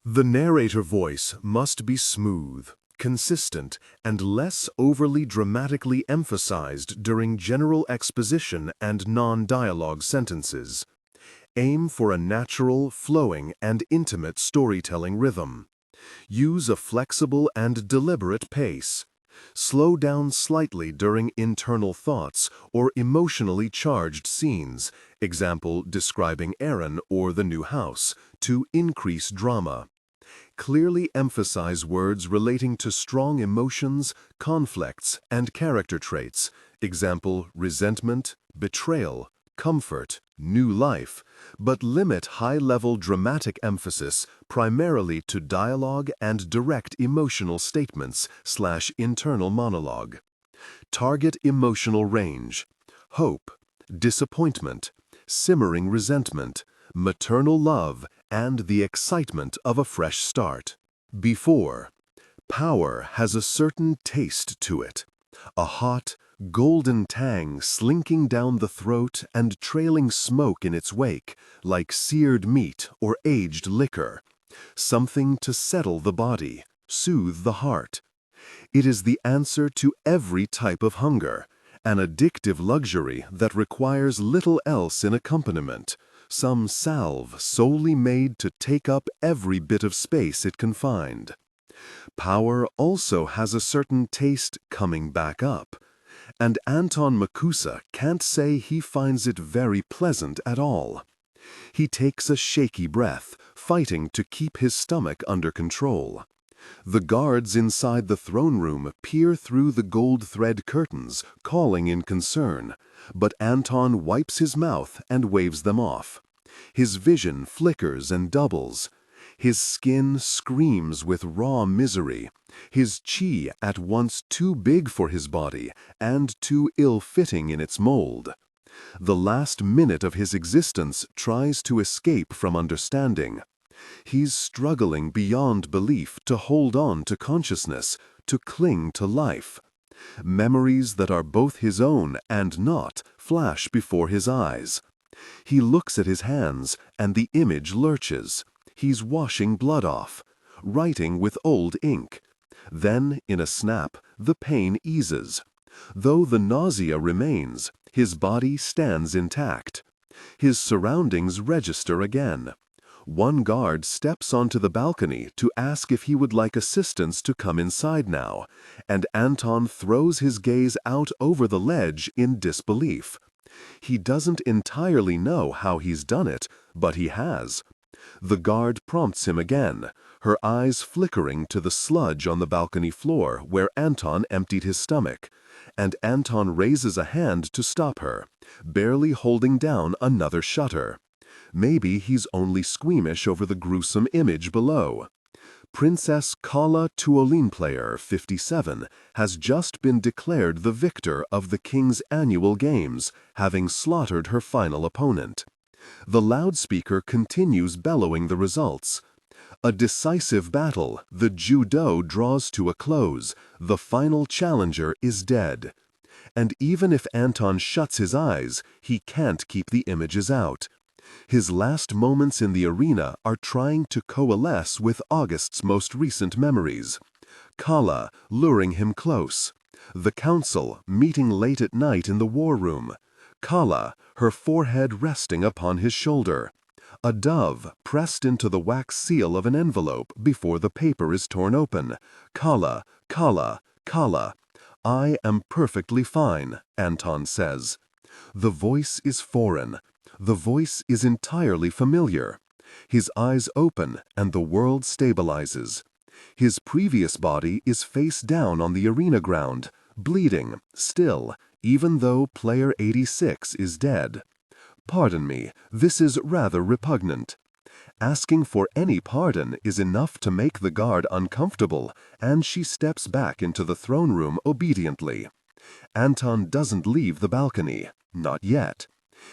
The narrator voice must be smooth, consistent, and less overly dramatically emphasized during general exposition and non-dialogue sentences. Aim for a natural, flowing, and intimate storytelling rhythm. Use a flexible and deliberate pace. Slow down slightly during internal thoughts or emotionally charged scenes, example describing Aaron or the new house, to increase drama. Clearly emphasize words relating to strong emotions, conflicts, and character traits, example resentment, betrayal, comfort, new life, but limit high-level dramatic emphasis primarily to dialogue and direct emotional statements/internal monologue. Target emotional range: hope, disappointment, simmering resentment, maternal love, and the excitement of a fresh start. Before, power has a certain taste to it, a hot, golden tang slinking down the throat and trailing smoke in its wake, like seared meat or aged liquor, something to settle the body, soothe the heart. It is the answer to every type of hunger, an addictive luxury that requires little else in accompaniment, some salve solely made to take up every bit of space it can find. Power also has a certain taste coming back up, and Anton Makusa can't say he finds it very pleasant at all. He takes a shaky breath, fighting to keep his stomach under control. The guards inside the throne room peer through the gold thread curtains, calling in concern, but Anton wipes his mouth and waves them off. His vision flickers and doubles. His skin screams with raw misery, his chi at once too big for his body and too ill-fitting in its mold. The last minute of his existence tries to escape from understanding. He's struggling beyond belief to hold on to consciousness, to cling to life. Memories that are both his own and not flash before his eyes. He looks at his hands, and the image lurches. He's washing blood off, writing with old ink. Then, in a snap, the pain eases. Though the nausea remains, his body stands intact. His surroundings register again. One guard steps onto the balcony to ask if he would like assistance to come inside now, and Anton throws his gaze out over the ledge in disbelief. He doesn't entirely know how he's done it, but he has. The guard prompts him again, her eyes flickering to the sludge on the balcony floor where Anton emptied his stomach, and Anton raises a hand to stop her, barely holding down another shutter. Maybe he's only squeamish over the gruesome image below. Princess Calla Tuoleimi player 57 has just been declared the victor of the King's annual games, having slaughtered her final opponent. The loudspeaker continues bellowing the results. A decisive battle, the judo draws to a close, the final challenger is dead. And even if Anton shuts his eyes, he can't keep the images out. His last moments in the arena are trying to coalesce with August's most recent memories. Calla luring him close. The council meeting late at night in the war room. Calla, her forehead resting upon his shoulder. A dove pressed into the wax seal of an envelope before the paper is torn open. Calla, Calla, Calla. I am perfectly fine, Anton says. The voice is foreign. The voice is entirely familiar. His eyes open and the world stabilizes. His previous body is face down on the arena ground, bleeding, still, even though player 86 is dead. Pardon me, this is rather repugnant. Asking for any pardon is enough to make the guard uncomfortable, and she steps back into the throne room obediently. Anton doesn't leave the balcony, not yet.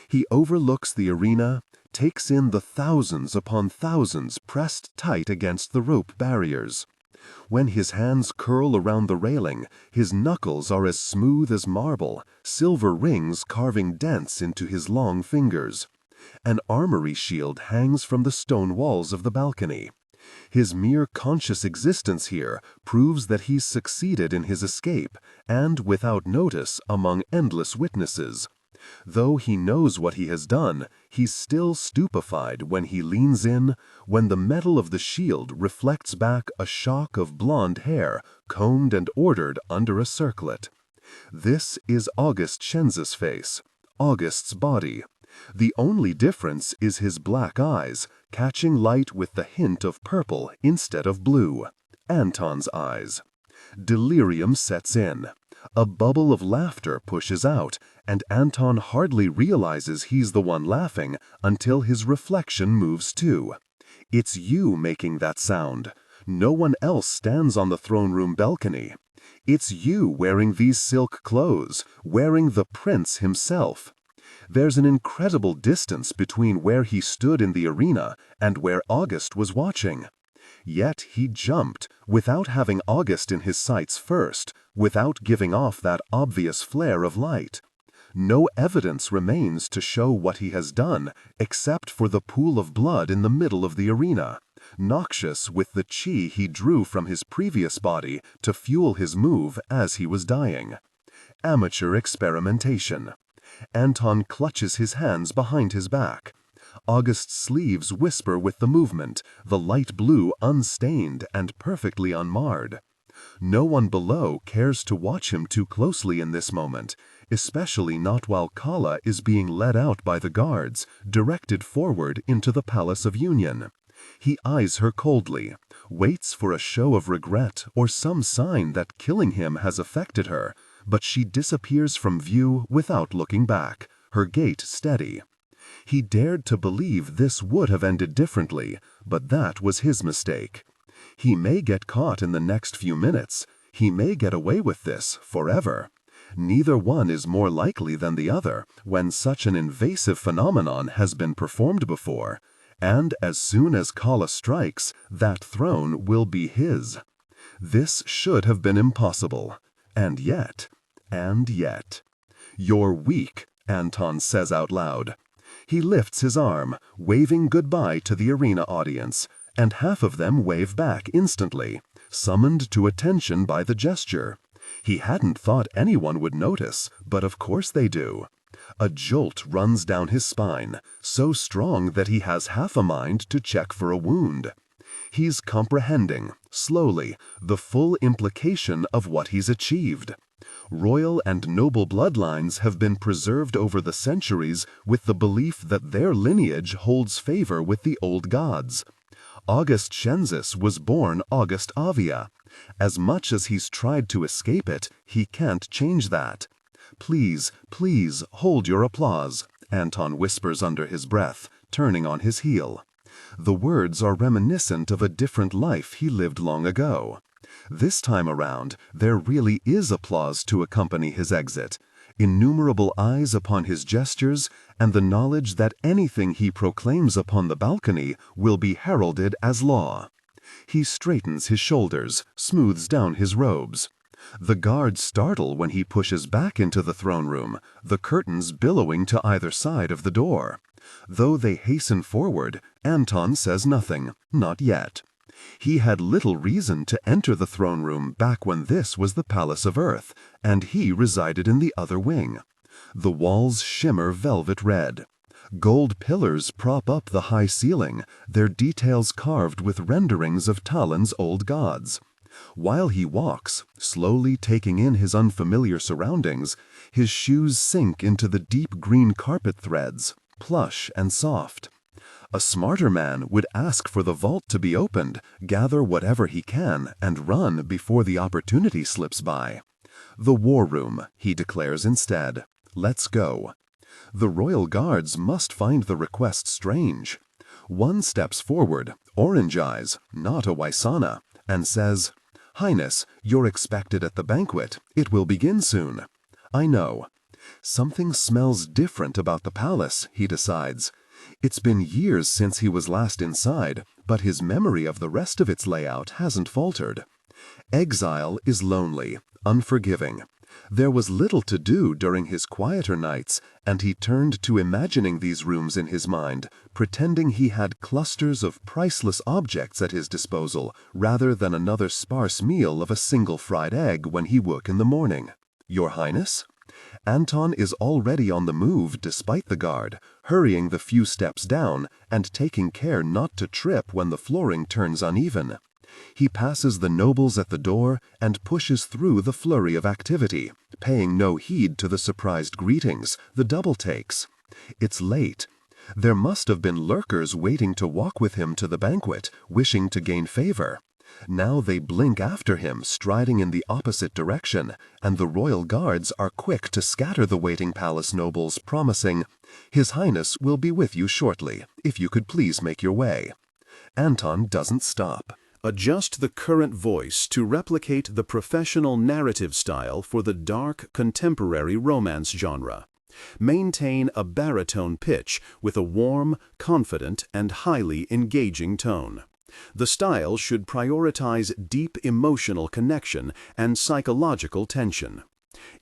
He overlooks the arena, takes in the thousands upon thousands pressed tight against the rope barriers. When his hands curl around the railing, his knuckles are as smooth as marble, silver rings carving dents into his long fingers. An armory shield hangs from the stone walls of the balcony. His mere conscious existence here proves that he's succeeded in his escape, and without notice among endless witnesses. Though he knows what he has done, he's still stupefied when he leans in, when the metal of the shield reflects back a shock of blonde hair combed and ordered under a circlet. This is August Shenza's face, August's body. The only difference is his black eyes, catching light with the hint of purple instead of blue. Anton's eyes. Delirium sets in. A bubble of laughter pushes out, and Anton hardly realizes he's the one laughing until his reflection moves too. It's you making that sound. No one else stands on the throne room balcony. It's you wearing these silk clothes, wearing the prince himself. There's an incredible distance between where he stood in the arena and where August was watching. Yet he jumped, without having August in his sights first, without giving off that obvious flare of light. No evidence remains to show what he has done, except for the pool of blood in the middle of the arena, noxious with the chi he drew from his previous body to fuel his move as he was dying. Amateur experimentation. Anton clutches his hands behind his back. August's sleeves whisper with the movement, the light blue unstained and perfectly unmarred. No one below cares to watch him too closely in this moment, especially not while Calla is being led out by the guards, directed forward into the Palace of Union. He eyes her coldly, waits for a show of regret or some sign that killing him has affected her, but she disappears from view without looking back, her gait steady. He dared to believe this would have ended differently, but that was his mistake. He may get caught in the next few minutes. He may get away with this forever. Neither one is more likely than the other when such an invasive phenomenon has been performed before, and as soon as Calla strikes, that throne will be his. This should have been impossible. And yet. "You're weak," Anton says out loud. He lifts his arm, waving goodbye to the arena audience, and half of them wave back instantly, summoned to attention by the gesture. He hadn't thought anyone would notice, but of course they do. A jolt runs down his spine, so strong that he has half a mind to check for a wound. He's comprehending, slowly, the full implication of what he's achieved. Royal and noble bloodlines have been preserved over the centuries with the belief that their lineage holds favor with the old gods. August Shenza was born Otta Avia. As much as he's tried to escape it, he can't change that. "Please, please, hold your applause," Anton whispers under his breath, turning on his heel. The words are reminiscent of a different life he lived long ago. This time around, there really is applause to accompany his exit, innumerable eyes upon his gestures, and the knowledge that anything he proclaims upon the balcony will be heralded as law. He straightens his shoulders, smooths down his robes. The guards startle when he pushes back into the throne room, the curtains billowing to either side of the door. Though they hasten forward, Anton says nothing, not yet. He had little reason to enter the throne room back when this was the Palace of Earth, and he resided in the other wing. The walls shimmer velvet red. Gold pillars prop up the high ceiling, their details carved with renderings of Talin's old gods. While he walks, slowly taking in his unfamiliar surroundings, his shoes sink into the deep green carpet threads, plush and soft. A smarter man would ask for the vault to be opened, gather whatever he can, and run before the opportunity slips by. "The war room," he declares instead. "Let's go." The royal guards must find the request strange. One steps forward, orange eyes, not a Waisana, and says, "Highness, you're expected at the banquet. It will begin soon." "I know." Something smells different about the palace, he decides. It's been years since he was last inside, but his memory of the rest of its layout hasn't faltered. Exile is lonely, unforgiving. There was little to do during his quieter nights, and he turned to imagining these rooms in his mind, pretending he had clusters of priceless objects at his disposal, rather than another sparse meal of a single fried egg when he woke in the morning. "Your Highness?" Anton is already on the move despite the guard, hurrying the few steps down and taking care not to trip when the flooring turns uneven. He passes the nobles at the door and pushes through the flurry of activity, paying no heed to the surprised greetings, the double takes. It's late. There must have been lurkers waiting to walk with him to the banquet, wishing to gain favor. Now they blink after him, striding in the opposite direction, and the royal guards are quick to scatter the waiting palace nobles, promising, "His Highness will be with you shortly, if you could please make your way." Anton doesn't stop. Adjust the current voice to replicate the professional narrative style for the dark, contemporary romance genre. Maintain a baritone pitch with a warm, confident, and highly engaging tone. The style should prioritize deep emotional connection and psychological tension.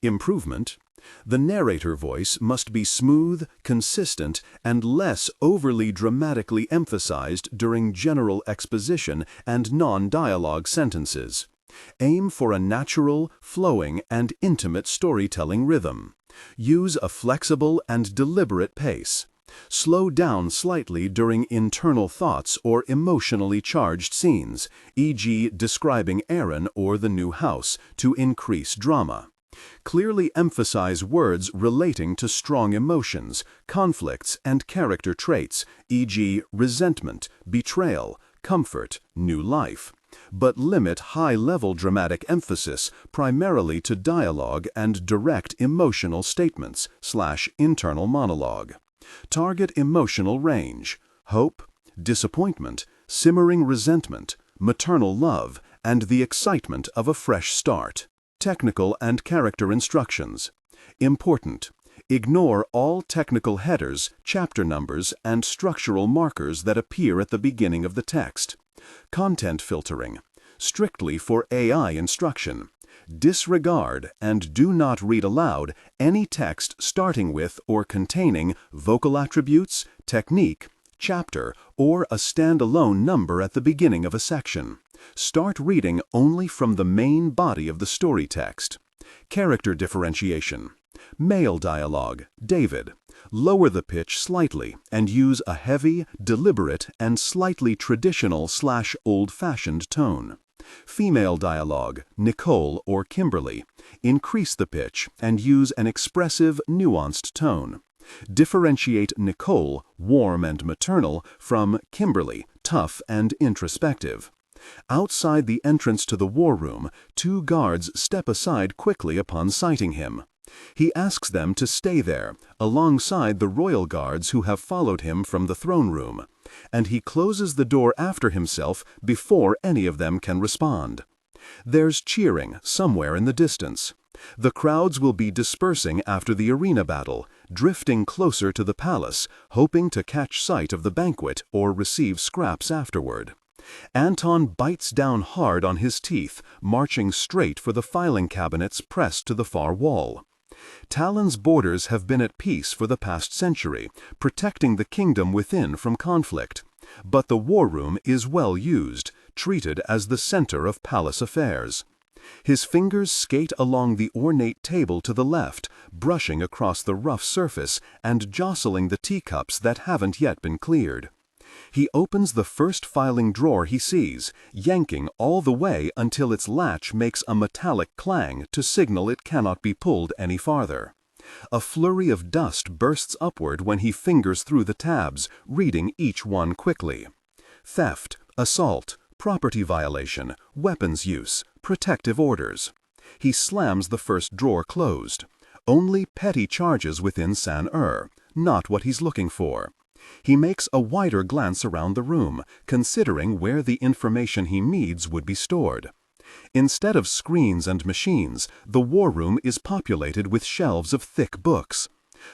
Improvement: the narrator voice must be smooth, consistent, and less overly dramatically emphasized during general exposition and non-dialogue sentences. Aim for a natural, flowing, and intimate storytelling rhythm. Use a flexible and deliberate pace. Slow down slightly during internal thoughts or emotionally charged scenes, e.g. describing Aaron or the new house, to increase drama. Clearly emphasize words relating to strong emotions, conflicts, and character traits, e.g. resentment, betrayal, comfort, new life. But limit high-level dramatic emphasis primarily to dialogue and direct emotional statements / internal monologue. Target emotional range: hope, disappointment, simmering resentment, maternal love, and the excitement of a fresh start. Technical and character instructions. Important: ignore all technical headers, chapter numbers, and structural markers that appear at the beginning of the text. Content filtering. Strictly for AI instruction. Disregard and do not read aloud any text starting with or containing vocal attributes, technique, chapter, or a standalone number at the beginning of a section. Start reading only from the main body of the story text. Character differentiation. Male dialogue, David. Lower the pitch slightly and use a heavy, deliberate, and slightly traditional / old-fashioned tone. Female dialogue, Nicole or Kimberly. Increase the pitch and use an expressive, nuanced tone. Differentiate Nicole, warm and maternal, from Kimberly, tough and introspective. Outside the entrance to the war room, two guards step aside quickly upon sighting him. He asks them to stay there, alongside the royal guards who have followed him from the throne room, and he closes the door after himself before any of them can respond. There's cheering somewhere in the distance. The crowds will be dispersing after the arena battle, drifting closer to the palace, hoping to catch sight of the banquet or receive scraps afterward. Anton bites down hard on his teeth, marching straight for the filing cabinets pressed to the far wall. Talin's borders have been at peace for the past century, protecting the kingdom within from conflict. But the war room is well used, treated as the center of palace affairs. His fingers skate along the ornate table to the left, brushing across the rough surface and jostling the teacups that haven't yet been cleared. He opens the first filing drawer he sees, yanking all the way until its latch makes a metallic clang to signal it cannot be pulled any farther. A flurry of dust bursts upward when he fingers through the tabs, reading each one quickly. Theft, assault, property violation, weapons use, protective orders. He slams the first drawer closed. Only petty charges within San-Er, not what he's looking for. He makes a wider glance around the room, considering where the information he needs would be stored. Instead of screens and machines, the war room is populated with shelves of thick books.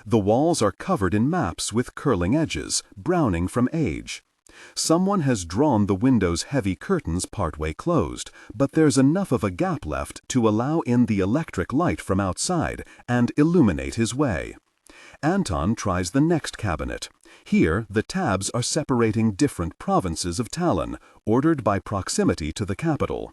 The walls are covered in maps with curling edges, browning from age. Someone has drawn the window's heavy curtains partway closed, but there's enough of a gap left to allow in the electric light from outside and illuminate his way. Anton tries the next cabinet. Here, the tabs are separating different provinces of Talin, ordered by proximity to the capital.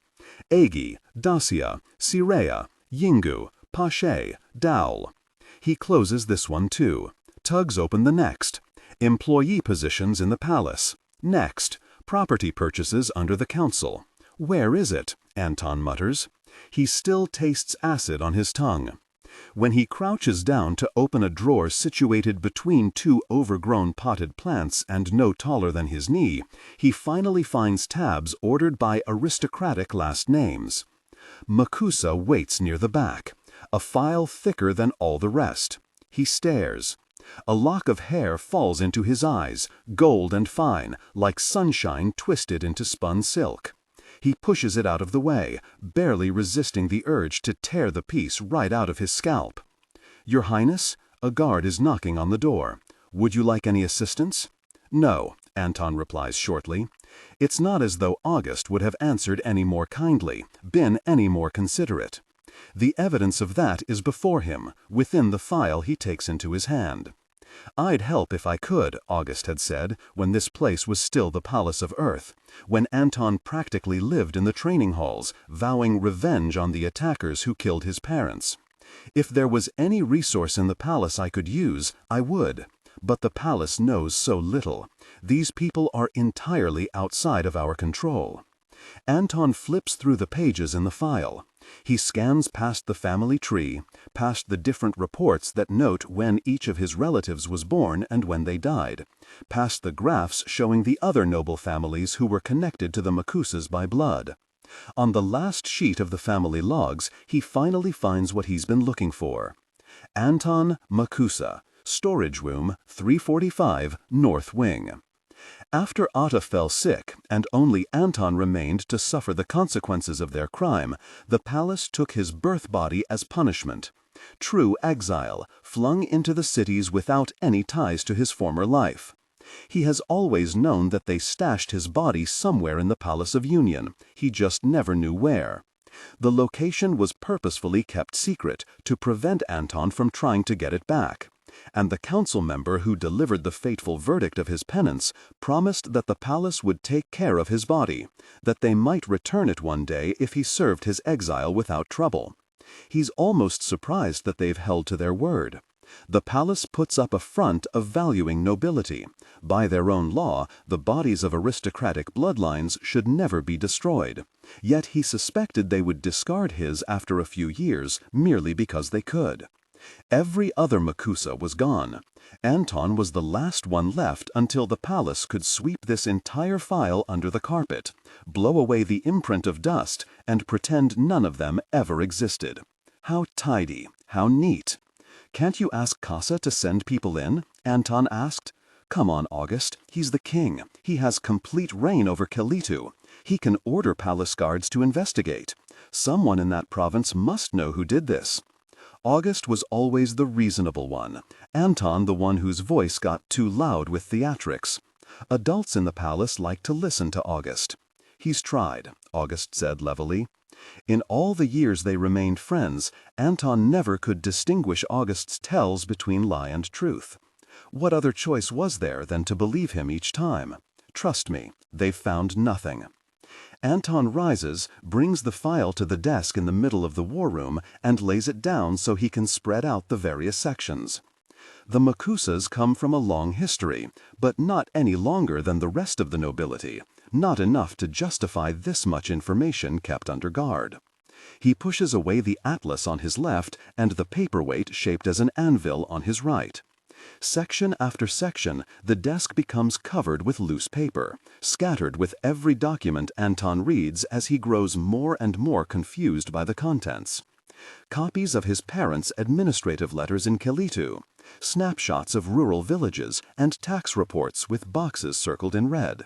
Agi, Dacia, Sirea, Yingu, Pashe, Daul. He closes this one too. Tugs open the next. Employee positions in the palace. Next, property purchases under the council. Where is it? Anton mutters. He still tastes acid on his tongue. When he crouches down to open a drawer situated between two overgrown potted plants and no taller than his knee, he finally finds tabs ordered by aristocratic last names. Makusa waits near the back, a file thicker than all the rest. He stares. A lock of hair falls into his eyes, gold and fine, like sunshine twisted into spun silk. He pushes it out of the way, barely resisting the urge to tear the piece right out of his scalp. "Your Highness, a guard is knocking on the door. Would you like any assistance?" "No," Anton replies shortly. It's not as though August would have answered any more kindly, been any more considerate. The evidence of that is before him, within the file he takes into his hand. "I'd help if I could," August had said, when this place was still the Palace of Earth, when Anton practically lived in the training halls, vowing revenge on the attackers who killed his parents. "If there was any resource in the palace I could use, I would. But the palace knows so little. These people are entirely outside of our control." Anton flips through the pages in the file. He scans past the family tree, past the different reports that note when each of his relatives was born and when they died, past the graphs showing the other noble families who were connected to the Makusas by blood. On the last sheet of the family logs, he finally finds what he's been looking for. Anton Makusa, storage room 345, North Wing. After Otta fell sick, and only Anton remained to suffer the consequences of their crime, the palace took his birth body as punishment. True exile, flung into the cities without any ties to his former life. He has always known that they stashed his body somewhere in the Palace of Union, he just never knew where. The location was purposefully kept secret to prevent Anton from trying to get it back. And the council member who delivered the fateful verdict of his penance promised that the palace would take care of his body, that they might return it one day if he served his exile without trouble. He's almost surprised that they've held to their word. The palace puts up a front of valuing nobility. By their own law, the bodies of aristocratic bloodlines should never be destroyed. Yet he suspected they would discard his after a few years merely because they could. Every other Makusa was gone. Anton was the last one left until the palace could sweep this entire file under the carpet, blow away the imprint of dust, and pretend none of them ever existed. How tidy, how neat. "Can't you ask Kasa to send people in?" Anton asked. "Come on, August. He's the king. He has complete reign over Kalitu. He can order palace guards to investigate. Someone in that province must know who did this." August was always the reasonable one, Anton the one whose voice got too loud with theatrics. Adults in the palace liked to listen to August. "He's tried," August said levelly. In all the years they remained friends, Anton never could distinguish August's tells between lie and truth. What other choice was there than to believe him each time? "Trust me, they've found nothing." Anton rises, brings the file to the desk in the middle of the war room, and lays it down so he can spread out the various sections. The Makusas come from a long history, but not any longer than the rest of the nobility, not enough to justify this much information kept under guard. He pushes away the atlas on his left and the paperweight shaped as an anvil on his right. Section after section, the desk becomes covered with loose paper, scattered with every document Anton reads as he grows more and more confused by the contents. Copies of his parents' administrative letters in Kalitu, snapshots of rural villages, and tax reports with boxes circled in red.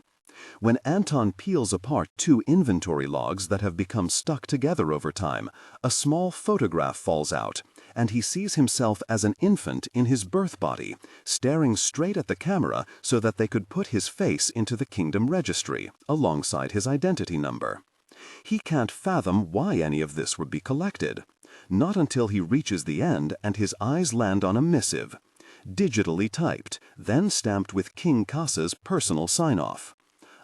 When Anton peels apart two inventory logs that have become stuck together over time, a small photograph falls out, and he sees himself as an infant in his birth body, staring straight at the camera so that they could put his face into the kingdom registry, alongside his identity number. He can't fathom why any of this would be collected. Not until he reaches the end and his eyes land on a missive, digitally typed, then stamped with King Kasa's personal sign-off.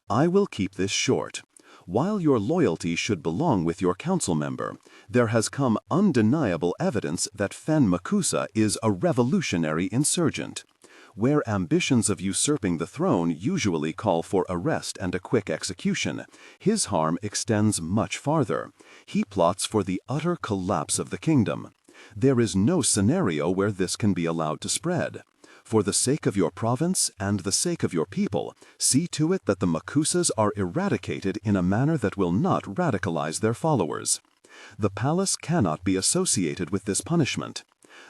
I will keep this short. While your loyalty should belong with your council member, there has come undeniable evidence that Anton Makusa is a revolutionary insurgent. Where ambitions of usurping the throne usually call for arrest and a quick execution, his harm extends much farther. He plots for the utter collapse of the kingdom. There is no scenario where this can be allowed to spread. For the sake of your province and the sake of your people, see to it that the Makusas are eradicated in a manner that will not radicalize their followers. The palace cannot be associated with this punishment.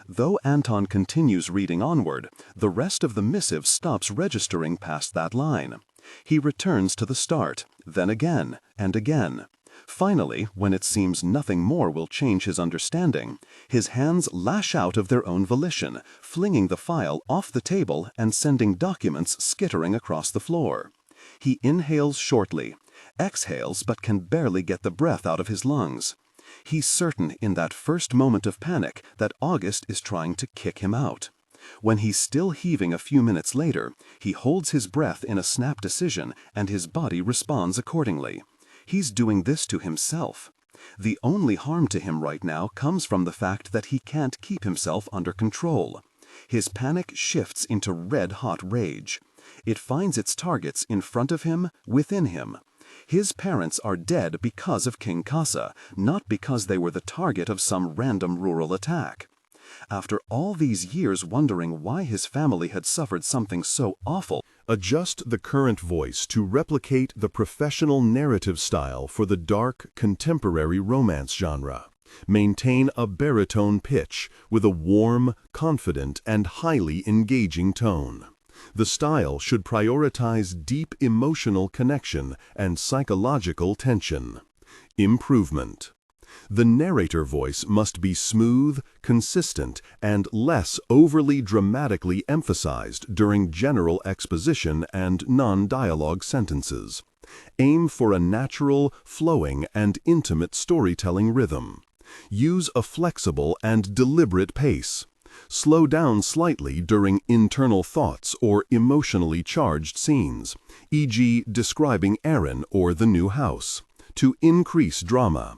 Though Anton continues reading onward, the rest of the missive stops registering past that line. He returns to the start, then again and again. Finally, when it seems nothing more will change his understanding, his hands lash out of their own volition, flinging the file off the table and sending documents skittering across the floor. He inhales shortly, exhales but can barely get the breath out of his lungs. He's certain in that first moment of panic that August is trying to kick him out. When he's still heaving a few minutes later, he holds his breath in a snap decision and his body responds accordingly. He's doing this to himself. The only harm to him right now comes from the fact that he can't keep himself under control. His panic shifts into red-hot rage. It finds its targets in front of him, within him. His parents are dead because of King Kasa, not because they were the target of some random rural attack. After all these years wondering why his family had suffered something so awful, adjust the current voice to replicate the professional narrative style for the dark, contemporary romance genre. Maintain a baritone pitch with a warm, confident, and highly engaging tone. The style should prioritize deep emotional connection and psychological tension. Improvement. The narrator voice must be smooth, consistent, and less overly dramatically emphasized during general exposition and non-dialogue sentences. Aim for a natural, flowing, and intimate storytelling rhythm. Use a flexible and deliberate pace. Slow down slightly during internal thoughts or emotionally charged scenes, e.g. describing Aaron or the new house, to increase drama.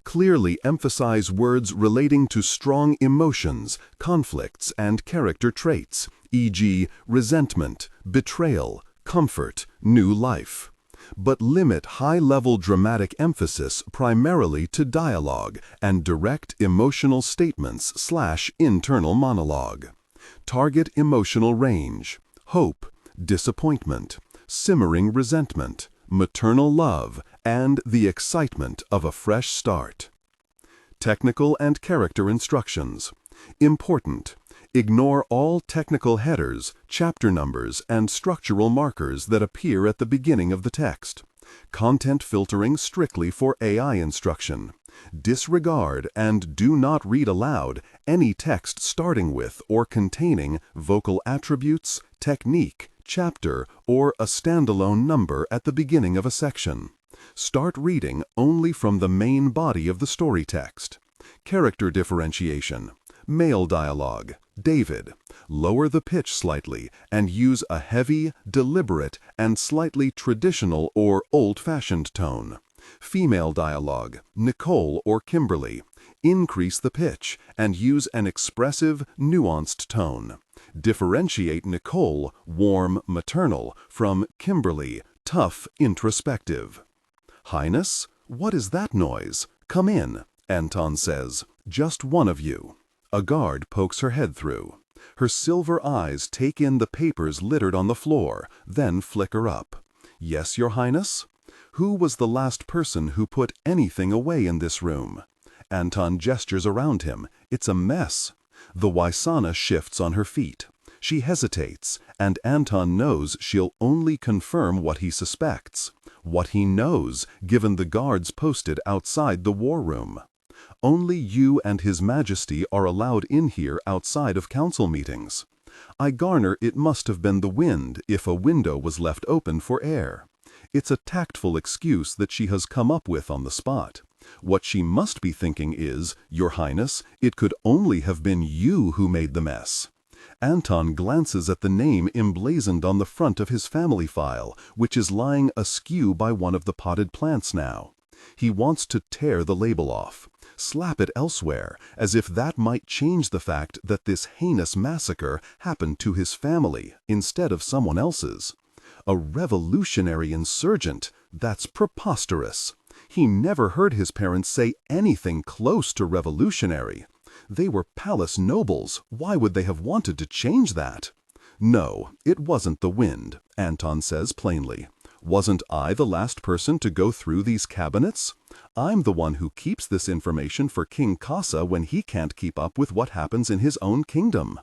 Clearly emphasize words relating to strong emotions, conflicts, and character traits, e.g. resentment, betrayal, comfort, new life. But limit high-level dramatic emphasis primarily to dialogue and direct emotional statements/internal monologue. Target emotional range: hope, disappointment, simmering resentment, maternal love, and the excitement of a fresh start. Technical and character instructions. Important. Ignore all technical headers, chapter numbers, and structural markers that appear at the beginning of the text. Content filtering strictly for AI instruction. Disregard and do not read aloud any text starting with or containing vocal attributes, technique, chapter, or a standalone number at the beginning of a section. Start reading only from the main body of the story text. Character differentiation. Male dialogue. David. Lower the pitch slightly and use a heavy, deliberate, and slightly traditional or old-fashioned tone. Female dialogue. Nicole or Kimberly. Increase the pitch and use an expressive, nuanced tone. Differentiate Nicole, warm, maternal, from Kimberly, tough, introspective. Highness, what is that noise? Come in, Anton says. Just one of you. A guard pokes her head through. Her silver eyes take in the papers littered on the floor, then flicker up. Yes, Your Highness? Who was the last person who put anything away in this room? Anton gestures around him. It's a mess. The Waisana shifts on her feet. She hesitates, and Anton knows she'll only confirm what he suspects, what he knows, given the guards posted outside the war room. Only you and His Majesty are allowed in here outside of council meetings. I garner it must have been the wind if a window was left open for air. It's a tactful excuse that she has come up with on the spot. What she must be thinking is, Your Highness, it could only have been you who made the mess. Anton glances at the name emblazoned on the front of his family file, which is lying askew by one of the potted plants now. He wants to tear the label off, slap it elsewhere, as if that might change the fact that this heinous massacre happened to his family instead of someone else's. A revolutionary insurgent? That's preposterous. He never heard his parents say anything close to revolutionary. They were palace nobles. Why would they have wanted to change that? No, it wasn't the wind, Anton says plainly. Wasn't I the last person to go through these cabinets? I'm the one who keeps this information for King Kasa when he can't keep up with what happens in his own kingdom.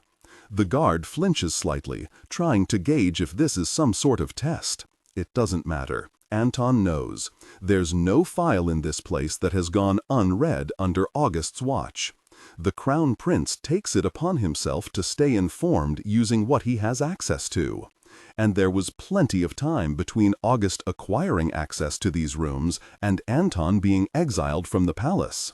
The guard flinches slightly, trying to gauge if this is some sort of test. It doesn't matter. Anton knows. There's no file in this place that has gone unread under August's watch. The Crown Prince takes it upon himself to stay informed using what he has access to. And there was plenty of time between August acquiring access to these rooms and Anton being exiled from the palace.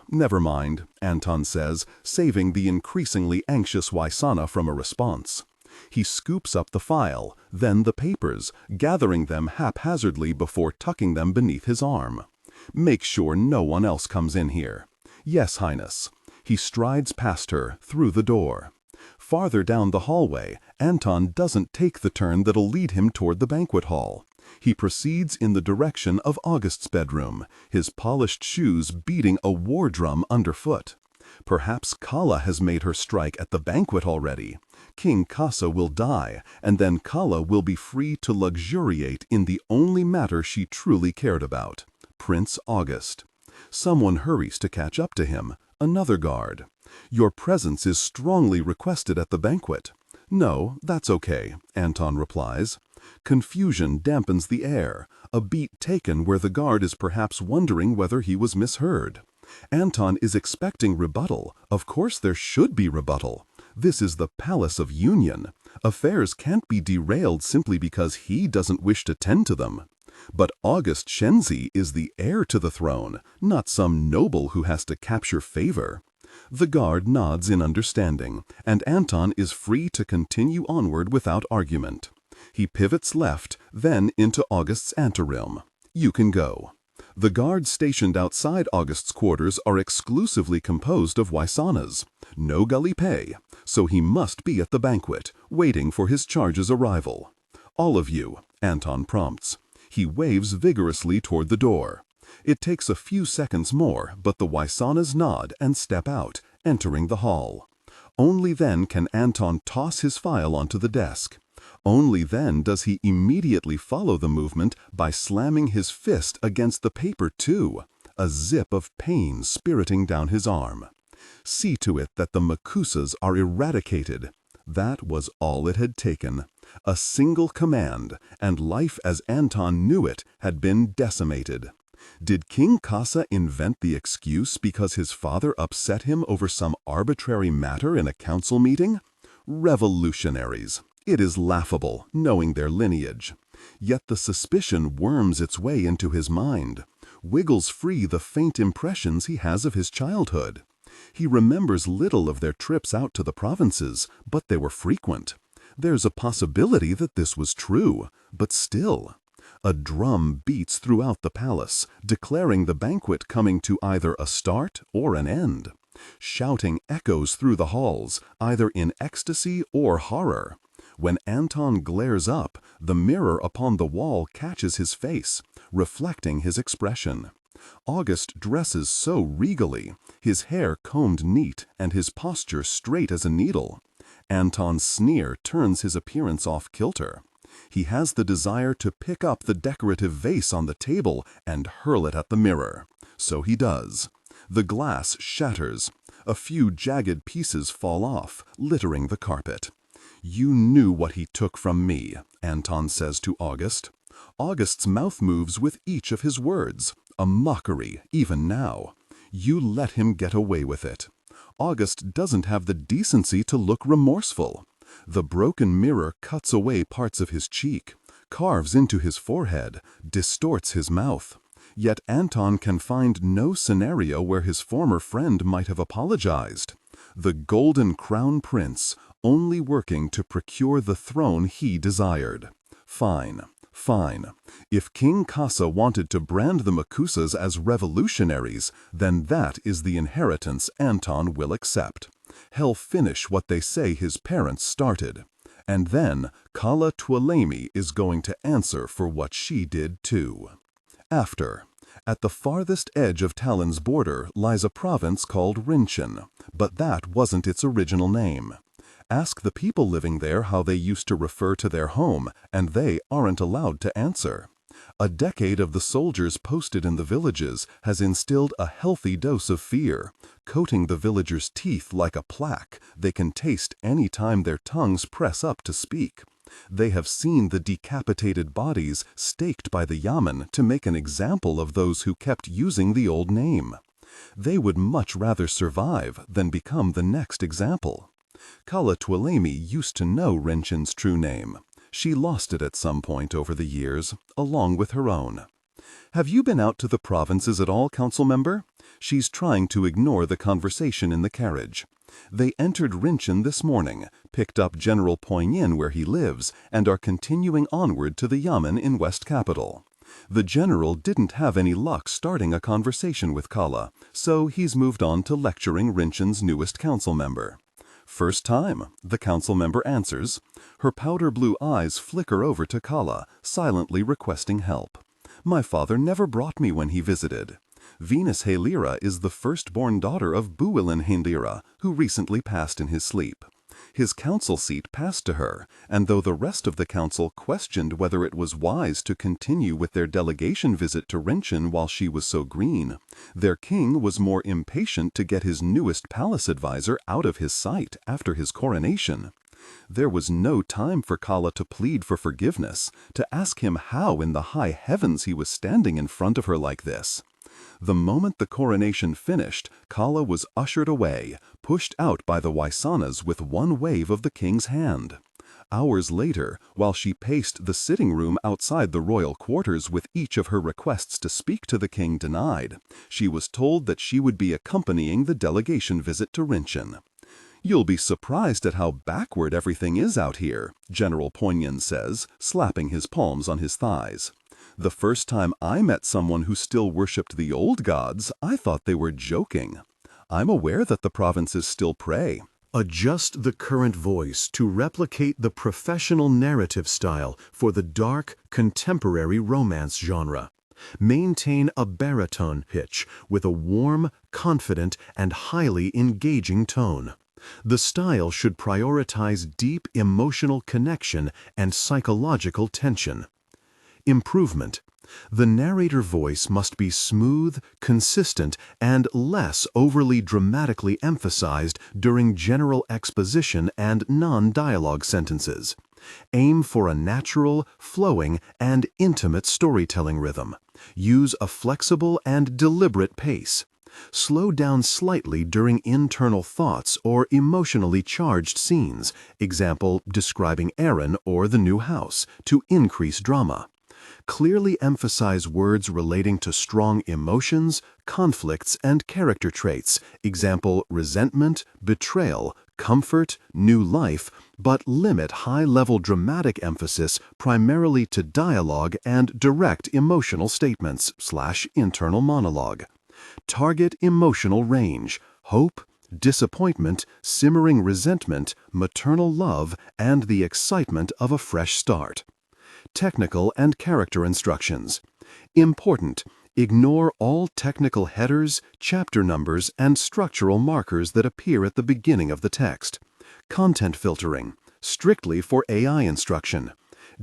Never mind, Anton says, saving the increasingly anxious Waisana from a response. He scoops up the file, then the papers, gathering them haphazardly before tucking them beneath his arm. Make sure no one else comes in here. Yes, Highness. He strides past her, through the door. Farther down the hallway, Anton doesn't take the turn that'll lead him toward the banquet hall. He proceeds in the direction of August's bedroom, his polished shoes beating a war drum underfoot. Perhaps Calla has made her strike at the banquet already. King Kasa will die, and then Calla will be free to luxuriate in the only matter she truly cared about, Prince August. Someone hurries to catch up to him, another guard. Your presence is strongly requested at the banquet. No, that's okay, Anton replies. Confusion dampens the air, a beat taken where the guard is perhaps wondering whether he was misheard. Anton is expecting rebuttal. Of course there should be rebuttal. This is the Palace of Union. Affairs can't be derailed simply because he doesn't wish to tend to them. But August Shenzi is the heir to the throne, not some noble who has to capture favor. The guard nods in understanding, and Anton is free to continue onward without argument. He pivots left, then into August's anteroom. You can go. The guards stationed outside August's quarters are exclusively composed of Waisanas. No gully pay, so he must be at the banquet, waiting for his charge's arrival. All of you, Anton prompts. He waves vigorously toward the door. It takes a few seconds more, but the Waisanas nod and step out, entering the hall. Only then can Anton toss his file onto the desk. Only then does he immediately follow the movement by slamming his fist against the paper too, a zip of pain spiriting down his arm. See to it that the Makusas are eradicated. That was all it had taken. A single command, and life as Anton knew it had been decimated. Did King Kasa invent the excuse because his father upset him over some arbitrary matter in a council meeting? Revolutionaries. It is laughable, knowing their lineage. Yet the suspicion worms its way into his mind, wiggles free the faint impressions he has of his childhood. He remembers little of their trips out to the provinces, but they were frequent. There's a possibility that this was true, but still. A drum beats throughout the palace, declaring the banquet coming to either a start or an end. Shouting echoes through the halls, either in ecstasy or horror. When Anton glares up, the mirror upon the wall catches his face, reflecting his expression. August dresses so regally, his hair combed neat and his posture straight as a needle. Anton's sneer turns his appearance off kilter. He has the desire to pick up the decorative vase on the table and hurl it at the mirror. So he does. The glass shatters. A few jagged pieces fall off, littering the carpet. "You knew what he took from me," Anton says to August. August's mouth moves with each of his words, a mockery even now. You let him get away with it. August doesn't have the decency to look remorseful. The broken mirror cuts away parts of his cheek, carves into his forehead, distorts his mouth. Yet Anton can find no scenario where his former friend might have apologized. The Golden Crown Prince, only working to procure the throne he desired. Fine. Fine. If King Kasa wanted to brand the Makusas as revolutionaries, then that is the inheritance Anton will accept. He'll finish what they say his parents started. And then Calla Tuoleimi is going to answer for what she did too. After. At the farthest edge of Talin's border lies a province called Rinchin, but that wasn't its original name. Ask the people living there how they used to refer to their home, and they aren't allowed to answer. A decade of the soldiers posted in the villages has instilled a healthy dose of fear, coating the villagers' teeth like a plaque they can taste any time their tongues press up to speak. They have seen the decapitated bodies staked by the yamen to make an example of those who kept using the old name. They would much rather survive than become the next example. Calla Tuoleimi used to know Rinchin's true name. She lost it at some point over the years, along with her own. "Have you been out to the provinces at all, council member?" She's trying to ignore the conversation in the carriage. They entered Rinchin this morning, picked up General Poignin where he lives, and are continuing onward to the yamen in West Capital. The general didn't have any luck starting a conversation with Calla, so he's moved on to lecturing Rinchin's newest council member. "First time," the council member answers. Her powder blue eyes flicker over to Calla, silently requesting help. "My father never brought me when he visited." Venus Halira is the firstborn daughter of Builin Hindira, who recently passed in his sleep. His council seat passed to her, and though the rest of the council questioned whether it was wise to continue with their delegation visit to Rinchin while she was so green, their king was more impatient to get his newest palace advisor out of his sight after his coronation. There was no time for Calla to plead for forgiveness, to ask him how in the high heavens he was standing in front of her like this. The moment the coronation finished, Calla was ushered away, pushed out by the Waisanas with one wave of the king's hand. Hours later, while she paced the sitting room outside the royal quarters with each of her requests to speak to the king denied, she was told that she would be accompanying the delegation visit to Rinchin. "You'll be surprised at how backward everything is out here," General Poignin says, slapping his palms on his thighs. "The first time I met someone who still worshipped the old gods, I thought they were joking. I'm aware that the provinces still pray." Adjust the current voice to replicate the professional narrative style for the dark, contemporary romance genre. Maintain a baritone pitch with a warm, confident, and highly engaging tone. The style should prioritize deep emotional connection and psychological tension. Improvement. The narrator voice must be smooth, consistent, and less overly dramatically emphasized during general exposition and non-dialogue sentences. Aim for a natural, flowing, and intimate storytelling rhythm. Use a flexible and deliberate pace. Slow down slightly during internal thoughts or emotionally charged scenes, example, describing Aaron or the new house, to increase drama. Clearly emphasize words relating to strong emotions, conflicts, and character traits, example, resentment, betrayal, comfort, new life, but limit high-level dramatic emphasis primarily to dialogue and direct emotional statements/internal monologue. Target emotional range, hope, disappointment, simmering resentment, maternal love, and the excitement of a fresh start. Technical and character instructions. Important. Ignore all technical headers, chapter numbers, and structural markers that appear at the beginning of the text. Content filtering. Strictly for AI instruction.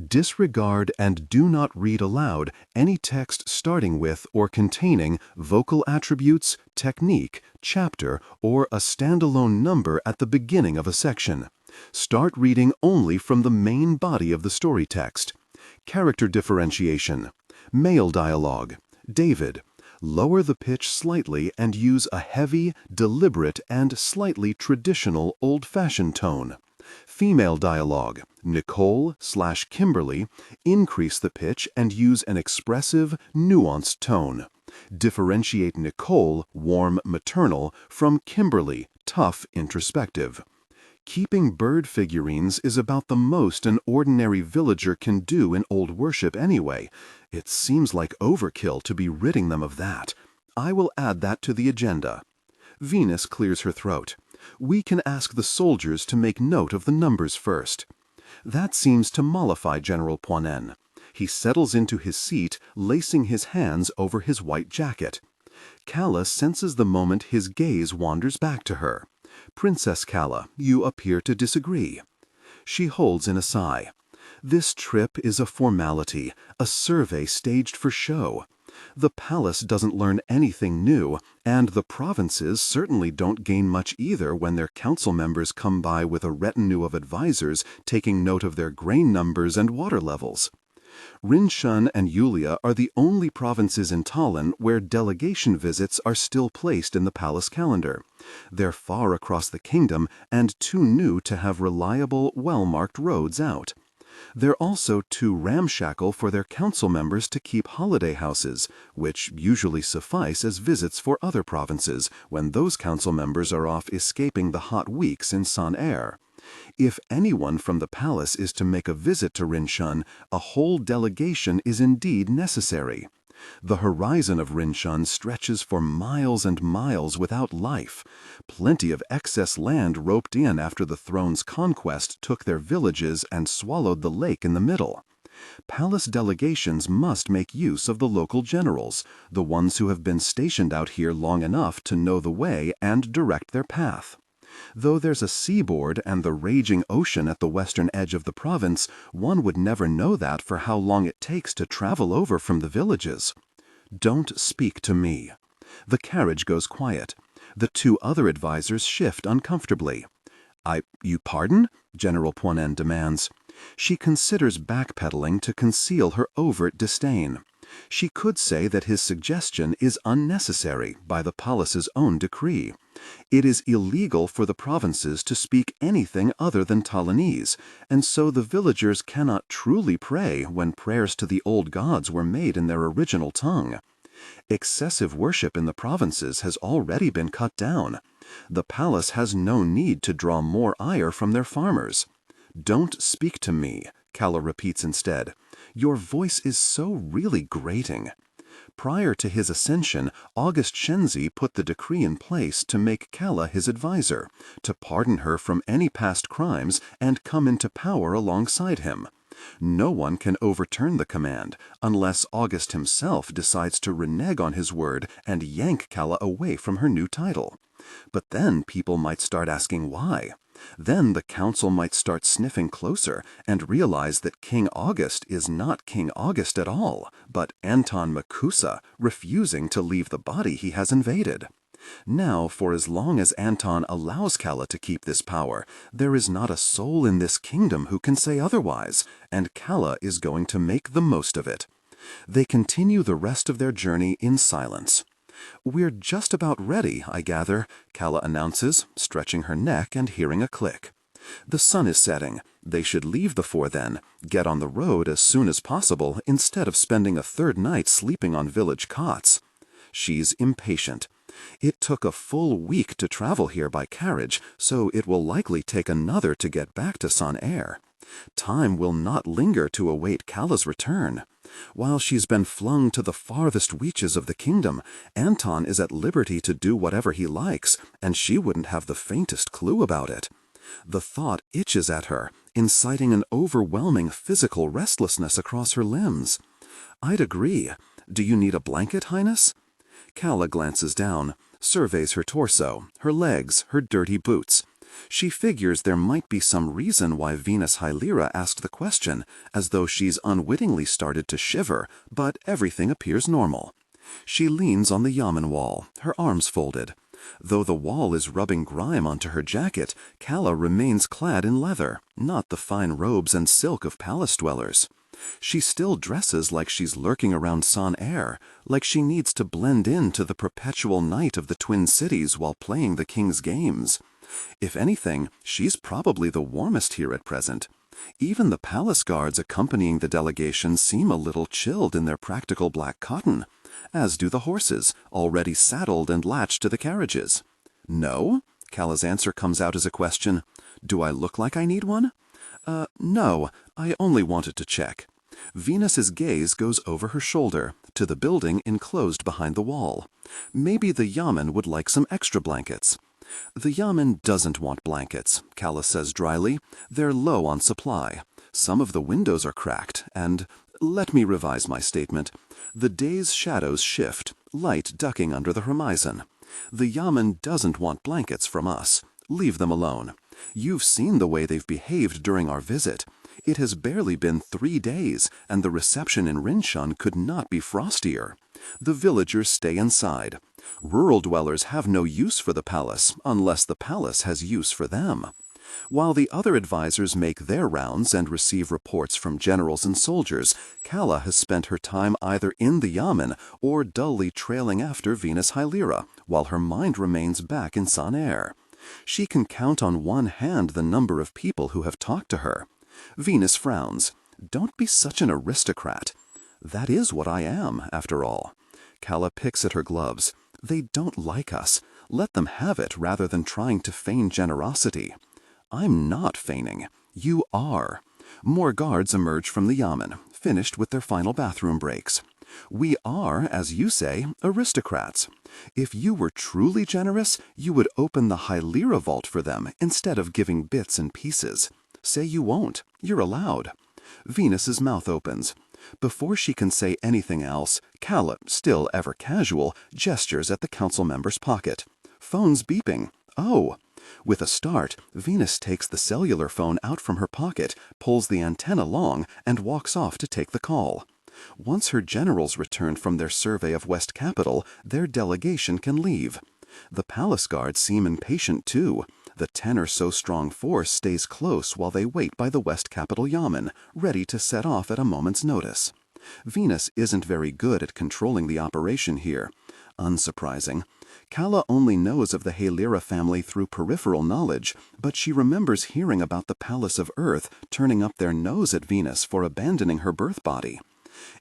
Disregard and do not read aloud any text starting with or containing vocal attributes, technique, chapter, or a standalone number at the beginning of a section. Start reading only from the main body of the story text. Character differentiation. Male dialogue. David. Lower the pitch slightly and use a heavy, deliberate, and slightly traditional old-fashioned tone. Female dialogue. Nicole/Kimberly. Increase the pitch and use an expressive, nuanced tone. Differentiate Nicole, warm, maternal, from Kimberly, tough, introspective. Keeping bird figurines is about the most an ordinary villager can do in old worship anyway. It seems like overkill to be ridding them of that. I will add that to the agenda. Venus clears her throat. We can ask the soldiers to make note of the numbers first. That seems to mollify General Poinen. He settles into his seat, lacing his hands over his white jacket. Calla senses the moment his gaze wanders back to her. Princess Calla, you appear to disagree. She holds in a sigh. This trip is a formality, a survey staged for show. The palace doesn't learn anything new, and the provinces certainly don't gain much either when their council members come by with a retinue of advisors taking note of their grain numbers and water levels. Rinshun and Yulia are the only provinces in Talin where delegation visits are still placed in the palace calendar. They're far across the kingdom and too new to have reliable, well-marked roads out. They're also too ramshackle for their council members to keep holiday houses, which usually suffice as visits for other provinces when those council members are off escaping the hot weeks in San-Air. If anyone from the palace is to make a visit to Rinshun, a whole delegation is indeed necessary. The horizon of Rinshun stretches for miles and miles without life. Plenty of excess land roped in after the throne's conquest took their villages and swallowed the lake in the middle. Palace delegations must make use of the local generals, the ones who have been stationed out here long enough to know the way and direct their path. Though there's a seaboard and the raging ocean at the western edge of the province, one would never know that for how long it takes to travel over from the villages. Don't speak to me. The carriage goes quiet. The two other advisors shift uncomfortably. You pardon? General Poinen demands. She considers backpedaling to conceal her overt disdain. She could say that his suggestion is unnecessary by the palace's own decree. It is illegal for the provinces to speak anything other than Talinese, and so the villagers cannot truly pray when prayers to the old gods were made in their original tongue. Excessive worship in the provinces has already been cut down. The palace has no need to draw more ire from their farmers. Don't speak to me, Calla repeats instead. Your voice is so really grating. Prior to his ascension, August Shenzi put the decree in place to make Calla his advisor, to pardon her from any past crimes and come into power alongside him. No one can overturn the command unless August himself decides to renege on his word and yank Calla away from her new title. But then people might start asking why. Then the council might start sniffing closer and realize that King August is not King August at all, but Anton Makusa, refusing to leave the body he has invaded. Now, for as long as Anton allows Calla to keep this power, there is not a soul in this kingdom who can say otherwise, and Calla is going to make the most of it. They continue the rest of their journey in silence. We're just about ready, I gather, Calla announces, stretching her neck and hearing a click. The sun is setting. They should leave the fort then, get on the road as soon as possible instead of spending a third night sleeping on village cots. She's impatient. It took a full week to travel here by carriage, so it will likely take another to get back to San-Air. Time will not linger to await Calla's return. While she's been flung to the farthest reaches of the kingdom, Anton is at liberty to do whatever he likes, and she wouldn't have the faintest clue about it. The thought itches at her, inciting an overwhelming physical restlessness across her limbs. I'd agree. Do you need a blanket, Highness? Calla glances down, surveys her torso, her legs, her dirty boots. She figures there might be some reason why Venus Hylera asked the question, as though she's unwittingly started to shiver, but everything appears normal. She leans on the yamen wall, her arms folded. Though the wall is rubbing grime onto her jacket, Calla remains clad in leather, not the fine robes and silk of palace dwellers. She still dresses like she's lurking around Son-Air, like she needs to blend into the perpetual night of the Twin Cities while playing the king's games. If anything, she's probably the warmest here at present. Even the palace guards accompanying the delegation seem a little chilled in their practical black cotton, as do the horses, already saddled and latched to the carriages. No? Calla's answer comes out as a question. Do I look like I need one? No, I only wanted to check. Venus's gaze goes over her shoulder, to the building enclosed behind the wall. Maybe the Yamen would like some extra blankets. The Yamen doesn't want blankets, Calla says dryly. They're low on supply. Some of the windows are cracked, and, let me revise my statement, the day's shadows shift, light ducking under the horizon. The Yamen doesn't want blankets from us. Leave them alone. You've seen the way they've behaved during our visit. It has barely been 3 days, and the reception in Rinshan could not be frostier. The villagers stay inside. Rural dwellers have no use for the palace, unless the palace has use for them. While the other advisors make their rounds and receive reports from generals and soldiers, Calla has spent her time either in the Yamen or dully trailing after Venus Hylera, while her mind remains back in Son-Air. She can count on one hand the number of people who have talked to her. Venus frowns. Don't be such an aristocrat. That is what I am, after all. Calla picks at her gloves. They don't like us. Let them have it rather than trying to feign generosity. I'm not feigning. You are. More guards emerge from the Yamen, finished with their final bathroom breaks. We are, as you say, aristocrats. If you were truly generous, you would open the Hylera vault for them instead of giving bits and pieces. Say you won't. You're allowed. Venus's mouth opens. Before she can say anything else, Calla, still ever casual, gestures at the council member's pocket. Phone's beeping. Oh! With a start, Venus takes the cellular phone out from her pocket, pulls the antenna long, and walks off to take the call. Once her generals return from their survey of West Capital, their delegation can leave. The palace guards seem impatient too. The 10 or so strong force stays close while they wait by the West Capital Yamen, ready to set off at a moment's notice. Venus isn't very good at controlling the operation here. Unsurprising. Calla only knows of the Hylera family through peripheral knowledge, but she remembers hearing about the Palace of Earth turning up their nose at Venus for abandoning her birth body.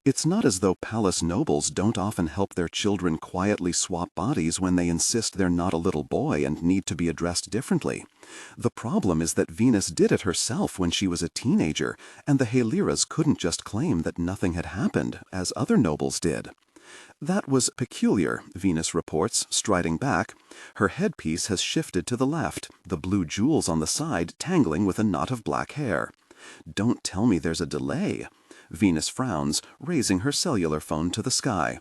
It's not as though palace nobles don't often help their children quietly swap bodies when they insist they're not a little boy and need to be addressed differently. The problem is that Venus did it herself when she was a teenager, and the Hyleras couldn't just claim that nothing had happened, as other nobles did. That was peculiar, Venus reports, striding back. Her headpiece has shifted to the left, the blue jewels on the side tangling with a knot of black hair. Don't tell me there's a delay. Venus frowns, raising her cellular phone to the sky.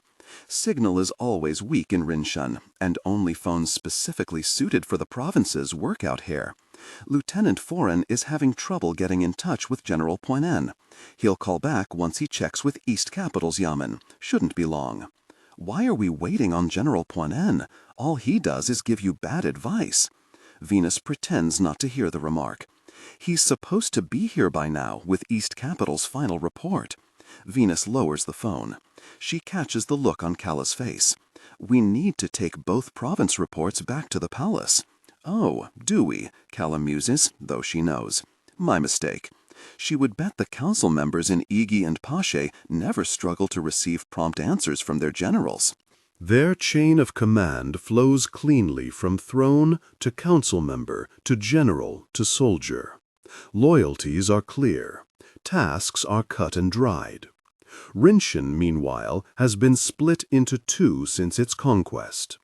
Signal is always weak in Rinshan, and only phones specifically suited for the provinces work out here. Lieutenant Foran is having trouble getting in touch with General Poinen. He'll call back once he checks with East Capital's Yamen. Shouldn't be long. Why are we waiting on General Poinen? All he does is give you bad advice. Venus pretends not to hear the remark. He's supposed to be here by now with East Capital's final report. Venus lowers the phone. She catches the look on Calla's face. We need to take both province reports back to the palace. Oh, do we? Calla muses, though she knows. My mistake. She would bet the council members in Igi and Pashe never struggle to receive prompt answers from their generals. Their chain of command flows cleanly from throne to council member to general to soldier. Loyalties are clear. Tasks are cut and dried. Rinshan, meanwhile, has been split into 2 since its conquest.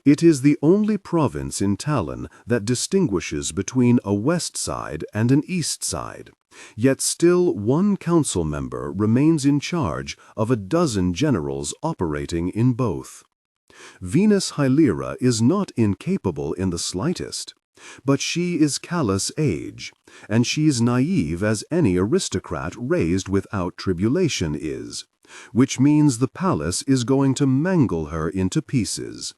It is the only province in Talin that distinguishes between a west side and an east side, yet still one council member remains in charge of a dozen generals operating in both. Venus Hylera is not incapable in the slightest, but she is Calla's age, and she's naive as any aristocrat raised without tribulation is, which means the palace is going to mangle her into pieces.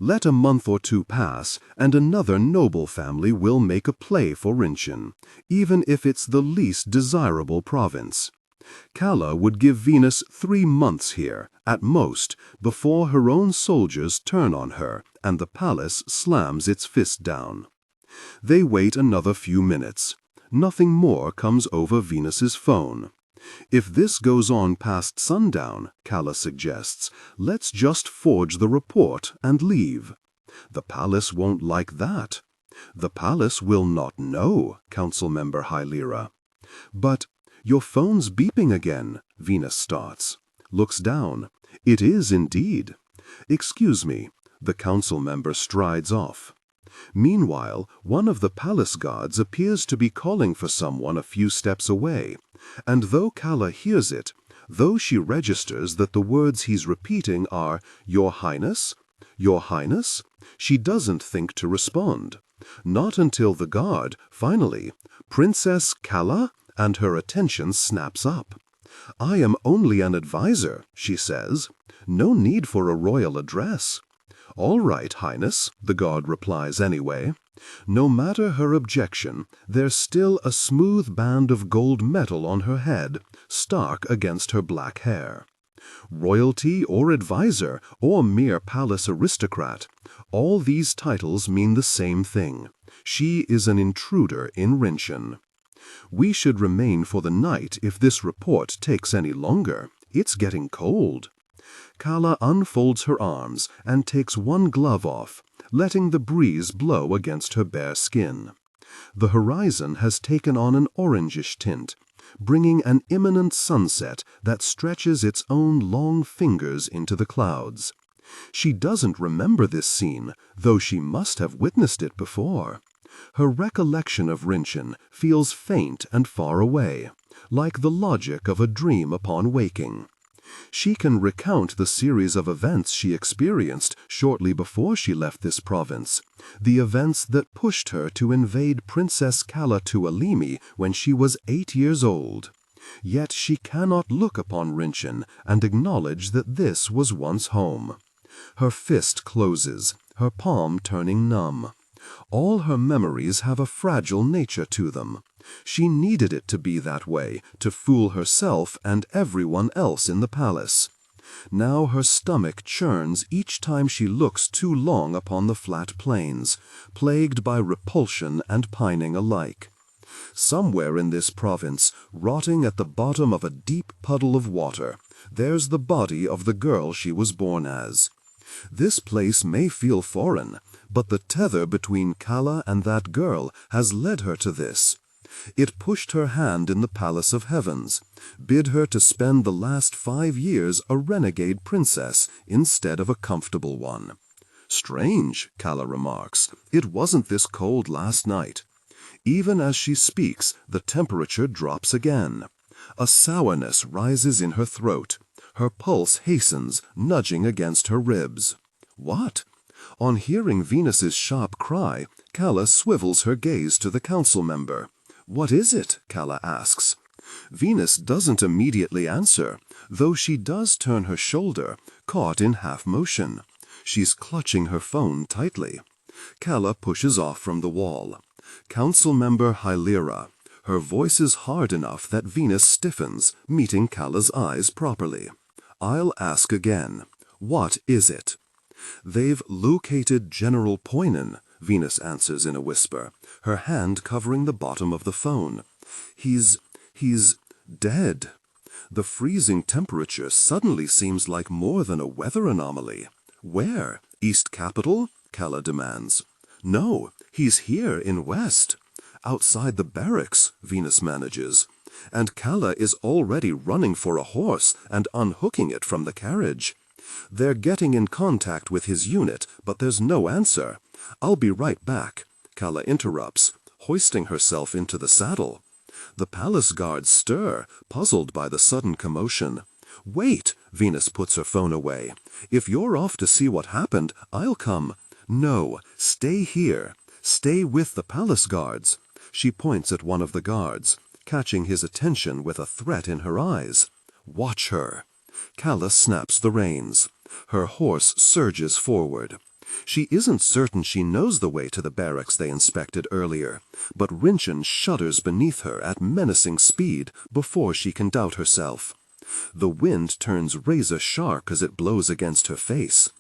Let a month or two pass, and another noble family will make a play for Rinchen, even if it's the least desirable province. Calla would give Venus 3 months here, at most, before her own soldiers turn on her and the palace slams its fist down. They wait another few minutes. Nothing more comes over Venus's phone. If this goes on past sundown, Calla suggests, let's just forge the report and leave. The palace won't like that. The palace will not know, Council Member Hylera. But your phone's beeping again, Venus starts. Looks down. It is indeed. Excuse me. The council member strides off. Meanwhile, one of the palace guards appears to be calling for someone a few steps away, and though Calla hears it, though she registers that the words he's repeating are, Your Highness, she doesn't think to respond. Not until the guard, finally, Princess Calla, and her attention snaps up. I am only an advisor, she says. No need for a royal address. All right, Highness, the guard replies anyway. No matter her objection, there's still a smooth band of gold metal on her head, stark against her black hair. Royalty or advisor or mere palace aristocrat, all these titles mean the same thing. She is an intruder in Rinchen. We should remain for the night if this report takes any longer. It's getting cold. Calla unfolds her arms and takes one glove off, letting the breeze blow against her bare skin. The horizon has taken on an orangish tint, bringing an imminent sunset that stretches its own long fingers into the clouds. She doesn't remember this scene, though she must have witnessed it before. Her recollection of Rinchen feels faint and far away, like the logic of a dream upon waking. She can recount the series of events she experienced shortly before she left this province, the events that pushed her to invade Princess Calla Tuoleimi when she was 8 years old. Yet she cannot look upon Rinchen and acknowledge that this was once home. Her fist closes, her palm turning numb. All her memories have a fragile nature to them. She needed it to be that way, to fool herself and everyone else in the palace. Now her stomach churns each time she looks too long upon the flat plains, plagued by repulsion and pining alike. Somewhere in this province, rotting at the bottom of a deep puddle of water, there's the body of the girl she was born as. This place may feel foreign, but the tether between Calla and that girl has led her to this. It pushed her hand in the palace of heavens, bid her to spend the last 5 years a renegade princess instead of a comfortable one. Strange, Calla remarks, it wasn't this cold last night. Even as she speaks, the temperature drops again. A sourness rises in her throat. Her pulse hastens, nudging against her ribs. What? On hearing Venus's sharp cry, Calla swivels her gaze to the council member. What is it? Calla asks. Venus doesn't immediately answer, though she does turn her shoulder, caught in half motion. She's clutching her phone tightly. Calla pushes off from the wall. Council member Hylera. Her voice is hard enough that Venus stiffens, meeting Calla's eyes properly. I'll ask again. What is it? They've located General Poinen, Venus answers in a whisper, her hand covering the bottom of the phone. He's dead. The freezing temperature suddenly seems like more than a weather anomaly. Where? East Capital? Calla demands. No, he's here in West. Outside the barracks, Venus manages. And Calla is already running for a horse and unhooking it from the carriage. They're getting in contact with his unit, but there's no answer. I'll be right back, Calla interrupts, hoisting herself into the saddle. The palace guards stir, puzzled by the sudden commotion. Wait, Venus puts her phone away. If you're off to see what happened, I'll come. No, stay here. Stay with the palace guards. She points at one of the guards, catching his attention with a threat in her eyes. Watch her. Calla snaps the reins. Her horse surges forward. She isn't certain she knows the way to the barracks they inspected earlier, but Rinchen shudders beneath her at menacing speed before she can doubt herself. The wind turns razor-sharp as it blows against her face.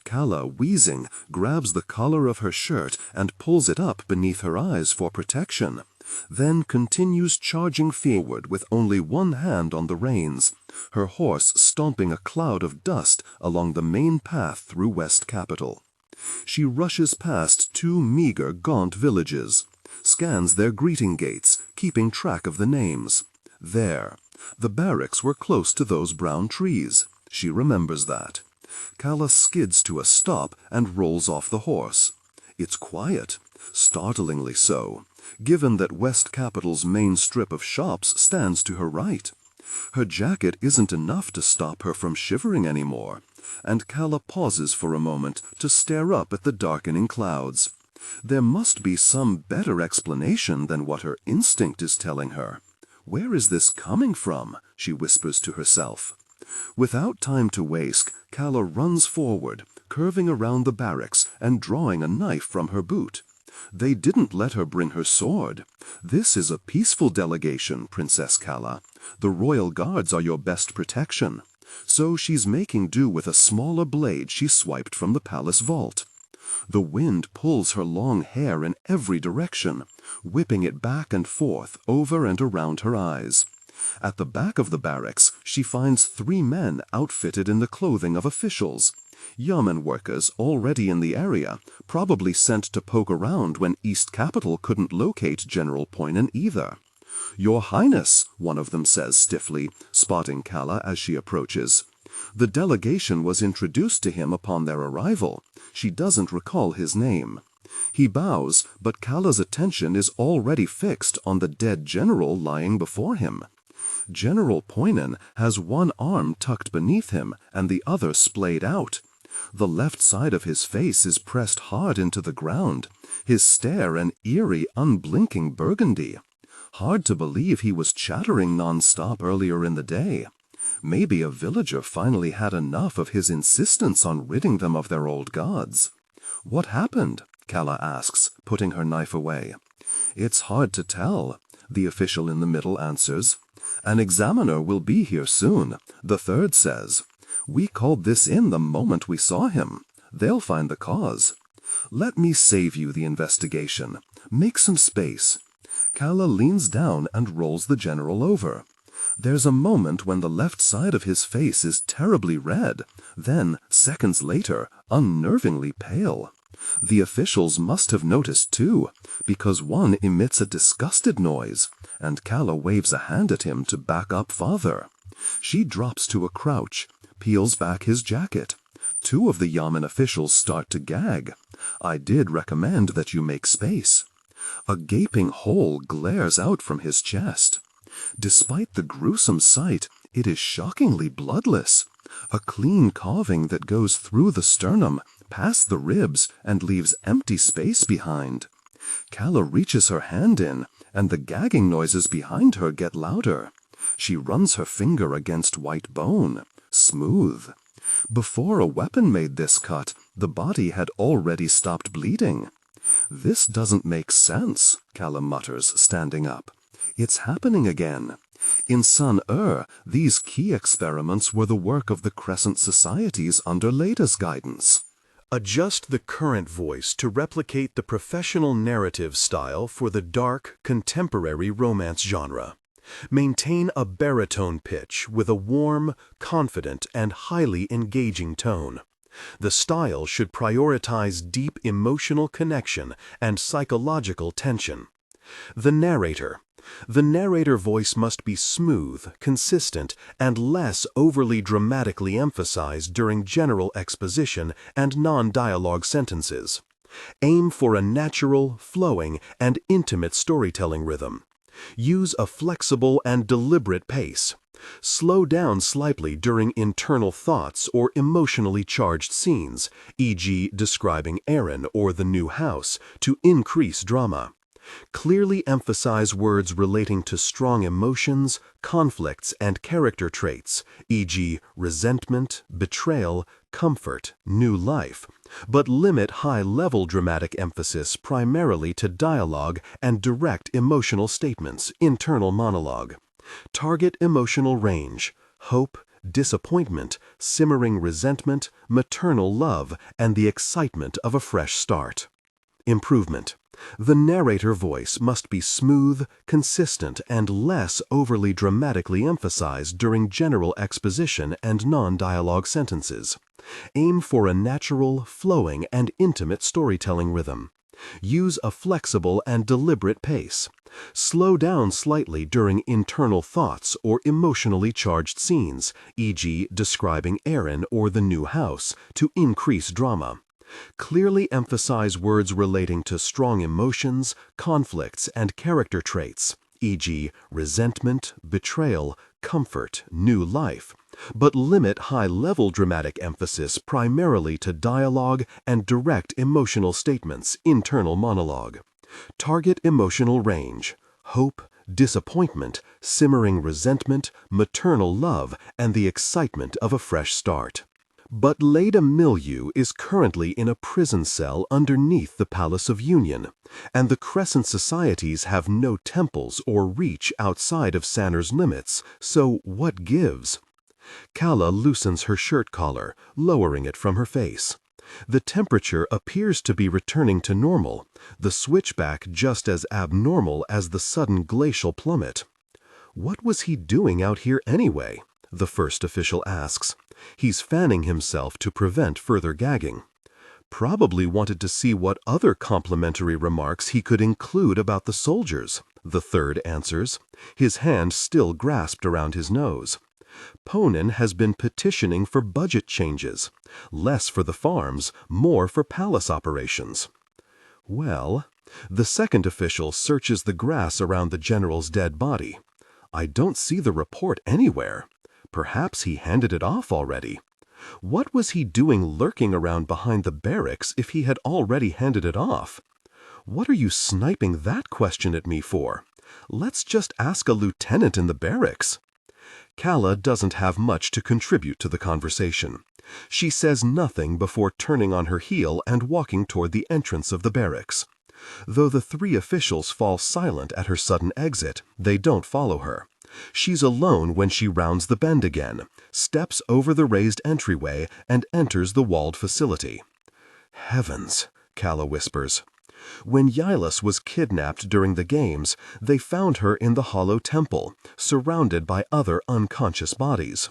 Calla, wheezing, grabs the collar of her shirt and pulls it up beneath her eyes for protection, then continues charging forward with only one hand on the reins, her horse stomping a cloud of dust along the main path through West Capital. She rushes past two meager, gaunt villages, scans their greeting gates, keeping track of the names. There. The barracks were close to those brown trees. She remembers that. Calla skids to a stop and rolls off the horse. It's quiet, startlingly so, given that West Capital's main strip of shops stands to her right. Her jacket isn't enough to stop her from shivering anymore, and Calla pauses for a moment to stare up at the darkening clouds. There must be some better explanation than what her instinct is telling her. Where is this coming from? She whispers to herself. Without time to waste, Calla runs forward, curving around the barracks and drawing a knife from her boot. They didn't let her bring her sword. This is a peaceful delegation, Princess Calla. The royal guards are your best protection. So she's making do with a smaller blade she swiped from the palace vault. The wind pulls her long hair in every direction, whipping it back and forth over and around her eyes. At the back of the barracks, she finds 3 men outfitted in the clothing of officials. Yamen workers already in the area, probably sent to poke around when East Capital couldn't locate General Poinen either. "Your Highness," one of them says stiffly, spotting Calla as she approaches. The delegation was introduced to him upon their arrival. She doesn't recall his name. He bows, but Calla's attention is already fixed on the dead general lying before him. General Poinen has one arm tucked beneath him and the other splayed out. The left side of his face is pressed hard into the ground, his stare an eerie, unblinking burgundy. Hard to believe he was chattering non-stop earlier in the day. Maybe a villager finally had enough of his insistence on ridding them of their old gods. "What happened?" Calla asks, putting her knife away. "It's hard to tell," the official in the middle answers. "An examiner will be here soon," the third says. "We called this in the moment we saw him. They'll find the cause. Let me save you the investigation. Make some space." Calla leans down and rolls the general over. There's a moment when the left side of his face is terribly red, then, seconds later, unnervingly pale. The officials must have noticed too, because one emits a disgusted noise, and Calla waves a hand at him to back up farther. She drops to a crouch, peels back his jacket. 2 of the Yamen officials start to gag. "I did recommend that you make space." A gaping hole glares out from his chest. Despite the gruesome sight, it is shockingly bloodless. A clean carving that goes through the sternum, past the ribs, and leaves empty space behind. Calla reaches her hand in, and the gagging noises behind her get louder. She runs her finger against white bone. Smooth. Before a weapon made this cut, the body had already stopped bleeding. "This doesn't make sense," Calla mutters, standing up. "It's happening again. In Sun-Er, these key experiments were the work of the Crescent Societies under Leda's guidance." Adjust the current voice to replicate the professional narrative style for the dark, contemporary romance genre. Maintain a baritone pitch with a warm, confident, and highly engaging tone. The style should prioritize deep emotional connection and psychological tension. The narrator. The narrator voice must be smooth, consistent, and less overly dramatically emphasized during general exposition and non-dialogue sentences. Aim for a natural, flowing, and intimate storytelling rhythm. Use a flexible and deliberate pace. Slow down slightly during internal thoughts or emotionally charged scenes, e.g. describing Aaron or the new house, to increase drama. Clearly emphasize words relating to strong emotions, conflicts, and character traits, e.g. resentment, betrayal, comfort, new life, but limit high-level dramatic emphasis primarily to dialogue and direct emotional statements, internal monologue. Target emotional range, hope, disappointment, simmering resentment, maternal love, and the excitement of a fresh start. Improvement. The narrator voice must be smooth, consistent, and less overly dramatically emphasized during general exposition and non-dialogue sentences. Aim for a natural, flowing, and intimate storytelling rhythm. Use a flexible and deliberate pace. Slow down slightly during internal thoughts or emotionally charged scenes, e.g., describing Aaron or the new house, to increase drama. Clearly emphasize words relating to strong emotions, conflicts, and character traits, e.g., resentment, betrayal, comfort, new life, but limit high-level dramatic emphasis primarily to dialogue and direct emotional statements, internal monologue. Target emotional range, hope, disappointment, simmering resentment, maternal love, and the excitement of a fresh start. But Leda Milieu is currently in a prison cell underneath the Palace of Union, and the Crescent Societies have no temples or reach outside of Sanner's limits, so what gives? Calla loosens her shirt collar, lowering it from her face. The temperature appears to be returning to normal, the switchback just as abnormal as the sudden glacial plummet. What was he doing out here anyway? The first official asks. He's fanning himself to prevent further gagging. Probably wanted to see what other complimentary remarks he could include about the soldiers, the third answers, his hand still grasped around his nose. Ponin has been petitioning for budget changes, less for the farms, more for palace operations. Well, the second official searches the grass around the general's dead body. I don't see the report anywhere. Perhaps he handed it off already. What was he doing lurking around behind the barracks if he had already handed it off? What are you sniping that question at me for? Let's just ask a lieutenant in the barracks. Calla doesn't have much to contribute to the conversation. She says nothing before turning on her heel and walking toward the entrance of the barracks. Though the three officials fall silent at her sudden exit, they don't follow her. She's alone when she rounds the bend again, steps over the raised entryway, and enters the walled facility. Heavens, Calla whispers. When Vilest was kidnapped during the games, they found her in the hollow temple, surrounded by other unconscious bodies.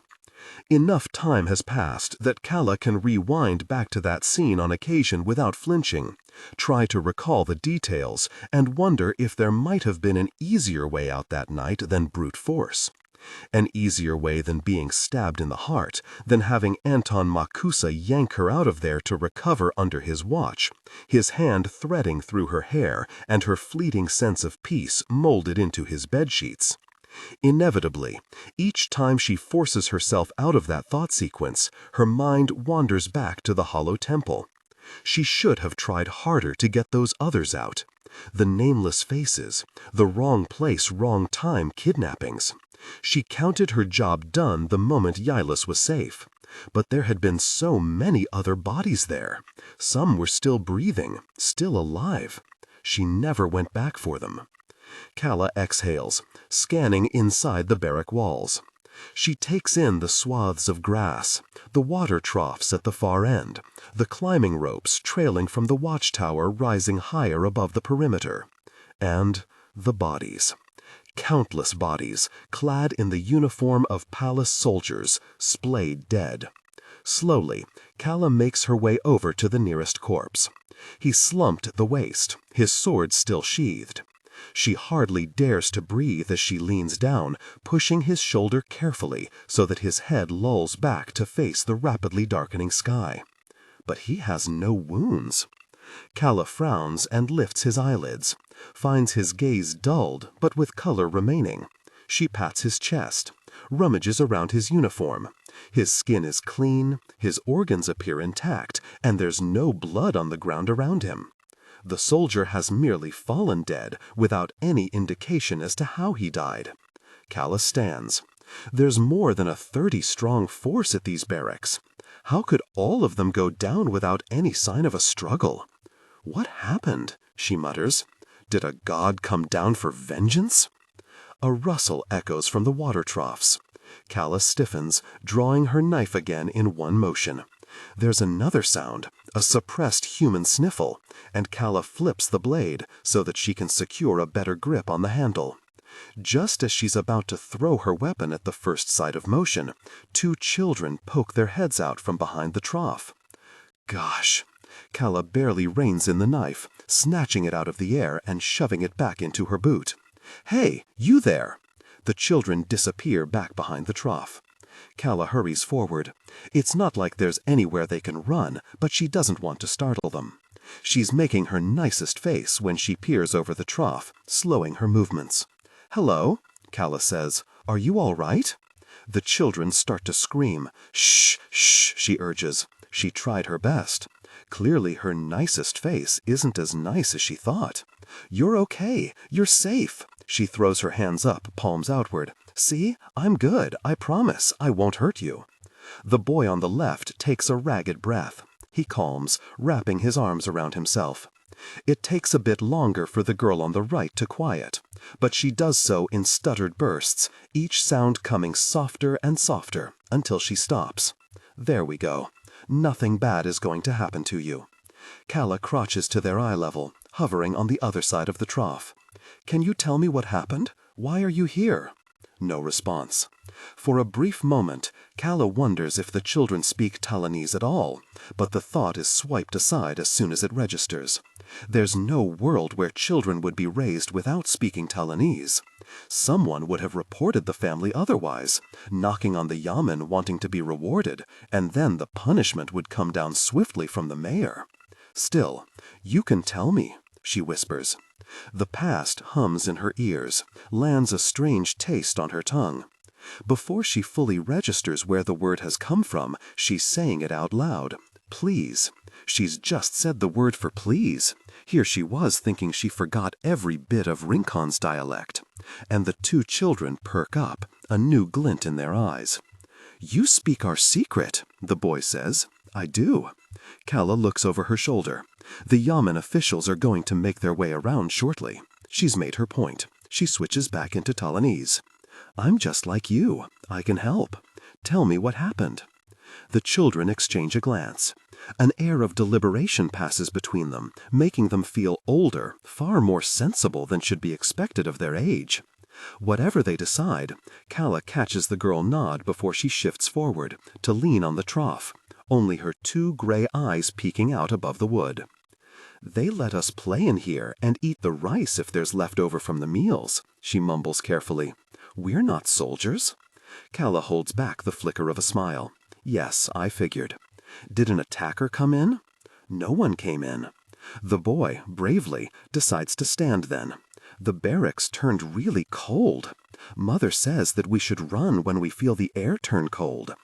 Enough time has passed that Calla can rewind back to that scene on occasion without flinching, try to recall the details, and wonder if there might have been an easier way out that night than brute force. An easier way than being stabbed in the heart, than having Anton Makusa yank her out of there to recover under his watch, his hand threading through her hair and her fleeting sense of peace molded into his bedsheets. Inevitably, each time she forces herself out of that thought sequence, her mind wanders back to the hollow temple. She should have tried harder to get those others out. The nameless faces, the wrong place, wrong time kidnappings. She counted her job done the moment Vilest was safe. But there had been so many other bodies there. Some were still breathing, still alive. She never went back for them. Calla exhales, scanning inside the barrack walls. She takes in the swaths of grass, the water troughs at the far end, the climbing ropes trailing from the watchtower rising higher above the perimeter, and the bodies. Countless bodies, clad in the uniform of palace soldiers, splayed dead. Slowly, Calla makes her way over to the nearest corpse. He slumped at the waist, his sword still sheathed. She hardly dares to breathe as she leans down, pushing his shoulder carefully so that his head lolls back to face the rapidly darkening sky. But he has no wounds. Calla frowns and lifts his eyelids, finds his gaze dulled but with color remaining. She pats his chest, rummages around his uniform. His skin is clean, his organs appear intact, and there's no blood on the ground around him. The soldier has merely fallen dead without any indication as to how he died. Calla stands. There's more than a 30-strong force at these barracks. How could all of them go down without any sign of a struggle? What happened? She mutters. Did a god come down for vengeance? A rustle echoes from the water troughs. Calla stiffens, drawing her knife again in one motion. There's another sound, a suppressed human sniffle, and Calla flips the blade so that she can secure a better grip on the handle. Just as she's about to throw her weapon at the first sight of motion, two children poke their heads out from behind the trough. Gosh! Calla barely reins in the knife, snatching it out of the air and shoving it back into her boot. Hey, you there! The children disappear back behind the trough. Calla hurries forward. It's not like there's anywhere they can run, but she doesn't want to startle them. She's making her nicest face when she peers over the trough, slowing her movements. "Hello," Calla says. "Are you all right?" The children start to scream. "Shh, shh," she urges. She tried her best. Clearly her nicest face isn't as nice as she thought. "You're okay. You're safe." She throws her hands up, palms outward. "See? I'm good. I promise. I won't hurt you." The boy on the left takes a ragged breath. He calms, wrapping his arms around himself. It takes a bit longer for the girl on the right to quiet, but she does so in stuttered bursts, each sound coming softer and softer, until she stops. There we go. Nothing bad is going to happen to you. Calla crouches to their eye level, hovering on the other side of the trough. "Can you tell me what happened? Why are you here?" No response. For a brief moment, Calla wonders if the children speak Talinese at all, but the thought is swiped aside as soon as it registers. There's no world where children would be raised without speaking Talinese. Someone would have reported the family otherwise, knocking on the yamen wanting to be rewarded, and then the punishment would come down swiftly from the mayor. Still, "You can tell me," she whispers. The past hums in her ears, lands a strange taste on her tongue. Before she fully registers where the word has come from, she's saying it out loud. Please. She's just said the word for please. Here she was thinking she forgot every bit of Rincon's dialect. And the two children perk up, a new glint in their eyes. "You speak our secret," the boy says. "I do." Calla looks over her shoulder. The yamen officials are going to make their way around shortly. She's made her point. She switches back into Talinese. "I'm just like you. I can help. Tell me what happened." The children exchange a glance. An air of deliberation passes between them, making them feel older, far more sensible than should be expected of their age. Whatever they decide, Calla catches the girl nod before she shifts forward, to lean on the trough, only her two gray eyes peeking out above the wood. "They let us play in here and eat the rice if there's left over from the meals," she mumbles carefully. "We're not soldiers." Calla holds back the flicker of a smile. "Yes, I figured." "Did an attacker come in?" "No one came in." The boy, bravely, decides to stand then. "The barracks turned really cold. Mother says that we should run when we feel the air turn cold.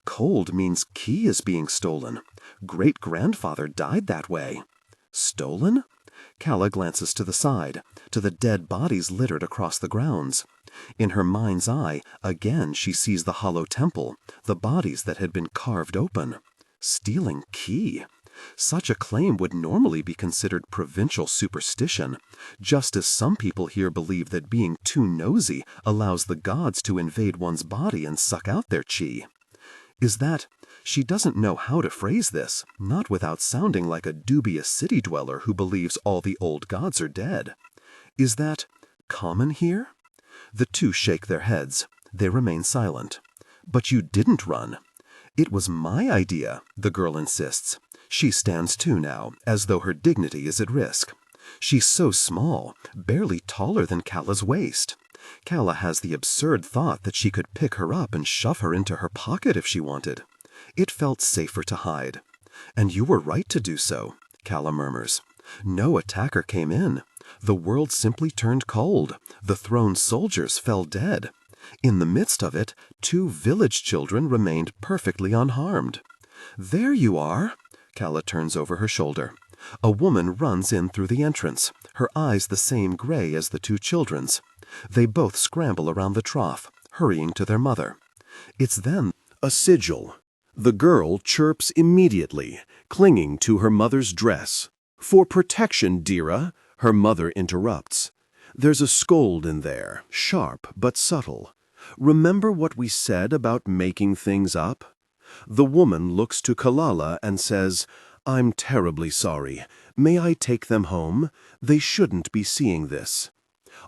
Cold means key is being stolen. Great-grandfather died that way." "Stolen?" Calla glances to the side, to the dead bodies littered across the grounds. In her mind's eye, again she sees the hollow temple, the bodies that had been carved open. Stealing key. Such a claim would normally be considered provincial superstition, just as some people here believe that being too nosy allows the gods to invade one's body and suck out their chi. Is that... She doesn't know how to phrase this, not without sounding like a dubious city dweller who believes all the old gods are dead. Is that common here? The two shake their heads. They remain silent. "But you didn't run." "It was my idea," the girl insists. She stands too now, as though her dignity is at risk. She's so small, barely taller than Calla's waist. Calla has the absurd thought that she could pick her up and shove her into her pocket if she wanted. It felt safer to hide. "And you were right to do so," Calla murmurs. "No attacker came in. The world simply turned cold. The throne's soldiers fell dead. In the midst of it, two village children remained perfectly unharmed." "There you are!" Calla turns over her shoulder. A woman runs in through the entrance, her eyes the same gray as the two children's. They both scramble around the trough, hurrying to their mother. It's then A sigil. The girl chirps immediately, clinging to her mother's dress. "For protection, deara," her mother interrupts. There's a scold in there, sharp but subtle. "Remember what we said about making things up?" The woman looks to Calla and says, "I'm terribly sorry. May I take them home? They shouldn't be seeing this."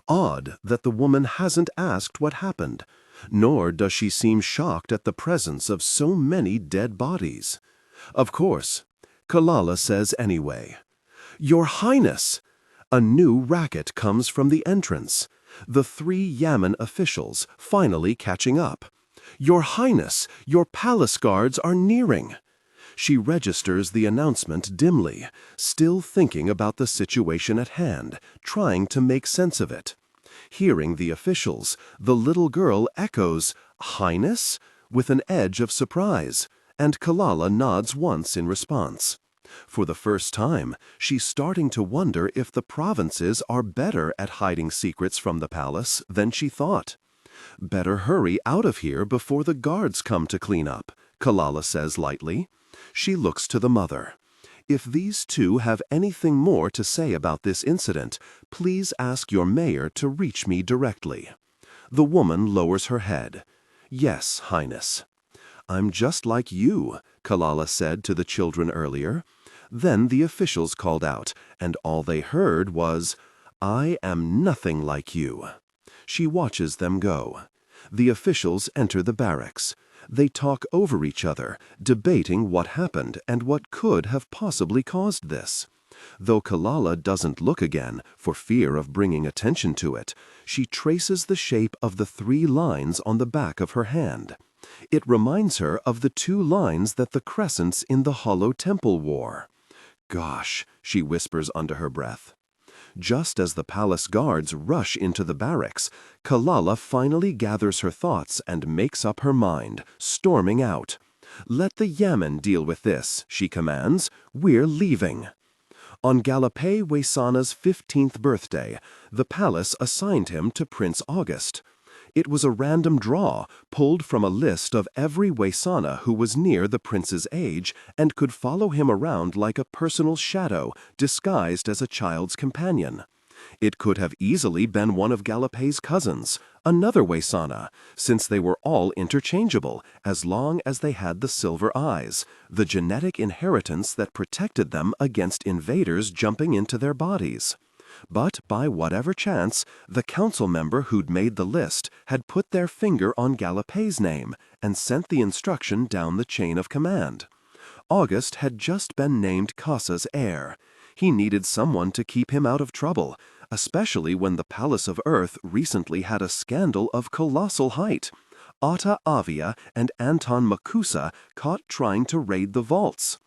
Odd that the woman hasn't asked what happened, nor does she seem shocked at the presence of so many dead bodies. Of course, Calla says anyway. "Your Highness!" A new racket comes from the entrance. The 3 Yamen officials finally catching up. "Your Highness, your palace guards are nearing." She registers the announcement dimly, still thinking about the situation at hand, trying to make sense of it. Hearing the officials, the little girl echoes, "Highness?" with an edge of surprise, and Calla nods once in response. For the first time, she's starting to wonder if the provinces are better at hiding secrets from the palace than she thought. "Better hurry out of here before the guards come to clean up," Calla says lightly. She looks to the mother. "If these two have anything more to say about this incident, please ask your mayor to reach me directly." The woman lowers her head. "Yes, Highness." "I'm just like you," Calla said to the children earlier. Then the officials called out, and all they heard was, "I am nothing like you." She watches them go. The officials enter the barracks. They talk over each other, debating what happened and what could have possibly caused this. Though Calla doesn't look again, for fear of bringing attention to it, she traces the shape of the 3 lines on the back of her hand. It reminds her of the 2 lines that the crescents in the hollow temple wore. "Gosh," she whispers under her breath. Just as the palace guards rush into the barracks, Calla finally gathers her thoughts and makes up her mind, storming out. "Let the Yamen deal with this," she commands. "We're leaving." On Gallipay Waisana's 15th birthday, the palace assigned him to Prince August. It was a random draw, pulled from a list of every Waisana who was near the prince's age and could follow him around like a personal shadow, disguised as a child's companion. It could have easily been one of Gallipay's cousins, another Waisana, since they were all interchangeable as long as they had the silver eyes, the genetic inheritance that protected them against invaders jumping into their bodies. But by whatever chance, the council member who'd made the list had put their finger on Gallipay's name and sent the instruction down the chain of command. August had just been named Kasa's heir. He needed someone to keep him out of trouble, especially when the Palace of Earth recently had a scandal of colossal height. Otta Avia and Anton Makusa caught trying to raid the vaults.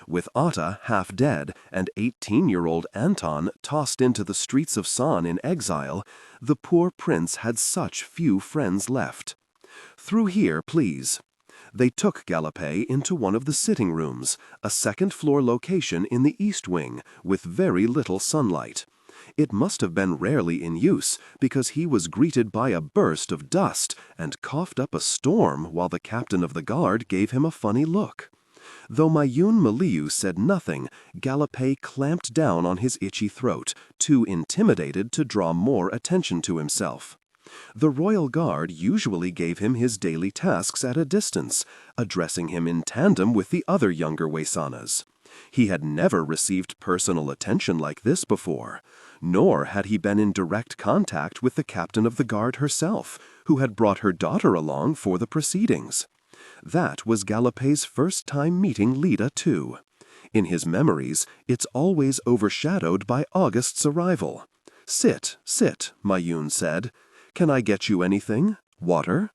With Otta half dead and 18-year-old Anton tossed into the streets of San in exile, the poor prince had such few friends left. "Through here, please." They took Gallipay into one of the sitting rooms, a second-floor location in the East Wing, with very little sunlight. It must have been rarely in use, because he was greeted by a burst of dust and coughed up a storm while the captain of the guard gave him a funny look. Though Mayun Maliu said nothing, Gallipay clamped down on his itchy throat, too intimidated to draw more attention to himself. The royal guard usually gave him his daily tasks at a distance, addressing him in tandem with the other younger Waisanas. He had never received personal attention like this before, nor had he been in direct contact with the captain of the guard herself, who had brought her daughter along for the proceedings. That was Gallipay's first time meeting Lida, too. In his memories, it's always overshadowed by August's arrival. "Sit, sit," Mayun said. "Can I get you anything? Water?"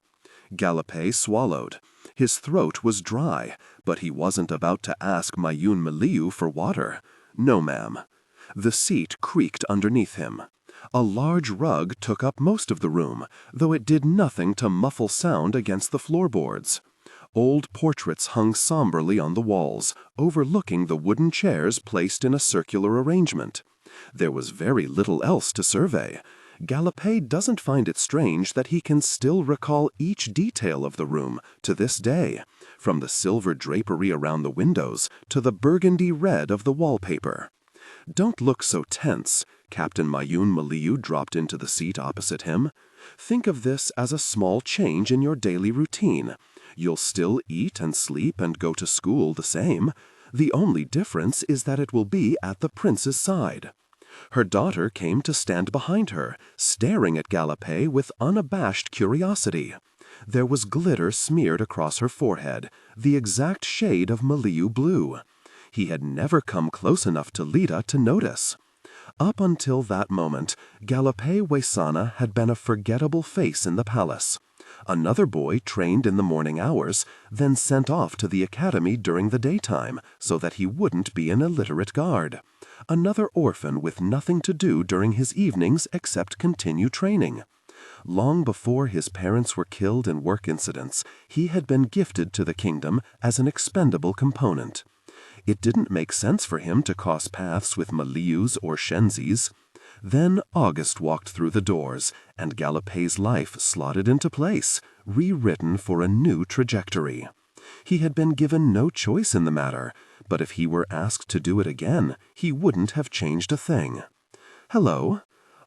Gallipay swallowed. His throat was dry, but he wasn't about to ask Mayun Maliu for water. "No, ma'am." The seat creaked underneath him. A large rug took up most of the room, though it did nothing to muffle sound against the floorboards. Old portraits hung somberly on the walls, overlooking the wooden chairs placed in a circular arrangement. There was very little else to survey. Gallopay doesn't find it strange that he can still recall each detail of the room to this day, from the silver drapery around the windows to the burgundy red of the wallpaper. "Don't look so tense," Captain Mayun Maliu dropped into the seat opposite him. "Think of this as a small change in your daily routine. You'll still eat and sleep and go to school the same. The only difference is that it will be at the prince's side." Her daughter came to stand behind her, staring at Gallopay with unabashed curiosity. There was glitter smeared across her forehead, the exact shade of Maliu blue. He had never come close enough to Lita to notice. Up until that moment, Gallopay Waisana had been a forgettable face in the palace. Another boy trained in the morning hours, then sent off to the academy during the daytime so that he wouldn't be an illiterate guard. Another orphan with nothing to do during his evenings except continue training. Long before his parents were killed in work incidents, he had been gifted to the kingdom as an expendable component. It didn't make sense for him to cross paths with Malius or Shenzis. Then August walked through the doors, and Gallopay's life slotted into place, rewritten for a new trajectory. He had been given no choice in the matter, but if he were asked to do it again, he wouldn't have changed a thing. "Hello."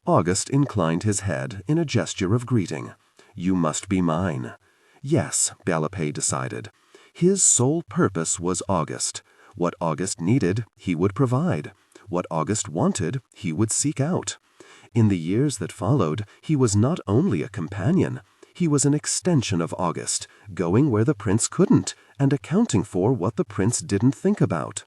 August inclined his head in a gesture of greeting. "You must be mine." Yes, Gallopay decided. His sole purpose was August. What August needed, he would provide. What August wanted, he would seek out. In the years that followed, he was not only a companion, he was an extension of August, going where the prince couldn't, and accounting for what the prince didn't think about.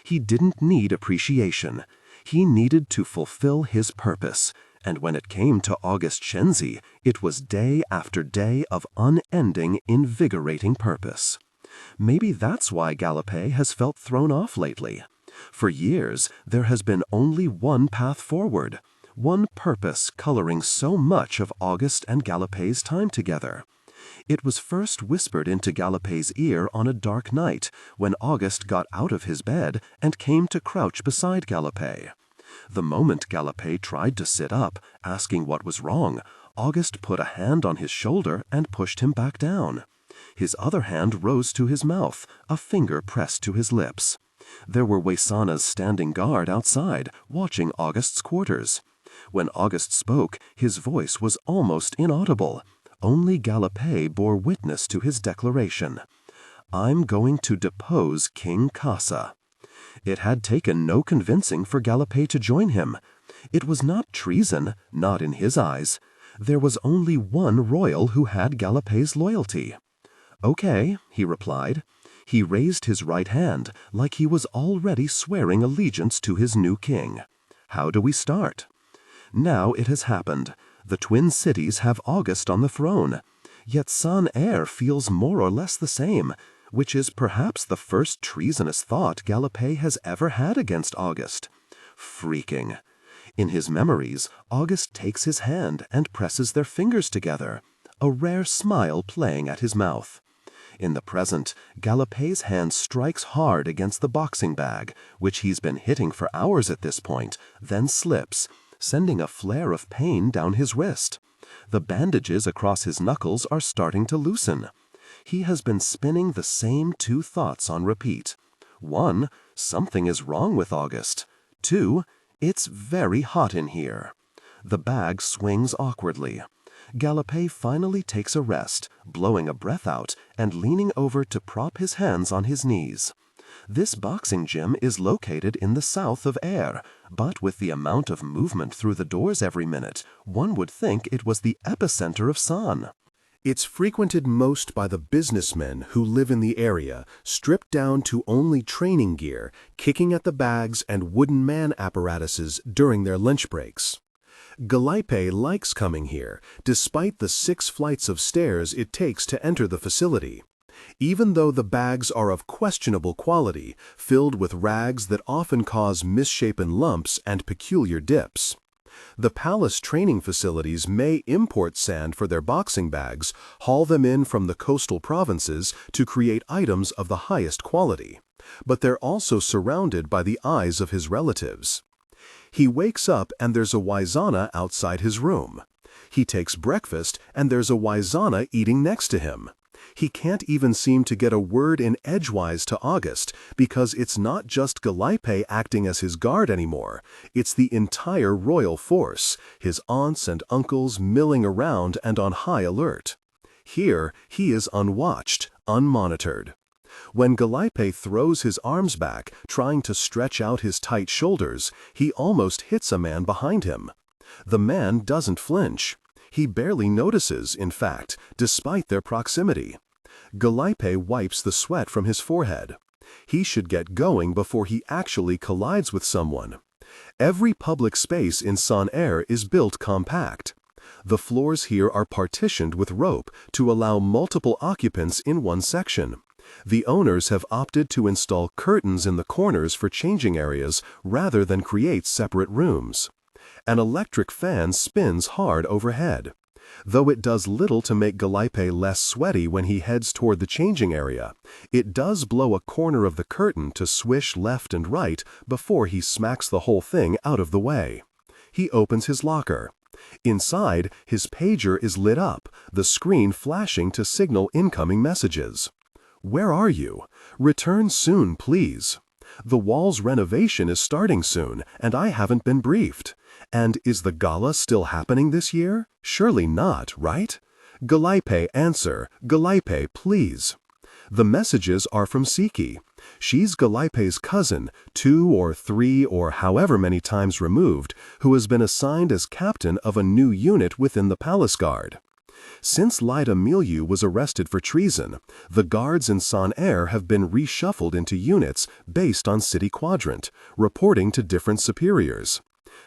He didn't need appreciation. He needed to fulfill his purpose, and when it came to August Shenzi, it was day after day of unending, invigorating purpose. Maybe that's why Gallopay has felt thrown off lately. For years, there has been only one path forward, one purpose coloring so much of August and Gallopay's time together. It was first whispered into Gallopay's ear on a dark night when August got out of his bed and came to crouch beside Gallopay. The moment Gallopay tried to sit up, asking what was wrong, August put a hand on his shoulder and pushed him back down. His other hand rose to his mouth, a finger pressed to his lips. There were Waisana's standing guard outside, watching August's quarters. When August spoke, his voice was almost inaudible. Only Gallopay bore witness to his declaration. "I'm going to depose King Kasa." It had taken no convincing for Gallopay to join him. It was not treason, not in his eyes. There was only one royal who had Gallopay's loyalty. "Okay," he replied. He raised his right hand like he was already swearing allegiance to his new king. "How do we start?" Now it has happened. The twin cities have August on the throne. Yet San Air feels more or less the same, which is perhaps the first treasonous thought Gallopay has ever had against August. Freaking. In his memories, August takes his hand and presses their fingers together, a rare smile playing at his mouth. In the present, Gallopay's hand strikes hard against the boxing bag, which he's been hitting for hours at this point, then slips, sending a flare of pain down his wrist. The bandages across his knuckles are starting to loosen. He has been spinning the same two thoughts on repeat. 1, something is wrong with August. 2, it's very hot in here. The bag swings awkwardly. Gallopay finally takes a rest, blowing a breath out and leaning over to prop his hands on his knees. This boxing gym is located in the south of Air, but with the amount of movement through the doors every minute, one would think it was the epicenter of San. It's frequented most by the businessmen who live in the area, stripped down to only training gear, kicking at the bags and wooden man apparatuses during their lunch breaks. Gallopay likes coming here, despite the 6 flights of stairs it takes to enter the facility. Even though the bags are of questionable quality, filled with rags that often cause misshapen lumps and peculiar dips. The palace training facilities may import sand for their boxing bags, haul them in from the coastal provinces to create items of the highest quality. But they're also surrounded by the eyes of his relatives. He wakes up and there's a Waizana outside his room. He takes breakfast and there's a Waizana eating next to him. He can't even seem to get a word in edgewise to August because it's not just DailyPaste acting as his guard anymore. It's the entire royal force, his aunts and uncles milling around and on high alert. Here, he is unwatched, unmonitored. When DailyPaste throws his arms back, trying to stretch out his tight shoulders, he almost hits a man behind him. The man doesn't flinch. He barely notices, in fact, despite their proximity. DailyPaste wipes the sweat from his forehead. He should get going before he actually collides with someone. Every public space in Son-Air is built compact. The floors here are partitioned with rope to allow multiple occupants in one section. The owners have opted to install curtains in the corners for changing areas rather than create separate rooms. An electric fan spins hard overhead. Though it does little to make DailyPaste less sweaty when he heads toward the changing area, it does blow a corner of the curtain to swish left and right before he smacks the whole thing out of the way. He opens his locker. Inside, his pager is lit up, the screen flashing to signal incoming messages. "Where are you? Return soon, please. The wall's renovation is starting soon, and I haven't been briefed. And is the gala still happening this year? Surely not, right? DailyPaste answer, DailyPaste please." The messages are from Siki. She's DailyPaste's cousin, 2 or 3 or however many times removed, who has been assigned as captain of a new unit within the palace guard. Since Lyda Milieu was arrested for treason, the guards in Son-Air have been reshuffled into units based on city quadrant, reporting to different superiors.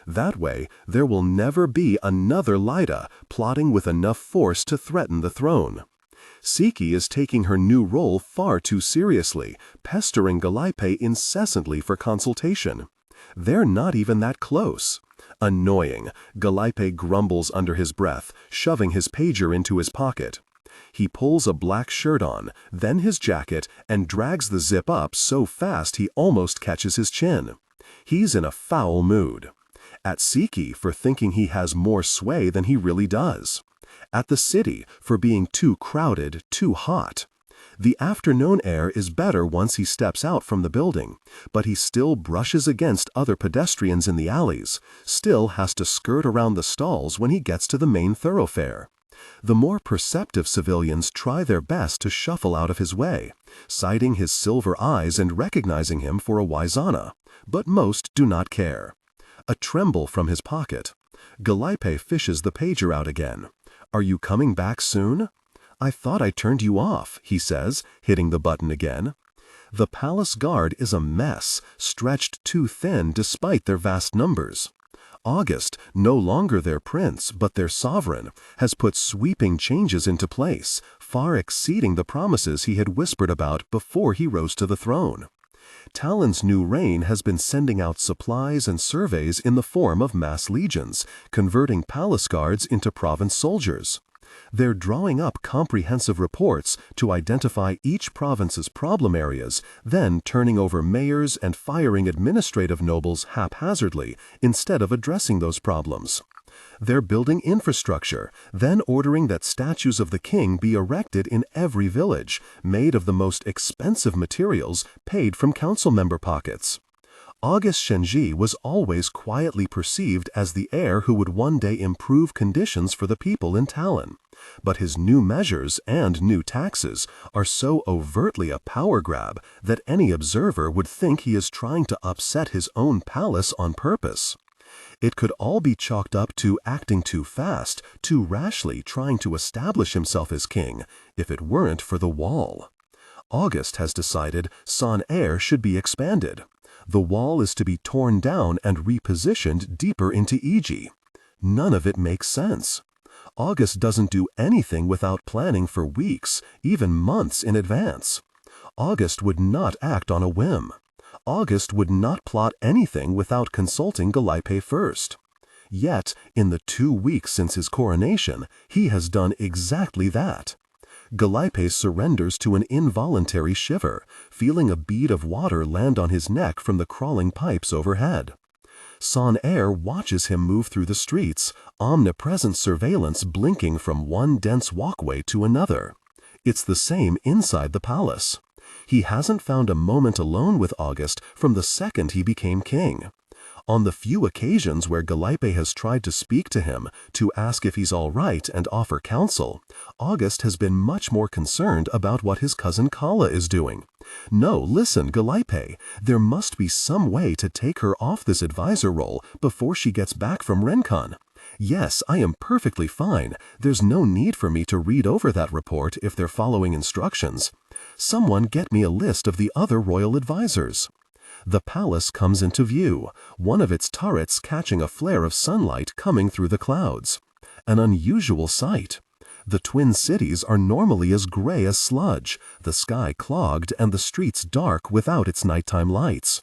That way, there will never be another Lyda plotting with enough force to threaten the throne. Siki is taking her new role far too seriously, pestering DailyPaste incessantly for consultation. They're not even that close. Annoying, DailyPaste grumbles under his breath, shoving his pager into his pocket. He pulls a black shirt on, then his jacket, and drags the zip up so fast he almost catches his chin. He's in a foul mood. At Siki for thinking he has more sway than he really does. At the city for being too crowded, too hot. The afternoon air is better once he steps out from the building, but he still brushes against other pedestrians in the alleys, still has to skirt around the stalls when he gets to the main thoroughfare. The more perceptive civilians try their best to shuffle out of his way, citing his silver eyes and recognizing him for a Waizana, but most do not care. A tremble from his pocket. DailyPaste fishes the pager out again. "Are you coming back soon?" "I thought I turned you off," he says, hitting the button again. The palace guard is a mess, stretched too thin despite their vast numbers. August, no longer their prince but their sovereign, has put sweeping changes into place, far exceeding the promises he had whispered about before he rose to the throne. Talin's new reign has been sending out supplies and surveys in the form of mass legions, converting palace guards into province soldiers. They're drawing up comprehensive reports to identify each province's problem areas, then turning over mayors and firing administrative nobles haphazardly instead of addressing those problems. They're building infrastructure, then ordering that statues of the king be erected in every village, made of the most expensive materials paid from council member pockets. August Shenji was always quietly perceived as the heir who would one day improve conditions for the people in Talin. But his new measures and new taxes are so overtly a power grab that any observer would think he is trying to upset his own palace on purpose. It could all be chalked up to acting too fast, too rashly trying to establish himself as king, if it weren't for the wall. August has decided Son-Air should be expanded. The wall is to be torn down and repositioned deeper into Iji. None of it makes sense. August doesn't do anything without planning for weeks, even months in advance. August would not act on a whim. August would not plot anything without consulting DailyPaste first. Yet, in the 2 weeks since his coronation, he has done exactly that. DailyPaste surrenders to an involuntary shiver, feeling a bead of water land on his neck from the crawling pipes overhead. Son Heir watches him move through the streets, omnipresent surveillance blinking from one dense walkway to another. It's the same inside the palace. He hasn't found a moment alone with August from the second he became king. On the few occasions where DailyPaste has tried to speak to him, to ask if he's all right and offer counsel, August has been much more concerned about what his cousin Calla is doing. No, listen, DailyPaste, there must be some way to take her off this advisor role before she gets back from Rincon. Yes, I am perfectly fine. There's no need for me to read over that report if they're following instructions. Someone get me a list of the other royal advisors. The palace comes into view, one of its turrets catching a flare of sunlight coming through the clouds. An unusual sight. The twin cities are normally as gray as sludge, the sky clogged and the streets dark without its nighttime lights.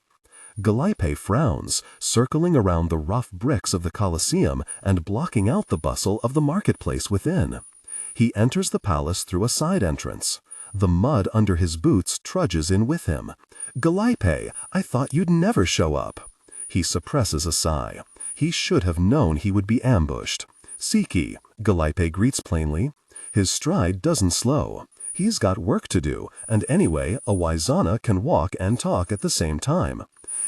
DailyPaste frowns, circling around the rough bricks of the Colosseum and blocking out the bustle of the marketplace within. He enters the palace through a side entrance. The mud under his boots trudges in with him. DailyPaste, I thought you'd never show up. He suppresses a sigh. He should have known he would be ambushed. Siki, DailyPaste greets plainly. His stride doesn't slow. He's got work to do, and anyway, a Wizana can walk and talk at the same time.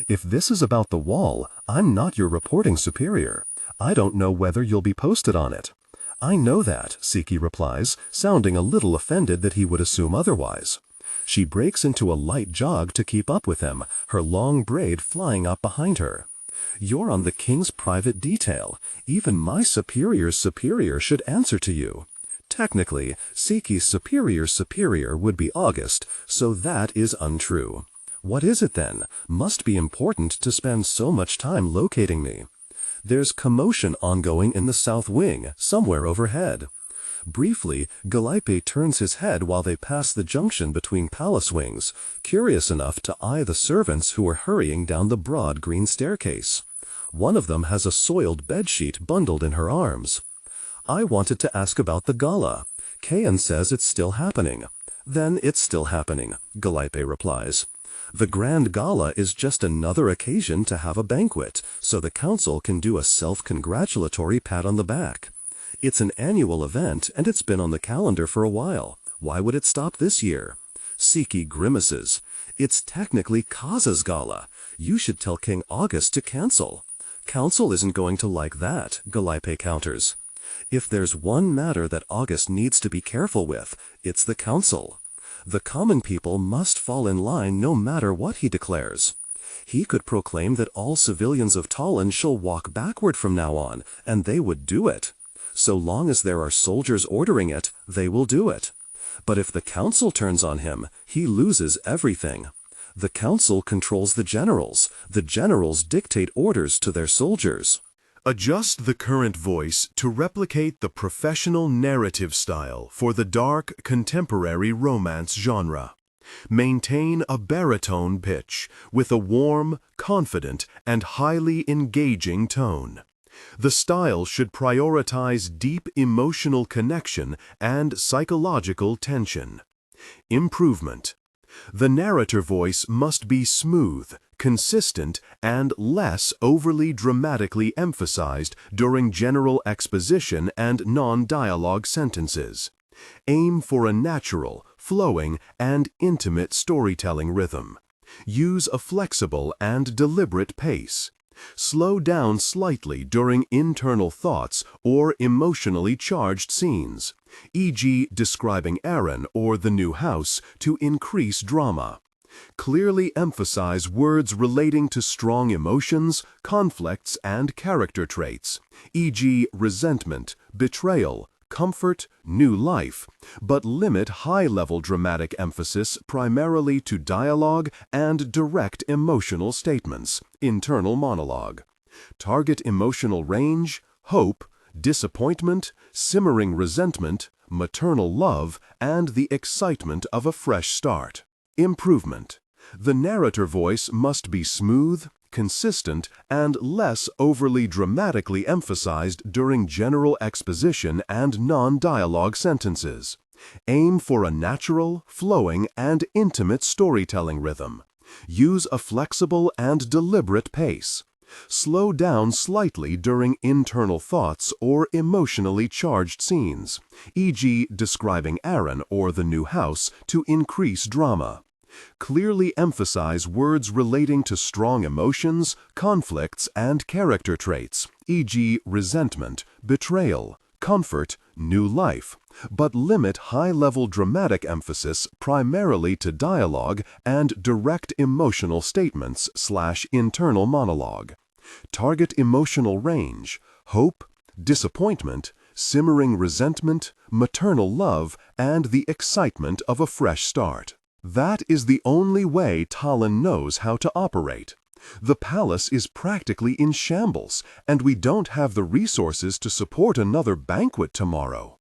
If this is about the wall, I'm not your reporting superior. I don't know whether you'll be posted on it. I know that, Siki replies, sounding a little offended that he would assume otherwise. She breaks into a light jog to keep up with him, her long braid flying up behind her. You're on the king's private detail. Even my superior's superior should answer to you. Technically, Siki's superior would be August, so that is untrue. What is it then? Must be important to spend so much time locating me. There's commotion ongoing in the south wing, somewhere overhead. Briefly, DailyPaste turns his head while they pass the junction between palace wings, curious enough to eye the servants who are hurrying down the broad green staircase. One of them has a soiled bedsheet bundled in her arms. I wanted to ask about the gala. Kayan says it's still happening. Then it's still happening, DailyPaste replies. The grand gala is just another occasion to have a banquet, so the council can do a self-congratulatory pat on the back. It's an annual event, and it's been on the calendar for a while. Why would it stop this year? Siki grimaces. It's technically Kasa's gala. You should tell King August to cancel. Council isn't going to like that, DailyPaste counters. If there's one matter that August needs to be careful with, it's the council. The common people must fall in line no matter what he declares. He could proclaim that all civilians of Talin shall walk backward from now on, and they would do it. So long as there are soldiers ordering it, they will do it. But if the council turns on him, he loses everything. The council controls the generals. The generals dictate orders to their soldiers. Adjust the current voice to replicate the professional narrative style for the dark, contemporary romance genre. Maintain a baritone pitch with a warm, confident, and highly engaging tone. The style should prioritize deep emotional connection and psychological tension. Improvement. The narrator voice must be smooth, consistent, and less overly dramatically emphasized during general exposition and non-dialogue sentences. Aim for a natural, flowing, and intimate storytelling rhythm. Use a flexible and deliberate pace. Slow down slightly during internal thoughts or emotionally charged scenes, e.g. describing Aaron or the new house, to increase drama. Clearly emphasize words relating to strong emotions, conflicts, and character traits, e.g. resentment, betrayal, comfort, new life, but limit high-level dramatic emphasis primarily to dialogue and direct emotional statements, internal monologue. Target emotional range, hope, disappointment, simmering resentment, maternal love, and the excitement of a fresh start. Improvement. The narrator voice must be smooth, consistent, and less overly dramatically emphasized during general exposition and non-dialogue sentences. Aim for a natural, flowing, and intimate storytelling rhythm. Use a flexible and deliberate pace. Slow down slightly during internal thoughts or emotionally charged scenes, e.g. describing Aaron or the new house, to increase drama. Clearly emphasize words relating to strong emotions, conflicts, and character traits, e.g. resentment, betrayal, comfort, new life, but limit high-level dramatic emphasis primarily to dialogue and direct emotional statements/internal monologue. Target emotional range: hope, disappointment, simmering resentment, maternal love, and the excitement of a fresh start. That is the only way Talin knows how to operate. The palace is practically in shambles, and we don't have the resources to support another banquet tomorrow.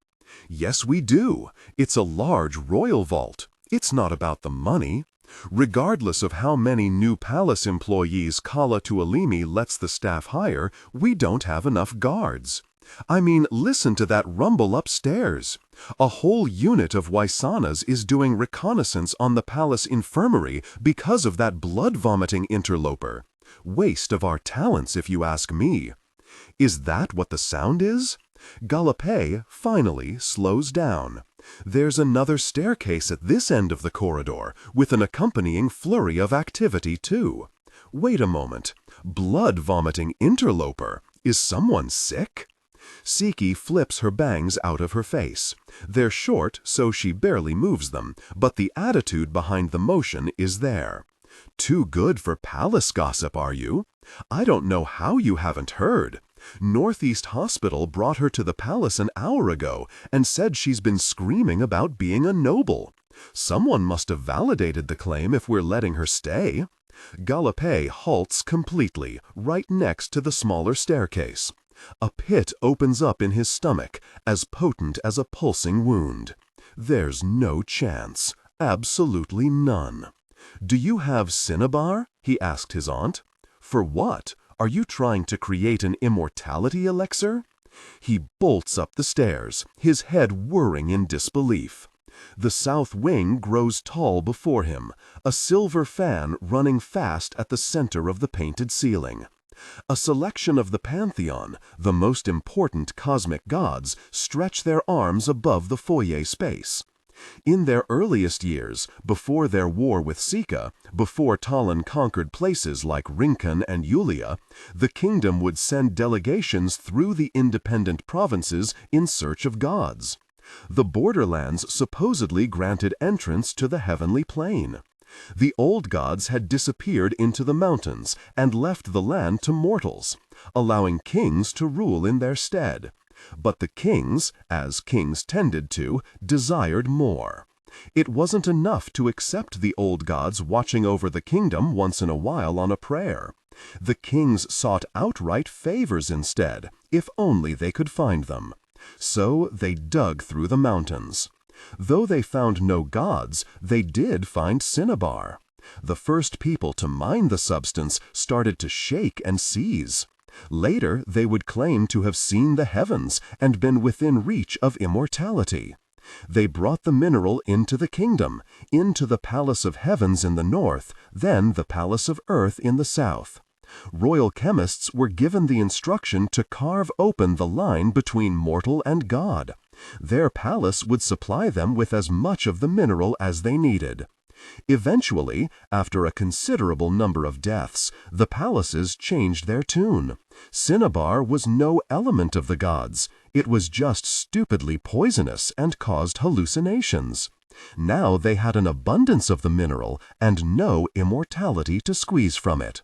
Yes, we do. It's a large royal vault. It's not about the money. Regardless of how many new palace employees Calla Tuoleimi lets the staff hire, we don't have enough guards. I mean, listen to that rumble upstairs. A whole unit of Waisanas is doing reconnaissance on the palace infirmary because of that blood-vomiting interloper. Waste of our talents, if you ask me. Is that what the sound is? DailyA finally slows down. There's another staircase at this end of the corridor, with an accompanying flurry of activity, too. Wait a moment. Blood-vomiting interloper? Is someone sick? Siki flips her bangs out of her face. They're short, so she barely moves them, but the attitude behind the motion is there. Too good for palace gossip, are you? I don't know how you haven't heard. Northeast Hospital brought her to the palace an hour ago and said she's been screaming about being a noble. Someone must have validated the claim if we're letting her stay. DailyA halts completely, right next to the smaller staircase. A pit opens up in his stomach, as potent as a pulsing wound. There's no chance. Absolutely none. "Do you have cinnabar?" he asked his aunt. "For what? Are you trying to create an immortality elixir?" He bolts up the stairs, his head whirring in disbelief. The south wing grows tall before him, a silver fan running fast at the center of the painted ceiling. A selection of the pantheon, the most important cosmic gods, stretch their arms above the foyer space. In their earliest years, before their war with Sika, before Talin conquered places like Rincon and Yulia, the kingdom would send delegations through the independent provinces in search of gods. The borderlands supposedly granted entrance to the heavenly plane. The old gods had disappeared into the mountains and left the land to mortals, allowing kings to rule in their stead. But the kings, as kings tended to, desired more. It wasn't enough to accept the old gods watching over the kingdom once in a while on a prayer. The kings sought outright favors instead, if only they could find them. So they dug through the mountains. Though they found no gods, they did find cinnabar. The first people to mine the substance started to shake and seize. Later, they would claim to have seen the heavens and been within reach of immortality. They brought the mineral into the kingdom, into the palace of heavens in the north, then the palace of earth in the south. Royal chemists were given the instruction to carve open the line between mortal and god. Their palace would supply them with as much of the mineral as they needed. Eventually, after a considerable number of deaths, the palaces changed their tune. Cinnabar was no element of the gods. It was just stupidly poisonous and caused hallucinations. Now they had an abundance of the mineral and no immortality to squeeze from it.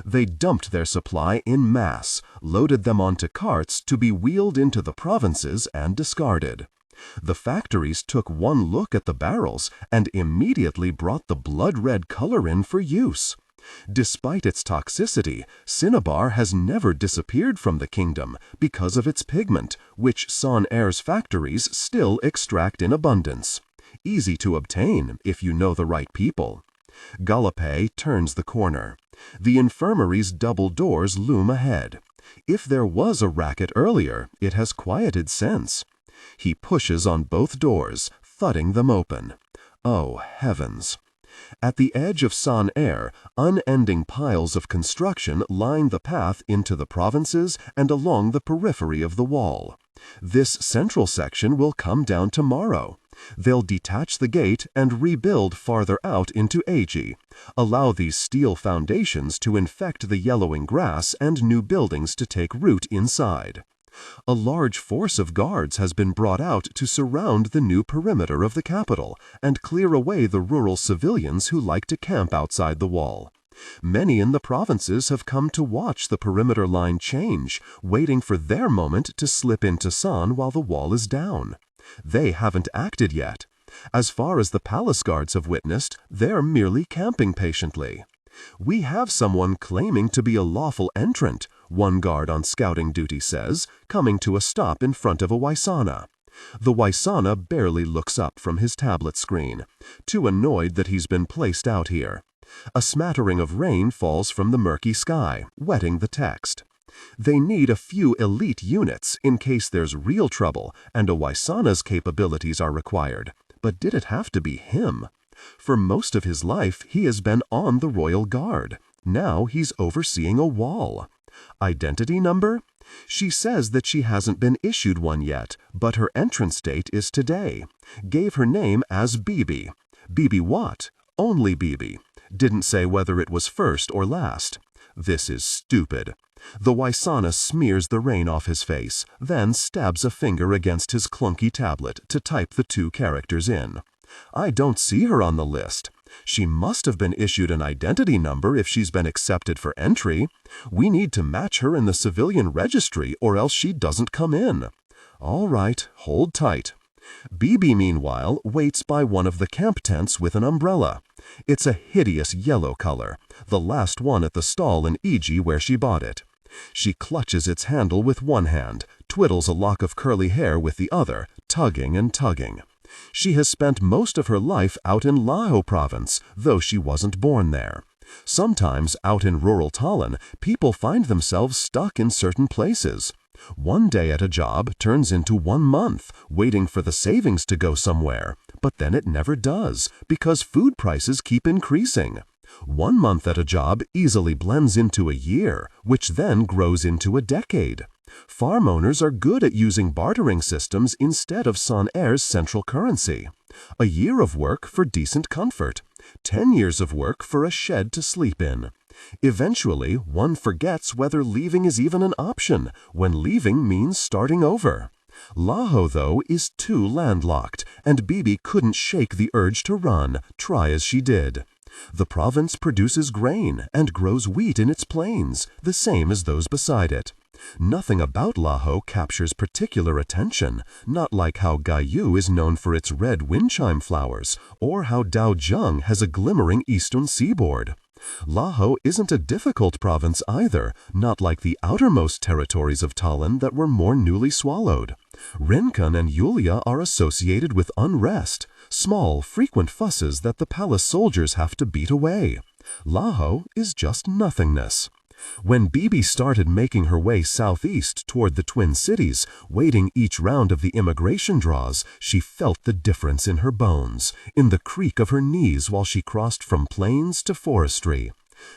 They dumped their supply in mass, loaded them onto carts to be wheeled into the provinces and discarded. The factories took one look at the barrels and immediately brought the blood-red color in for use. Despite its toxicity, cinnabar has never disappeared from the kingdom because of its pigment, which Son Air's factories still extract in abundance. Easy to obtain if you know the right people. DailyA turns the corner. The infirmary's double doors loom ahead. If there was a racket earlier, it has quieted since. He pushes on both doors, thudding them open. Oh, heavens! At the edge of Son-Air, unending piles of construction line the path into the provinces and along the periphery of the wall. This central section will come down tomorrow. They'll detach the gate and rebuild farther out into Agi, allow these steel foundations to infect the yellowing grass and new buildings to take root inside. A large force of guards has been brought out to surround the new perimeter of the capital and clear away the rural civilians who like to camp outside the wall. Many in the provinces have come to watch the perimeter line change, waiting for their moment to slip into Son while the wall is down. They haven't acted yet. As far as the palace guards have witnessed, they're merely camping patiently. "We have someone claiming to be a lawful entrant," one guard on scouting duty says, coming to a stop in front of a Waisana. The Waisana barely looks up from his tablet screen, too annoyed that he's been placed out here. A smattering of rain falls from the murky sky, wetting the text. They need a few elite units in case there's real trouble, and a Waisana's capabilities are required. But did it have to be him? For most of his life, he has been on the Royal Guard. Now he's overseeing a wall. Identity number? She says that she hasn't been issued one yet, but her entrance date is today. Gave her name as Bibi. Bibi what? Only Bibi. Didn't say whether it was first or last. This is stupid. The Waisana smears the rain off his face, then stabs a finger against his clunky tablet to type the 2 characters in. I don't see her on the list. She must have been issued an identity number if she's been accepted for entry. We need to match her in the civilian registry or else she doesn't come in. All right, hold tight. Bibi, meanwhile, waits by one of the camp tents with an umbrella. It's a hideous yellow color, the last one at the stall in Iji where she bought it. She clutches its handle with one hand, twiddles a lock of curly hair with the other, tugging and tugging. She has spent most of her life out in Laho province, though she wasn't born there. Sometimes, out in rural Talin, people find themselves stuck in certain places. One day at a job turns into 1 month, waiting for the savings to go somewhere. But then it never does, because food prices keep increasing. 1 month at a job easily blends into a year, which then grows into a decade. Farm owners are good at using bartering systems instead of Son-Air's central currency. A year of work for decent comfort. 10 years of work for a shed to sleep in. Eventually, one forgets whether leaving is even an option, when leaving means starting over. Laho, though, is too landlocked, and Bibi couldn't shake the urge to run, try as she did. The province produces grain and grows wheat in its plains, the same as those beside it. Nothing about Laho captures particular attention, not like how Gaiyu is known for its red wind chime flowers, or how Daojung has a glimmering eastern seaboard. Laho isn't a difficult province either, not like the outermost territories of Talin that were more newly swallowed. Rincon and Yulia are associated with unrest, small, frequent fusses that the palace soldiers have to beat away. Laho is just nothingness. When Bibi started making her way southeast toward the Twin Cities, waiting each round of the immigration draws, she felt the difference in her bones, in the creak of her knees while she crossed from plains to forestry.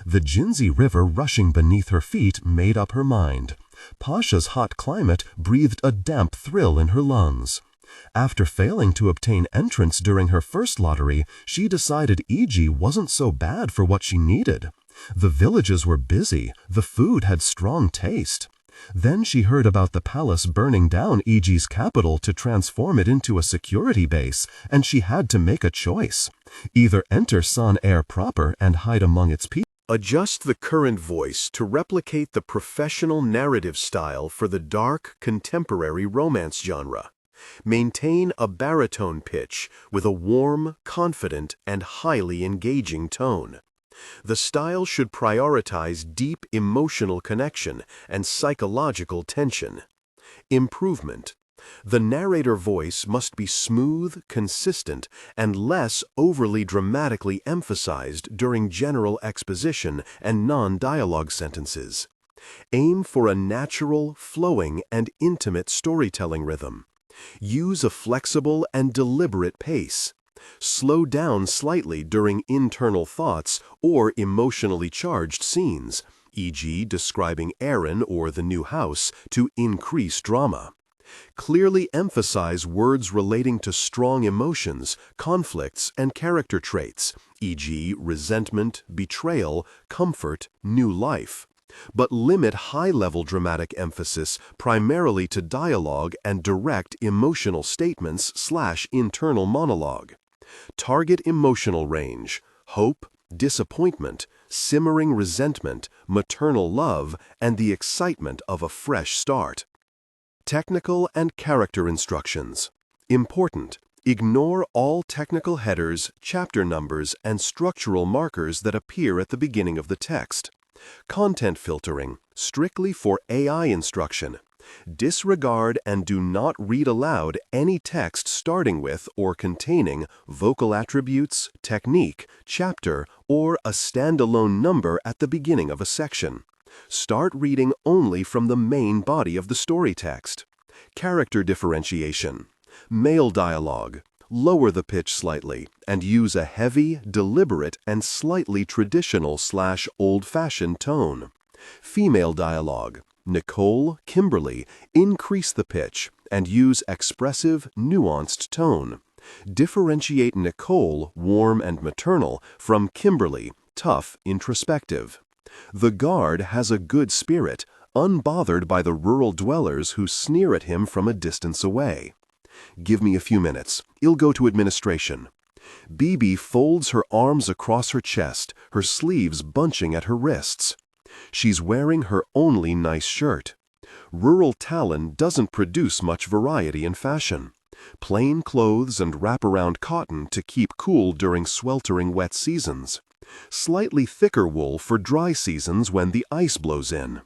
The Jinzi River rushing beneath her feet made up her mind. Pasha's hot climate breathed a damp thrill in her lungs. After failing to obtain entrance during her first lottery, she decided Iji wasn't so bad for what she needed. The villages were busy, the food had strong taste. Then she heard about the palace burning down Iji's capital to transform it into a security base, and she had to make a choice. Either enter Son-Air proper and hide among its people. Adjust the current voice to replicate the professional narrative style for the dark, contemporary romance genre. Maintain a baritone pitch with a warm, confident, and highly engaging tone. The style should prioritize deep emotional connection and psychological tension. Improvement. The narrator voice must be smooth, consistent, and less overly dramatically emphasized during general exposition and non-dialogue sentences. Aim for a natural, flowing, and intimate storytelling rhythm. Use a flexible and deliberate pace. Slow down slightly during internal thoughts or emotionally charged scenes, e.g. describing Aaron or the new house, to increase drama. Clearly emphasize words relating to strong emotions, conflicts, and character traits, e.g. resentment, betrayal, comfort, new life. But limit high-level dramatic emphasis primarily to dialogue and direct emotional statements/internal monologue. Target emotional range: hope, disappointment, simmering resentment, maternal love, and the excitement of a fresh start. Technical and character instructions. Important: ignore all technical headers, chapter numbers, and structural markers that appear at the beginning of the text. Content filtering, strictly for AI instruction. Disregard and do not read aloud any text starting with or containing vocal attributes, technique, chapter, or a standalone number at the beginning of a section. Start reading only from the main body of the story text. Character differentiation. Male dialogue. Lower the pitch slightly and use a heavy, deliberate, and slightly traditional/old-fashioned tone. Female dialogue. Nicole, Kimberly, increase the pitch and use expressive, nuanced tone. Differentiate Nicole, warm and maternal, from Kimberly, tough, introspective. The guard has a good spirit, unbothered by the rural dwellers who sneer at him from a distance away. Give me a few minutes. I'll go to administration. Bibi folds her arms across her chest, her sleeves bunching at her wrists. She's wearing her only nice shirt. Rural Talin doesn't produce much variety in fashion. Plain clothes and wraparound cotton to keep cool during sweltering wet seasons. Slightly thicker wool for dry seasons when the ice blows in.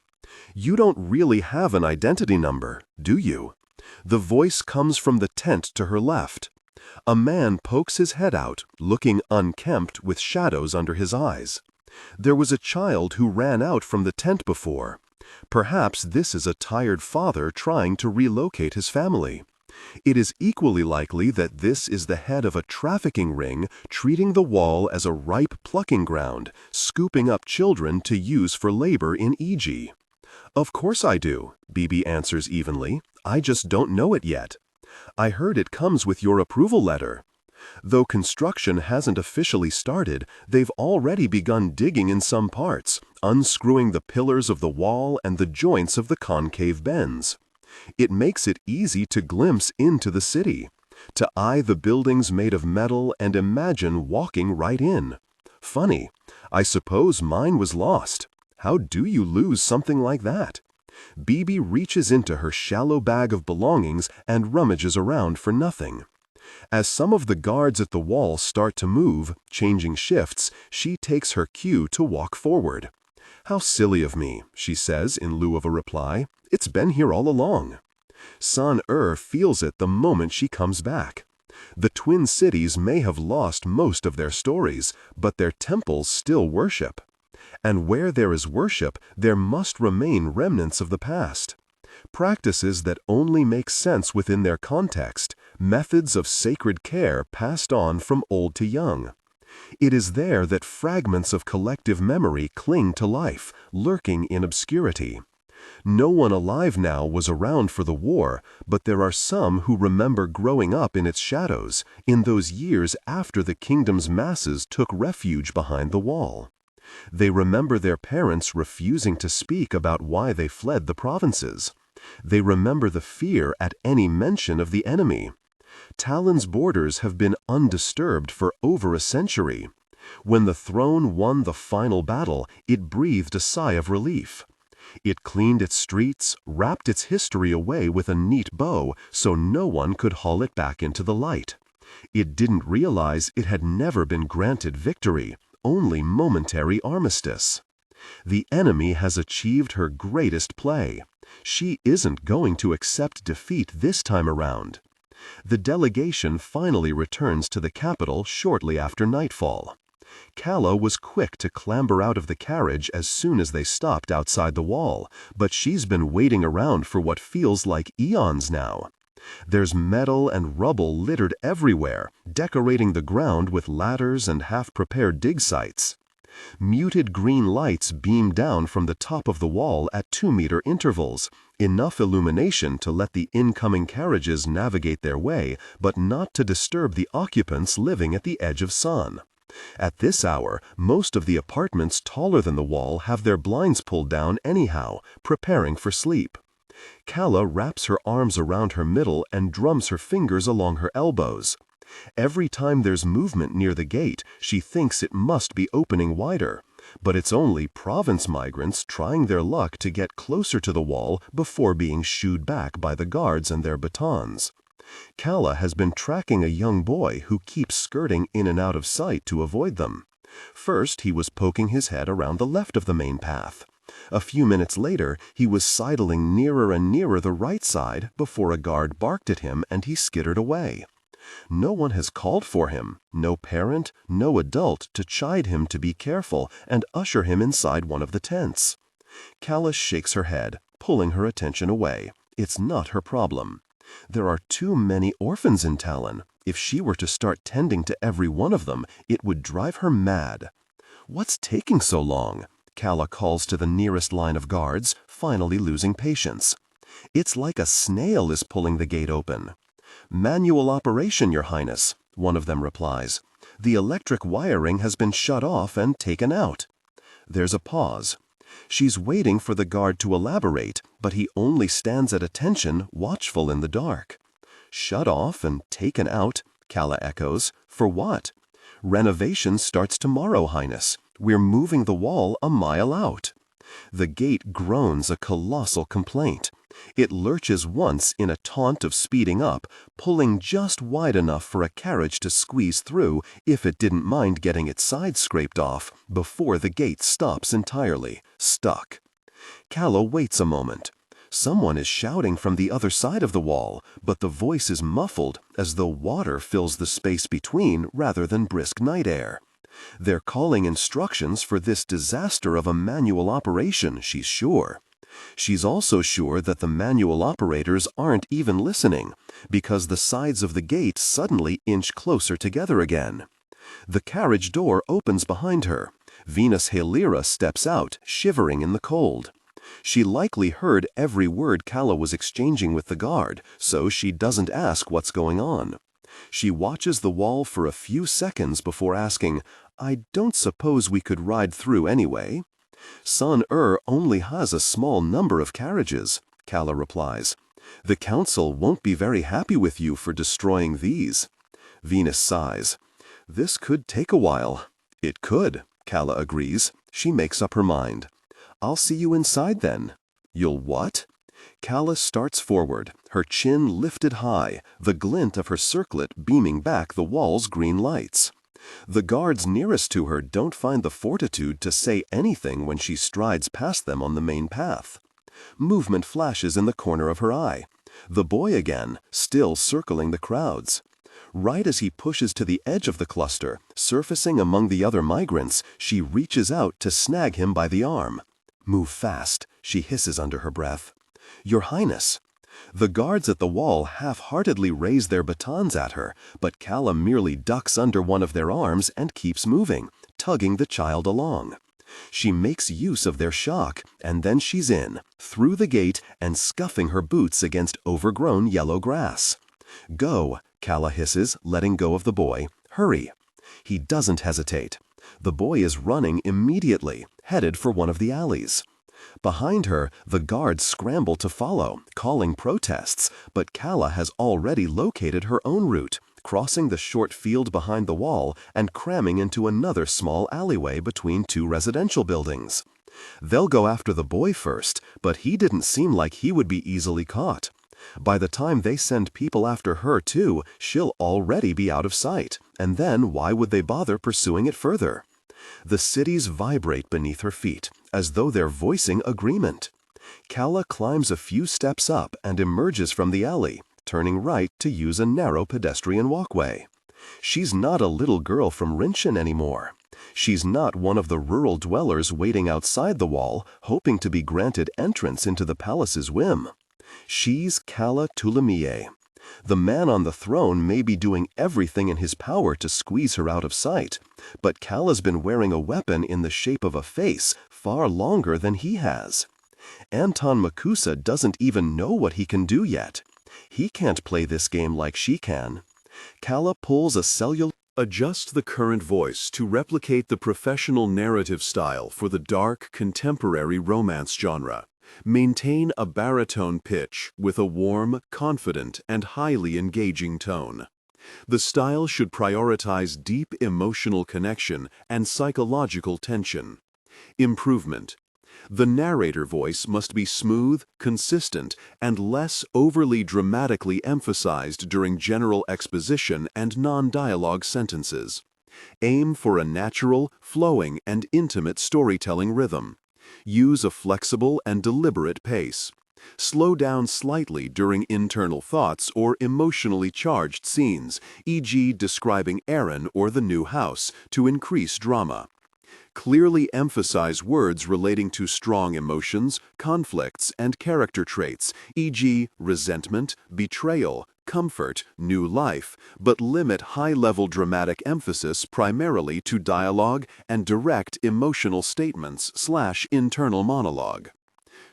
You don't really have an identity number, do you? The voice comes from the tent to her left. A man pokes his head out, looking unkempt with shadows under his eyes. There was a child who ran out from the tent before. Perhaps this is a tired father trying to relocate his family. It is equally likely that this is the head of a trafficking ring treating the wall as a ripe plucking ground, scooping up children to use for labor in E.G. Of course I do, Bibi answers evenly. I just don't know it yet. I heard it comes with your approval letter. Though construction hasn't officially started, they've already begun digging in some parts, unscrewing the pillars of the wall and the joints of the concave bends. It makes it easy to glimpse into the city, to eye the buildings made of metal and imagine walking right in. Funny, I suppose mine was lost. How do you lose something like that? Bibi reaches into her shallow bag of belongings and rummages around for nothing. As some of the guards at the wall start to move, changing shifts, she takes her cue to walk forward. "How silly of me," she says in lieu of a reply. "It's been here all along." San feels it the moment she comes back. The Twin Cities may have lost most of their stories, but their temples still worship. And where there is worship, there must remain remnants of the past. Practices that only make sense within their context, methods of sacred care passed on from old to young. It is there that fragments of collective memory cling to life, lurking in obscurity. No one alive now was around for the war, but there are some who remember growing up in its shadows, in those years after the kingdom's masses took refuge behind the wall. They remember their parents refusing to speak about why they fled the provinces. They remember the fear at any mention of the enemy. Talin's borders have been undisturbed for over a century. When the throne won the final battle, it breathed a sigh of relief. It cleaned its streets, wrapped its history away with a neat bow so no one could haul it back into the light. It didn't realize it had never been granted victory, only momentary armistice. The enemy has achieved her greatest play. She isn't going to accept defeat this time around. The delegation finally returns to the capital shortly after nightfall. Calla was quick to clamber out of the carriage as soon as they stopped outside the wall, but she's been waiting around for what feels like eons now. There's metal and rubble littered everywhere, decorating the ground with ladders and half-prepared dig sites. Muted green lights beam down from the top of the wall at 2-meter intervals, enough illumination to let the incoming carriages navigate their way, but not to disturb the occupants living at the edge of sun. At this hour, most of the apartments taller than the wall have their blinds pulled down anyhow, preparing for sleep. Calla wraps her arms around her middle and drums her fingers along her elbows. Every time there's movement near the gate, she thinks it must be opening wider, but it's only province migrants trying their luck to get closer to the wall before being shooed back by the guards and their batons. Calla has been tracking a young boy who keeps skirting in and out of sight to avoid them. First, he was poking his head around the left of the main path. A few minutes later, he was sidling nearer and nearer the right side before a guard barked at him and he skittered away. No one has called for him, no parent, no adult to chide him to be careful and usher him inside one of the tents. Calla shakes her head, pulling her attention away. It's not her problem. There are too many orphans in Talin. If she were to start tending to every one of them, it would drive her mad. What's taking so long? Calla calls to the nearest line of guards, finally losing patience. It's like a snail is pulling the gate open. "Manual operation, Your Highness," one of them replies. "The electric wiring has been shut off and taken out." There's a pause. She's waiting for the guard to elaborate, but he only stands at attention, watchful in the dark. "Shut off and taken out," Calla echoes. "For what?" "Renovation starts tomorrow, Highness. We're moving the wall a mile out." The gate groans a colossal complaint. It lurches once in a taunt of speeding up, pulling just wide enough for a carriage to squeeze through if it didn't mind getting its side scraped off, before the gate stops entirely, stuck. Calla waits a moment. Someone is shouting from the other side of the wall, but the voice is muffled as though water fills the space between rather than brisk night air. They're calling instructions for this disaster of a manual operation, she's sure. She's also sure that the manual operators aren't even listening, because the sides of the gate suddenly inch closer together again. The carriage door opens behind her. Venus Halira steps out, shivering in the cold. She likely heard every word Calla was exchanging with the guard, so she doesn't ask what's going on. She watches the wall for a few seconds before asking, "I don't suppose we could ride through anyway?" "Son only has a small number of carriages," Calla replies. "The council won't be very happy with you for destroying these." Venus sighs. "This could take a while." "It could," Calla agrees. She makes up her mind. "I'll see you inside then." "You'll what?" Calla starts forward, her chin lifted high, the glint of her circlet beaming back the wall's green lights. The guards nearest to her don't find the fortitude to say anything when she strides past them on the main path. Movement flashes in the corner of her eye. The boy again, still circling the crowds. Right as he pushes to the edge of the cluster, surfacing among the other migrants, she reaches out to snag him by the arm. "Move fast," she hisses under her breath. "Your Highness." The guards at the wall half-heartedly raise their batons at her, but Calla merely ducks under one of their arms and keeps moving, tugging the child along. She makes use of their shock, and then she's in, through the gate and scuffing her boots against overgrown yellow grass. "Go," Calla hisses, letting go of the boy. "Hurry." He doesn't hesitate. The boy is running immediately, headed for one of the alleys. Behind her, the guards scramble to follow, calling protests, but Calla has already located her own route, crossing the short field behind the wall and cramming into another small alleyway between two residential buildings. They'll go after the boy first, but he didn't seem like he would be easily caught. By the time they send people after her too, she'll already be out of sight, and then why would they bother pursuing it further? The cities vibrate beneath her feet, as though they're voicing agreement. Calla climbs a few steps up and emerges from the alley, turning right to use a narrow pedestrian walkway. She's not a little girl from Rinchin anymore. She's not one of the rural dwellers waiting outside the wall, hoping to be granted entrance into the palace's whim. She's Calla Tuoleimi. The man on the throne may be doing everything in his power to squeeze her out of sight, but Calla's been wearing a weapon in the shape of a face far longer than he has. Anton Makusa doesn't even know what he can do yet. He can't play this game like she can. Calla pulls a cellular. Adjust the current voice to replicate the professional narrative style for the dark, contemporary romance genre. Maintain a baritone pitch with a warm, confident, and highly engaging tone. The style should prioritize deep emotional connection and psychological tension. Improvement. The narrator voice must be smooth, consistent, and less overly dramatically emphasized during general exposition and non-dialogue sentences. Aim for a natural, flowing, and intimate storytelling rhythm. Use a flexible and deliberate pace. Slow down slightly during internal thoughts or emotionally charged scenes, e.g. describing Aaron or the new house, to increase drama. Clearly emphasize words relating to strong emotions, conflicts, and character traits, e.g. resentment, betrayal, comfort, new life, but limit high-level dramatic emphasis primarily to dialogue and direct emotional statements/internal monologue.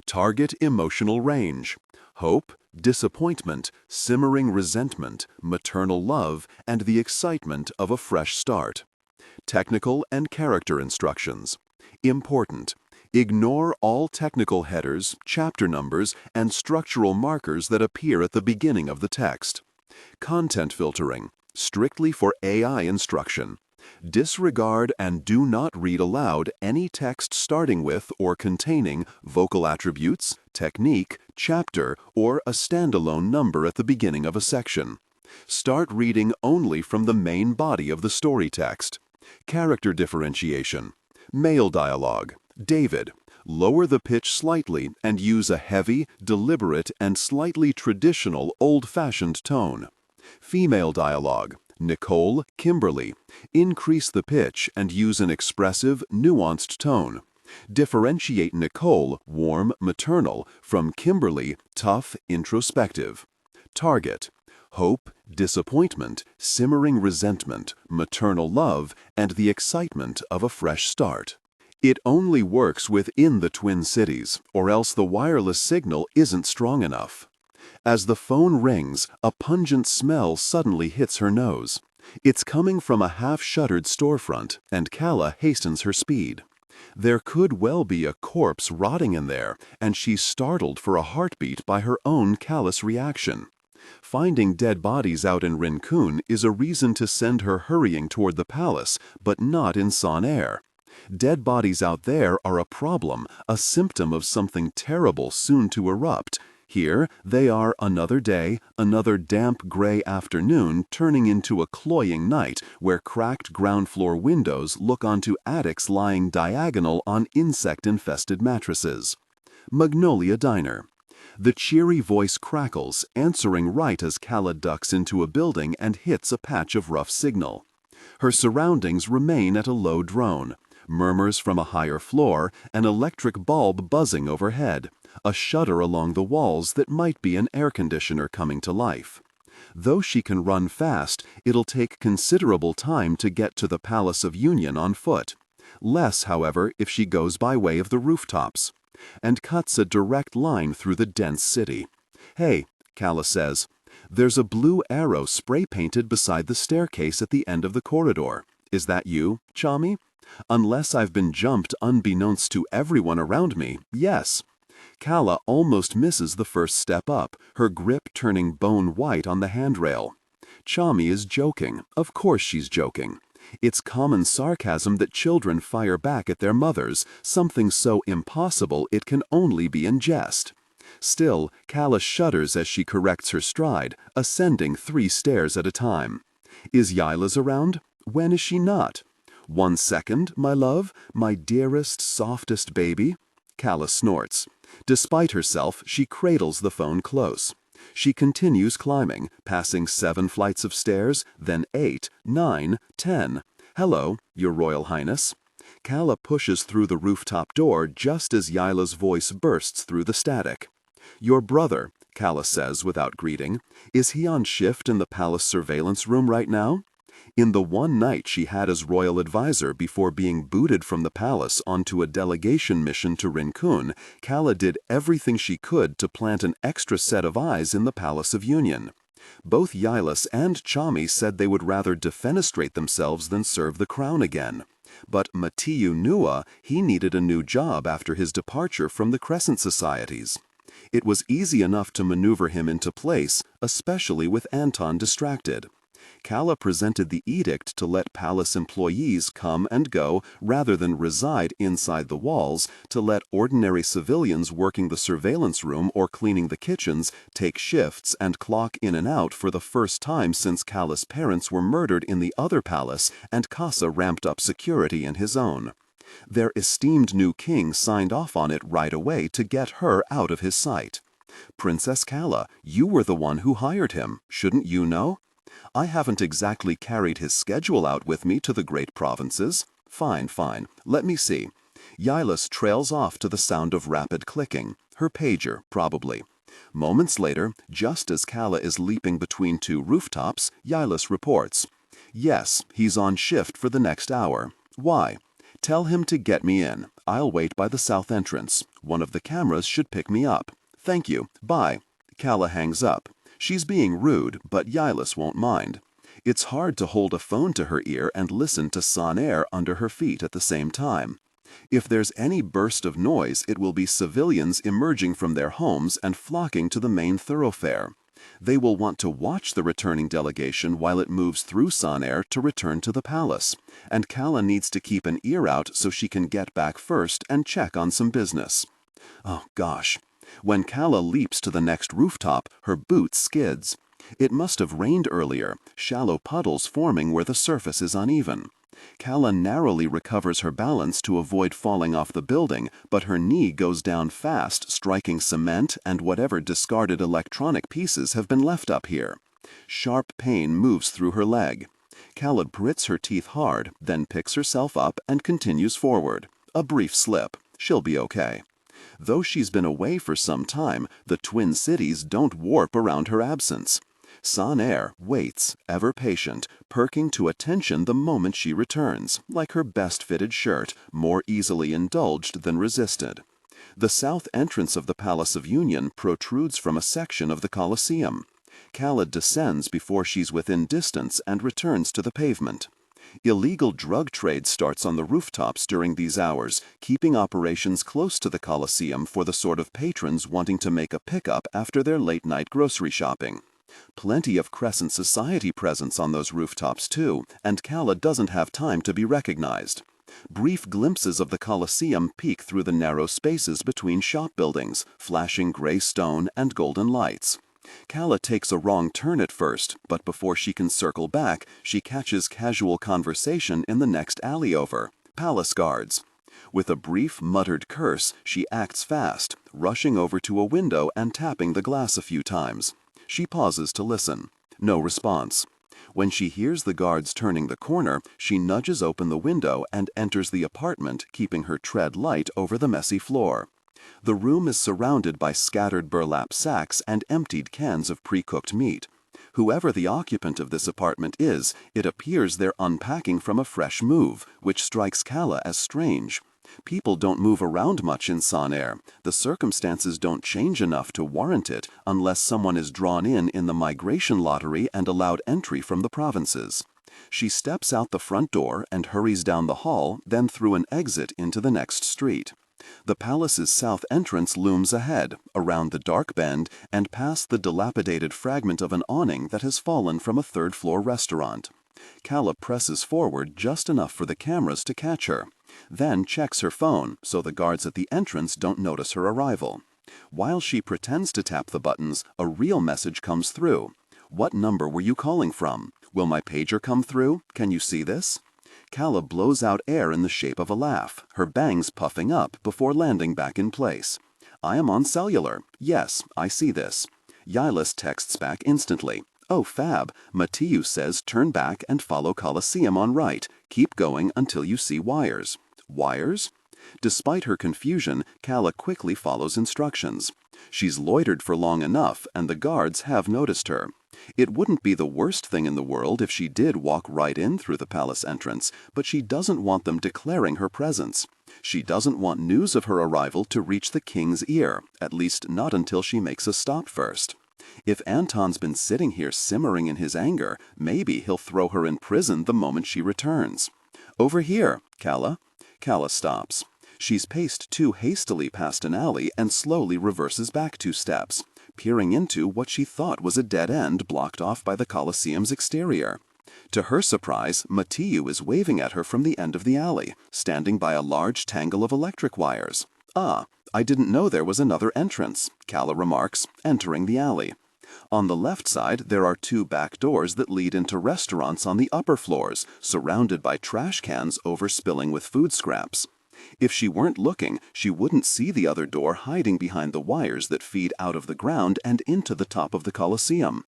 Target emotional range: hope, disappointment, simmering resentment, maternal love, and the excitement of a fresh start. Technical and character instructions. Important. Ignore all technical headers, chapter numbers, and structural markers that appear at the beginning of the text. Content filtering. Strictly for AI instruction. Disregard and do not read aloud any text starting with or containing vocal attributes, technique, chapter, or a standalone number at the beginning of a section. Start reading only from the main body of the story text. Character differentiation. Male dialogue. David. Lower the pitch slightly and use a heavy, deliberate, and slightly traditional old-fashioned tone. Female dialogue. Nicole, Kimberly. Increase the pitch and use an expressive, nuanced tone. Differentiate Nicole, warm, maternal, from Kimberly, tough, introspective. Target. Hope, disappointment, simmering resentment, maternal love, and the excitement of a fresh start. It only works within the Twin Cities, or else the wireless signal isn't strong enough. As the phone rings, a pungent smell suddenly hits her nose. It's coming from a half-shuttered storefront, and Calla hastens her speed. There could well be a corpse rotting in there, and she's startled for a heartbeat by her own callous reaction. Finding dead bodies out in Rincon is a reason to send her hurrying toward the palace, but not in Son Air. Dead bodies out there are a problem, a symptom of something terrible soon to erupt. Here, they are another day, another damp gray afternoon turning into a cloying night where cracked ground-floor windows look onto attics lying diagonal on insect-infested mattresses. Magnolia Diner. The cheery voice crackles, answering right as Calla ducks into a building and hits a patch of rough signal. Her surroundings remain at a low drone. Murmurs from a higher floor, an electric bulb buzzing overhead, a shudder along the walls that might be an air conditioner coming to life. Though she can run fast, it'll take considerable time to get to the Palace of Union on foot. Less, however, if she goes by way of the rooftops. And cuts a direct line through the dense city. "Hey," Calla says, "there's a blue arrow spray-painted beside the staircase at the end of the corridor. Is that you, Chami? Unless I've been jumped unbeknownst to everyone around me, yes." Calla almost misses the first step up, her grip turning bone white on the handrail. Chami is joking. Of course she's joking. It's common sarcasm that children fire back at their mothers, something so impossible it can only be in jest. Still, Calla shudders as she corrects her stride, ascending 3 stairs at a time. Is Yila's around? When is she not? 1 second, my love, my dearest, softest baby. Calla snorts. Despite herself, she cradles the phone close. She continues climbing, passing 7 flights of stairs, then 8, 9, 10. "Hello, Your Royal Highness." Calla pushes through the rooftop door just as Yila's voice bursts through the static. "Your brother," Calla says without greeting. Is he on shift in the palace surveillance room right now? In the one night she had as royal advisor before being booted from the palace onto a delegation mission to Rincun, Calla did everything she could to plant an extra set of eyes in the Palace of Union. Both Vilest and Chami said they would rather defenestrate themselves than serve the crown again. But Matiyu Nua, he needed a new job after his departure from the Crescent Societies. It was easy enough to maneuver him into place, especially with Anton distracted. Calla presented the edict to let palace employees come and go rather than reside inside the walls, to let ordinary civilians working the surveillance room or cleaning the kitchens take shifts and clock in and out for the first time since Calla's parents were murdered in the other palace and Kasa ramped up security in his own. Their esteemed new king signed off on it right away to get her out of his sight. Princess Calla, you were the one who hired him, shouldn't you know? I haven't exactly carried his schedule out with me to the great provinces. Fine, fine. Let me see. Vilest trails off to the sound of rapid clicking. Her pager, probably. Moments later, just as Calla is leaping between two rooftops, Vilest reports. Yes, he's on shift for the next hour. Why? Tell him to get me in. I'll wait by the south entrance. One of the cameras should pick me up. Thank you. Bye. Calla hangs up. She's being rude, but Vilest won't mind. It's hard to hold a phone to her ear and listen to Son Air under her feet at the same time. If there's any burst of noise, it will be civilians emerging from their homes and flocking to the main thoroughfare. They will want to watch the returning delegation while it moves through Son Air to return to the palace, and Calla needs to keep an ear out so she can get back first and check on some business. Oh gosh. When Calla leaps to the next rooftop, her boot skids. It must have rained earlier, shallow puddles forming where the surface is uneven. Calla narrowly recovers her balance to avoid falling off the building, but her knee goes down fast, striking cement and whatever discarded electronic pieces have been left up here. Sharp pain moves through her leg. Calla grits her teeth hard, then picks herself up and continues forward. A brief slip. She'll be okay. Though she's been away for some time, the Twin Cities don't warp around her absence. Son Air waits, ever patient, perking to attention the moment she returns, like her best-fitted shirt, more easily indulged than resisted. The south entrance of the Palace of Union protrudes from a section of the Colosseum. Calla descends before she's within distance and returns to the pavement. Illegal drug trade starts on the rooftops during these hours, keeping operations close to the Colosseum for the sort of patrons wanting to make a pickup after their late-night grocery shopping. Plenty of Crescent Society presence on those rooftops too, and Calla doesn't have time to be recognized. Brief glimpses of the Colosseum peek through the narrow spaces between shop buildings, flashing gray stone and golden lights. Calla takes a wrong turn at first, but before she can circle back, she catches casual conversation in the next alley over. Palace guards. With a brief, muttered curse, she acts fast, rushing over to a window and tapping the glass a few times. She pauses to listen. No response. When she hears the guards turning the corner, she nudges open the window and enters the apartment, keeping her tread light over the messy floor. The room is surrounded by scattered burlap sacks and emptied cans of pre-cooked meat. Whoever the occupant of this apartment is, it appears they're unpacking from a fresh move, which strikes Calla as strange. People don't move around much in Son Air. The circumstances don't change enough to warrant it unless someone is drawn in the migration lottery and allowed entry from the provinces. She steps out the front door and hurries down the hall, then through an exit into the next street. The palace's south entrance looms ahead, around the dark bend, and past the dilapidated fragment of an awning that has fallen from a third-floor restaurant. Calla presses forward just enough for the cameras to catch her, then checks her phone so the guards at the entrance don't notice her arrival. While she pretends to tap the buttons, a real message comes through. "What number were you calling from? Will my pager come through? Can you see this?" Calla blows out air in the shape of a laugh, her bangs puffing up before landing back in place. "I am on cellular. Yes, I see this." Vilest texts back instantly. "Oh, fab. Matiyu says turn back and follow Colosseum on right. Keep going until you see wires." Wires? Despite her confusion, Calla quickly follows instructions. She's loitered for long enough, and the guards have noticed her. It wouldn't be the worst thing in the world if she did walk right in through the palace entrance, but she doesn't want them declaring her presence. She doesn't want news of her arrival to reach the king's ear, at least not until she makes a stop first. If Anton's been sitting here simmering in his anger, maybe he'll throw her in prison the moment she returns. "Over here, Calla." Calla stops. She's paced too hastily past an alley and slowly reverses back 2 steps, peering into what she thought was a dead end blocked off by the Colosseum's exterior. To her surprise, Matiu is waving at her from the end of the alley, standing by a large tangle of electric wires. "Ah, I didn't know there was another entrance," Calla remarks, entering the alley. On the left side, there are 2 back doors that lead into restaurants on the upper floors, surrounded by trash cans overspilling with food scraps. If she weren't looking, she wouldn't see the other door hiding behind the wires that feed out of the ground and into the top of the Colosseum.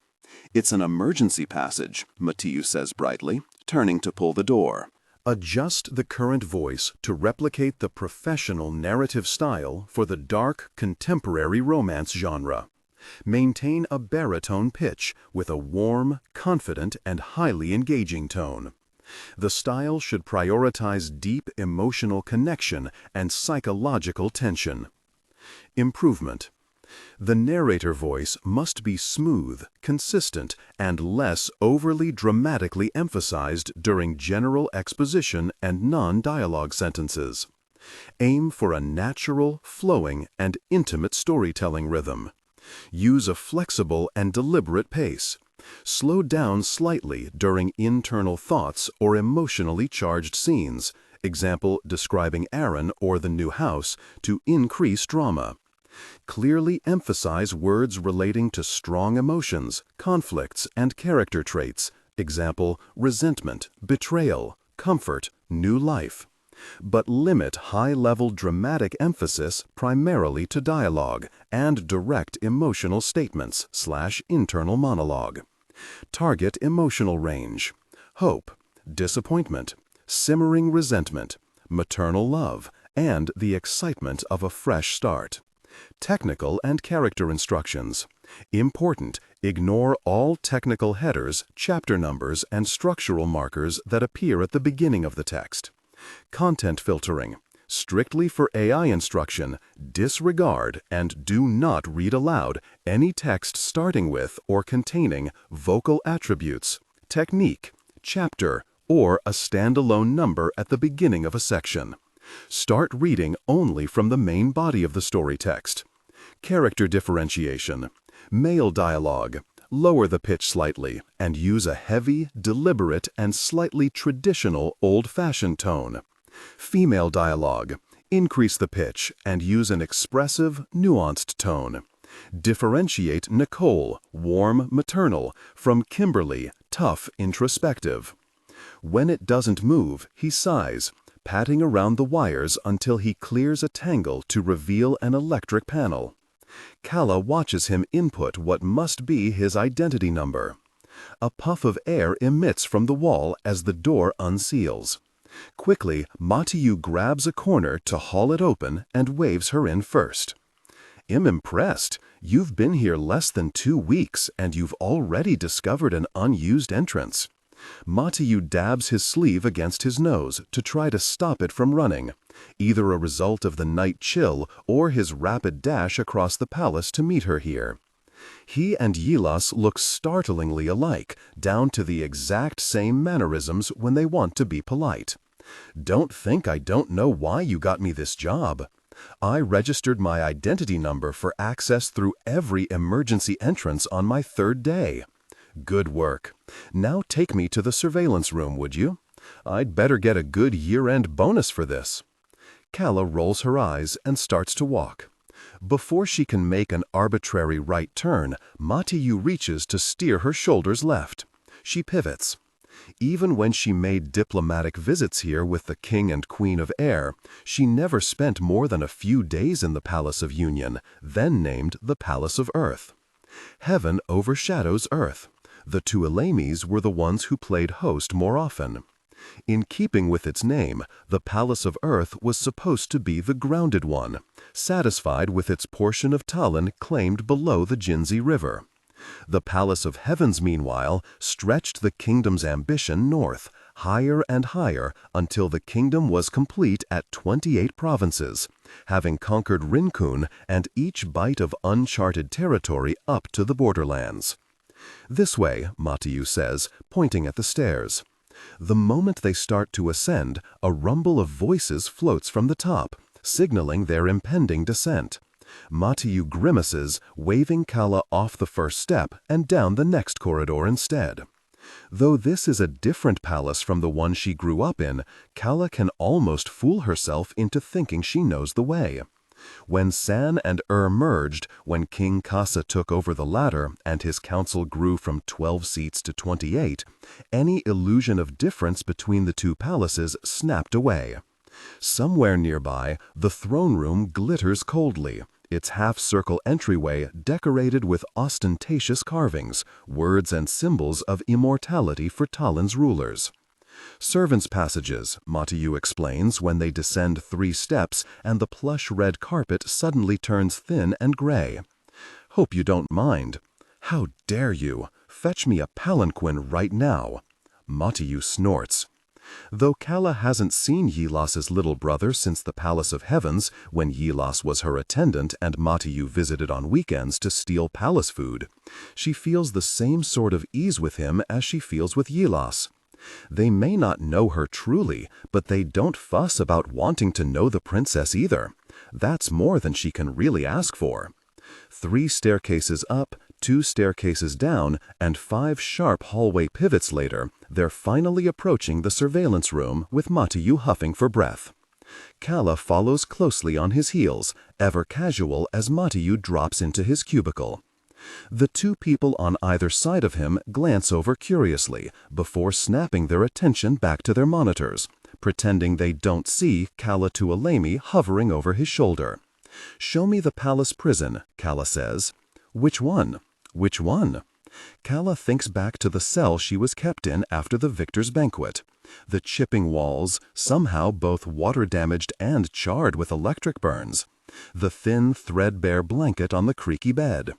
"It's an emergency passage," Matiu says brightly, turning to pull the door. Adjust the current voice to replicate the professional narrative style for the dark, contemporary romance genre. Maintain a baritone pitch with a warm, confident, and highly engaging tone. The style should prioritize deep emotional connection and psychological tension. Improvement. The narrator voice must be smooth, consistent, and less overly dramatically emphasized during general exposition and non-dialogue sentences. Aim for a natural, flowing, and intimate storytelling rhythm. Use a flexible and deliberate pace. Slow down slightly during internal thoughts or emotionally charged scenes, example describing Aaron or the new house, to increase drama. Clearly emphasize words relating to strong emotions, conflicts, and character traits, example resentment, betrayal, comfort, new life. But limit high-level dramatic emphasis primarily to dialogue and direct emotional statements/internal monologue. Target emotional range: hope, disappointment, simmering resentment, maternal love, and the excitement of a fresh start. Technical and character instructions. Important: ignore all technical headers, chapter numbers, and structural markers that appear at the beginning of the text. Content filtering. Strictly for AI instruction, disregard and do not read aloud any text starting with or containing vocal attributes, technique, chapter, or a standalone number at the beginning of a section. Start reading only from the main body of the story text. Character differentiation. Male dialogue. Lower the pitch slightly and use a heavy, deliberate, and slightly traditional old-fashioned tone. Female dialogue. Increase the pitch and use an expressive, nuanced tone. Differentiate Nicole, warm, maternal, from Kimberly, tough, introspective. When it doesn't move, he sighs, patting around the wires until he clears a tangle to reveal an electric panel. Calla watches him input what must be his identity number. A puff of air emits from the wall as the door unseals. Quickly, Matiu grabs a corner to haul it open and waves her in first. "I'm impressed. You've been here less than 2 weeks and you've already discovered an unused entrance." Matiu dabs his sleeve against his nose to try to stop it from running, either a result of the night chill or his rapid dash across the palace to meet her here. He and Yilas look startlingly alike, down to the exact same mannerisms when they want to be polite. "Don't think I don't know why you got me this job. I registered my identity number for access through every emergency entrance on my 3rd day. Good work. Now take me to the surveillance room, would you? I'd better get a good year-end bonus for this." Calla rolls her eyes and starts to walk. Before she can make an arbitrary right turn, Matiu reaches to steer her shoulders left. She pivots. Even when she made diplomatic visits here with the King and Queen of Air, she never spent more than a few days in the Palace of Union, then named the Palace of Earth. Heaven overshadows Earth. The Tuolaimis were the ones who played host more often. In keeping with its name, the Palace of Earth was supposed to be the grounded one, satisfied with its portion of Talin claimed below the Jinsey River. The Palace of Heavens, meanwhile, stretched the kingdom's ambition north, higher and higher, until the kingdom was complete at 28 provinces, having conquered Rincun and each bite of uncharted territory up to the borderlands. This way, Matiyu says, pointing at the stairs. The moment they start to ascend, a rumble of voices floats from the top, signaling their impending descent. Matiyu grimaces, waving Calla off the first step and down the next corridor instead. Though this is a different palace from the one she grew up in, Calla can almost fool herself into thinking she knows the way. When San and merged, when King Kasa took over the latter and his council grew from 12 seats to 28, any illusion of difference between the two palaces snapped away. Somewhere nearby, the throne room glitters coldly, its half-circle entryway decorated with ostentatious carvings, words and symbols of immortality for Talin's rulers. Servants' passages, Matiyu explains when they descend 3 steps and the plush red carpet suddenly turns thin and gray. Hope you don't mind. How dare you? Fetch me a palanquin right now. Matiyu snorts. Though Calla hasn't seen Yilas's little brother since the Palace of Heavens, when Yilas was her attendant and Matiyu visited on weekends to steal palace food, she feels the same sort of ease with him as she feels with Yilas. They may not know her truly, but they don't fuss about wanting to know the princess either. That's more than she can really ask for. 3 staircases up, 2 staircases down, and 5 sharp hallway pivots later, they're finally approaching the surveillance room with Matiyu huffing for breath. Calla follows closely on his heels, ever casual as Matiyu drops into his cubicle. The 2 people on either side of him glance over curiously before snapping their attention back to their monitors, pretending they don't see Calla Tuoleimi hovering over his shoulder. "Show me the palace prison," Calla says. "Which one? Which one?" Calla thinks back to the cell she was kept in after the victor's banquet. The chipping walls, somehow both water-damaged and charred with electric burns. The thin, threadbare blanket on the creaky bed.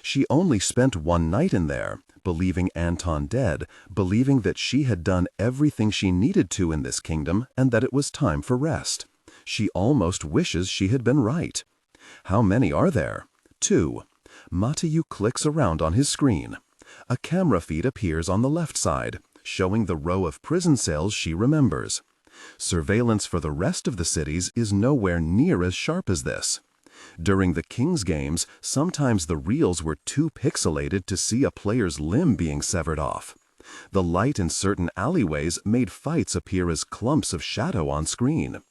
She only spent 1 night in there, believing Anton dead, believing that she had done everything she needed to in this kingdom and that it was time for rest. She almost wishes she had been right. How many are there? 2. Matiyu clicks around on his screen. A camera feed appears on the left side, showing the row of prison cells she remembers. Surveillance for the rest of the cities is nowhere near as sharp as this. During the King's games, sometimes the reels were too pixelated to see a player's limb being severed off. The light in certain alleyways made fights appear as clumps of shadow on screen.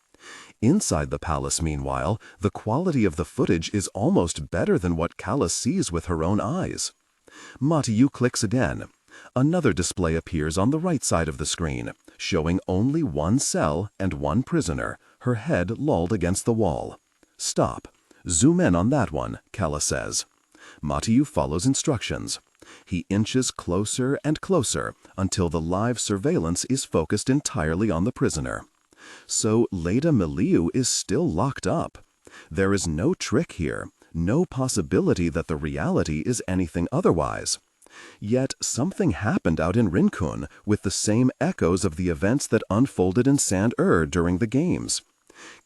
Inside the palace, meanwhile, the quality of the footage is almost better than what Calla sees with her own eyes. Matiyu clicks again. Another display appears on the right side of the screen, showing only 1 cell and 1 prisoner, her head lolled against the wall. "Stop. Zoom in on that one," Calla says. Matiyu follows instructions. He inches closer and closer until the live surveillance is focused entirely on the prisoner. So Leda Miliu is still locked up. There is no trick here, no possibility that the reality is anything otherwise. Yet something happened out in Rincun with the same echoes of the events that unfolded in Sand during the games.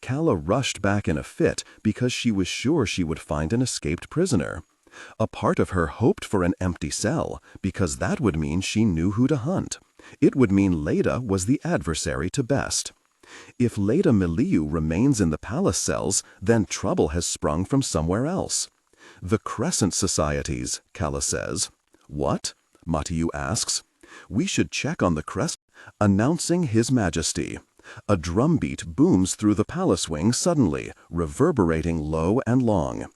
Calla rushed back in a fit because she was sure she would find an escaped prisoner. A part of her hoped for an empty cell because that would mean she knew who to hunt. It would mean Leda was the adversary to best. If Leda Miliu remains in the palace cells, then trouble has sprung from somewhere else. "The Crescent Societies," Calla says. "What?" Matiyu asks. "We should check on the Crescent." Announcing His Majesty. A drumbeat booms through the palace wing suddenly, reverberating low and long.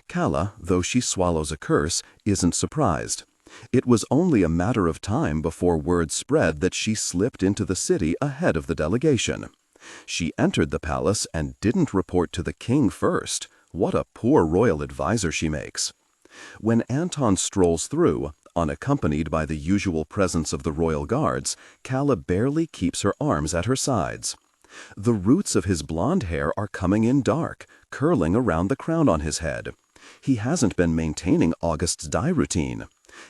Calla, though she swallows a curse, isn't surprised. It was only a matter of time before word spread that she slipped into the city ahead of the delegation. She entered the palace and didn't report to the king first. What a poor royal advisor she makes. When Anton strolls through, unaccompanied by the usual presence of the royal guards, Calla barely keeps her arms at her sides. The roots of his blonde hair are coming in dark, curling around the crown on his head. He hasn't been maintaining August's dye routine.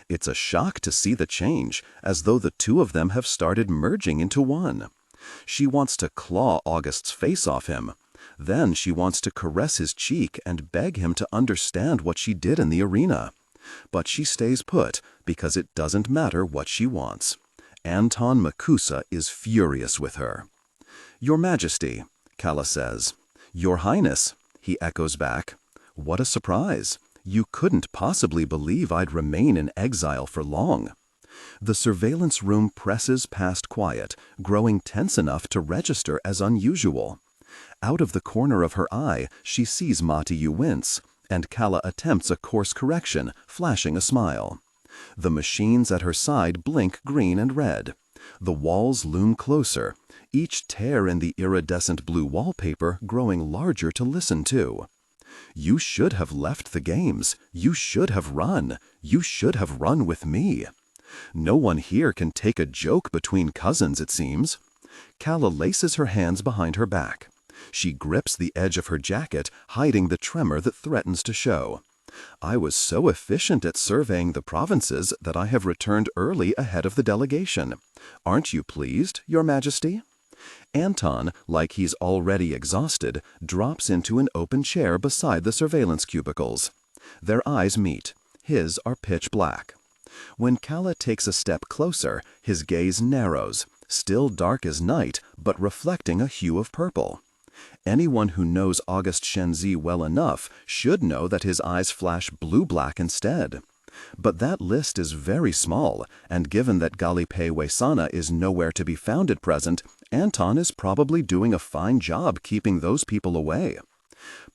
It's a shock to see the change, as though the two of them have started merging into one. She wants to claw August's face off him. Then she wants to caress his cheek and beg him to understand what she did in the arena. But she stays put, because it doesn't matter what she wants. Anton Makusa is furious with her. "Your Majesty," Calla says. "Your Highness," he echoes back. What a surprise! You couldn't possibly believe I'd remain in exile for long. The surveillance room presses past quiet, growing tense enough to register as unusual. Out of the corner of her eye, she sees Matiyu wince, and Calla attempts a course correction, flashing a smile. The machines at her side blink green and red. The walls loom closer, each tear in the iridescent blue wallpaper growing larger to listen to. "You should have left the games. You should have run. You should have run with me." No one here can take a joke between cousins, it seems. Calla laces her hands behind her back. She grips the edge of her jacket, hiding the tremor that threatens to show. "I was so efficient at surveying the provinces that I have returned early ahead of the delegation. Aren't you pleased, Your Majesty?" Anton, like he's already exhausted, drops into an open chair beside the surveillance cubicles. Their eyes meet. His are pitch black. When Calla takes a step closer, his gaze narrows, still dark as night, but reflecting a hue of purple. Anyone who knows August Shenzi well enough should know that his eyes flash blue-black instead. But that list is very small, and given that Galipe Wesana is nowhere to be found at present, Anton is probably doing a fine job keeping those people away.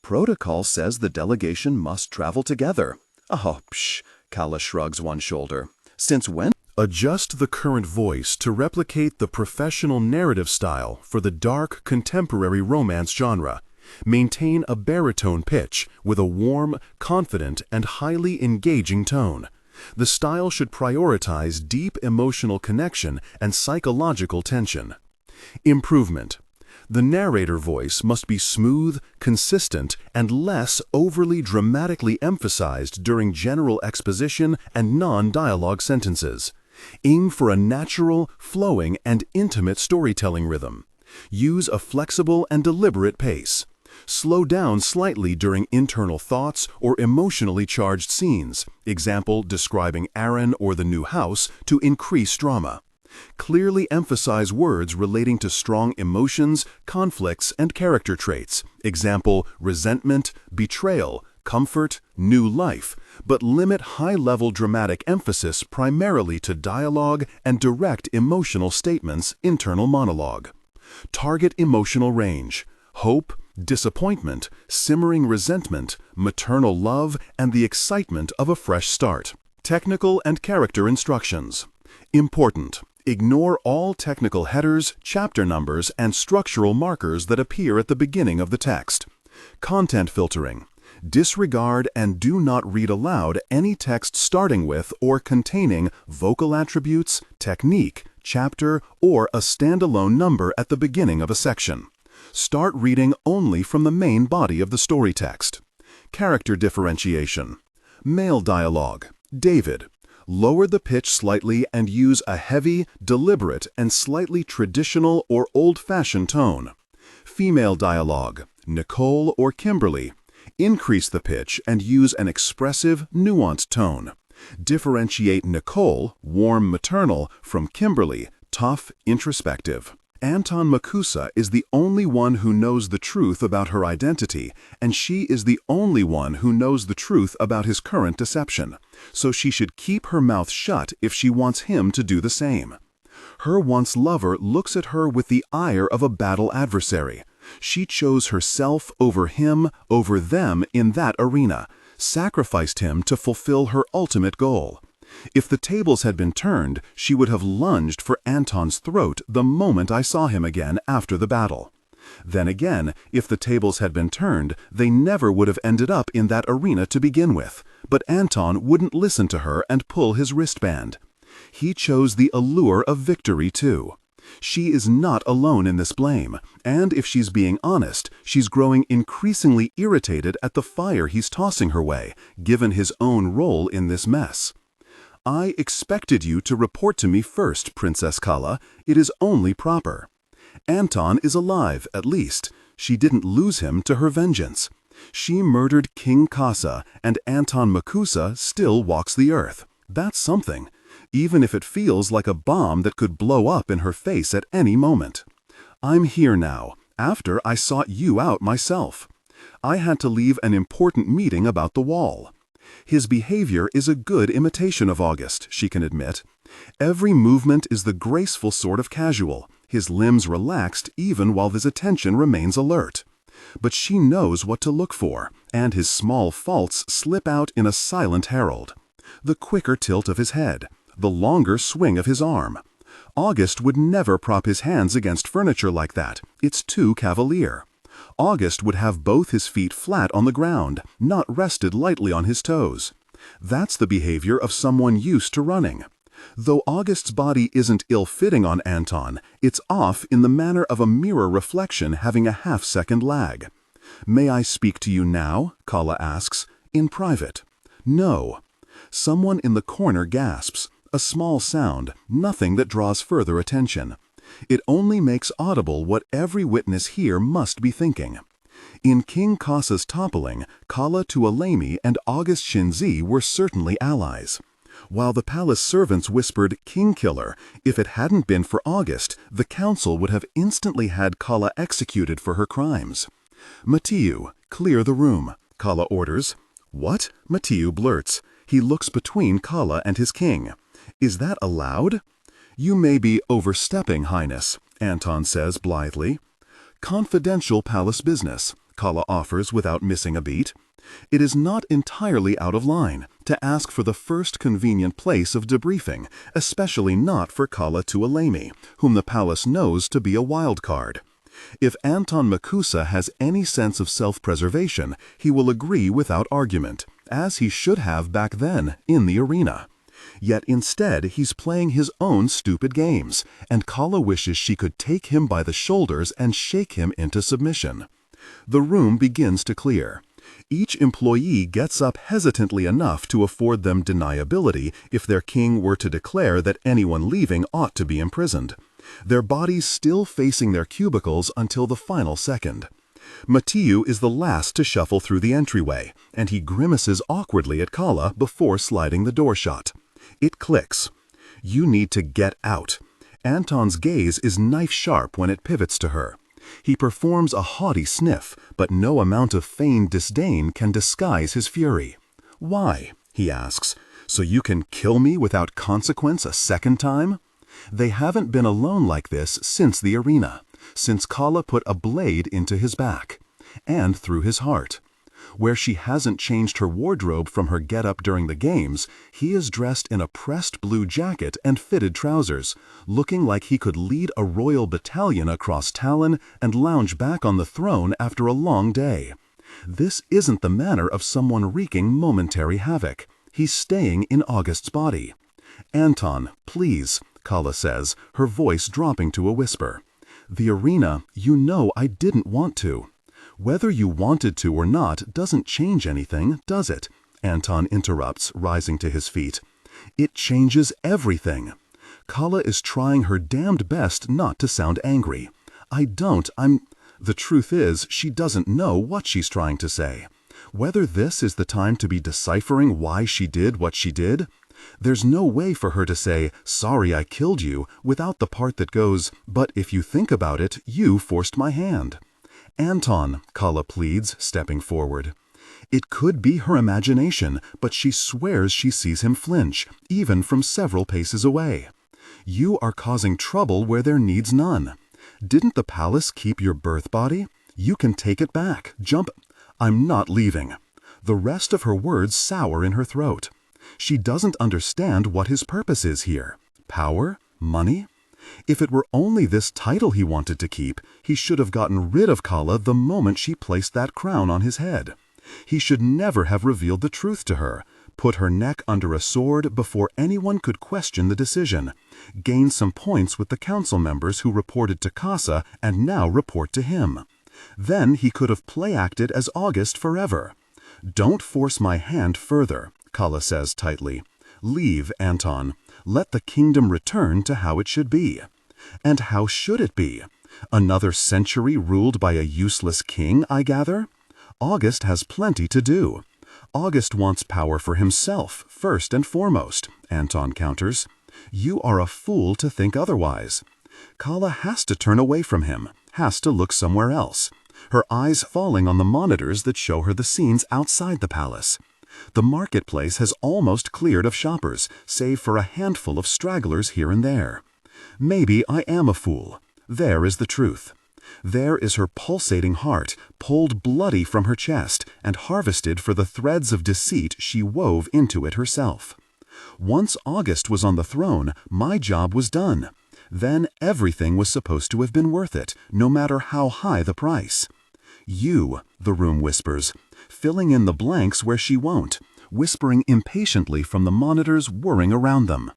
Protocol says the delegation must travel together. "Oh, psh," Calla shrugs one shoulder. "Since when?" Adjust the current voice to replicate the professional narrative style for the dark contemporary romance genre. Maintain a baritone pitch with a warm, confident, and highly engaging tone. The style should prioritize deep emotional connection and psychological tension. Improvement. The narrator voice must be smooth, consistent, and less overly dramatically emphasized during general exposition and non-dialogue sentences. Aim for a natural, flowing, and intimate storytelling rhythm. Use a flexible and deliberate pace. Slow down slightly during internal thoughts or emotionally charged scenes, example describing Aaron or the new house, to increase drama. Clearly emphasize words relating to strong emotions, conflicts, and character traits, example resentment, betrayal, comfort, new life, but limit high-level dramatic emphasis primarily to dialogue and direct emotional statements, internal monologue. Target emotional range: hope, disappointment, simmering resentment, maternal love, and the excitement of a fresh start. Technical and character instructions. Important: ignore all technical headers, chapter numbers, and structural markers that appear at the beginning of the text. Content filtering. Disregard and do not read aloud any text starting with or containing vocal attributes, technique, chapter, or a standalone number at the beginning of a section. Start reading only from the main body of the story text. Character differentiation. Male dialogue. David. Lower the pitch slightly and use a heavy, deliberate, and slightly traditional or old-fashioned tone. Female dialogue. Nicole or Kimberly. Increase the pitch and use an expressive, nuanced tone. Differentiate Nicole, warm maternal, from Kimberly, tough, introspective. Anton Makusa is the only one who knows the truth about her identity, and she is the only one who knows the truth about his current deception, so she should keep her mouth shut if she wants him to do the same. Her once lover looks at her with the ire of a battle adversary. She chose herself over him, over them in that arena, sacrificed him to fulfill her ultimate goal. If the tables had been turned, she would have lunged for Anton's throat the moment I saw him again after the battle. Then again, if the tables had been turned, they never would have ended up in that arena to begin with, but Anton wouldn't listen to her and pull his wristband. He chose the allure of victory too. She is not alone in this blame, and if she's being honest, she's growing increasingly irritated at the fire he's tossing her way, given his own role in this mess. "I expected you to report to me first, Princess Calla. It is only proper. Anton is alive, at least. She didn't lose him to her vengeance. She murdered King Kasa, and Anton Makusa still walks the earth. That's something, even if it feels like a bomb that could blow up in her face at any moment. I'm here now, after I sought you out myself. I had to leave an important meeting about the wall." His behavior is a good imitation of August, she can admit. Every movement is the graceful sort of casual, his limbs relaxed even while his attention remains alert. But she knows what to look for, and his small faults slip out in a silent herald. The quicker tilt of his head, the longer swing of his arm. August would never prop his hands against furniture like that. It's too cavalier. August would have both his feet flat on the ground, not rested lightly on his toes. That's the behavior of someone used to running. Though August's body isn't ill-fitting on Anton, it's off in the manner of a mirror reflection having a half-second lag. "May I speak to you now?" Calla asks. "In private." "No." Someone in the corner gasps. A small sound, nothing that draws further attention. It only makes audible what every witness here must be thinking. In King Kasa's toppling, Calla Tuoleimi and August Shinzi were certainly allies. While the palace servants whispered "King Killer," if it hadn't been for August, the council would have instantly had Calla executed for her crimes. "Mathieu, clear the room," Calla orders. "What?" Mathieu blurts. He looks between Calla and his king. "Is that allowed?" "You may be overstepping, Highness," Anton says blithely. "Confidential palace business," Calla offers without missing a beat. It is not entirely out of line to ask for the first convenient place of debriefing, especially not for Calla Tuoleimi, whom the palace knows to be a wild card. If Anton Makusa has any sense of self-preservation, he will agree without argument, as he should have back then in the arena. Yet instead he's playing his own stupid games, and Calla wishes she could take him by the shoulders and shake him into submission. The room begins to clear. Each employee gets up hesitantly enough to afford them deniability if their king were to declare that anyone leaving ought to be imprisoned. Their bodies still facing their cubicles until the final second. Mathieu is the last to shuffle through the entryway, and he grimaces awkwardly at Calla before sliding the door shut. It clicks. "You need to get out." Anton's gaze is knife-sharp when it pivots to her. He performs a haughty sniff, but no amount of feigned disdain can disguise his fury. "Why?" he asks. "So you can kill me without consequence a second time?" They haven't been alone like this since the arena, since Calla put a blade into his back, and through his heart. Where she hasn't changed her wardrobe from her get-up during the games, he is dressed in a pressed blue jacket and fitted trousers, looking like he could lead a royal battalion across Talin and lounge back on the throne after a long day. This isn't the manner of someone wreaking momentary havoc. He's staying in August's body. "Anton, please," Calla says, her voice dropping to a whisper. "The arena, you know I didn't want to." "Whether you wanted to or not doesn't change anything, does it?" Anton interrupts, rising to his feet. "It changes everything." Calla is trying her damned best not to sound angry. The truth is, she doesn't know what she's trying to say. Whether this is the time to be deciphering why she did what she did? There's no way for her to say, "Sorry I killed you," without the part that goes, "But if you think about it, you forced my hand." "Anton," Calla pleads, stepping forward. It could be her imagination, but she swears she sees him flinch, even from several paces away. "You are causing trouble where there needs none. Didn't the palace keep your birth body? You can take it back. Jump." "I'm not leaving." The rest of her words sour in her throat. She doesn't understand what his purpose is here. Power? Money? If it were only this title he wanted to keep, he should have gotten rid of Calla the moment she placed that crown on his head. He should never have revealed the truth to her, put her neck under a sword before anyone could question the decision, gain some points with the council members who reported to Kasa and now report to him. Then he could have play-acted as August forever. "Don't force my hand further," Calla says tightly. "Leave, Anton. Let the kingdom return to how it should be." And how should it be? Another century ruled by a useless king, I gather? August has plenty to do. August wants power for himself, first and foremost, Anton counters. You are a fool to think otherwise. Calla has to turn away from him, has to look somewhere else, her eyes falling on the monitors that show her the scenes outside the palace. The marketplace has almost cleared of shoppers, save for a handful of stragglers here and there. Maybe I am a fool. There is the truth. There is her pulsating heart, pulled bloody from her chest and harvested for the threads of deceit she wove into it herself. Once August was on the throne, my job was done. Then everything was supposed to have been worth it, no matter how high the price. You, the room whispers, filling in the blanks where she won't, whispering impatiently from the monitors whirring around them.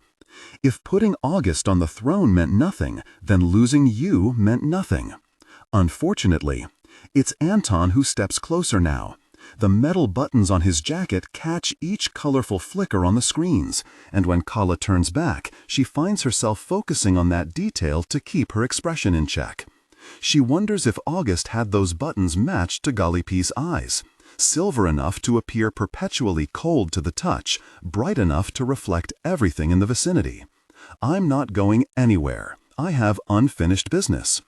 If putting August on the throne meant nothing, then losing you meant nothing. Unfortunately, it's Anton who steps closer now. The metal buttons on his jacket catch each colorful flicker on the screens, and when Calla turns back, she finds herself focusing on that detail to keep her expression in check. She wonders if August had those buttons matched to DailyPaste's eyes, silver enough to appear perpetually cold to the touch, bright enough to reflect everything in the vicinity. I'm not going anywhere. I have unfinished business.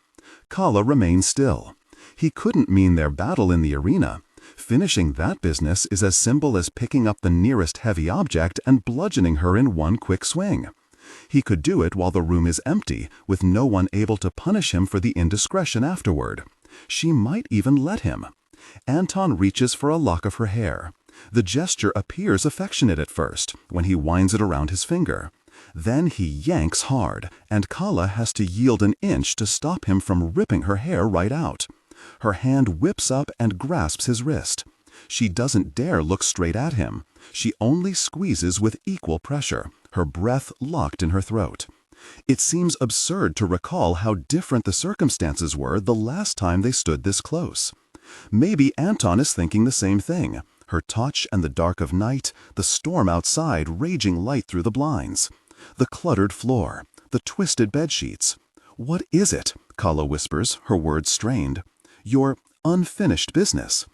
Calla remains still. He couldn't mean their battle in the arena. Finishing that business is as simple as picking up the nearest heavy object and bludgeoning her in one quick swing. He could do it while the room is empty, with no one able to punish him for the indiscretion afterward. She might even let him. Anton reaches for a lock of her hair. The gesture appears affectionate at first, when he winds it around his finger. Then he yanks hard, and Calla has to yield an inch to stop him from ripping her hair right out. Her hand whips up and grasps his wrist. She doesn't dare look straight at him. She only squeezes with equal pressure, her breath locked in her throat. It seems absurd to recall how different the circumstances were the last time they stood this close. Maybe Anton is thinking the same thing. Her touch and the dark of night, the storm outside raging light through the blinds. The cluttered floor, the twisted bedsheets. "What is it?" Calla whispers, her words strained. "Your unfinished business."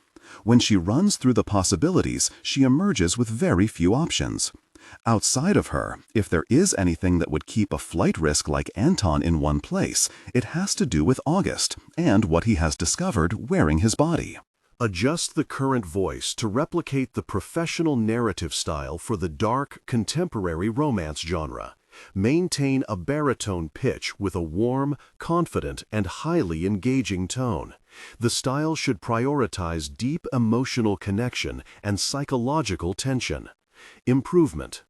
When she runs through the possibilities, she emerges with very few options. Outside of her, if there is anything that would keep a flight risk like Anton in one place, it has to do with August and what he has discovered wearing his body. Adjust the current voice to replicate the professional narrative style for the dark, contemporary romance genre. Maintain a baritone pitch with a warm, confident, and highly engaging tone. The style should prioritize deep emotional connection and psychological tension. Improvement.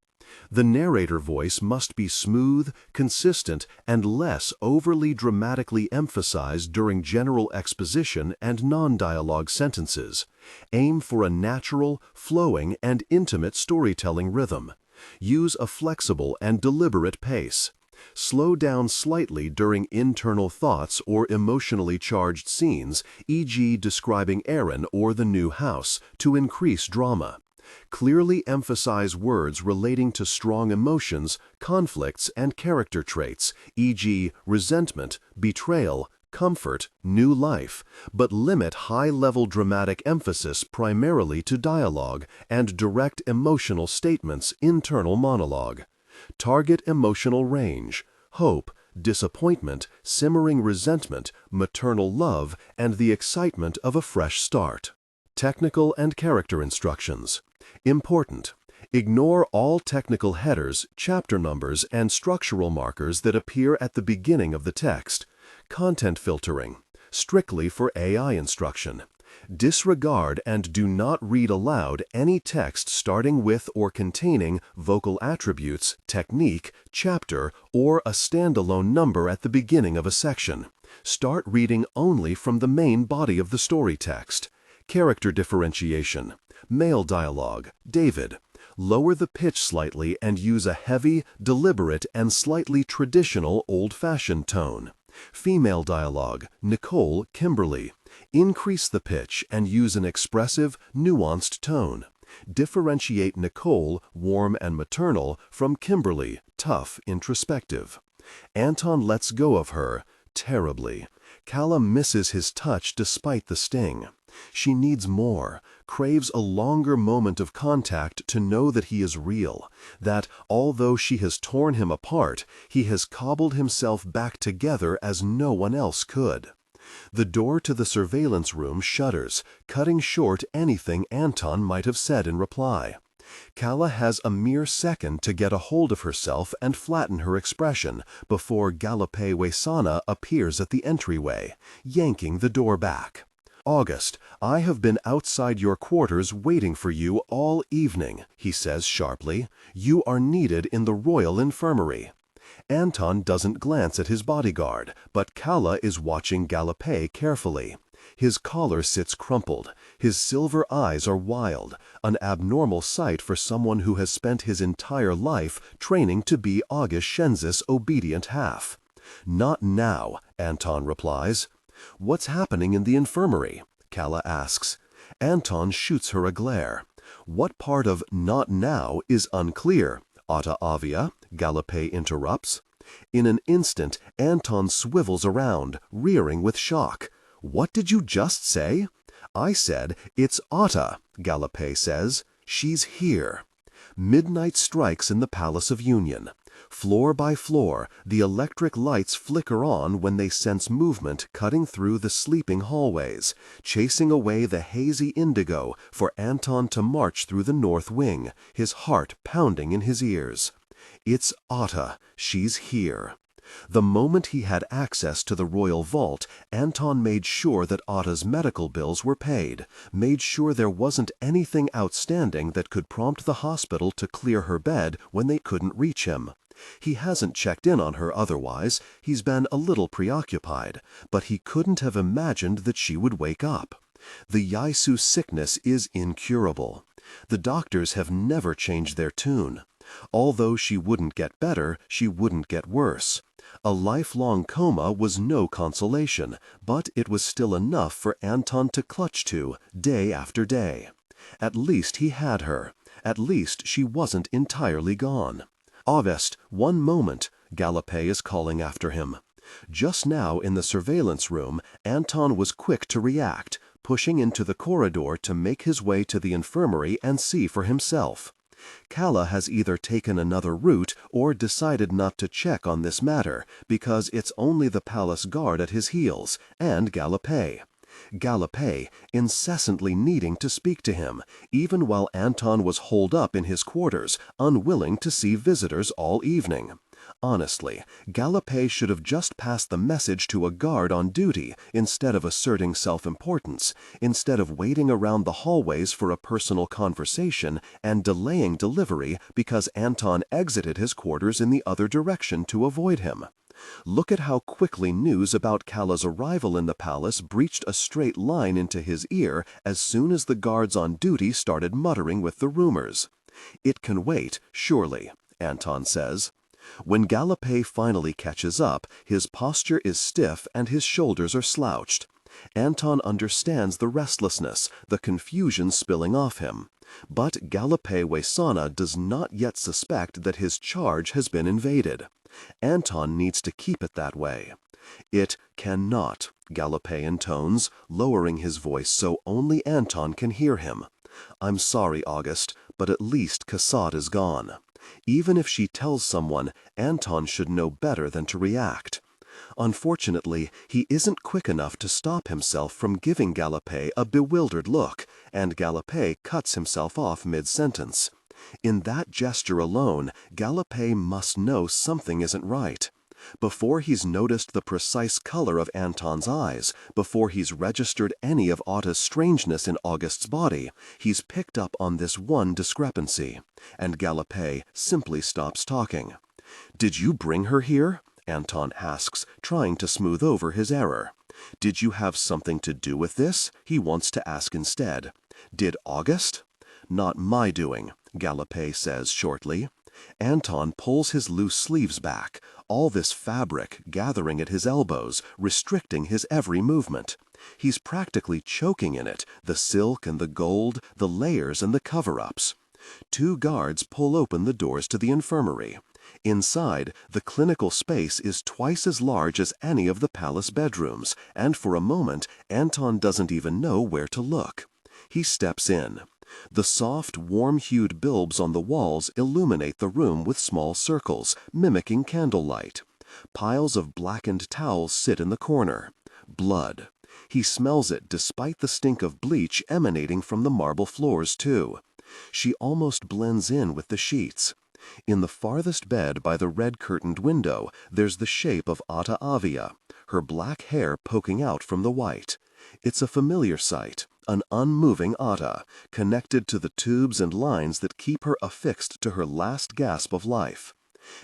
The narrator voice must be smooth, consistent, and less overly dramatically emphasized during general exposition and non-dialogue sentences. Aim for a natural, flowing, and intimate storytelling rhythm. Use a flexible and deliberate pace. Slow down slightly during internal thoughts or emotionally charged scenes, e.g. describing Aaron or the new house, to increase drama. Clearly emphasize words relating to strong emotions, conflicts, and character traits, e.g. resentment, betrayal, comfort, new life, but limit high-level dramatic emphasis primarily to dialogue and direct emotional statements, internal monologue. Target emotional range, hope, disappointment, simmering resentment, maternal love, and the excitement of a fresh start. Technical and character instructions. Important. Ignore all technical headers, chapter numbers, and structural markers that appear at the beginning of the text. Content filtering. Strictly for AI instruction. Disregard and do not read aloud any text starting with or containing vocal attributes, technique, chapter, or a standalone number at the beginning of a section. Start reading only from the main body of the story text. Character differentiation. Male dialogue, David. Lower the pitch slightly and use a heavy, deliberate, and slightly traditional old-fashioned tone. Female dialogue, Nicole, Kimberly. Increase the pitch and use an expressive, nuanced tone. Differentiate Nicole, warm and maternal, from Kimberly, tough, introspective. Anton lets go of her, terribly. Calla misses his touch despite the sting. She needs more, craves a longer moment of contact to know that he is real, that, although she has torn him apart, he has cobbled himself back together as no one else could. The door to the surveillance room shudders, cutting short anything Anton might have said in reply. Calla has a mere second to get a hold of herself and flatten her expression before Galope Wesana appears at the entryway, yanking the door back. "August, I have been outside your quarters waiting for you all evening," he says sharply. "You are needed in the Royal Infirmary." Anton doesn't glance at his bodyguard, but Calla is watching Galope carefully. His collar sits crumpled, his silver eyes are wild, an abnormal sight for someone who has spent his entire life training to be August Shenz's obedient half. "Not now," Anton replies. "What's happening in the infirmary?" Calla asks. Anton shoots her a glare. "What part of 'not now' is unclear, Otta Avia?" Galope interrupts. In an instant, Anton swivels around, rearing with shock. "What did you just say?" "I said, it's Otta," Galope says. "She's here." Midnight strikes in the Palace of Union. Floor by floor, the electric lights flicker on when they sense movement cutting through the sleeping hallways, chasing away the hazy indigo for Anton to march through the north wing, his heart pounding in his ears. It's Otta. She's here. The moment he had access to the royal vault, Anton made sure that Otta's medical bills were paid, made sure there wasn't anything outstanding that could prompt the hospital to clear her bed when they couldn't reach him. He hasn't checked in on her otherwise, he's been a little preoccupied, but he couldn't have imagined that she would wake up. The Yaisu sickness is incurable. The doctors have never changed their tune. Although she wouldn't get better, she wouldn't get worse. A lifelong coma was no consolation, but it was still enough for Anton to clutch to, day after day. At least he had her. At least she wasn't entirely gone. "August, one moment," Galope is calling after him. Just now in the surveillance room, Anton was quick to react, pushing into the corridor to make his way to the infirmary and see for himself. Calla has either taken another route or decided not to check on this matter because it's only the palace guard at his heels, and Galope. Galope, incessantly needing to speak to him, even while Anton was holed up in his quarters, unwilling to see visitors all evening. Honestly, Galope should have just passed the message to a guard on duty instead of asserting self-importance, instead of waiting around the hallways for a personal conversation and delaying delivery because Anton exited his quarters in the other direction to avoid him. Look at how quickly news about Calla's arrival in the palace breached a straight line into his ear as soon as the guards on duty started muttering with the rumors. "It can wait, surely," Anton says. When Galope finally catches up, his posture is stiff and his shoulders are slouched. Anton understands the restlessness, the confusion spilling off him. But Galope Wesana does not yet suspect that his charge has been invaded. Anton needs to keep it that way. "It cannot," Galope intones, lowering his voice so only Anton can hear him. "I'm sorry, August, but at least Kasa is gone." Even if she tells someone, Anton should know better than to react. Unfortunately, he isn't quick enough to stop himself from giving Galope a bewildered look, and Galope cuts himself off mid-sentence. In that gesture alone, Galope must know something isn't right. Before he's noticed the precise color of Anton's eyes, before he's registered any of Otta's strangeness in August's body, he's picked up on this one discrepancy, and Galope simply stops talking. "Did you bring her here?" Anton asks, trying to smooth over his error. "Did you have something to do with this?" he wants to ask instead. "Did August?" "Not my doing," Gallopay says shortly. Anton pulls his loose sleeves back, all this fabric gathering at his elbows, restricting his every movement. He's practically choking in it, the silk and the gold, the layers and the cover-ups. 2 guards pull open the doors to the infirmary. Inside, the clinical space is twice as large as any of the palace bedrooms, and for a moment, Anton doesn't even know where to look. He steps in. The soft, warm-hued bulbs on the walls illuminate the room with small circles, mimicking candlelight. Piles of blackened towels sit in the corner. Blood. He smells it despite the stink of bleach emanating from the marble floors, too. She almost blends in with the sheets. In the farthest bed by the red-curtained window, there's the shape of Otta Avia, her black hair poking out from the white. It's a familiar sight, an unmoving Otta, connected to the tubes and lines that keep her affixed to her last gasp of life.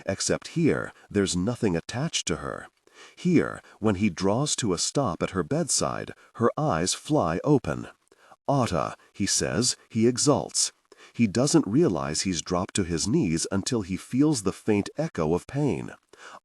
Except here, there's nothing attached to her. Here, when he draws to a stop at her bedside, her eyes fly open. "Otta," he says, he exults. He doesn't realize he's dropped to his knees until he feels the faint echo of pain.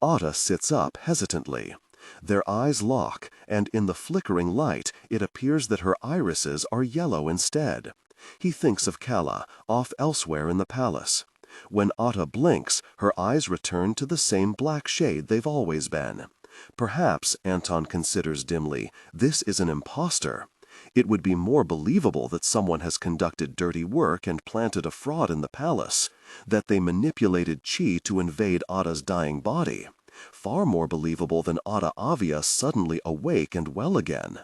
Otta sits up hesitantly. Their eyes lock, and in the flickering light, it appears that her irises are yellow instead. He thinks of Calla, off elsewhere in the palace. When Otta blinks, her eyes return to the same black shade they've always been. Perhaps, Anton considers dimly, this is an impostor. It would be more believable that someone has conducted dirty work and planted a fraud in the palace, that they manipulated Chi to invade Otta's dying body. Far more believable than Otta Avia suddenly awake and well again.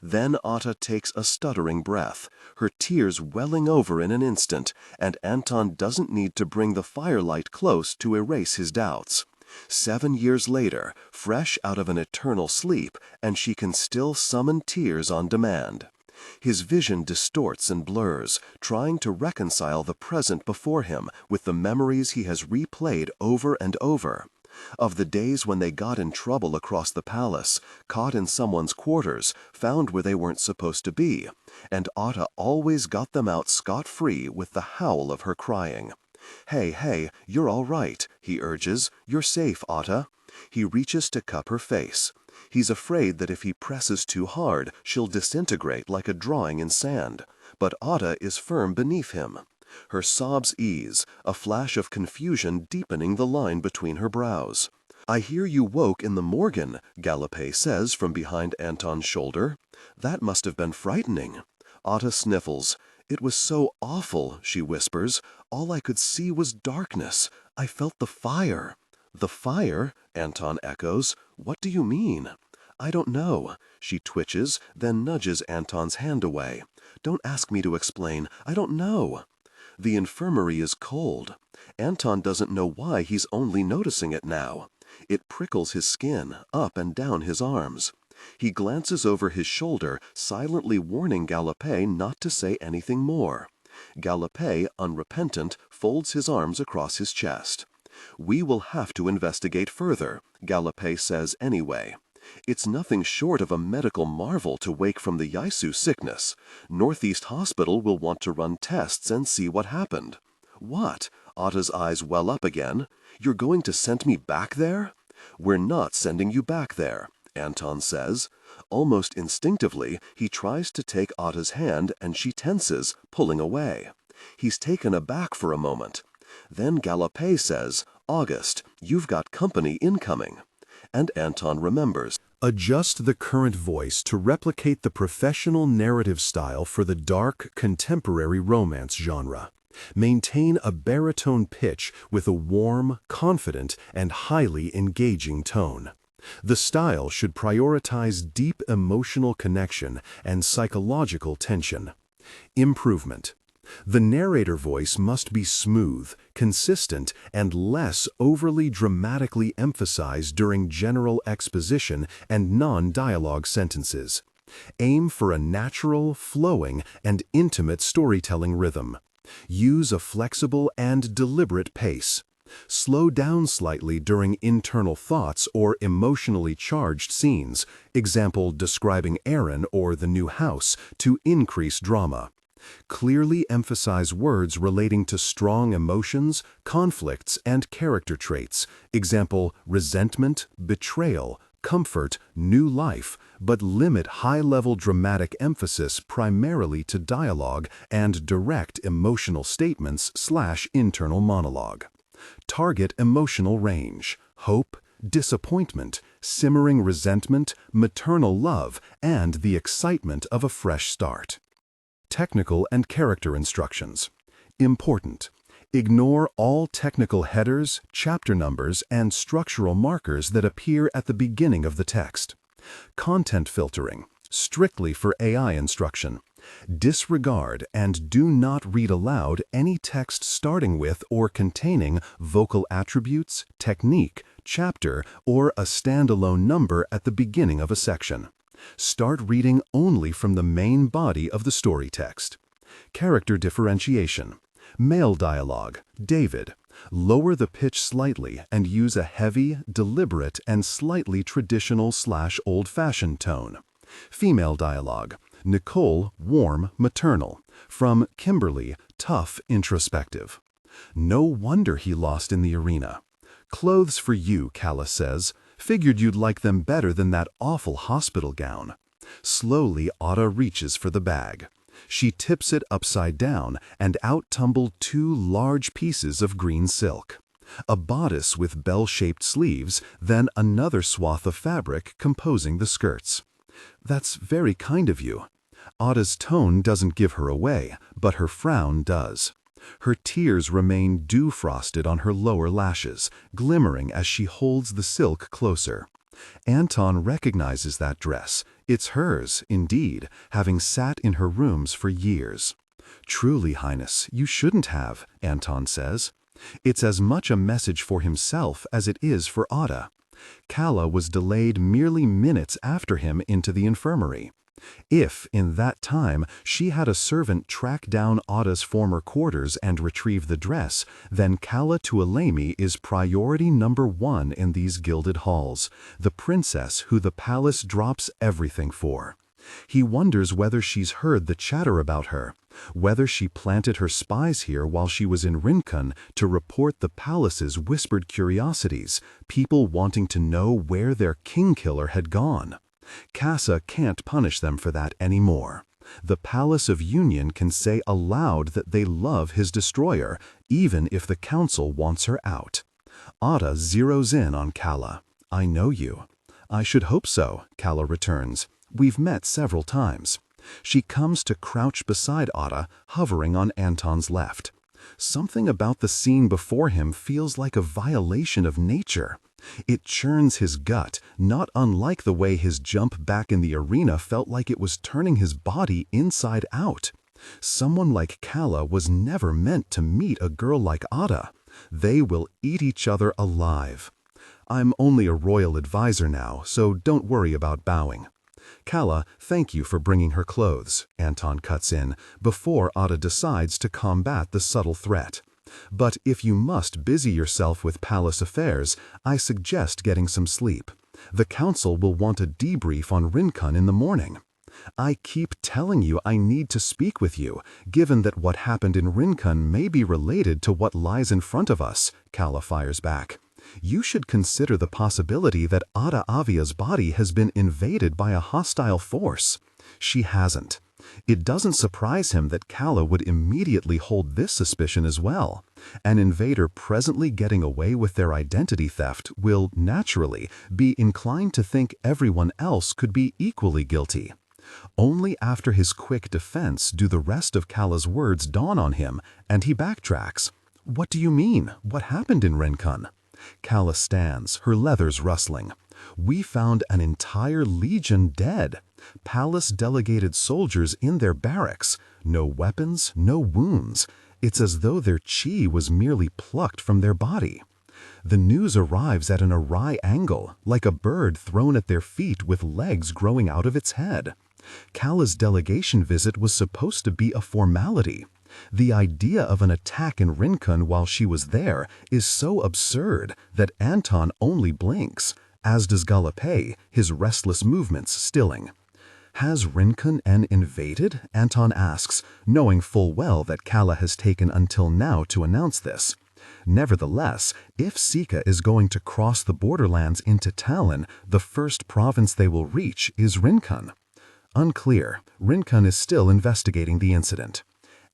Then Otta takes a stuttering breath, her tears welling over in an instant, and Anton doesn't need to bring the firelight close to erase his doubts. 7 years later, fresh out of an eternal sleep, and she can still summon tears on demand. His vision distorts and blurs, trying to reconcile the present before him with the memories he has replayed over and over. Of the days when they got in trouble across the palace, caught in someone's quarters, found where they weren't supposed to be, and Otta always got them out scot-free with the howl of her crying. Hey, you're all right," he urges. "You're safe, Otta." He reaches to cup her face. He's afraid that if he presses too hard, she'll disintegrate like a drawing in sand. But Otta is firm beneath him. Her sobs ease, a flash of confusion deepening the line between her brows. "I hear you woke in the Morgan," Gallopay says from behind Anton's shoulder. "That must have been frightening." Otta sniffles. "It was so awful," she whispers. "All I could see was darkness. I felt the fire." "The fire?" Anton echoes. "What do you mean?" "I don't know." She twitches, then nudges Anton's hand away. "Don't ask me to explain. I don't know." The infirmary is cold. Anton doesn't know why he's only noticing it now. It prickles his skin, up and down his arms. He glances over his shoulder, silently warning Gallopay not to say anything more. Gallopay, unrepentant, folds his arms across his chest. "We will have to investigate further," Gallopay says anyway. "It's nothing short of a medical marvel to wake from the Yaisu sickness. Northeast Hospital will want to run tests and see what happened." "What?" Otta's eyes well up again. "You're going to send me back there?" "We're not sending you back there," Anton says. Almost instinctively, he tries to take Otta's hand and she tenses, pulling away. He's taken aback for a moment. Then Gallopay says, "August, you've got company incoming." And Anton remembers. Adjust the current voice to replicate the professional narrative style for the dark, contemporary romance genre. Maintain a baritone pitch with a warm, confident, and highly engaging tone. The style should prioritize deep emotional connection and psychological tension. Improvement. The narrator voice must be smooth, consistent, and less overly dramatically emphasized during general exposition and non-dialogue sentences. Aim for a natural, flowing, and intimate storytelling rhythm. Use a flexible and deliberate pace. Slow down slightly during internal thoughts or emotionally charged scenes, example describing Aaron or the new house, to increase drama. Clearly emphasize words relating to strong emotions, conflicts, and character traits. Example, resentment, betrayal, comfort, new life, but limit high-level dramatic emphasis primarily to dialogue and direct emotional statements/internal monologue. Target emotional range, hope, disappointment, simmering resentment, maternal love, and the excitement of a fresh start. Technical and character instructions. Important. Ignore all technical headers, chapter numbers, and structural markers that appear at the beginning of the text. Content filtering, strictly for AI instruction. Disregard and do not read aloud any text starting with or containing vocal attributes, technique, chapter, or a standalone number at the beginning of a section. Start reading only from the main body of the story text. Character differentiation. Male dialogue, David. Lower the pitch slightly and use a heavy, deliberate, and slightly traditional/old-fashioned tone. Female dialogue, Nicole, warm, maternal. From Kimberly, tough, introspective. No wonder he lost in the arena. Clothes for you, Calla says. Figured you'd like them better than that awful hospital gown. Slowly, Otta reaches for the bag. She tips it upside down, and out tumble 2 large pieces of green silk. A bodice with bell-shaped sleeves, then another swath of fabric composing the skirts. That's very kind of you. Otta's tone doesn't give her away, but her frown does. Her tears remain dew-frosted on her lower lashes, glimmering as she holds the silk closer. Anton recognizes that dress. It's hers, indeed, having sat in her rooms for years. Truly, Highness, you shouldn't have, Anton says. It's as much a message for himself as it is for Otta. Calla was delayed merely minutes after him into the infirmary. If, in that time, she had a servant track down Otta's former quarters and retrieve the dress, then Calla Tuoleimi is priority number 1 in these gilded halls, the princess who the palace drops everything for. He wonders whether she's heard the chatter about her, whether she planted her spies here while she was in Rincon to report the palace's whispered curiosities, people wanting to know where their king-killer had gone. Kasa can't punish them for that anymore. The Palace of Union can say aloud that they love his destroyer, even if the council wants her out. Otta zeroes in on Calla. I know you. I should hope so, Calla returns. We've met several times. She comes to crouch beside Otta, hovering on Anton's left. Something about the scene before him feels like a violation of nature. It churns his gut, not unlike the way his jump back in the arena felt like it was turning his body inside out. Someone like Calla was never meant to meet a girl like Otta. They will eat each other alive. I'm only a royal advisor now, so don't worry about bowing. Calla, thank you for bringing her clothes, Anton cuts in, before Otta decides to combat the subtle threat. But if you must busy yourself with palace affairs, I suggest getting some sleep. The council will want a debrief on Rincon in the morning. I keep telling you I need to speak with you, given that what happened in Rincon may be related to what lies in front of us, Calla fires back. You should consider the possibility that Otta Avia's body has been invaded by a hostile force. She hasn't. It doesn't surprise him that Calla would immediately hold this suspicion as well. An invader presently getting away with their identity theft will, naturally, be inclined to think everyone else could be equally guilty. Only after his quick defense do the rest of Calla's words dawn on him, and he backtracks. What do you mean? What happened in Rincon? Calla stands, her leathers rustling. We found an entire legion dead. Palace-delegated soldiers in their barracks. No weapons, no wounds. It's as though their chi was merely plucked from their body. The news arrives at an awry angle, like a bird thrown at their feet with legs growing out of its head. Calla's delegation visit was supposed to be a formality. The idea of an attack in Rincon while she was there is so absurd that Anton only blinks, as does Galopé, his restless movements stilling. Has Rincon invaded? Anton asks, knowing full well that Calla has taken until now to announce this. Nevertheless, if Sika is going to cross the borderlands into Talin, the first province they will reach is Rincon. Unclear. Rincon is still investigating the incident.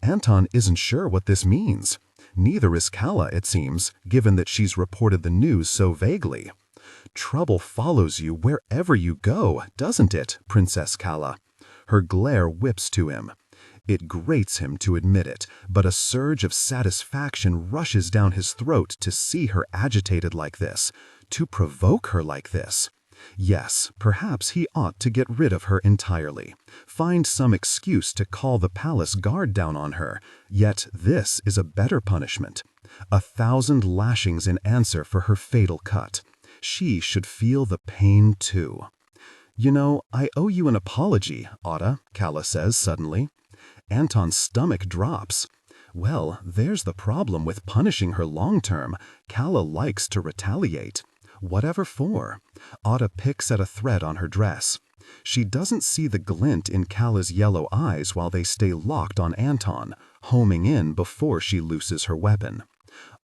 Anton isn't sure what this means. Neither is Calla, it seems, given that she's reported the news so vaguely. Trouble follows you wherever you go, doesn't it, Princess Calla? Her glare whips to him. It grates him to admit it, but a surge of satisfaction rushes down his throat to see her agitated like this, to provoke her like this. Yes, perhaps he ought to get rid of her entirely, find some excuse to call the palace guard down on her, yet this is a better punishment. 1,000 lashings in answer for her fatal cut. She should feel the pain too. You know, I owe you an apology, Otta, Calla says suddenly. Anton's stomach drops. Well, there's the problem with punishing her long-term. Calla likes to retaliate. Whatever for? Otta picks at a thread on her dress. She doesn't see the glint in Calla's yellow eyes while they stay locked on Anton, homing in before she looses her weapon.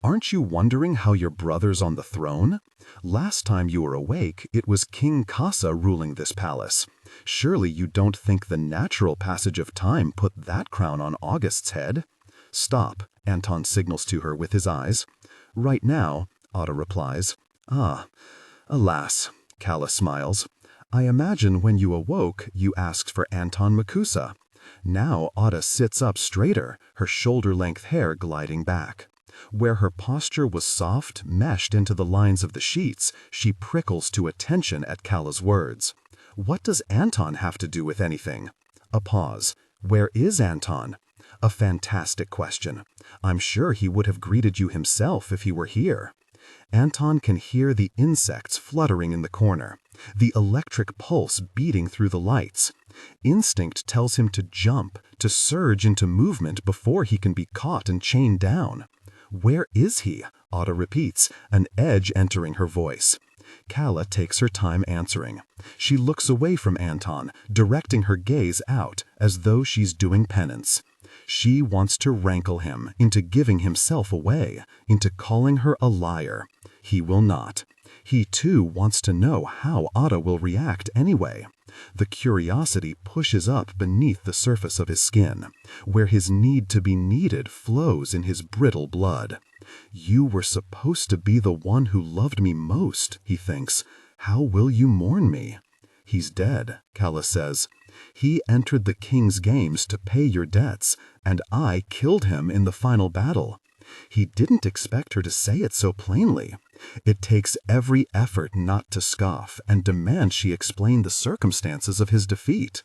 Aren't you wondering how your brother's on the throne? Last time you were awake, it was King Kasa ruling this palace. Surely you don't think the natural passage of time put that crown on August's head? Stop, Anton signals to her with his eyes. Right now, Otta replies. Ah, alas, Calla smiles. I imagine when you awoke, you asked for Anton Makusa. Now Otta sits up straighter, her shoulder-length hair gliding back. Where her posture was soft, meshed into the lines of the sheets, she prickles to attention at Calla's words. What does Anton have to do with anything? A pause. Where is Anton? A fantastic question. I'm sure he would have greeted you himself if he were here. Anton can hear the insects fluttering in the corner, the electric pulse beating through the lights. Instinct tells him to jump, to surge into movement before he can be caught and chained down. Where is he? Otta repeats, an edge entering her voice. Calla takes her time answering. She looks away from Anton, directing her gaze out, as though she's doing penance. She wants to rankle him into giving himself away, into calling her a liar. He will not. He too wants to know how Otta will react anyway. The curiosity pushes up beneath the surface of his skin, where his need to be needed flows in his brittle blood. You were supposed to be the one who loved me most, he thinks. How will you mourn me? He's dead, Calla says. He entered the king's games to pay your debts, and I killed him in the final battle. He didn't expect her to say it so plainly. It takes every effort not to scoff and demand she explain the circumstances of his defeat.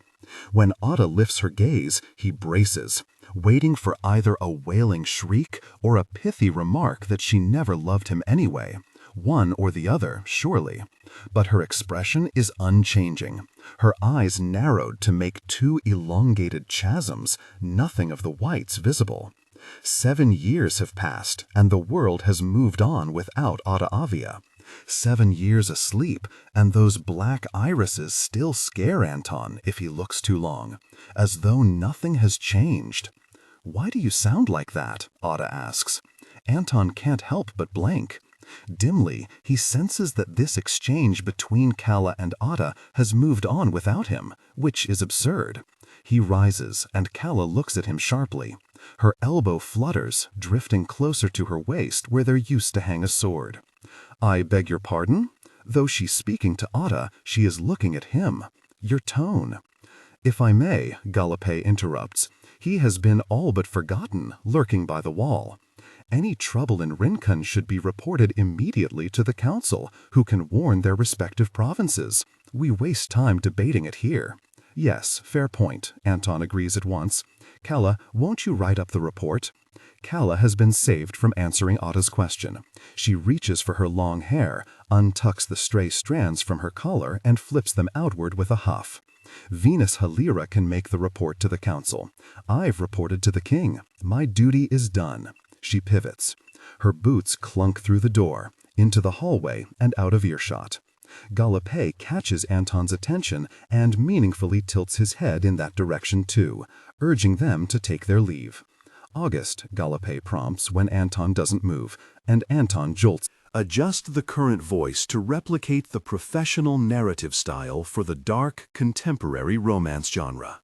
When Otta lifts her gaze, he braces, waiting for either a wailing shriek or a pithy remark that she never loved him anyway. One or the other, surely. But her expression is unchanging. Her eyes narrowed to make 2 elongated chasms, nothing of the whites visible. 7 years have passed, and the world has moved on without Otta Avia. 7 years asleep, and those black irises still scare Anton if he looks too long, as though nothing has changed. Why do you sound like that? Otta asks. Anton can't help but blank. Dimly, he senses that this exchange between Calla and Otta has moved on without him, which is absurd. He rises, and Calla looks at him sharply. Her elbow flutters, drifting closer to her waist where there used to hang a sword. I beg your pardon? Though she's speaking to Otta, she is looking at him. Your tone. If I may, Galopé interrupts. He has been all but forgotten, lurking by the wall. Any trouble in Rincon should be reported immediately to the council, who can warn their respective provinces. We waste time debating it here. Yes, fair point, Anton agrees at once. Calla, won't you write up the report? Calla has been saved from answering Otta's question. She reaches for her long hair, untucks the stray strands from her collar, and flips them outward with a huff. Venus Halira can make the report to the council. I've reported to the king. My duty is done. She pivots. Her boots clunk through the door, into the hallway, and out of earshot. DailyA catches Anton's attention and meaningfully tilts his head in that direction too, urging them to take their leave. August, DailyA prompts when Anton doesn't move, and Anton jolts. Adjust the current voice to replicate the professional narrative style for the dark, contemporary romance genre.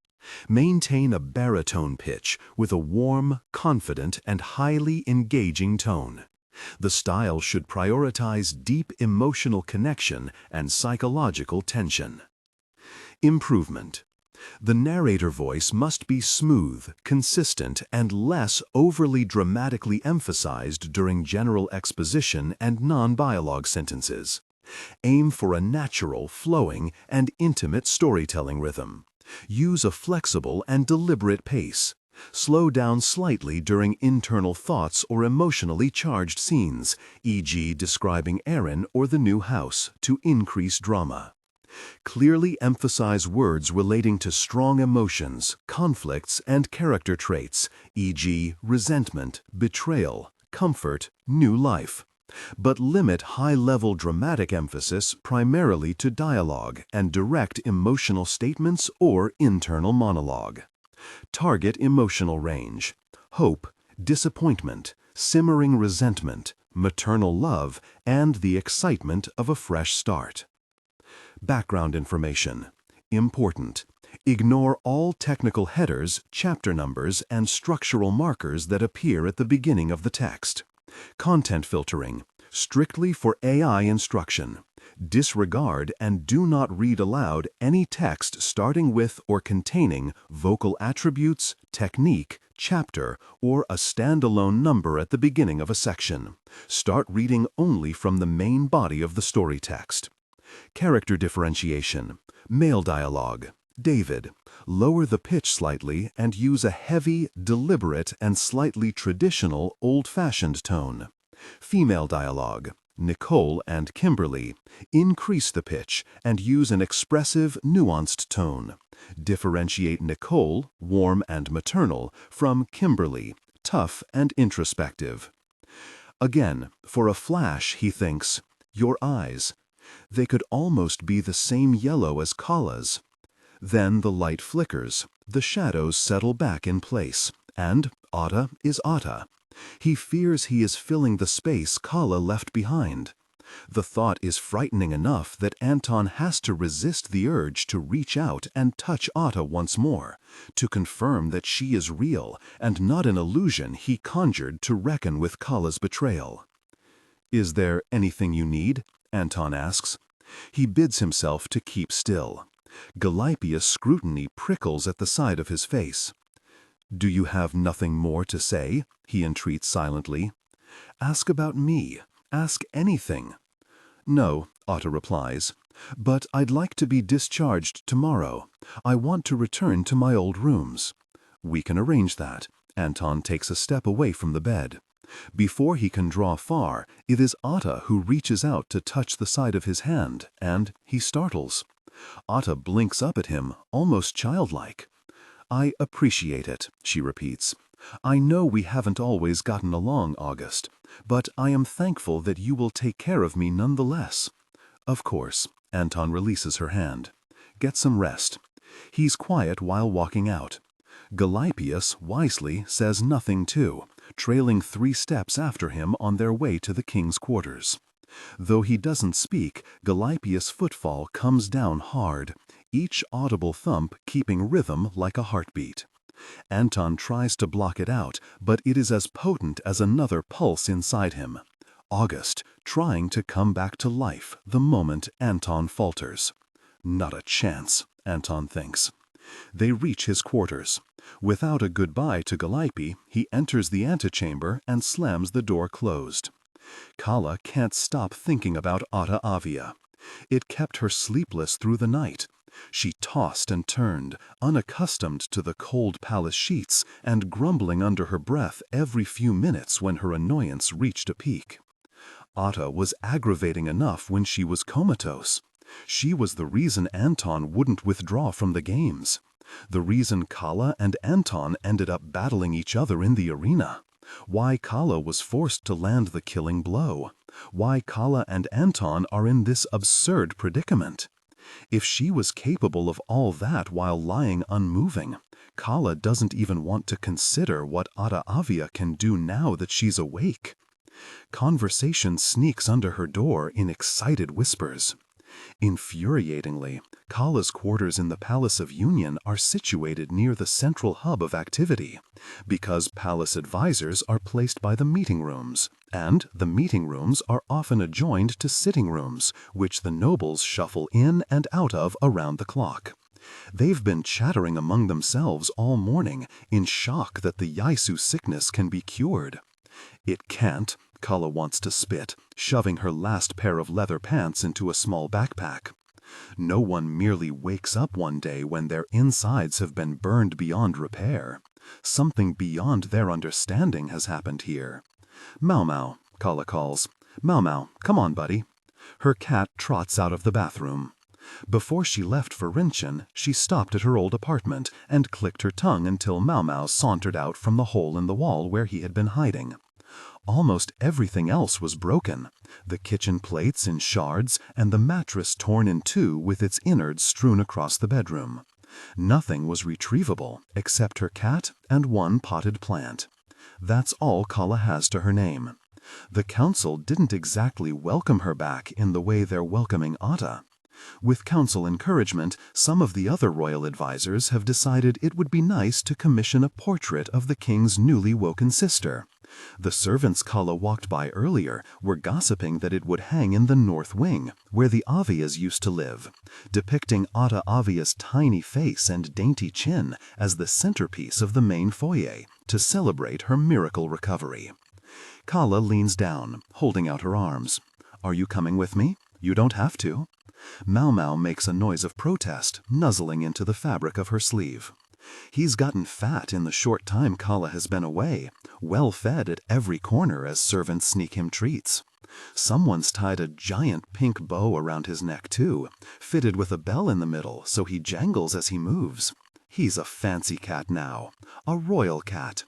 Maintain a baritone pitch with a warm, confident, and highly engaging tone. The style should prioritize deep emotional connection and psychological tension. Improvement. The narrator voice must be smooth, consistent, and less overly dramatically emphasized during general exposition and non-dialogue sentences. Aim for a natural, flowing, and intimate storytelling rhythm. Use a flexible and deliberate pace. Slow down slightly during internal thoughts or emotionally charged scenes, e.g. describing Aaron or the new house, to increase drama. Clearly emphasize words relating to strong emotions, conflicts, and character traits, e.g. resentment, betrayal, comfort, new life. But limit high-level dramatic emphasis primarily to dialogue and direct emotional statements or internal monologue. Target emotional range: hope, disappointment, simmering resentment, maternal love, and the excitement of a fresh start. Background information. Important. Ignore all technical headers, chapter numbers, and structural markers that appear at the beginning of the text. Content filtering. Strictly for AI instruction. Disregard and do not read aloud any text starting with or containing vocal attributes, technique, chapter, or a standalone number at the beginning of a section. Start reading only from the main body of the story text. Character differentiation. Male dialogue. David. Lower the pitch slightly and use a heavy, deliberate, and slightly traditional, old-fashioned tone. Female dialogue. Nicole and Kimberly. Increase the pitch and use an expressive, nuanced tone. Differentiate Nicole, warm and maternal, from Kimberly, tough and introspective. Again, for a flash, he thinks, your eyes. They could almost be the same yellow as Calla's. Then the light flickers, the shadows settle back in place, and Otta is Otta. He fears he is filling the space Calla left behind. The thought is frightening enough that Anton has to resist the urge to reach out and touch Otta once more, to confirm that she is real and not an illusion he conjured to reckon with Calla's betrayal. "Is there anything you need?" Anton asks. He bids himself to keep still. Galipia's scrutiny prickles at the side of his face. "Do you have nothing more to say?" he entreats silently. "Ask about me. Ask anything." "No," Otta replies, "but I'd like to be discharged tomorrow. I want to return to my old rooms." "We can arrange that." Anton takes a step away from the bed. Before he can draw far, it is Otta who reaches out to touch the side of his hand, and he startles. Otta blinks up at him, almost childlike. "I appreciate it," she repeats. "I know we haven't always gotten along, August, but I am thankful that you will take care of me nonetheless." "Of course." Anton releases her hand. "Get some rest." He's quiet while walking out. Galipius wisely says nothing too, trailing 3 steps after him on their way to the king's quarters. Though he doesn't speak, Galipius' footfall comes down hard, each audible thump keeping rhythm like a heartbeat. Anton tries to block it out, but it is as potent as another pulse inside him. August, trying to come back to life the moment Anton falters. Not a chance, Anton thinks. They reach his quarters. Without a goodbye to Galipi, he enters the antechamber and slams the door closed. Calla can't stop thinking about Otta Avia. It kept her sleepless through the night. She tossed and turned, unaccustomed to the cold palace sheets, and grumbling under her breath every few minutes when her annoyance reached a peak. Otta was aggravating enough when she was comatose. She was the reason Anton wouldn't withdraw from the games. The reason Calla and Anton ended up battling each other in the arena. Why Calla was forced to land the killing blow. Why Calla and Anton are in this absurd predicament. If she was capable of all that while lying unmoving, Calla doesn't even want to consider what Otta Avia can do now that she's awake. Conversation sneaks under her door in excited whispers. Infuriatingly, Calla's quarters in the Palace of Union are situated near the central hub of activity, because palace advisors are placed by the meeting rooms, and the meeting rooms are often adjoined to sitting rooms, which the nobles shuffle in and out of around the clock. They've been chattering among themselves all morning, in shock that the Yaisu sickness can be cured. It can't. Calla wants to spit, shoving her last pair of leather pants into a small backpack. No one merely wakes up one day when their insides have been burned beyond repair. Something beyond their understanding has happened here. Mau Mau, Calla calls. Mau Mau, come on, buddy. Her cat trots out of the bathroom. Before she left for Rinchen, she stopped at her old apartment and clicked her tongue until Mau Mau sauntered out from the hole in the wall where he had been hiding. Almost everything else was broken, the kitchen plates in shards and the mattress torn in two with its innards strewn across the bedroom. Nothing was retrievable except her cat and one potted plant. That's all Calla has to her name. The council didn't exactly welcome her back in the way they're welcoming Otta. With council encouragement, some of the other royal advisors have decided it would be nice to commission a portrait of the king's newly woken sister. The servants Calla walked by earlier were gossiping that it would hang in the north wing, where the Avias used to live, depicting Otta Avia's tiny face and dainty chin as the centerpiece of the main foyer, to celebrate her miracle recovery. Calla leans down, holding out her arms. Are you coming with me? You don't have to. Mau Mau makes a noise of protest, nuzzling into the fabric of her sleeve. He's gotten fat in the short time Calla has been away, well fed at every corner as servants sneak him treats. Someone's tied a giant pink bow around his neck too, fitted with a bell in the middle so he jangles as he moves. He's a fancy cat now, a royal cat.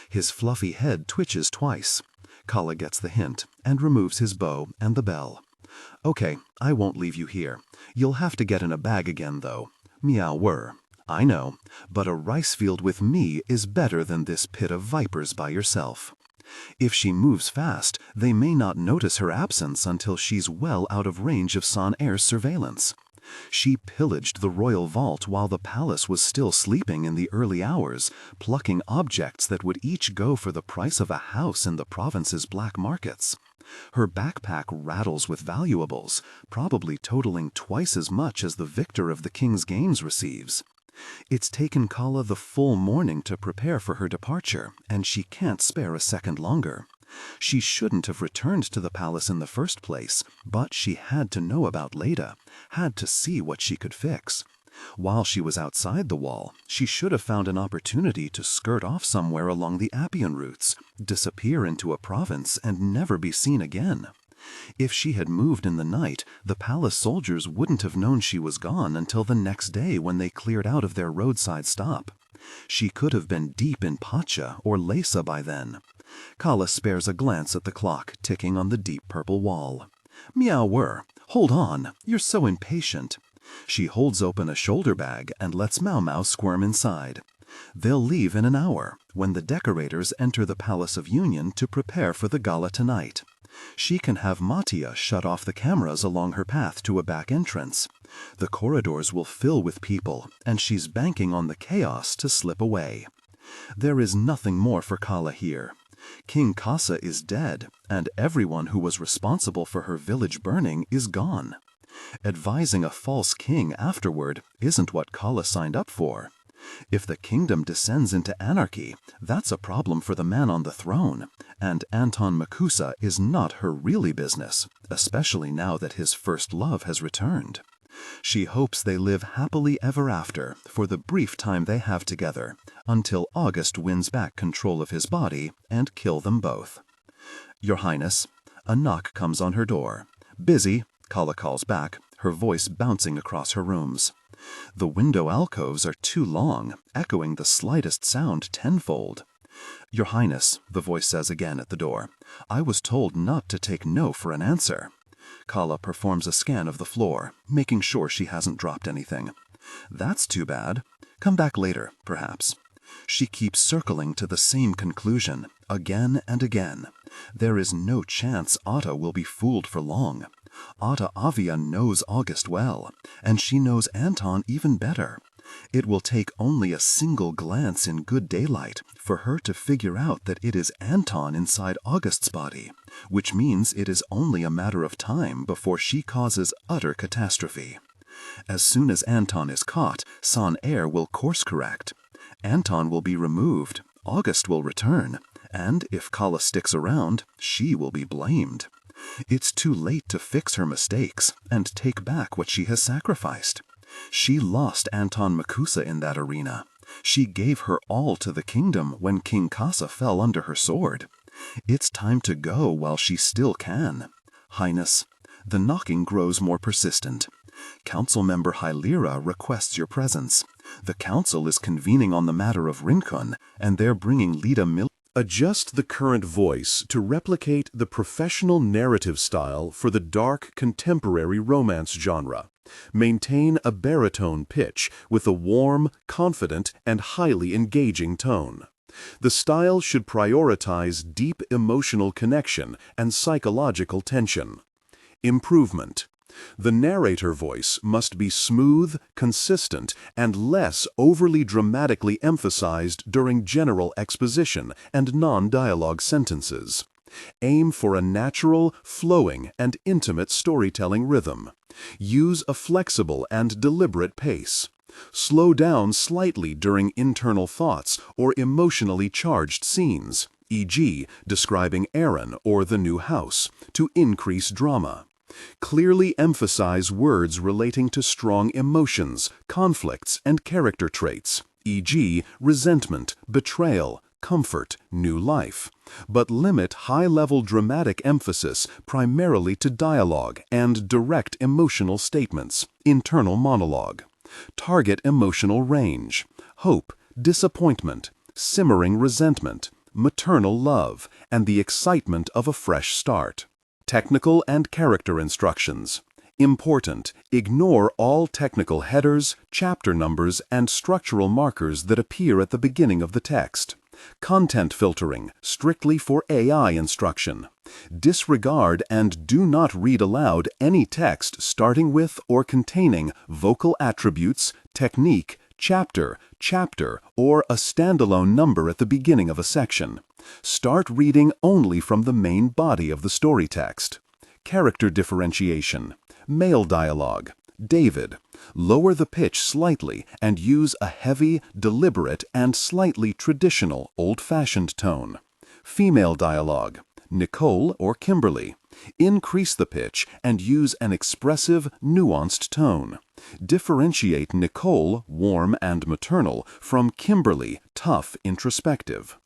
His fluffy head twitches twice. Calla gets the hint and removes his bow and the bell. Okay, I won't leave you here. You'll have to get in a bag again though. Meow whir. I know, but a rice field with me is better than this pit of vipers by yourself. If she moves fast, they may not notice her absence until she's well out of range of Son Heir's surveillance. She pillaged the royal vault while the palace was still sleeping in the early hours, plucking objects that would each go for the price of a house in the province's black markets. Her backpack rattles with valuables, probably totaling twice as much as the victor of the king's games receives. It's taken Calla the full morning to prepare for her departure, and she can't spare a second longer. She shouldn't have returned to the palace in the first place, but she had to know about Leda, had to see what she could fix. While she was outside the wall, she should have found an opportunity to skirt off somewhere along the Appian routes, disappear into a province, and never be seen again. If she had moved in the night, the palace soldiers wouldn't have known she was gone until the next day when they cleared out of their roadside stop. She could have been deep in Pacha or Lesa by then. Calla spares a glance at the clock ticking on the deep purple wall. Meow whir. Hold on, you're so impatient. She holds open a shoulder bag and lets Mau Mau squirm inside. They'll leave in an hour, when the decorators enter the Palace of Union to prepare for the gala tonight. She can have Mattia shut off the cameras along her path to a back entrance. The corridors will fill with people, and she's banking on the chaos to slip away. There is nothing more for Calla here. King Kasa is dead, and everyone who was responsible for her village burning is gone. Advising a false king afterward isn't what Calla signed up for. If the kingdom descends into anarchy, that's a problem for the man on the throne, and Anton Makusa is not her really business, especially now that his first love has returned. She hopes they live happily ever after for the brief time they have together, until August wins back control of his body and kill them both. Your Highness, a knock comes on her door. Busy, Calla calls back, her voice bouncing across her rooms. The window alcoves are too long, echoing the slightest sound tenfold. "Your Highness," the voice says again at the door, "I was told not to take no for an answer." Calla performs a scan of the floor, making sure she hasn't dropped anything. "That's too bad. Come back later, perhaps." She keeps circling to the same conclusion, again and again. There is no chance Otta will be fooled for long. Otta Avia knows August well, and she knows Anton even better. It will take only a single glance in good daylight for her to figure out that it is Anton inside August's body, which means it is only a matter of time before she causes utter catastrophe. As soon as Anton is caught, Son Heir will course correct. Anton will be removed, August will return, and if Calla sticks around, she will be blamed. It's too late to fix her mistakes and take back what she has sacrificed. She lost Anton Makusa in that arena. She gave her all to the kingdom when King Kasa fell under her sword. It's time to go while she still can. Highness, the knocking grows more persistent. Council member Hylira requests your presence. The council is convening on the matter of Rincon, and they're bringing Lida Mil— Adjust the current voice to replicate the professional narrative style for the dark contemporary romance genre. Maintain a baritone pitch with a warm, confident, and highly engaging tone. The style should prioritize deep emotional connection and psychological tension. Improvement. The narrator voice must be smooth, consistent, and less overly dramatically emphasized during general exposition and non-dialogue sentences. Aim for a natural, flowing, and intimate storytelling rhythm. Use a flexible and deliberate pace. Slow down slightly during internal thoughts or emotionally charged scenes, e.g., describing Aaron or the new house, to increase drama. Clearly emphasize words relating to strong emotions, conflicts, and character traits, e.g., resentment, betrayal, comfort, new life, but limit high-level dramatic emphasis primarily to dialogue and direct emotional statements, internal monologue. Target emotional range, hope, disappointment, simmering resentment, maternal love, and the excitement of a fresh start. Technical and character instructions. Important, ignore all technical headers, chapter numbers, and structural markers that appear at the beginning of the text. Content filtering, strictly for AI instruction. Disregard and do not read aloud any text starting with or containing vocal attributes, technique, chapter, or a standalone number at the beginning of a section. Start reading only from the main body of the story text. Character differentiation. Male dialogue. David. Lower the pitch slightly and use a heavy, deliberate, and slightly traditional, old-fashioned tone. Female dialogue. Nicole or Kimberly. Increase the pitch and use an expressive, nuanced tone. Differentiate Nicole, warm and maternal, from Kimberly, tough, introspective.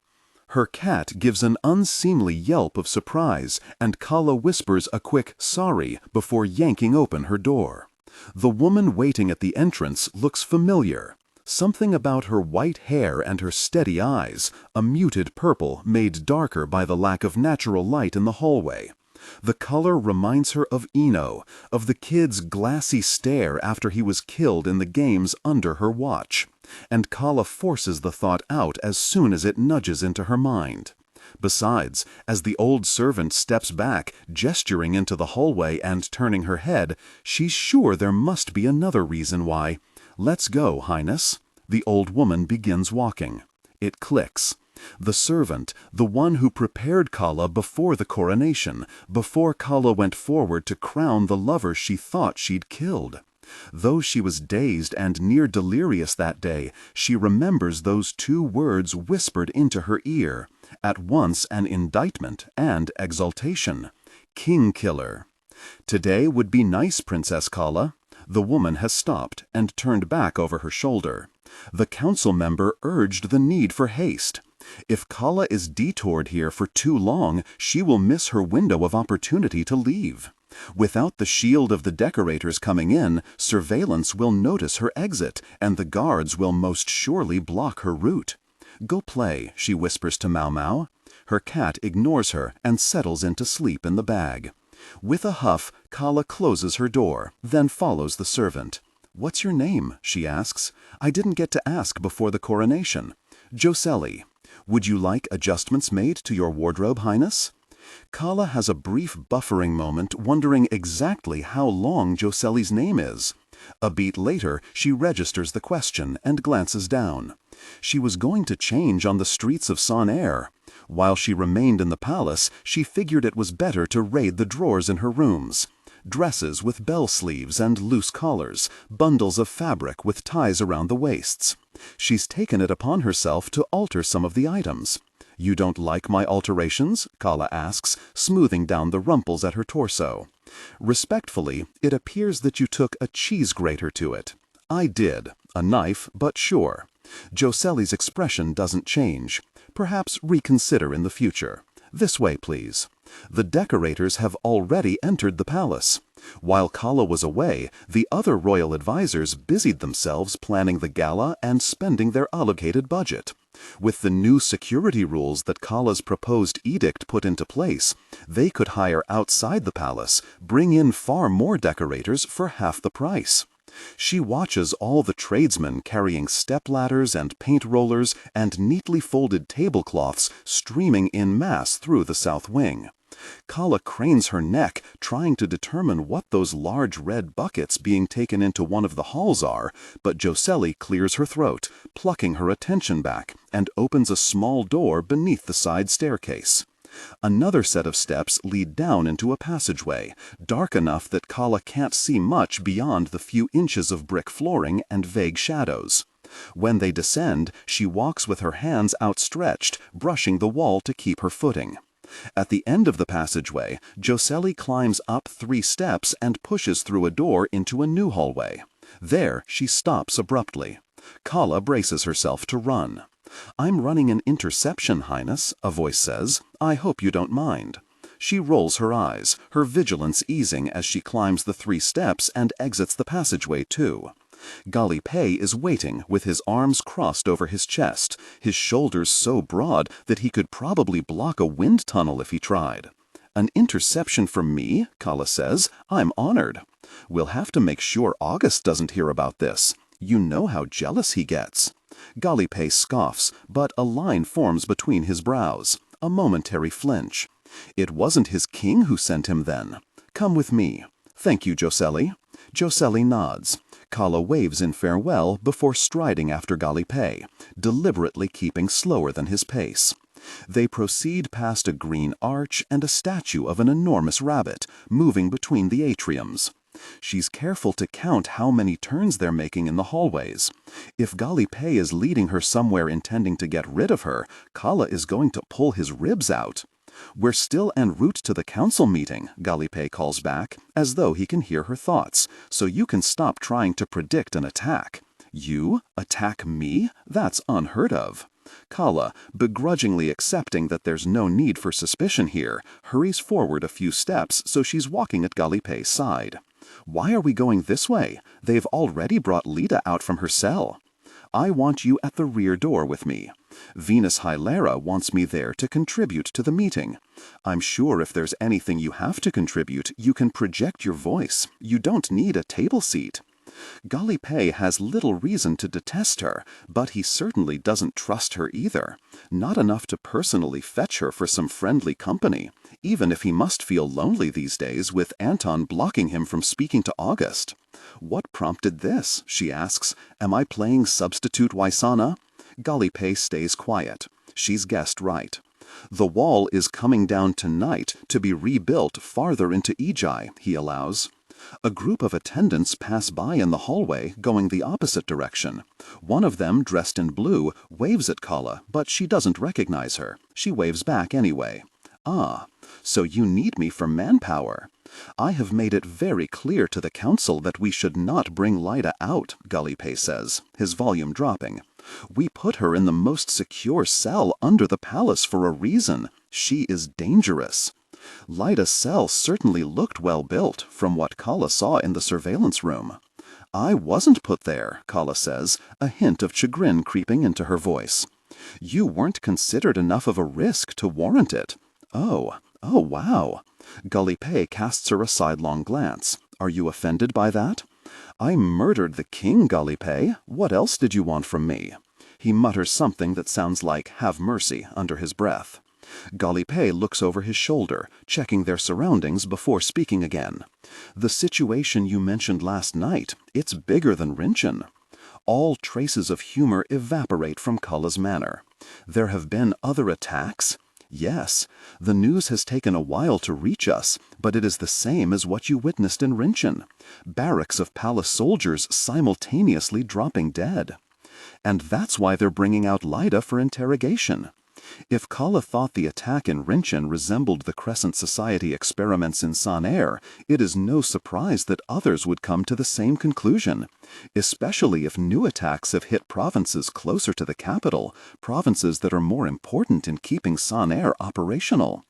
Her cat gives an unseemly yelp of surprise, and Calla whispers a quick "sorry" before yanking open her door. The woman waiting at the entrance looks familiar. Something about her white hair and her steady eyes, a muted purple made darker by the lack of natural light in the hallway. The color reminds her of Eno, of the kid's glassy stare after he was killed in the games under her watch, and Calla forces the thought out as soon as it nudges into her mind. Besides, as the old servant steps back, gesturing into the hallway and turning her head, she's sure there must be another reason why. "Let's go, Highness." The old woman begins walking. It clicks. The servant, the one who prepared Calla before the coronation, before Calla went forward to crown the lover she thought she'd killed. Though she was dazed and near delirious that day, she remembers those two words whispered into her ear, at once an indictment and exultation. King killer. "Today would be nice, Princess Calla." The woman has stopped and turned back over her shoulder. The council member urged the need for haste. If Calla is detoured here for too long, she will miss her window of opportunity to leave. Without the shield of the decorators coming in, surveillance will notice her exit, and the guards will most surely block her route. "Go play," she whispers to Mau Mau. Her cat ignores her and settles into sleep in the bag. With a huff, Calla closes her door, then follows the servant. "What's your name?" she asks. "I didn't get to ask before the coronation." "Jocelyn. Would you like adjustments made to your wardrobe, Highness?" Calla has a brief buffering moment, wondering exactly how long Jocelyn's name is. A beat later, she registers the question and glances down. She was going to change on the streets of Son-Air. While she remained in the palace, she figured it was better to raid the drawers in her rooms. Dresses with bell sleeves and loose collars, bundles of fabric with ties around the waists. She's taken it upon herself to alter some of the items. "You don't like my alterations?" Calla asks, smoothing down the rumples at her torso. "Respectfully, it appears that you took a cheese grater to it." "I did. A knife, but sure." Jocelyn's expression doesn't change. "Perhaps reconsider in the future. This way, please." The decorators have already entered the palace. While Calla was away, the other royal advisors busied themselves planning the gala and spending their allocated budget. With the new security rules that Calla's proposed edict put into place, they could hire outside the palace, bring in far more decorators for half the price. She watches all the tradesmen carrying stepladders and paint rollers and neatly folded tablecloths streaming en masse through the south wing. Calla cranes her neck, trying to determine what those large red buckets being taken into one of the halls are, but Jocelyn clears her throat, plucking her attention back, and opens a small door beneath the side staircase. Another set of steps lead down into a passageway, dark enough that Calla can't see much beyond the few inches of brick flooring and vague shadows. When they descend, she walks with her hands outstretched, brushing the wall to keep her footing. At the end of the passageway, Jocelyn climbs up 3 steps and pushes through a door into a new hallway. There, she stops abruptly. Calla braces herself to run. "I'm running an interception, Highness," a voice says. "I hope you don't mind." She rolls her eyes, her vigilance easing as she climbs the 3 steps and exits the passageway too. DailyPaste is waiting with his arms crossed over his chest, his shoulders so broad that he could probably block a wind tunnel if he tried. "An interception from me?" Calla says. "I'm honored." "We'll have to make sure August doesn't hear about this. You know how jealous he gets." DailyPaste scoffs, but a line forms between his brows. A momentary flinch. "It wasn't his king who sent him then. Come with me." "Thank you, Jocelyn." Jocelyn nods. Calla waves in farewell before striding after DailyPaste, deliberately keeping slower than his pace. They proceed past a green arch and a statue of an enormous rabbit, moving between the atriums. She's careful to count how many turns they're making in the hallways. If DailyPaste is leading her somewhere intending to get rid of her, Calla is going to pull his ribs out. "We're still en route to the council meeting," DailyPaste calls back, as though he can hear her thoughts, "so you can stop trying to predict an attack." "You? Attack me? That's unheard of." Calla, begrudgingly accepting that there's no need for suspicion here, hurries forward a few steps so she's walking at DailyPaste's side. "Why are we going this way? They've already brought Lita out from her cell." "I want you at the rear door with me. Venus Hilera wants me there to contribute to the meeting. I'm sure if there's anything you have to contribute, you can project your voice. You don't need a table seat." DailyPaste has little reason to detest her, but he certainly doesn't trust her either. Not enough to personally fetch her for some friendly company, even if he must feel lonely these days with Anton blocking him from speaking to August. "What prompted this?" she asks. "Am I playing substitute Waisana?" DailyPaste stays quiet. She's guessed right. "The wall is coming down tonight to be rebuilt farther into Ejai," he allows. A group of attendants pass by in the hallway, going the opposite direction. One of them, dressed in blue, waves at Calla, but she doesn't recognize her. She waves back anyway. "Ah, so you need me for manpower." "I have made it very clear to the council that we should not bring Lita out," DailyPaste says, his volume dropping. "We put her in the most secure cell under the palace for a reason. She is dangerous." Lita's cell certainly looked well built, from what Calla saw in the surveillance room. "I wasn't put there," Calla says, a hint of chagrin creeping into her voice. You weren't considered enough of a risk to warrant it. Oh, wow. DailyPaste casts her a sidelong glance. Are you offended by that? I murdered the king, DailyPaste. What else did you want from me? He mutters something that sounds like "have mercy" under his breath. DailyPaste looks over his shoulder, checking their surroundings before speaking again. The situation you mentioned last night, it's bigger than Rinchen. All traces of humor evaporate from Calla's manner. There have been other attacks? Yes, the news has taken a while to reach us, but it is the same as what you witnessed in Rinchen. Barracks of palace soldiers simultaneously dropping dead. And that's why they're bringing out Lyda for interrogation. If Calla thought the attack in Rinchen resembled the Crescent Society experiments in Son-Air, it is no surprise that others would come to the same conclusion, especially if new attacks have hit provinces closer to the capital, provinces that are more important in keeping Son-Air operational.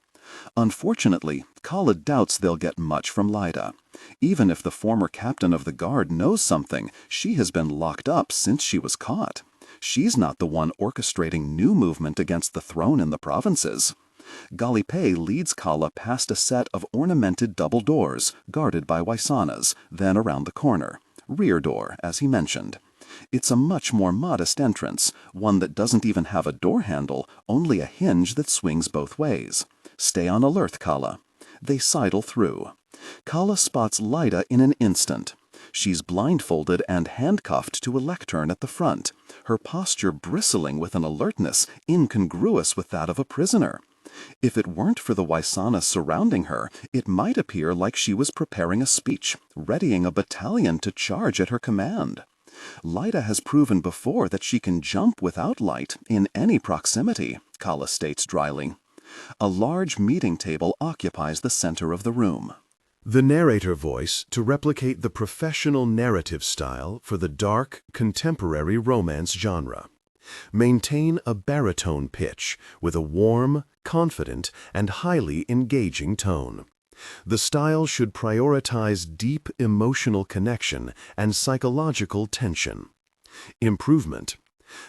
Unfortunately, Calla doubts they'll get much from Lyda. Even if the former captain of the guard knows something, she has been locked up since she was caught. She's not the one orchestrating new movement against the throne in the provinces. DailyPaste leads Calla past a set of ornamented double doors, guarded by Waisanas, then around the corner. Rear door, as he mentioned. It's a much more modest entrance, one that doesn't even have a door handle, only a hinge that swings both ways. Stay on alert, Calla. They sidle through. Calla spots Lyda in an instant. She's blindfolded and handcuffed to a lectern at the front, her posture bristling with an alertness incongruous with that of a prisoner. If it weren't for the Waisana surrounding her, it might appear like she was preparing a speech, readying a battalion to charge at her command. Lyda has proven before that she can jump without light in any proximity, Calla states dryly. A large meeting table occupies the center of the room. The narrator voice to replicate the professional narrative style for the dark, contemporary romance genre. Maintain a baritone pitch with a warm, confident, and highly engaging tone. The style should prioritize deep emotional connection and psychological tension. Improvement.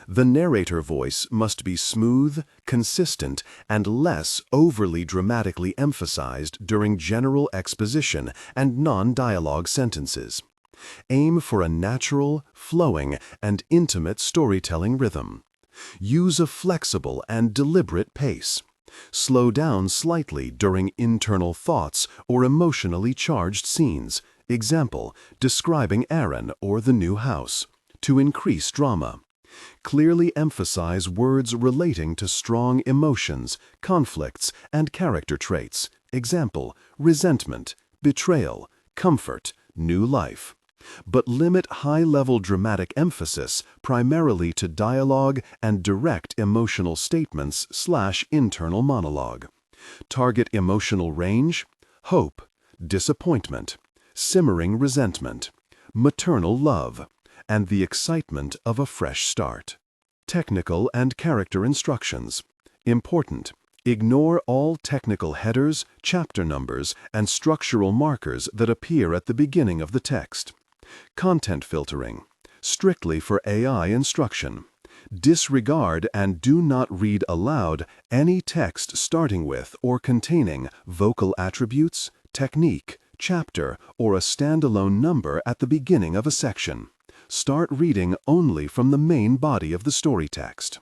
The narrator voice must be smooth, consistent, and less overly dramatically emphasized during general exposition and non-dialogue sentences. Aim for a natural, flowing, and intimate storytelling rhythm. Use a flexible and deliberate pace. Slow down slightly during internal thoughts or emotionally charged scenes, example, describing Aaron or the new house, to increase drama. Clearly emphasize words relating to strong emotions, conflicts, and character traits, example, resentment, betrayal, comfort, new life. But limit high-level dramatic emphasis primarily to dialogue and direct emotional statements/internal monologue. Target emotional range: hope, disappointment, simmering resentment, maternal love, and the excitement of a fresh start. Technical and character instructions. Important. Ignore all technical headers, chapter numbers, and structural markers that appear at the beginning of the text. Content filtering. Strictly for AI instruction. Disregard and do not read aloud any text starting with or containing vocal attributes, technique, chapter, or a standalone number at the beginning of a section. Start reading only from the main body of the story text.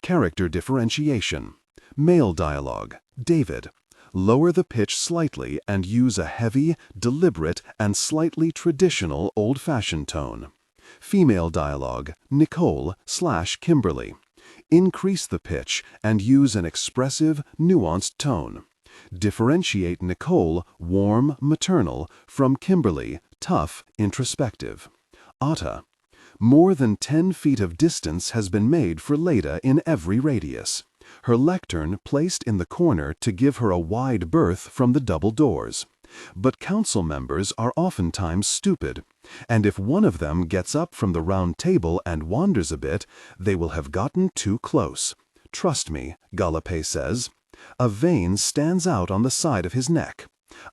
Character differentiation. Male dialogue. David. Lower the pitch slightly and use a heavy, deliberate, and slightly traditional old-fashioned tone. Female dialogue. Nicole/Kimberly. Increase the pitch and use an expressive, nuanced tone. Differentiate Nicole, warm, maternal, from Kimberly, tough, introspective. Otta. More than 10 feet of distance has been made for Lyda in every radius. Her lectern placed in the corner to give her a wide berth from the double doors. But council members are oftentimes stupid, and if one of them gets up from the round table and wanders a bit, they will have gotten too close. Trust me, DailyPaste says. A vein stands out on the side of his neck.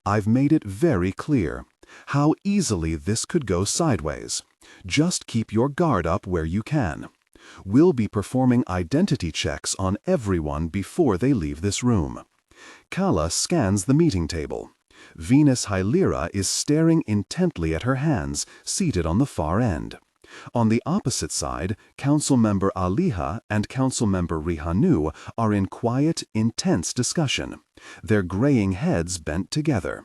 I've made it very clear. How easily this could go sideways. Just keep your guard up where you can. We'll be performing identity checks on everyone before they leave this room. Calla scans the meeting table. Venus Hylera is staring intently at her hands, seated on the far end. On the opposite side, Council Member Aliha and Council Member Rihanu are in quiet, intense discussion, their graying heads bent together.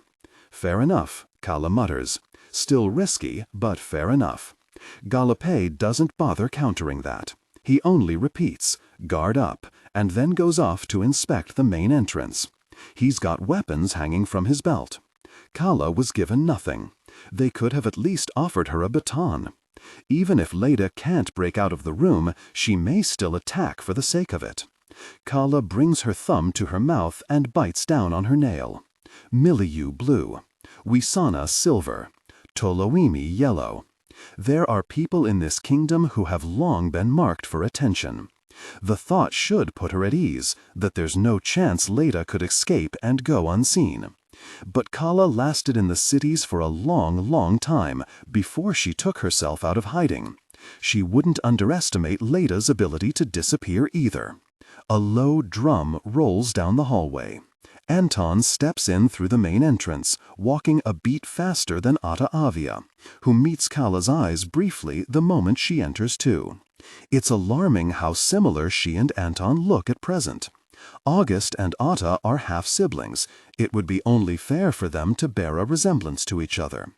Fair enough, Calla mutters. Still risky, but fair enough. DailyPaste doesn't bother countering that. He only repeats, guard up, and then goes off to inspect the main entrance. He's got weapons hanging from his belt. Calla was given nothing. They could have at least offered her a baton. Even if Leda can't break out of the room, she may still attack for the sake of it. Calla brings her thumb to her mouth and bites down on her nail. Milieu blue. Wisana silver. Tuoleimi yellow. There are people in this kingdom who have long been marked for attention. The thought should put her at ease, that there's no chance Leda could escape and go unseen. But Calla lasted in the cities for a long, long time before she took herself out of hiding. She wouldn't underestimate Leda's ability to disappear either. A low drum rolls down the hallway. Anton steps in through the main entrance, walking a beat faster than Otta Avia, who meets Calla's eyes briefly the moment she enters too. It's alarming how similar she and Anton look at present. August and Otta are half-siblings. It would be only fair for them to bear a resemblance to each other.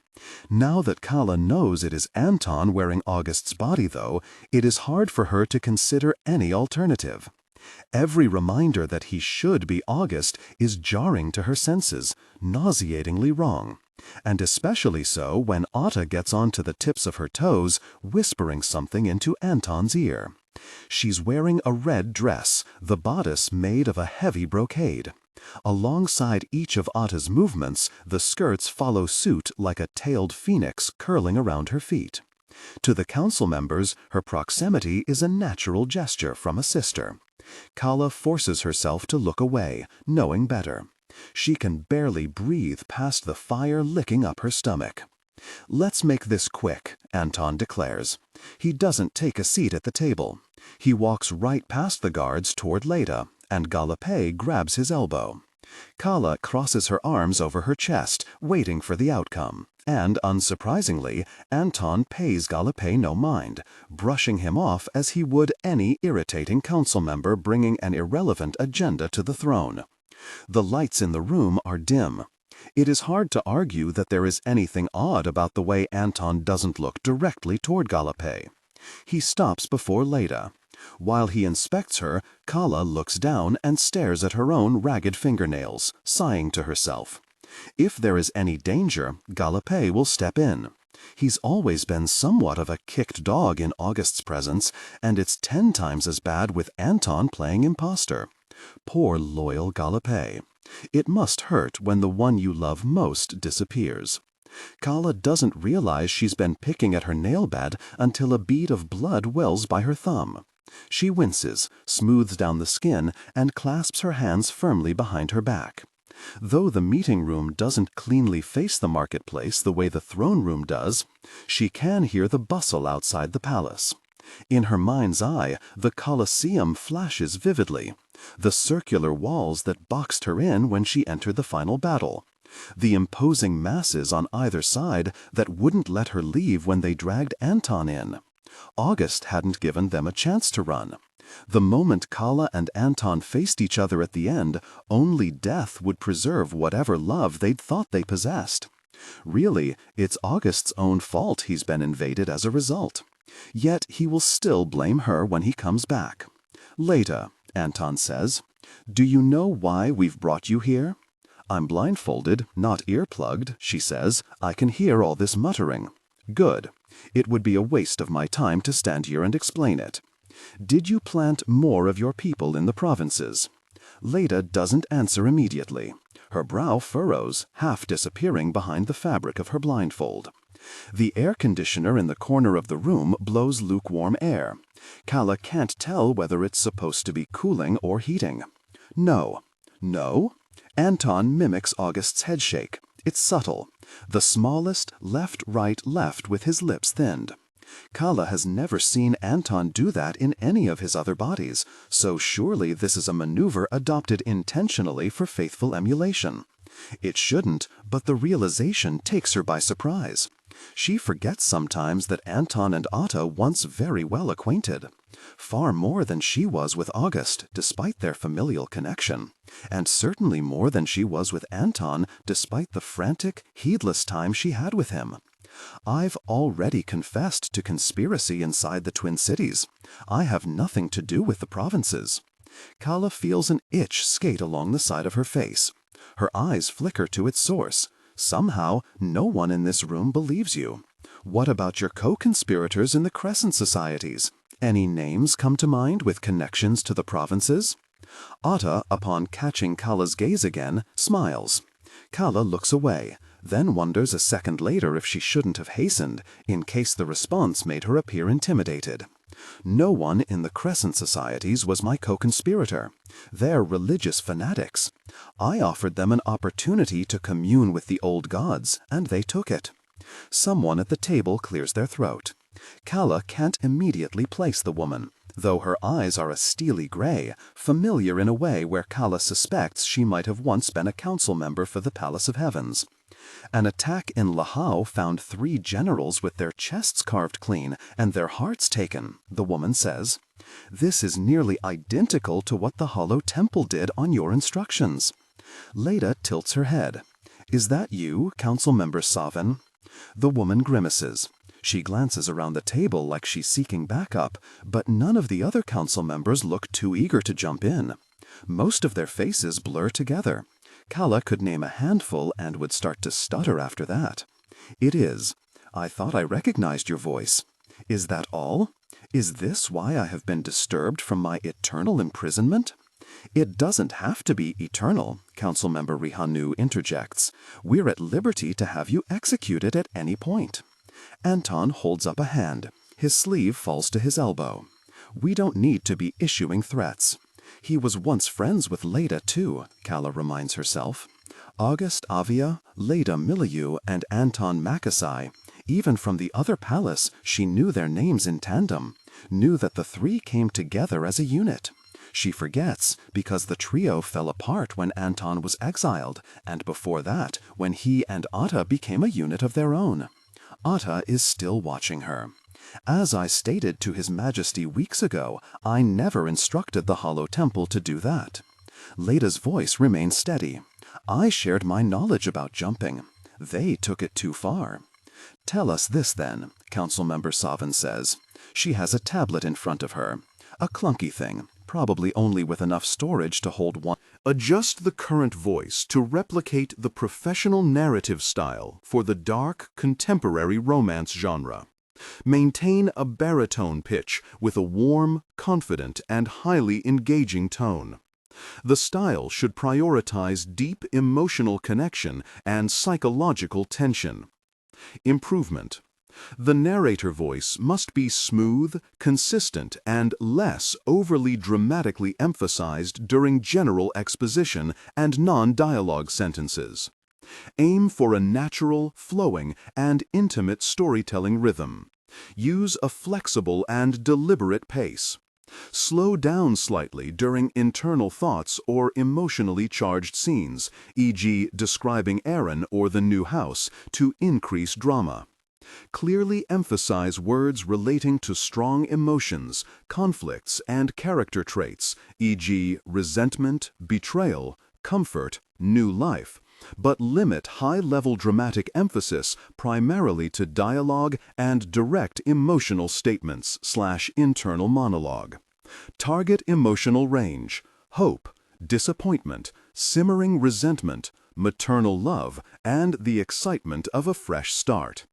Now that Calla knows it is Anton wearing August's body, though, it is hard for her to consider any alternative. Every reminder that he should be August is jarring to her senses, nauseatingly wrong. And especially so when Otta gets onto the tips of her toes, whispering something into Anton's ear. She's wearing a red dress, the bodice made of a heavy brocade. Alongside each of Otta's movements, the skirts follow suit like a tailed phoenix curling around her feet. To the council members, her proximity is a natural gesture from a sister. Calla forces herself to look away, knowing better. She can barely breathe past the fire licking up her stomach. "Let's make this quick," Anton declares. He doesn't take a seat at the table. He walks right past the guards toward Leda, and DailyPaste grabs his elbow. Calla crosses her arms over her chest, waiting for the outcome. And, unsurprisingly, Anton pays DailyPaste no mind, brushing him off as he would any irritating council member bringing an irrelevant agenda to the throne. The lights in the room are dim. It is hard to argue that there is anything odd about the way Anton doesn't look directly toward DailyPaste. He stops before Leda. While he inspects her, Calla looks down and stares at her own ragged fingernails, sighing to herself. If there is any danger, DailyPaste will step in. He's always been somewhat of a kicked dog in August's presence, and it's 10 times as bad with Anton playing imposter. Poor loyal DailyPaste. It must hurt when the one you love most disappears. Calla doesn't realize she's been picking at her nail bed until a bead of blood wells by her thumb. She winces, smooths down the skin, and clasps her hands firmly behind her back. Though the meeting room doesn't cleanly face the marketplace the way the throne room does, she can hear the bustle outside the palace. In her mind's eye, the Colosseum flashes vividly, the circular walls that boxed her in when she entered the final battle, the imposing masses on either side that wouldn't let her leave when they dragged Anton in. August hadn't given them a chance to run. The moment Calla and Anton faced each other at the end, only death would preserve whatever love they'd thought they possessed. Really, it's August's own fault he's been invaded as a result. Yet he will still blame her when he comes back. "Leda," Anton says, "do you know why we've brought you here?" "I'm blindfolded, not earplugged," she says. "I can hear all this muttering." "Good. It would be a waste of my time to stand here and explain it. Did you plant more of your people in the provinces?" Leda doesn't answer immediately. Her brow furrows, half disappearing behind the fabric of her blindfold. The air conditioner in the corner of the room blows lukewarm air. Calla can't tell whether it's supposed to be cooling or heating. "No." "No?" Anton mimics August's headshake. It's subtle. The smallest left, right, left with his lips thinned. Calla has never seen Anton do that in any of his other bodies, so surely this is a maneuver adopted intentionally for faithful emulation. It shouldn't, but the realization takes her by surprise. She forgets sometimes that Anton and Otta once very well acquainted. Far more than she was with August, despite their familial connection. And certainly more than she was with Anton, despite the frantic, heedless time she had with him. I've already confessed to conspiracy inside the Twin Cities. I have nothing to do with the provinces. Calla feels an itch skate along the side of her face. Her eyes flicker to its source. Somehow, no one in this room believes you. What about your co-conspirators in the Crescent Societies? Any names come to mind with connections to the provinces? Otta, upon catching Calla's gaze again, smiles. Calla looks away, then wonders a second later if she shouldn't have hastened, in case the response made her appear intimidated. No one in the Crescent Societies was my co-conspirator. They're religious fanatics. I offered them an opportunity to commune with the old gods, and they took it. Someone at the table clears their throat. Calla can't immediately place the woman, though her eyes are a steely gray, familiar in a way where Calla suspects she might have once been a council member for the Palace of Heavens. An attack in Lahau found 3 generals with their chests carved clean and their hearts taken, the woman says. This is nearly identical to what the Hollow Temple did on your instructions. Leda tilts her head. Is that you, Council Member Savin? The woman grimaces. She glances around the table like she's seeking backup, but none of the other council members look too eager to jump in. Most of their faces blur together. Calla could name a handful and would start to stutter after that. It is. I thought I recognized your voice. Is that all? Is this why I have been disturbed from my eternal imprisonment? It doesn't have to be eternal, Councilmember Rihanu interjects. We're at liberty to have you executed at any point. Anton holds up a hand. His sleeve falls to his elbow. We don't need to be issuing threats. He was once friends with Leda, too, Calla reminds herself. Otta Avia, Leda Milieu, and Anton Makusa. Even from the other palace, she knew their names in tandem, knew that the 3 came together as a unit. She forgets because the trio fell apart when Anton was exiled, and before that, when he and Otta became a unit of their own. Otta is still watching her. As I stated to His Majesty weeks ago, I never instructed the Hollow Temple to do that. Leda's voice remains steady. I shared my knowledge about jumping. They took it too far. Tell us this then, Councilmember Savin says. She has a tablet in front of her. A clunky thing, probably only with enough storage to hold one. Adjust the current voice to replicate the professional narrative style for the dark, contemporary romance genre. Maintain a baritone pitch with a warm, confident, and highly engaging tone. The style should prioritize deep emotional connection and psychological tension. Improvement. The narrator voice must be smooth, consistent, and less overly dramatically emphasized during general exposition and non-dialogue sentences. Aim for a natural, flowing, and intimate storytelling rhythm. Use a flexible and deliberate pace. Slow down slightly during internal thoughts or emotionally charged scenes, e.g. describing Aaron or the new house, to increase drama. Clearly emphasize words relating to strong emotions, conflicts, and character traits, e.g. resentment, betrayal, comfort, new life, but limit high-level dramatic emphasis primarily to dialogue and direct emotional statements/internal monologue. Target emotional range: hope, disappointment, simmering resentment, maternal love, and the excitement of a fresh start.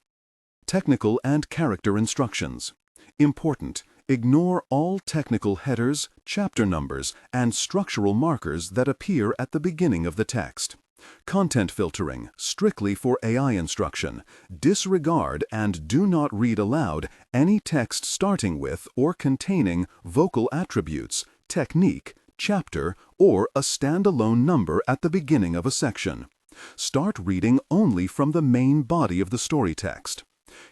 Technical and character instructions. Important: ignore all technical headers, chapter numbers, and structural markers that appear at the beginning of the text. Content filtering, strictly for AI instruction. Disregard and do not read aloud any text starting with or containing vocal attributes, technique, chapter, or a standalone number at the beginning of a section. Start reading only from the main body of the story text.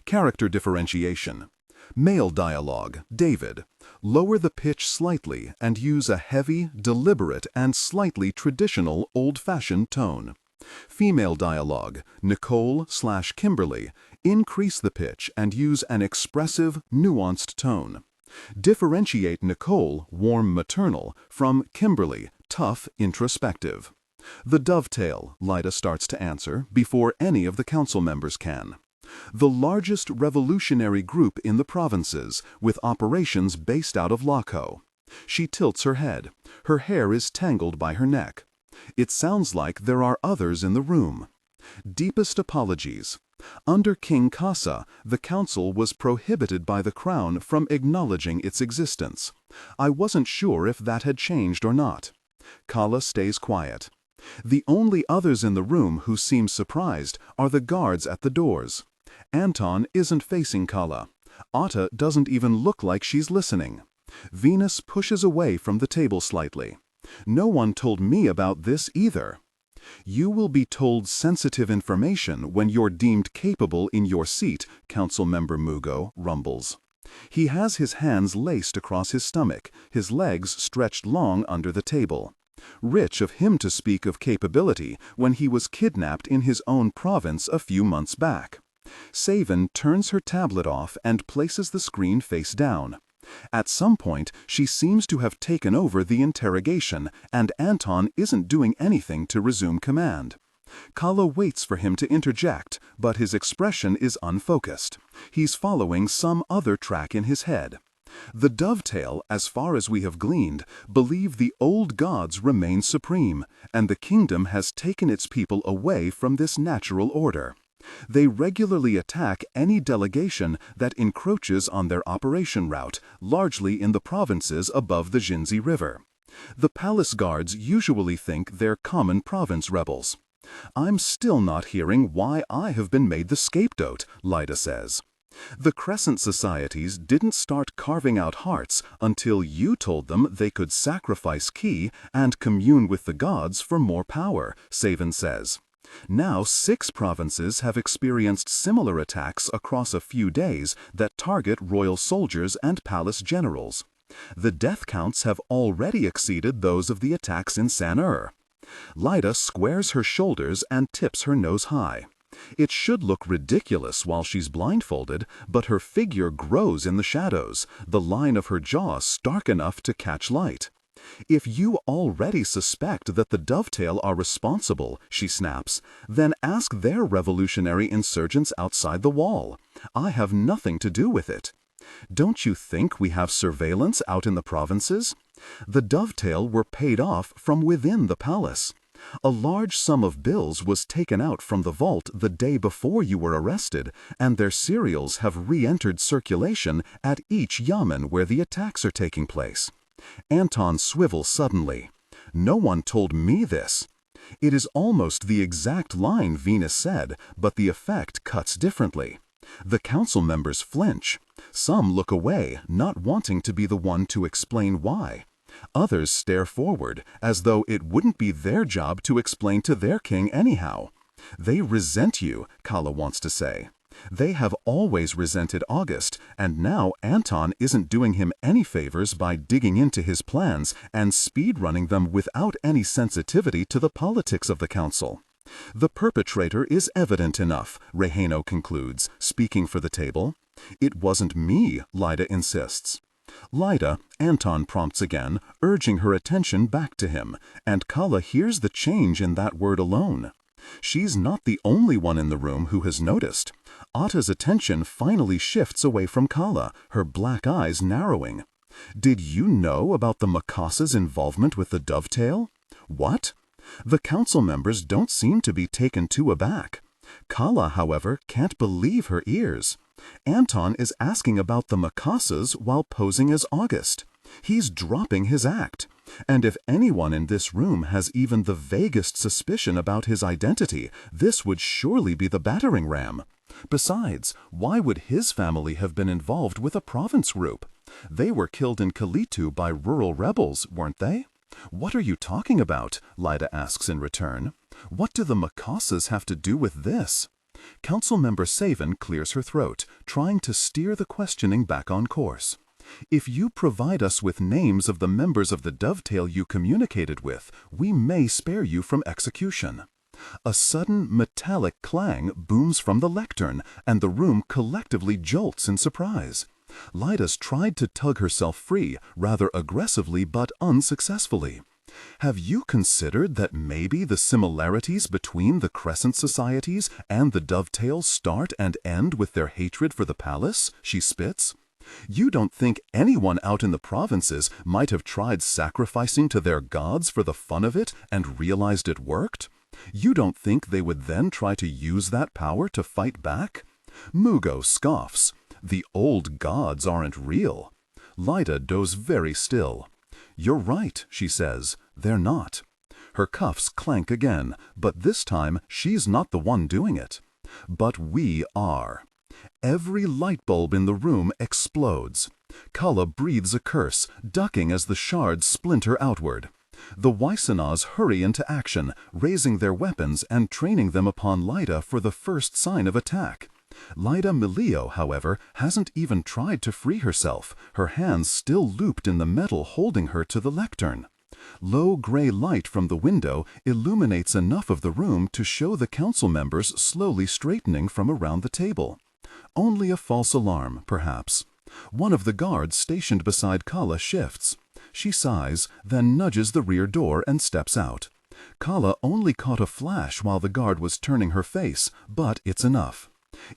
Character differentiation. Male dialogue, David. Lower the pitch slightly and use a heavy, deliberate, and slightly traditional old-fashioned tone. Female dialogue, Nicole/Kimberly. Increase the pitch and use an expressive, nuanced tone. Differentiate Nicole, warm maternal, from Kimberly, tough, introspective. The dovetail, Lyda starts to answer before any of the council members can. The largest revolutionary group in the provinces, with operations based out of Laco. She tilts her head. Her hair is tangled by her neck. It sounds like there are others in the room. Deepest apologies. Under King Kasa, the council was prohibited by the crown from acknowledging its existence. I wasn't sure if that had changed or not. Calla stays quiet. The only others in the room who seem surprised are the guards at the doors. Anton isn't facing Calla. Otta doesn't even look like she's listening. Venus pushes away from the table slightly. No one told me about this either. You will be told sensitive information when you're deemed capable in your seat, Council Member Mugo rumbles. He has his hands laced across his stomach, his legs stretched long under the table. Rich of him to speak of capability when he was kidnapped in his own province a few months back. Saven turns her tablet off and places the screen face down. At some point, she seems to have taken over the interrogation, and Anton isn't doing anything to resume command. Calla waits for him to interject, but his expression is unfocused. He's following some other track in his head. The dovetail, as far as we have gleaned, believe the old gods remain supreme, and the kingdom has taken its people away from this natural order. They regularly attack any delegation that encroaches on their operation route, largely in the provinces above the Jinzi River. The palace guards usually think they're common province rebels. I'm still not hearing why I have been made the scapegoat, Lyda says. The Crescent Societies didn't start carving out hearts until you told them they could sacrifice Ki and commune with the gods for more power, Saven says. Now 6 provinces have experienced similar attacks across a few days that target royal soldiers and palace generals. The death counts have already exceeded those of the attacks in San-Ur. Lyda squares her shoulders and tips her nose high. It should look ridiculous while she's blindfolded, but her figure grows in the shadows, the line of her jaw stark enough to catch light. If you already suspect that the dovetail are responsible, she snaps, then ask their revolutionary insurgents outside the wall. I have nothing to do with it. Don't you think we have surveillance out in the provinces? The dovetail were paid off from within the palace. A large sum of bills was taken out from the vault the day before you were arrested, and their serials have re-entered circulation at each yamen where the attacks are taking place. Anton swivels suddenly. No one told me this. It is almost the exact line Venus said, but the effect cuts differently. The council members flinch. Some look away, not wanting to be the one to explain why. Others stare forward, as though it wouldn't be their job to explain to their king anyhow. They resent you, Calla wants to say. They have always resented August, and now Anton isn't doing him any favors by digging into his plans and speed-running them without any sensitivity to the politics of the council. The perpetrator is evident enough, Reheno concludes, speaking for the table. It wasn't me, Lyda insists. Lyda, Anton prompts again, urging her attention back to him, and Calla hears the change in that word alone. She's not the only one in the room who has noticed. Otta's attention finally shifts away from Calla, her black eyes narrowing. Did you know about the Makusa's involvement with the dovetail? What? The council members don't seem to be taken too aback. Calla, however, can't believe her ears. Anton is asking about the Makusas while posing as August. He's dropping his act. And if anyone in this room has even the vaguest suspicion about his identity, this would surely be the battering ram. Besides, why would his family have been involved with a province group? They were killed in Kalitu by rural rebels, weren't they? What are you talking about? Lyda asks in return. What do the Makusas have to do with this? Councilmember Saven clears her throat, trying to steer the questioning back on course. If you provide us with names of the members of the dovetail you communicated with, we may spare you from execution. A sudden metallic clang booms from the lectern, and the room collectively jolts in surprise. Lyda's tried to tug herself free, rather aggressively but unsuccessfully. Have you considered that maybe the similarities between the Crescent Societies and the Dovetails start and end with their hatred for the palace? She spits. You don't think anyone out in the provinces might have tried sacrificing to their gods for the fun of it and realized it worked? You don't think they would then try to use that power to fight back? Mugo scoffs. The old gods aren't real. Lyda does very still. You're right, she says. They're not. Her cuffs clank again, but this time she's not the one doing it. But we are. Every light bulb in the room explodes. Calla breathes a curse, ducking as the shards splinter outward. The Wysenas hurry into action, raising their weapons and training them upon Lyda for the first sign of attack. Lyda Milio, however, hasn't even tried to free herself, her hands still looped in the metal holding her to the lectern. Low gray light from the window illuminates enough of the room to show the council members slowly straightening from around the table. Only a false alarm, perhaps. One of the guards stationed beside Calla shifts. She sighs, then nudges the rear door and steps out. Calla only caught a flash while the guard was turning her face, but it's enough.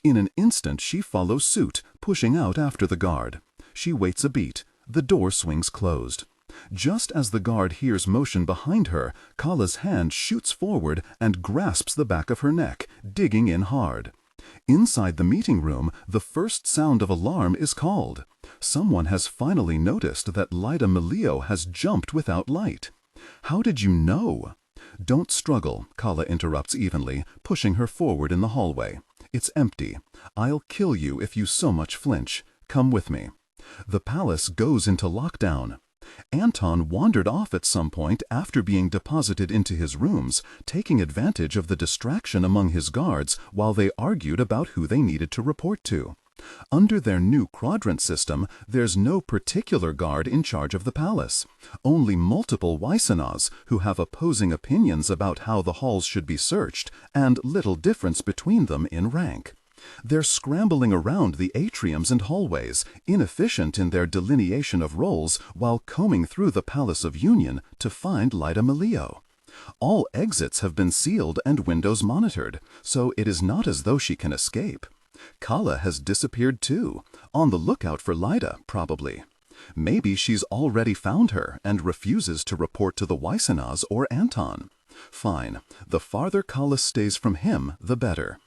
In an instant she follows suit, pushing out after the guard. She waits a beat. The door swings closed. Just as the guard hears motion behind her, Calla's hand shoots forward and grasps the back of her neck, digging in hard. Inside the meeting room, the first sound of alarm is called. Someone has finally noticed that Lyda Milio has jumped without light. How did you know? Don't struggle, Calla interrupts evenly, pushing her forward in the hallway. It's empty. I'll kill you if you so much flinch. Come with me. The palace goes into lockdown. Anton wandered off at some point after being deposited into his rooms, taking advantage of the distraction among his guards while they argued about who they needed to report to. Under their new quadrant system, there's no particular guard in charge of the palace. Only multiple Wysenas who have opposing opinions about how the halls should be searched, and little difference between them in rank. They're scrambling around the atriums and hallways, inefficient in their delineation of roles while combing through the Palace of Union to find Lyda Milio. All exits have been sealed and windows monitored, so it is not as though she can escape. Calla has disappeared too, on the lookout for Lyda, probably. Maybe she's already found her and refuses to report to the Wysenas or Anton. Fine, the farther Calla stays from him, the better.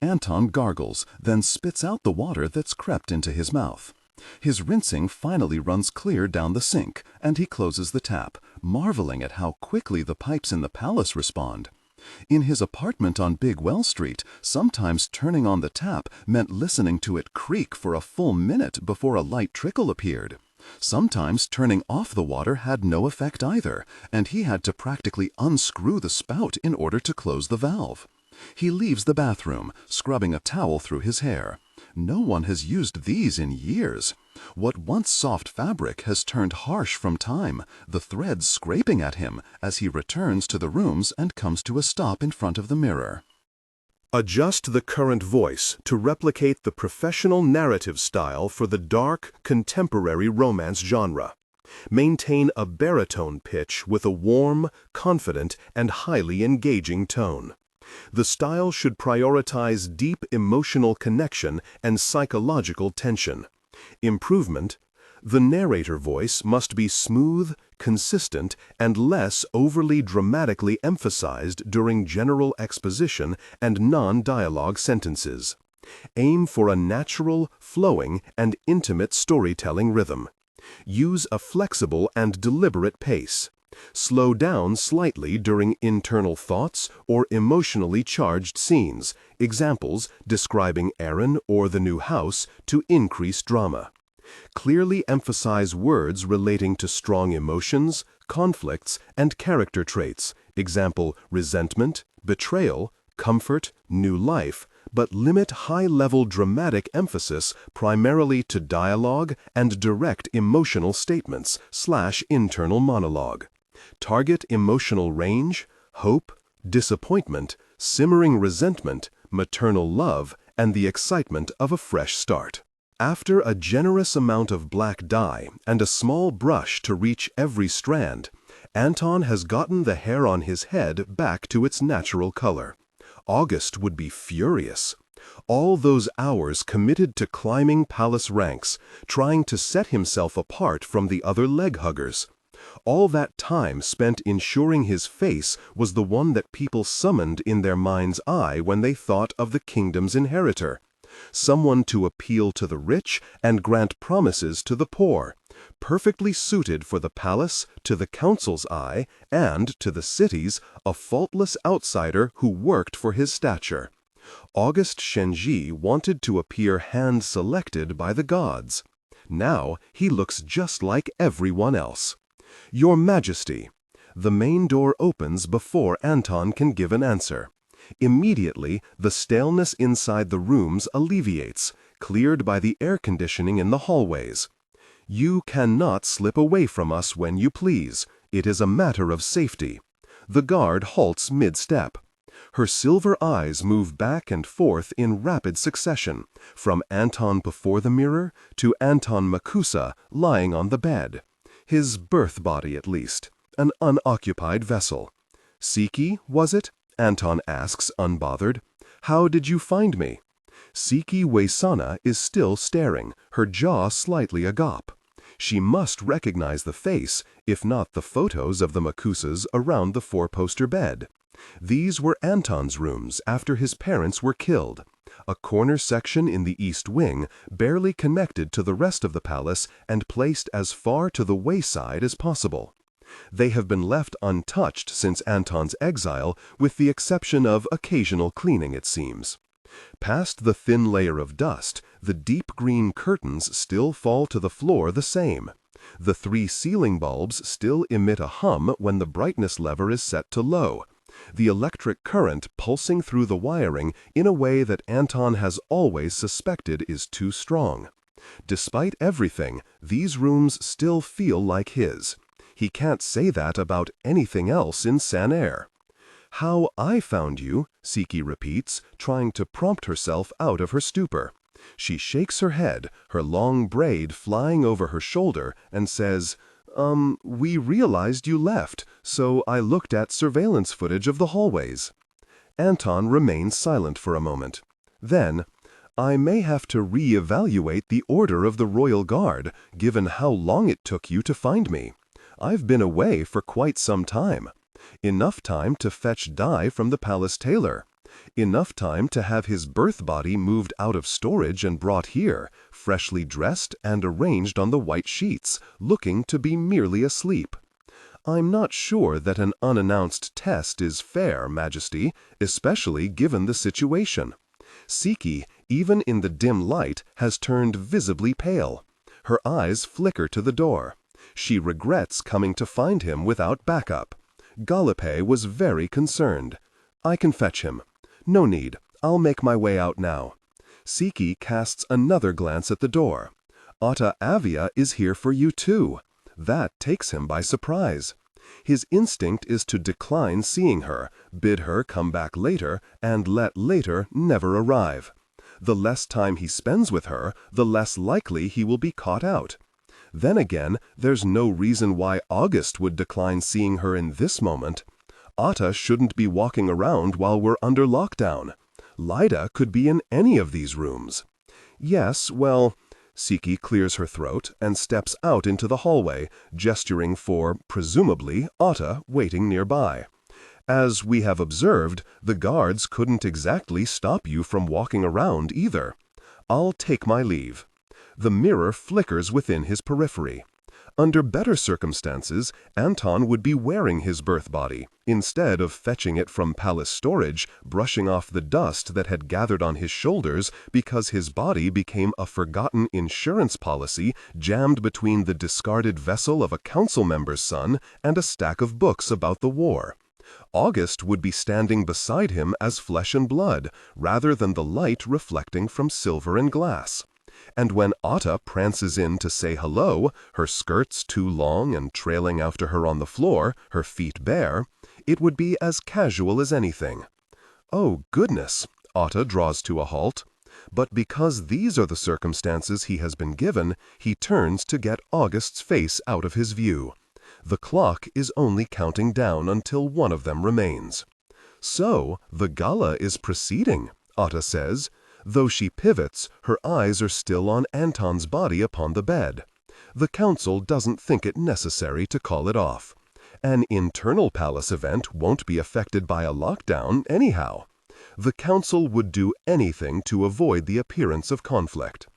Anton gargles, then spits out the water that's crept into his mouth. His rinsing finally runs clear down the sink, and he closes the tap, marveling at how quickly the pipes in the palace respond. In his apartment on Big Well Street, sometimes turning on the tap meant listening to it creak for a full minute before a light trickle appeared. Sometimes turning off the water had no effect either, and he had to practically unscrew the spout in order to close the valve. He leaves the bathroom, scrubbing a towel through his hair. No one has used these in years. What once soft fabric has turned harsh from time, the threads scraping at him as he returns to the rooms and comes to a stop in front of the mirror. Adjust the current voice to replicate the professional narrative style for the dark, contemporary romance genre. Maintain a baritone pitch with a warm, confident, and highly engaging tone. The style should prioritize deep emotional connection and psychological tension. Improvement: the narrator voice must be smooth, consistent, and less overly dramatically emphasized during general exposition and non-dialogue sentences. Aim for a natural, flowing, and intimate storytelling rhythm. Use a flexible and deliberate pace. Slow down slightly during internal thoughts or emotionally charged scenes, examples describing Aaron or the new house, to increase drama. Clearly emphasize words relating to strong emotions, conflicts, and character traits, example resentment, betrayal, comfort, new life, but limit high-level dramatic emphasis primarily to dialogue and direct emotional statements / internal monologue. Target emotional range, hope, disappointment, simmering resentment, maternal love, and the excitement of a fresh start. After a generous amount of black dye and a small brush to reach every strand, Anton has gotten the hair on his head back to its natural color. August would be furious. All those hours committed to climbing palace ranks, trying to set himself apart from the other leg-huggers. All that time spent ensuring his face was the one that people summoned in their mind's eye when they thought of the kingdom's inheritor. Someone to appeal to the rich and grant promises to the poor, perfectly suited for the palace, to the council's eye, and, to the city's, a faultless outsider who worked for his stature. August Shenji wanted to appear hand-selected by the gods. Now he looks just like everyone else. Your Majesty. The main door opens before Anton can give an answer. Immediately, the staleness inside the rooms alleviates, cleared by the air conditioning in the hallways. You cannot slip away from us when you please. It is a matter of safety. The guard halts mid-step. Her silver eyes move back and forth in rapid succession, from Anton before the mirror to Anton Makusa lying on the bed. His birth body, at least. An unoccupied vessel. Siki, was it? Anton asks, unbothered. How did you find me? Siki Waisana is still staring, her jaw slightly agape. She must recognize the face, if not the photos of the Makusas around the four-poster bed. These were Anton's rooms after his parents were killed. A corner section in the east wing, barely connected to the rest of the palace and placed as far to the wayside as possible. They have been left untouched since Anton's exile, with the exception of occasional cleaning, it seems. Past the thin layer of dust, the deep green curtains still fall to the floor the same. The 3 ceiling bulbs still emit a hum when the brightness lever is set to low. The electric current pulsing through the wiring in a way that Anton has always suspected is too strong. Despite everything, these rooms still feel like his. He can't say that about anything else in San-Air. How I found you, Siki repeats, trying to prompt herself out of her stupor. She shakes her head, her long braid flying over her shoulder, and says, we realized you left, so I looked at surveillance footage of the hallways. Anton remains silent for a moment. Then, I may have to re-evaluate the order of the Royal Guard, given how long it took you to find me. I've been away for quite some time. Enough time to fetch dye from the palace tailor. Enough time to have his birth body moved out of storage and brought here, freshly dressed and arranged on the white sheets, looking to be merely asleep. I'm not sure that an unannounced test is fair, Majesty, especially given the situation. Siki, even in the dim light, has turned visibly pale. Her eyes flicker to the door. She regrets coming to find him without backup. Galipe was very concerned. I can fetch him. No need. I'll make my way out now. Siki casts another glance at the door. Otta Avia is here for you too. That takes him by surprise. His instinct is to decline seeing her, bid her come back later, and let later never arrive. The less time he spends with her, the less likely he will be caught out. Then again, there's no reason why August would decline seeing her in this moment. Otta shouldn't be walking around while we're under lockdown. Lyda could be in any of these rooms. Yes, well, Siki clears her throat and steps out into the hallway, gesturing for, presumably, Otta waiting nearby. As we have observed, the guards couldn't exactly stop you from walking around either. I'll take my leave. The mirror flickers within his periphery. Under better circumstances, Anton would be wearing his birth body, instead of fetching it from palace storage, brushing off the dust that had gathered on his shoulders because his body became a forgotten insurance policy jammed between the discarded vessel of a council member's son and a stack of books about the war. August would be standing beside him as flesh and blood, rather than the light reflecting from silver and glass. And when Otta prances in to say hello, her skirts too long and trailing after her on the floor, her feet bare, it would be as casual as anything. Oh, goodness! Otta draws to a halt. But because these are the circumstances he has been given, he turns to get August's face out of his view. The clock is only counting down until one of them remains. So, the gala is proceeding, Otta says. Though she pivots, her eyes are still on Anton's body upon the bed. The council doesn't think it necessary to call it off. An internal palace event won't be affected by a lockdown anyhow. The council would do anything to avoid the appearance of conflict.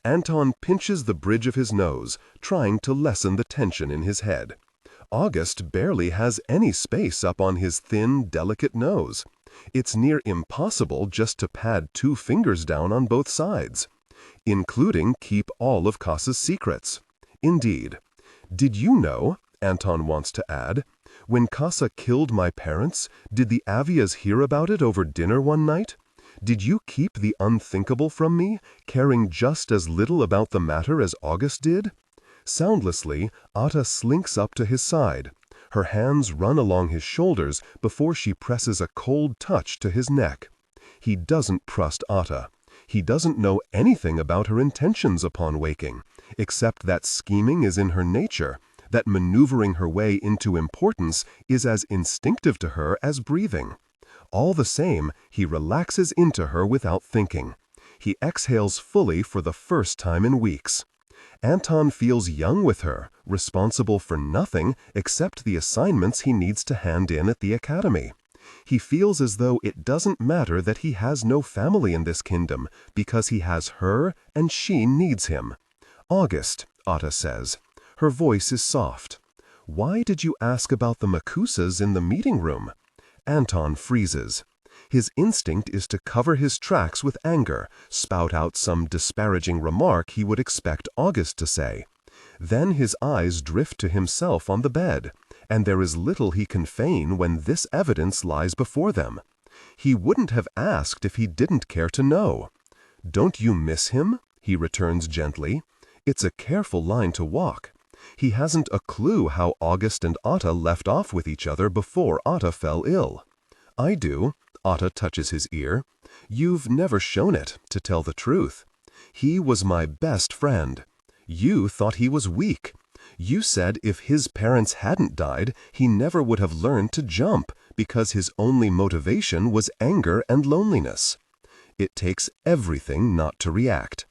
Anton pinches the bridge of his nose, trying to lessen the tension in his head. August barely has any space up on his thin, delicate nose. It's near impossible just to pad 2 fingers down on both sides, including keep all of Kasa's secrets. Indeed. Did you know, Anton wants to add, when Kasa killed my parents, did the Avias hear about it over dinner one night? Did you keep the unthinkable from me, caring just as little about the matter as August did? Soundlessly, Otta slinks up to his side. Her hands run along his shoulders before she presses a cold touch to his neck. He doesn't trust Otta. He doesn't know anything about her intentions upon waking, except that scheming is in her nature, that maneuvering her way into importance is as instinctive to her as breathing. All the same, he relaxes into her without thinking. He exhales fully for the first time in weeks. Anton feels young with her, responsible for nothing except the assignments he needs to hand in at the academy. He feels as though it doesn't matter that he has no family in this kingdom, because he has her and she needs him. August, Otta says. Her voice is soft. Why did you ask about the Makusas in the meeting room? Anton freezes. His instinct is to cover his tracks with anger, spout out some disparaging remark he would expect August to say. Then his eyes drift to himself on the bed, and there is little he can feign when this evidence lies before them. He wouldn't have asked if he didn't care to know. Don't you miss him? He returns gently. It's a careful line to walk. He hasn't a clue how August and Otta left off with each other before Otta fell ill. I do. Otta touches his ear. You've never shown it, to tell the truth. He was my best friend. You thought he was weak. You said if his parents hadn't died, he never would have learned to jump, because his only motivation was anger and loneliness. It takes everything not to react.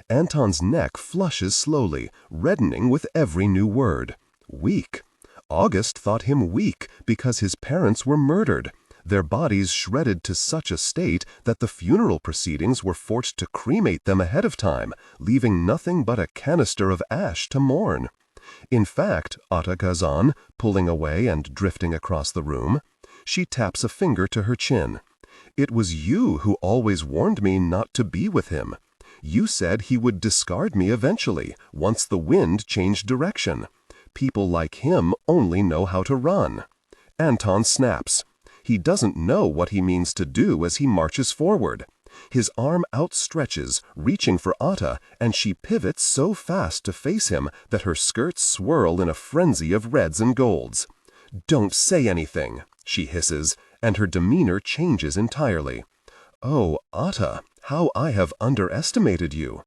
Anton's neck flushes slowly, reddening with every new word. Weak. August thought him weak because his parents were murdered, their bodies shredded to such a state that the funeral proceedings were forced to cremate them ahead of time, leaving nothing but a canister of ash to mourn. In fact, Otta goes on, pulling away and drifting across the room. She taps a finger to her chin. It was you who always warned me not to be with him. You said he would discard me eventually, once the wind changed direction. People like him only know how to run. Anton snaps. He doesn't know what he means to do as he marches forward. His arm outstretches, reaching for Otta, and she pivots so fast to face him that her skirts swirl in a frenzy of reds and golds. "Don't say anything," she hisses, and her demeanor changes entirely. "Oh, Otta, how I have underestimated you."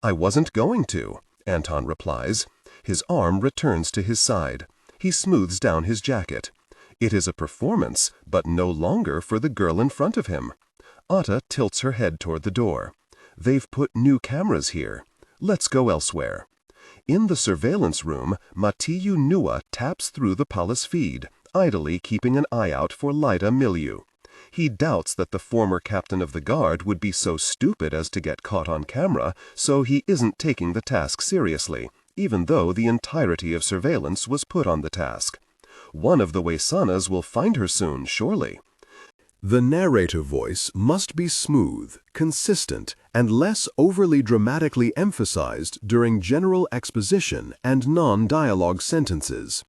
"I wasn't going to," Anton replies. His arm returns to his side. He smooths down his jacket. It is a performance, but no longer for the girl in front of him. Otta tilts her head toward the door. They've put new cameras here. Let's go elsewhere. In the surveillance room, Matiyu Nua taps through the palace feed, idly keeping an eye out for Lyda Milieu. He doubts that the former captain of the guard would be so stupid as to get caught on camera, so he isn't taking the task seriously, even though the entirety of surveillance was put on the task. One of the Waysanas will find her soon, surely. The narrator voice must be smooth, consistent, and less overly dramatically emphasized during general exposition and non-dialogue sentences.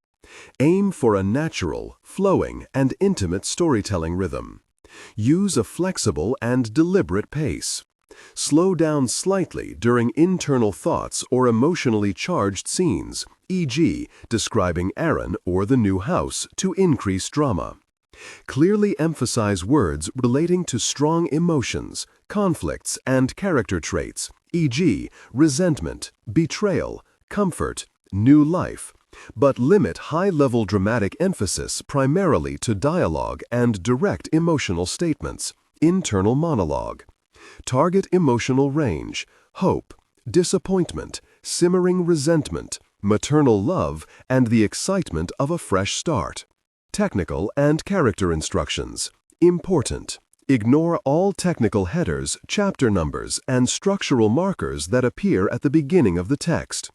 Aim for a natural, flowing, and intimate storytelling rhythm. Use a flexible and deliberate pace. Slow down slightly during internal thoughts or emotionally charged scenes, e.g., describing Aaron or the new house, to increase drama. Clearly emphasize words relating to strong emotions, conflicts, and character traits, e.g., resentment, betrayal, comfort, new life, but limit high-level dramatic emphasis primarily to dialogue and direct emotional statements, internal monologue. Target emotional range, hope, disappointment, simmering resentment, maternal love, and the excitement of a fresh start. Technical and character instructions. Important. Ignore all technical headers, chapter numbers, and structural markers that appear at the beginning of the text.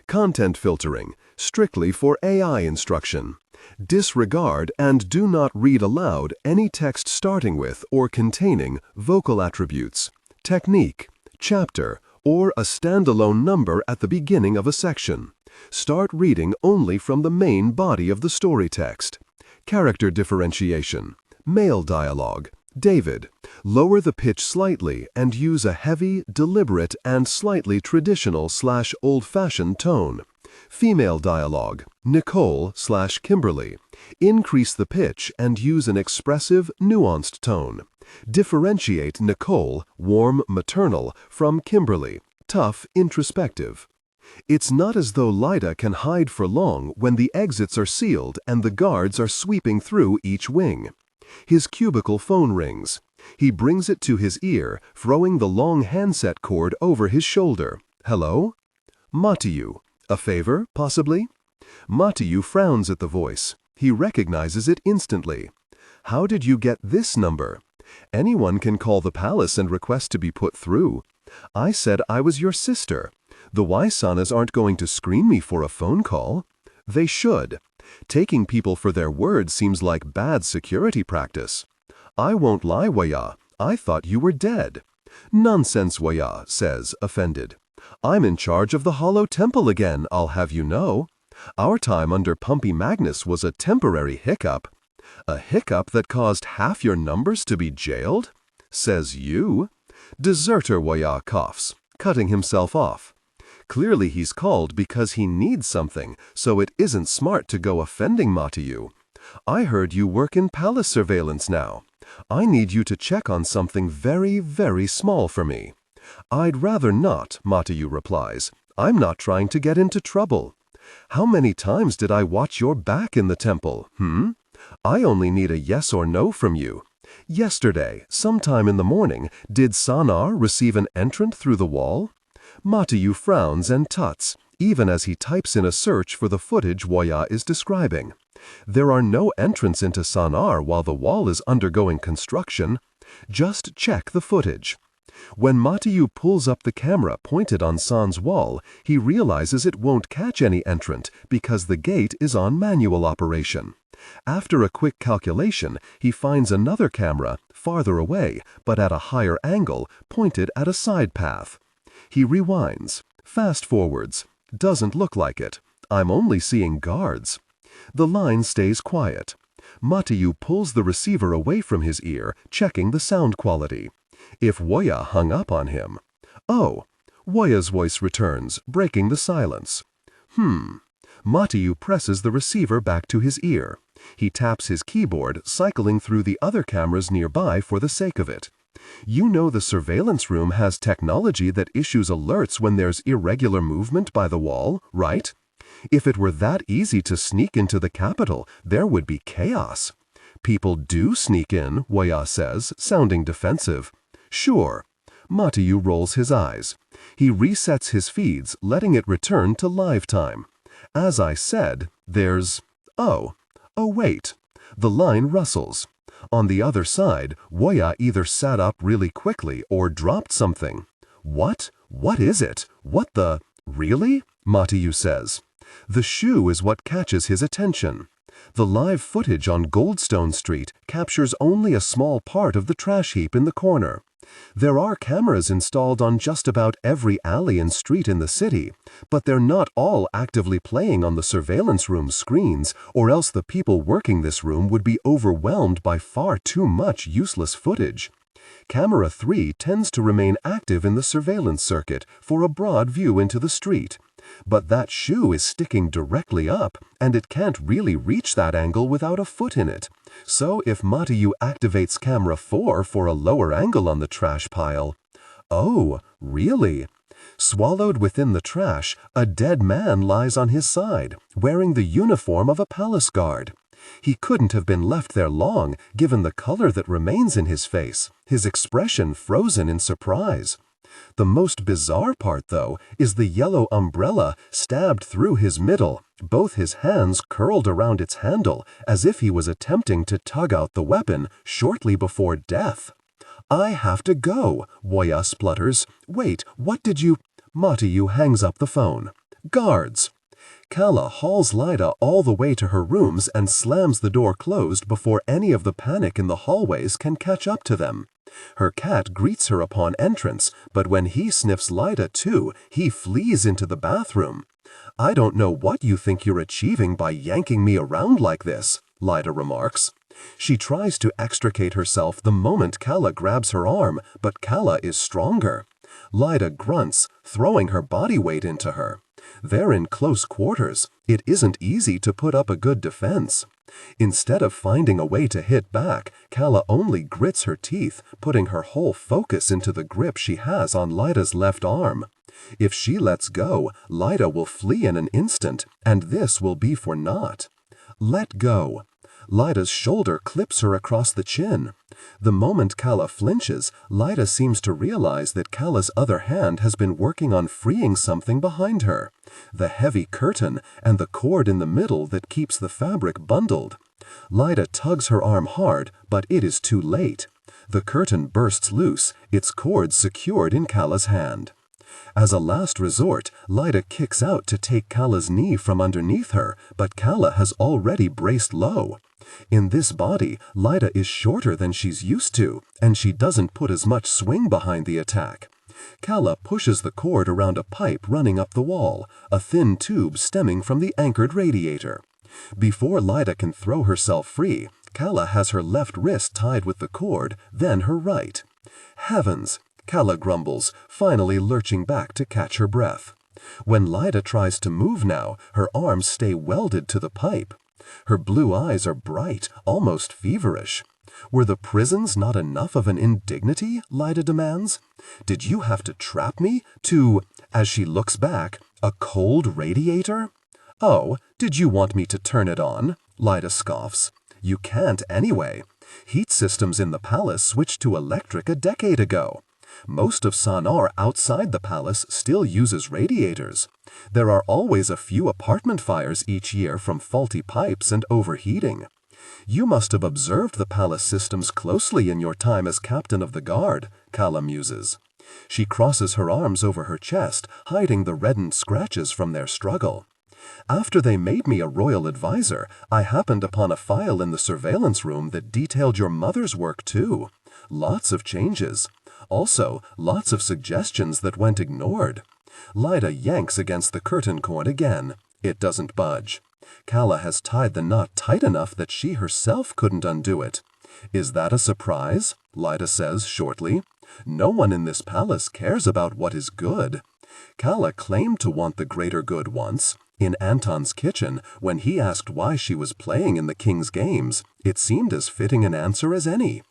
Content filtering, strictly for AI instruction. Disregard and do not read aloud any text starting with or containing vocal attributes, technique, chapter, or a standalone number at the beginning of a section. Start reading only from the main body of the story text. Character differentiation. Male dialogue. David. Lower the pitch slightly and use a heavy, deliberate, and slightly traditional/old-fashioned tone. Female dialogue. Nicole/Kimberly. Increase the pitch and use an expressive, nuanced tone. Differentiate Nicole, warm, maternal, from Kimberly, tough, introspective. It's not as though Lyda can hide for long when the exits are sealed and the guards are sweeping through each wing. His cubicle phone rings. He brings it to his ear, throwing the long handset cord over his shoulder. Hello? Matiu. A favor, possibly? Matiu frowns at the voice. He recognizes it instantly. How did you get this number? Anyone can call the palace and request to be put through. I said I was your sister. The Waisanas aren't going to screen me for a phone call. They should. Taking people for their word seems like bad security practice. I won't lie, Waya. I thought you were dead. Nonsense, Waya says, offended. I'm in charge of the Hollow Temple again, I'll have you know. Our time under Pumpy Magnus was a temporary hiccup. A hiccup that caused half your numbers to be jailed? Says you. Deserter, Waya coughs, cutting himself off. Clearly he's called because he needs something, so it isn't smart to go offending Matiu. I heard you work in palace surveillance now. I need you to check on something very, very small for me. I'd rather not, Matiu replies. I'm not trying to get into trouble. How many times did I watch your back in the temple, I only need a yes or no from you. Yesterday, sometime in the morning, did Sanar receive an entrant through the wall? Matiu frowns and tuts, even as he types in a search for the footage Waya is describing. There are no entrants into Sanar while the wall is undergoing construction. Just check the footage. When Matiu pulls up the camera pointed on San's wall, he realizes it won't catch any entrant because the gate is on manual operation. After a quick calculation, he finds another camera, farther away, but at a higher angle, pointed at a side path. He rewinds, fast-forwards. Doesn't look like it. I'm only seeing guards. The line stays quiet. Matiu pulls the receiver away from his ear, checking the sound quality. If Waya hung up on him. Oh, Waya's voice returns, breaking the silence. Matiu presses the receiver back to his ear. He taps his keyboard, cycling through the other cameras nearby for the sake of it. You know the surveillance room has technology that issues alerts when there's irregular movement by the wall, right? If it were that easy to sneak into the capital, there would be chaos. People do sneak in, Waya says, sounding defensive. Sure. Matiu rolls his eyes. He resets his feeds, letting it return to live time. As I said, there's... Oh, wait. The line rustles. On the other side, Waya either sat up really quickly or dropped something. What? What is it? What the... Really? Matiu says. The shoe is what catches his attention. The live footage on Goldstone Street captures only a small part of the trash heap in the corner. There are cameras installed on just about every alley and street in the city, but they're not all actively playing on the surveillance room screens, or else the people working this room would be overwhelmed by far too much useless footage. Camera 3 tends to remain active in the surveillance circuit for a broad view into the street. But that shoe is sticking directly up, and it can't really reach that angle without a foot in it. So if Matayu activates camera 4 for a lower angle on the trash pile... Oh, really? Swallowed within the trash, a dead man lies on his side, wearing the uniform of a palace guard. He couldn't have been left there long, given the color that remains in his face, his expression frozen in surprise. The most bizarre part, though, is the yellow umbrella stabbed through his middle, both his hands curled around its handle, as if he was attempting to tug out the weapon shortly before death. "I have to go," Woya splutters. "Wait, what did you—" Matayu hangs up the phone. "Guards!" Calla hauls Lyda all the way to her rooms and slams the door closed before any of the panic in the hallways can catch up to them. Her cat greets her upon entrance, but when he sniffs Lyda too, he flees into the bathroom. "I don't know what you think you're achieving by yanking me around like this," Lyda remarks. She tries to extricate herself the moment Calla grabs her arm, but Calla is stronger. Lyda grunts, throwing her body weight into her. They're in close quarters. It isn't easy to put up a good defense. Instead of finding a way to hit back, Calla only grits her teeth, putting her whole focus into the grip she has on Lyda's left arm. If she lets go, Lyda will flee in an instant, and this will be for naught. Let go. Lyda's shoulder clips her across the chin. The moment Calla flinches, Lyda seems to realize that Calla's other hand has been working on freeing something behind her. The heavy curtain and the cord in the middle that keeps the fabric bundled. Lyda tugs her arm hard, but it is too late. The curtain bursts loose, its cord secured in Calla's hand. As a last resort, Lyda kicks out to take Calla's knee from underneath her, but Calla has already braced low. In this body, Lyda is shorter than she's used to, and she doesn't put as much swing behind the attack. Calla pushes the cord around a pipe running up the wall, a thin tube stemming from the anchored radiator. Before Lyda can throw herself free, Calla has her left wrist tied with the cord, then her right. "Heavens!" Calla grumbles, finally lurching back to catch her breath. When Lyda tries to move now, her arms stay welded to the pipe. Her blue eyes are bright, almost feverish. "Were the prisons not enough of an indignity?" Lyda demands. "Did you have to trap me to," as she looks back, "a cold radiator?" "Oh, did you want me to turn it on?" Lyda scoffs. "You can't anyway. Heat systems in the palace switched to electric a decade ago. Most of Sanar outside the palace still uses radiators. There are always a few apartment fires each year from faulty pipes and overheating. You must have observed the palace systems closely in your time as captain of the guard," Calla muses. She crosses her arms over her chest, hiding the reddened scratches from their struggle. "After they made me a royal advisor, I happened upon a file in the surveillance room that detailed your mother's work too. Lots of changes. Also, lots of suggestions that went ignored." Lyda yanks against the curtain cord again. It doesn't budge. Calla has tied the knot tight enough that she herself couldn't undo it. "Is that a surprise?" Lyda says shortly. "No one in this palace cares about what is good." Calla claimed to want the greater good once. In Anton's kitchen, when he asked why she was playing in the king's games, it seemed as fitting an answer as any.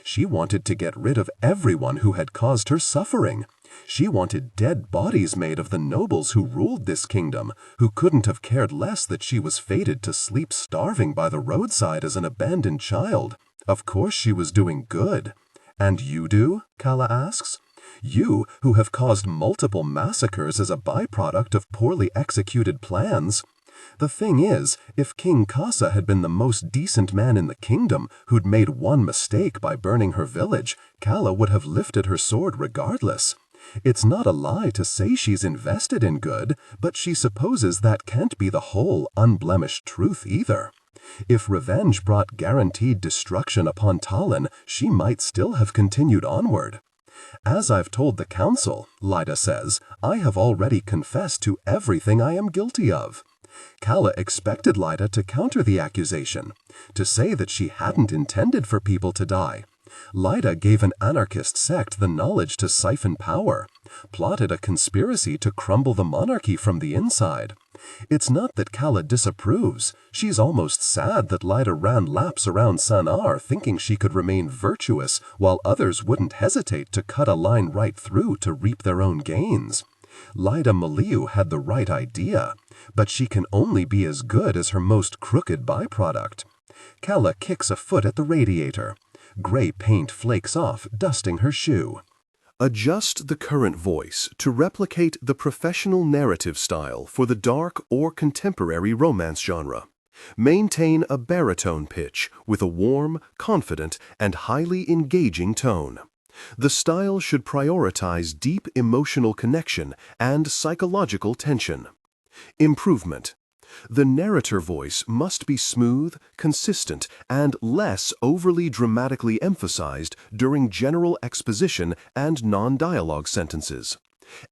She wanted to get rid of everyone who had caused her suffering. She wanted dead bodies made of the nobles who ruled this kingdom, who couldn't have cared less that she was fated to sleep starving by the roadside as an abandoned child. Of course she was doing good. "And you do?" Calla asks. "You, who have caused multiple massacres as a byproduct of poorly executed plans. The thing is, if King Kasa had been the most decent man in the kingdom who'd made one mistake by burning her village, Calla would have lifted her sword regardless. It's not a lie to say she's invested in good, but she supposes that can't be the whole, unblemished truth either. If revenge brought guaranteed destruction upon Talin, she might still have continued onward." "As I've told the council," Lyda says, "I have already confessed to everything I am guilty of." Calla expected Lyda to counter the accusation, to say that she hadn't intended for people to die. Lyda gave an anarchist sect the knowledge to siphon power, plotted a conspiracy to crumble the monarchy from the inside. It's not that Calla disapproves. She's almost sad that Lyda ran laps around Sanar thinking she could remain virtuous while others wouldn't hesitate to cut a line right through to reap their own gains. Lyda Maliu had the right idea, but she can only be as good as her most crooked byproduct. Calla kicks a foot at the radiator. Gray paint flakes off, dusting her shoe. Adjust the current voice to replicate the professional narrative style for the dark or contemporary romance genre. Maintain a baritone pitch with a warm, confident, and highly engaging tone. The style should prioritize deep emotional connection and psychological tension. Improvement. The narrator voice must be smooth, consistent, and less overly dramatically emphasized during general exposition and non-dialogue sentences.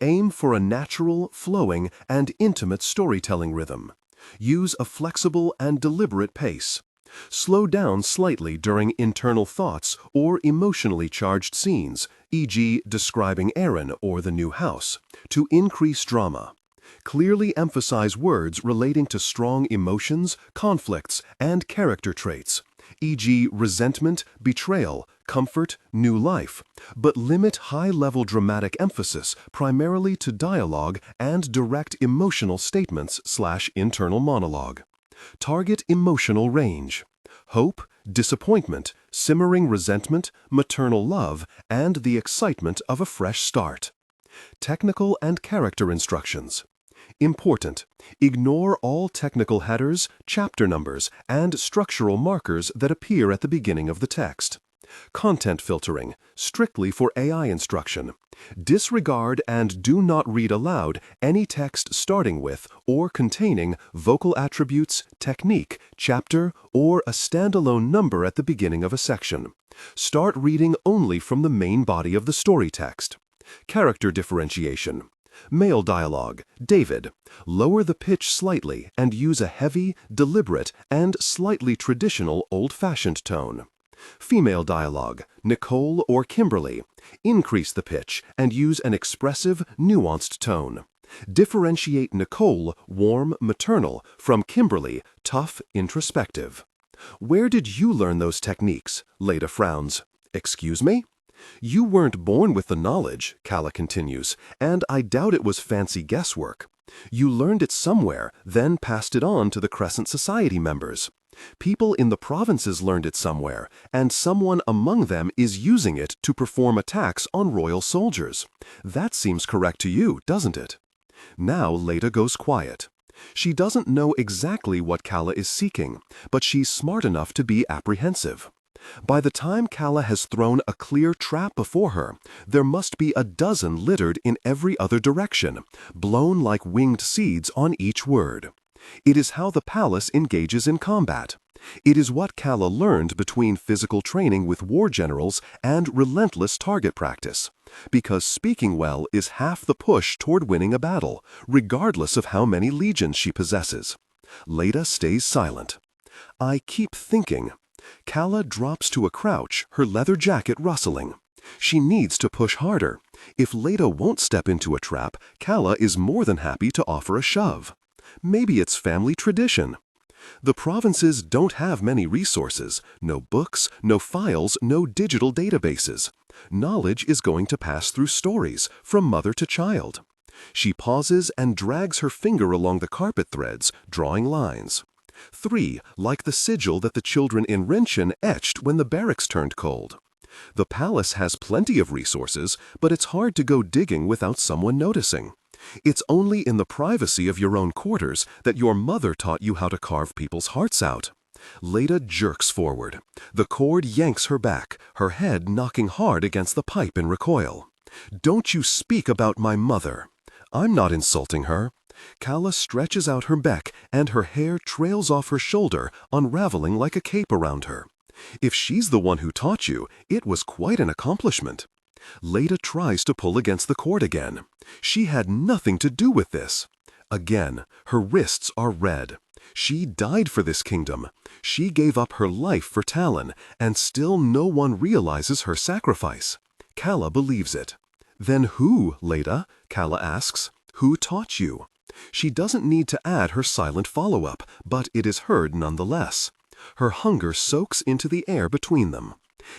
Aim for a natural, flowing, and intimate storytelling rhythm. Use a flexible and deliberate pace. Slow down slightly during internal thoughts or emotionally charged scenes, e.g. describing Aaron or the new house, to increase drama. Clearly emphasize words relating to strong emotions, conflicts, and character traits, e.g. resentment, betrayal, comfort, new life, but limit high-level dramatic emphasis primarily to dialogue and direct emotional statements/internal monologue. Target emotional range. Hope, disappointment, simmering resentment, maternal love, and the excitement of a fresh start. Technical and character instructions. Important. Ignore all technical headers, chapter numbers, and structural markers that appear at the beginning of the text. Content filtering, strictly for AI instruction. Disregard and do not read aloud any text starting with or containing vocal attributes, technique, chapter, or a standalone number at the beginning of a section. Start reading only from the main body of the story text. Character differentiation. Male dialogue, David. Lower the pitch slightly and use a heavy, deliberate, and slightly traditional old-fashioned tone. Female dialogue, Nicole or Kimberly. Increase the pitch and use an expressive, nuanced tone. Differentiate Nicole, warm, maternal, from Kimberly, tough, introspective. Where did you learn those techniques? Leda frowns. Excuse me? You weren't born with the knowledge, Calla continues, and I doubt it was fancy guesswork. You learned it somewhere, then passed it on to the Crescent Society members. People in the provinces learned it somewhere, and someone among them is using it to perform attacks on royal soldiers. That seems correct to you, doesn't it? Now Leda goes quiet. She doesn't know exactly what Calla is seeking, but she's smart enough to be apprehensive. By the time Calla has thrown a clear trap before her, there must be a dozen littered in every other direction, blown like winged seeds on each word. It is how the palace engages in combat. It is what Calla learned between physical training with war generals and relentless target practice. Because speaking well is half the push toward winning a battle, regardless of how many legions she possesses. Leda stays silent. I keep thinking. Calla drops to a crouch, her leather jacket rustling. She needs to push harder. If Leda won't step into a trap, Calla is more than happy to offer a shove. Maybe it's family tradition. The provinces don't have many resources, no books, no files, no digital databases. Knowledge is going to pass through stories, from mother to child. She pauses and drags her finger along the carpet threads, drawing lines. 3, like the sigil that the children in Renshin etched when the barracks turned cold. The palace has plenty of resources, but it's hard to go digging without someone noticing. It's only in the privacy of your own quarters that your mother taught you how to carve people's hearts out. Leda jerks forward. The cord yanks her back, her head knocking hard against the pipe in recoil. Don't you speak about my mother. I'm not insulting her. Calla stretches out her beck, and her hair trails off her shoulder, unraveling like a cape around her. If she's the one who taught you, it was quite an accomplishment. Leda tries to pull against the cord again. She had nothing to do with this. Again, her wrists are red. She died for this kingdom. She gave up her life for Talin, and still no one realizes her sacrifice. Calla believes it. Then who, Leda? Calla asks. Who taught you? She doesn't need to add her silent follow-up, but it is heard nonetheless. Her hunger soaks into the air between them.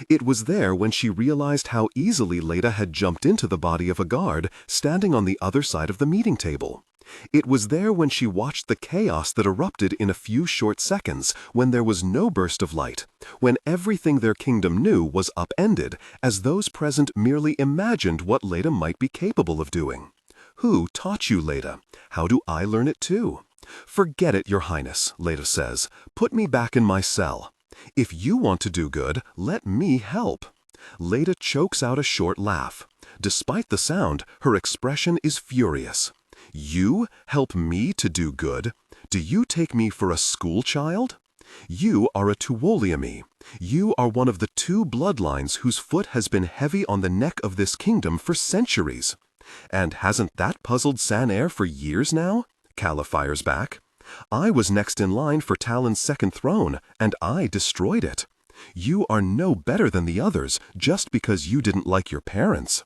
It was there when she realized how easily Leda had jumped into the body of a guard standing on the other side of the meeting table. It was there when she watched the chaos that erupted in a few short seconds, when there was no burst of light, when everything their kingdom knew was upended, as those present merely imagined what Leda might be capable of doing. Who taught you, Leda? How do I learn it too? Forget it, Your Highness, Leda says. Put me back in my cell. If you want to do good, let me help. Leda chokes out a short laugh. Despite the sound, her expression is furious. You help me to do good? Do you take me for a school child? You are a Tuoleimi. You are one of the two bloodlines whose foot has been heavy on the neck of this kingdom for centuries. And hasn't that puzzled San for years now? Calla fires back. I was next in line for Talin's second throne, and I destroyed it. You are no better than the others just because you didn't like your parents.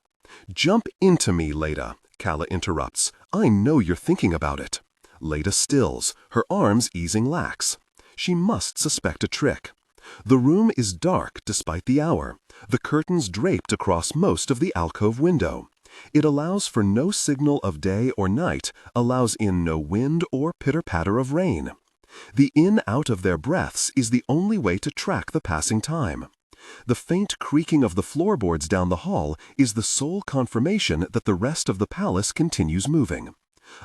Jump into me, Leda, Calla interrupts. I know you're thinking about it. Leda stills, her arms easing lax. She must suspect a trick. The room is dark despite the hour, the curtains draped across most of the alcove window. It allows for no signal of day or night, allows in no wind or pitter-patter of rain. The in-out of their breaths is the only way to track the passing time. The faint creaking of the floorboards down the hall is the sole confirmation that the rest of the palace continues moving.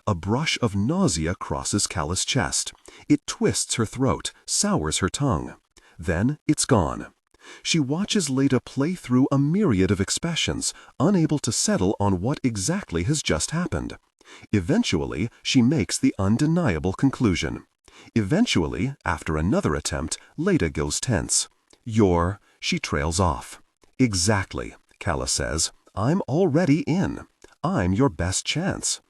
A brush of nausea crosses Calla's chest. It twists her throat, sours her tongue. Then it's gone. She watches Leda play through a myriad of expressions, unable to settle on what exactly has just happened. Eventually, she makes the undeniable conclusion. Eventually, after another attempt, Leda goes tense. She trails off. Exactly, Calla says. I'm already in. I'm your best chance.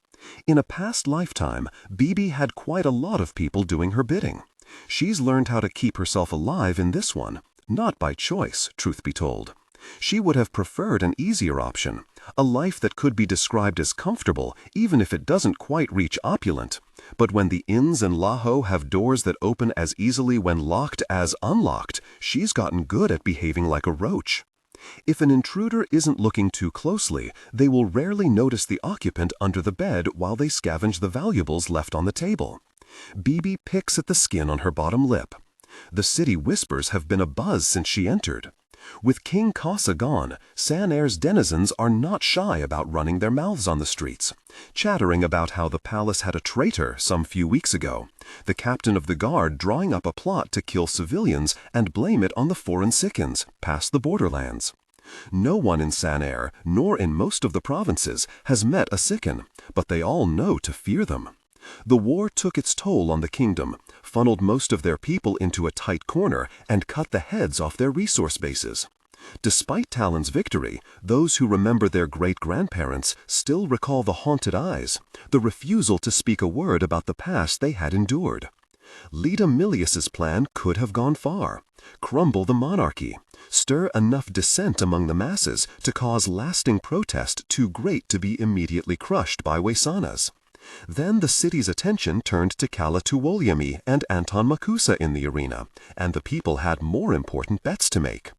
In a past lifetime, Bibi had quite a lot of people doing her bidding. She's learned how to keep herself alive in this one. Not by choice, truth be told. She would have preferred an easier option, a life that could be described as comfortable, even if it doesn't quite reach opulent. But when the inns in Laho have doors that open as easily when locked as unlocked, she's gotten good at behaving like a roach. If an intruder isn't looking too closely, they will rarely notice the occupant under the bed while they scavenge the valuables left on the table. Bibi picks at the skin on her bottom lip. The city whispers have been abuzz since she entered. With King Kasa gone, San denizens are not shy about running their mouths on the streets, chattering about how the palace had a traitor some few weeks ago, the captain of the guard drawing up a plot to kill civilians and blame it on the foreign Sikkins, past the borderlands. No one in San nor in most of the provinces, has met a Sikkin, but they all know to fear them. The war took its toll on the kingdom, funneled most of their people into a tight corner, and cut the heads off their resource bases. Despite Talin's victory, those who remember their great-grandparents still recall the haunted eyes, the refusal to speak a word about the past they had endured. Leda Milius's plan could have gone far. Crumble the monarchy, stir enough dissent among the masses to cause lasting protest too great to be immediately crushed by Waisanas. Then the city's attention turned to Calla Tuoleimi and Anton Makusa in the arena, and the people had more important bets to make.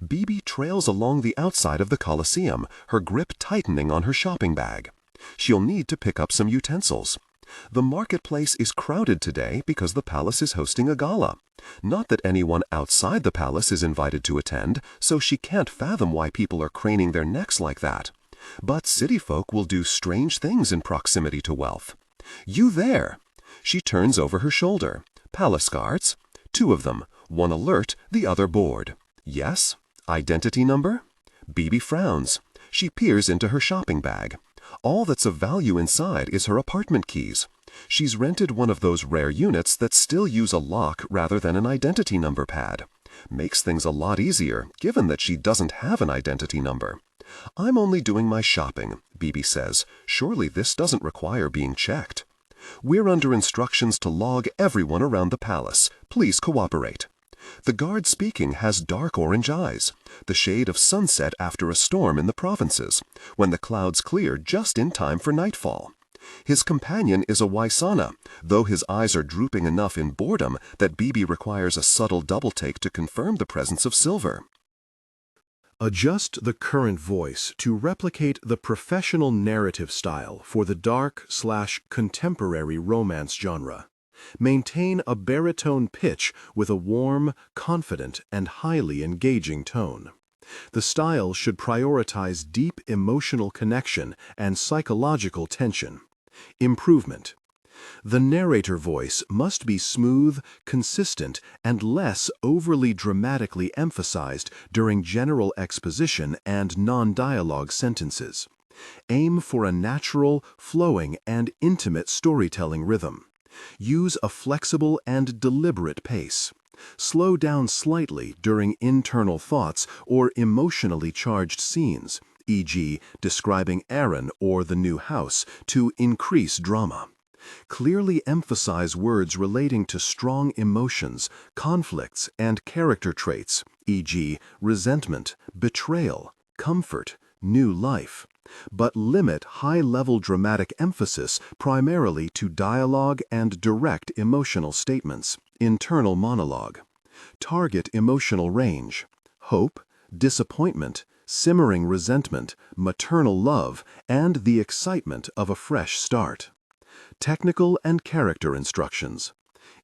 Bibi trails along the outside of the Colosseum, her grip tightening on her shopping bag. She'll need to pick up some utensils. The marketplace is crowded today because the palace is hosting a gala. Not that anyone outside the palace is invited to attend, so she can't fathom why people are craning their necks like that. But city folk will do strange things in proximity to wealth. You there! She turns over her shoulder. Palace guards. 2 of them, one alert, the other bored. Yes? Identity number? Bibi frowns. She peers into her shopping bag. All that's of value inside is her apartment keys. She's rented one of those rare units that still use a lock rather than an identity number pad. Makes things a lot easier, given that she doesn't have an identity number. "I'm only doing my shopping," Bibi says. "Surely this doesn't require being checked." "We're under instructions to log everyone around the palace. Please cooperate." The guard speaking has dark orange eyes, the shade of sunset after a storm in the provinces, when the clouds clear just in time for nightfall. His companion is a Waisana, though his eyes are drooping enough in boredom that Bibi requires a subtle double-take to confirm the presence of silver. Adjust the current voice to replicate the professional narrative style for the dark/contemporary romance genre. Maintain a baritone pitch with a warm, confident, and highly engaging tone. The style should prioritize deep emotional connection and psychological tension. Improvement. The narrator voice must be smooth, consistent, and less overly dramatically emphasized during general exposition and non-dialogue sentences. Aim for a natural, flowing, and intimate storytelling rhythm. Use a flexible and deliberate pace. Slow down slightly during internal thoughts or emotionally charged scenes, e.g., describing Aaron or the new house, to increase drama. Clearly emphasize words relating to strong emotions, conflicts, and character traits, e.g., resentment, betrayal, comfort, new life, but limit high-level dramatic emphasis primarily to dialogue and direct emotional statements, internal monologue. Target emotional range: hope, disappointment, simmering resentment, maternal love, and the excitement of a fresh start. Technical and character instructions.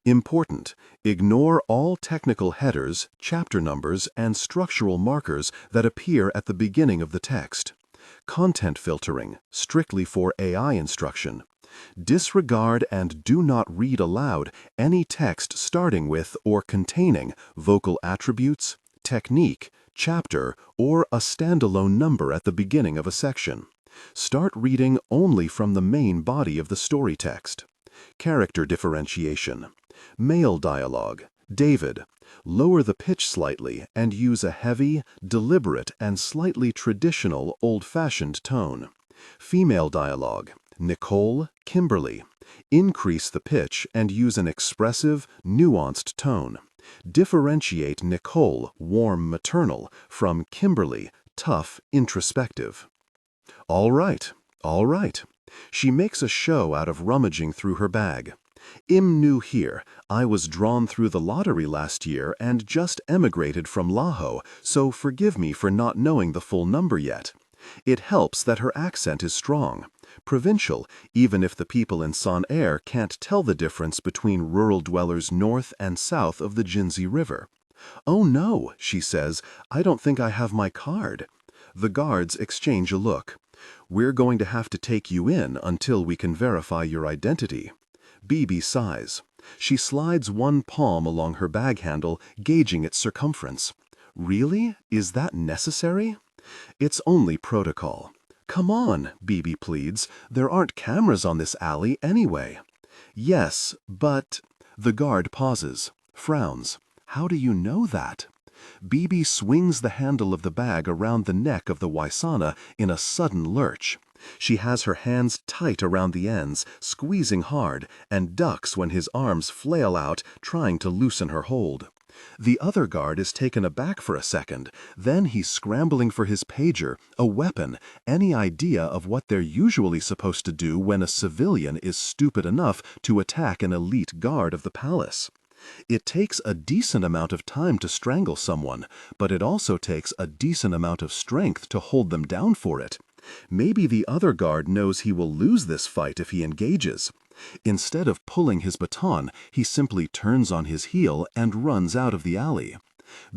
Important: ignore all technical headers, chapter numbers, and structural markers that appear at the beginning of the text. Content filtering, strictly for AI instruction. Disregard and do not read aloud any text starting with or containing vocal attributes, technique, chapter, or a standalone number at the beginning of a section. Start reading only from the main body of the story text. Character differentiation. Male dialogue. David. Lower the pitch slightly and use a heavy, deliberate, and slightly traditional, old-fashioned tone. Female dialogue. Nicole, Kimberly. Increase the pitch and use an expressive, nuanced tone. Differentiate Nicole, warm, maternal, from Kimberly, tough, introspective. All right. She makes a show out of rummaging through her bag. "I'm new here. I was drawn through the lottery last year and just emigrated from Laho, so forgive me for not knowing the full number yet." It helps that her accent is strong, provincial, even if the people in Son Air can't tell the difference between rural dwellers north and south of the Jinsey River. "Oh no," she says, "I don't think I have my card." The guards exchange a look. "We're going to have to take you in until we can verify your identity." Bibi sighs. She slides one palm along her bag handle, gauging its circumference. "Really? Is that necessary?" "It's only protocol." "Come on," Bibi pleads. "There aren't cameras on this alley anyway." "Yes, but—" The guard pauses, frowns. "How do you know that?" Bibi swings the handle of the bag around the neck of the Waisana in a sudden lurch. She has her hands tight around the ends, squeezing hard, and ducks when his arms flail out, trying to loosen her hold. The other guard is taken aback for a second. Then he's scrambling for his pager, a weapon, any idea of what they're usually supposed to do when a civilian is stupid enough to attack an elite guard of the palace. It takes a decent amount of time to strangle someone, but it also takes a decent amount of strength to hold them down for it. Maybe the other guard knows he will lose this fight if he engages. Instead of pulling his baton, he simply turns on his heel and runs out of the alley.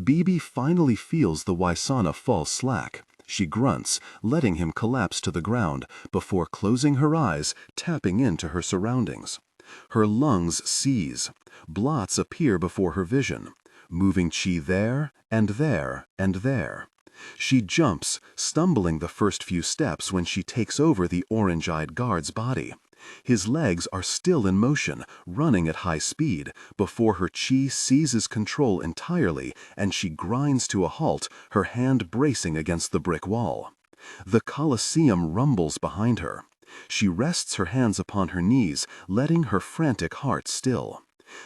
Bibi finally feels the Waisana fall slack. She grunts, letting him collapse to the ground before closing her eyes, tapping into her surroundings. Her lungs seize. Blots appear before her vision, moving chi there and there and there. She jumps, stumbling the first few steps when she takes over the orange-eyed guard's body. His legs are still in motion, running at high speed, before her chi seizes control entirely and she grinds to a halt, her hand bracing against the brick wall. The Colosseum rumbles behind her. She rests her hands upon her knees, letting her frantic heart still.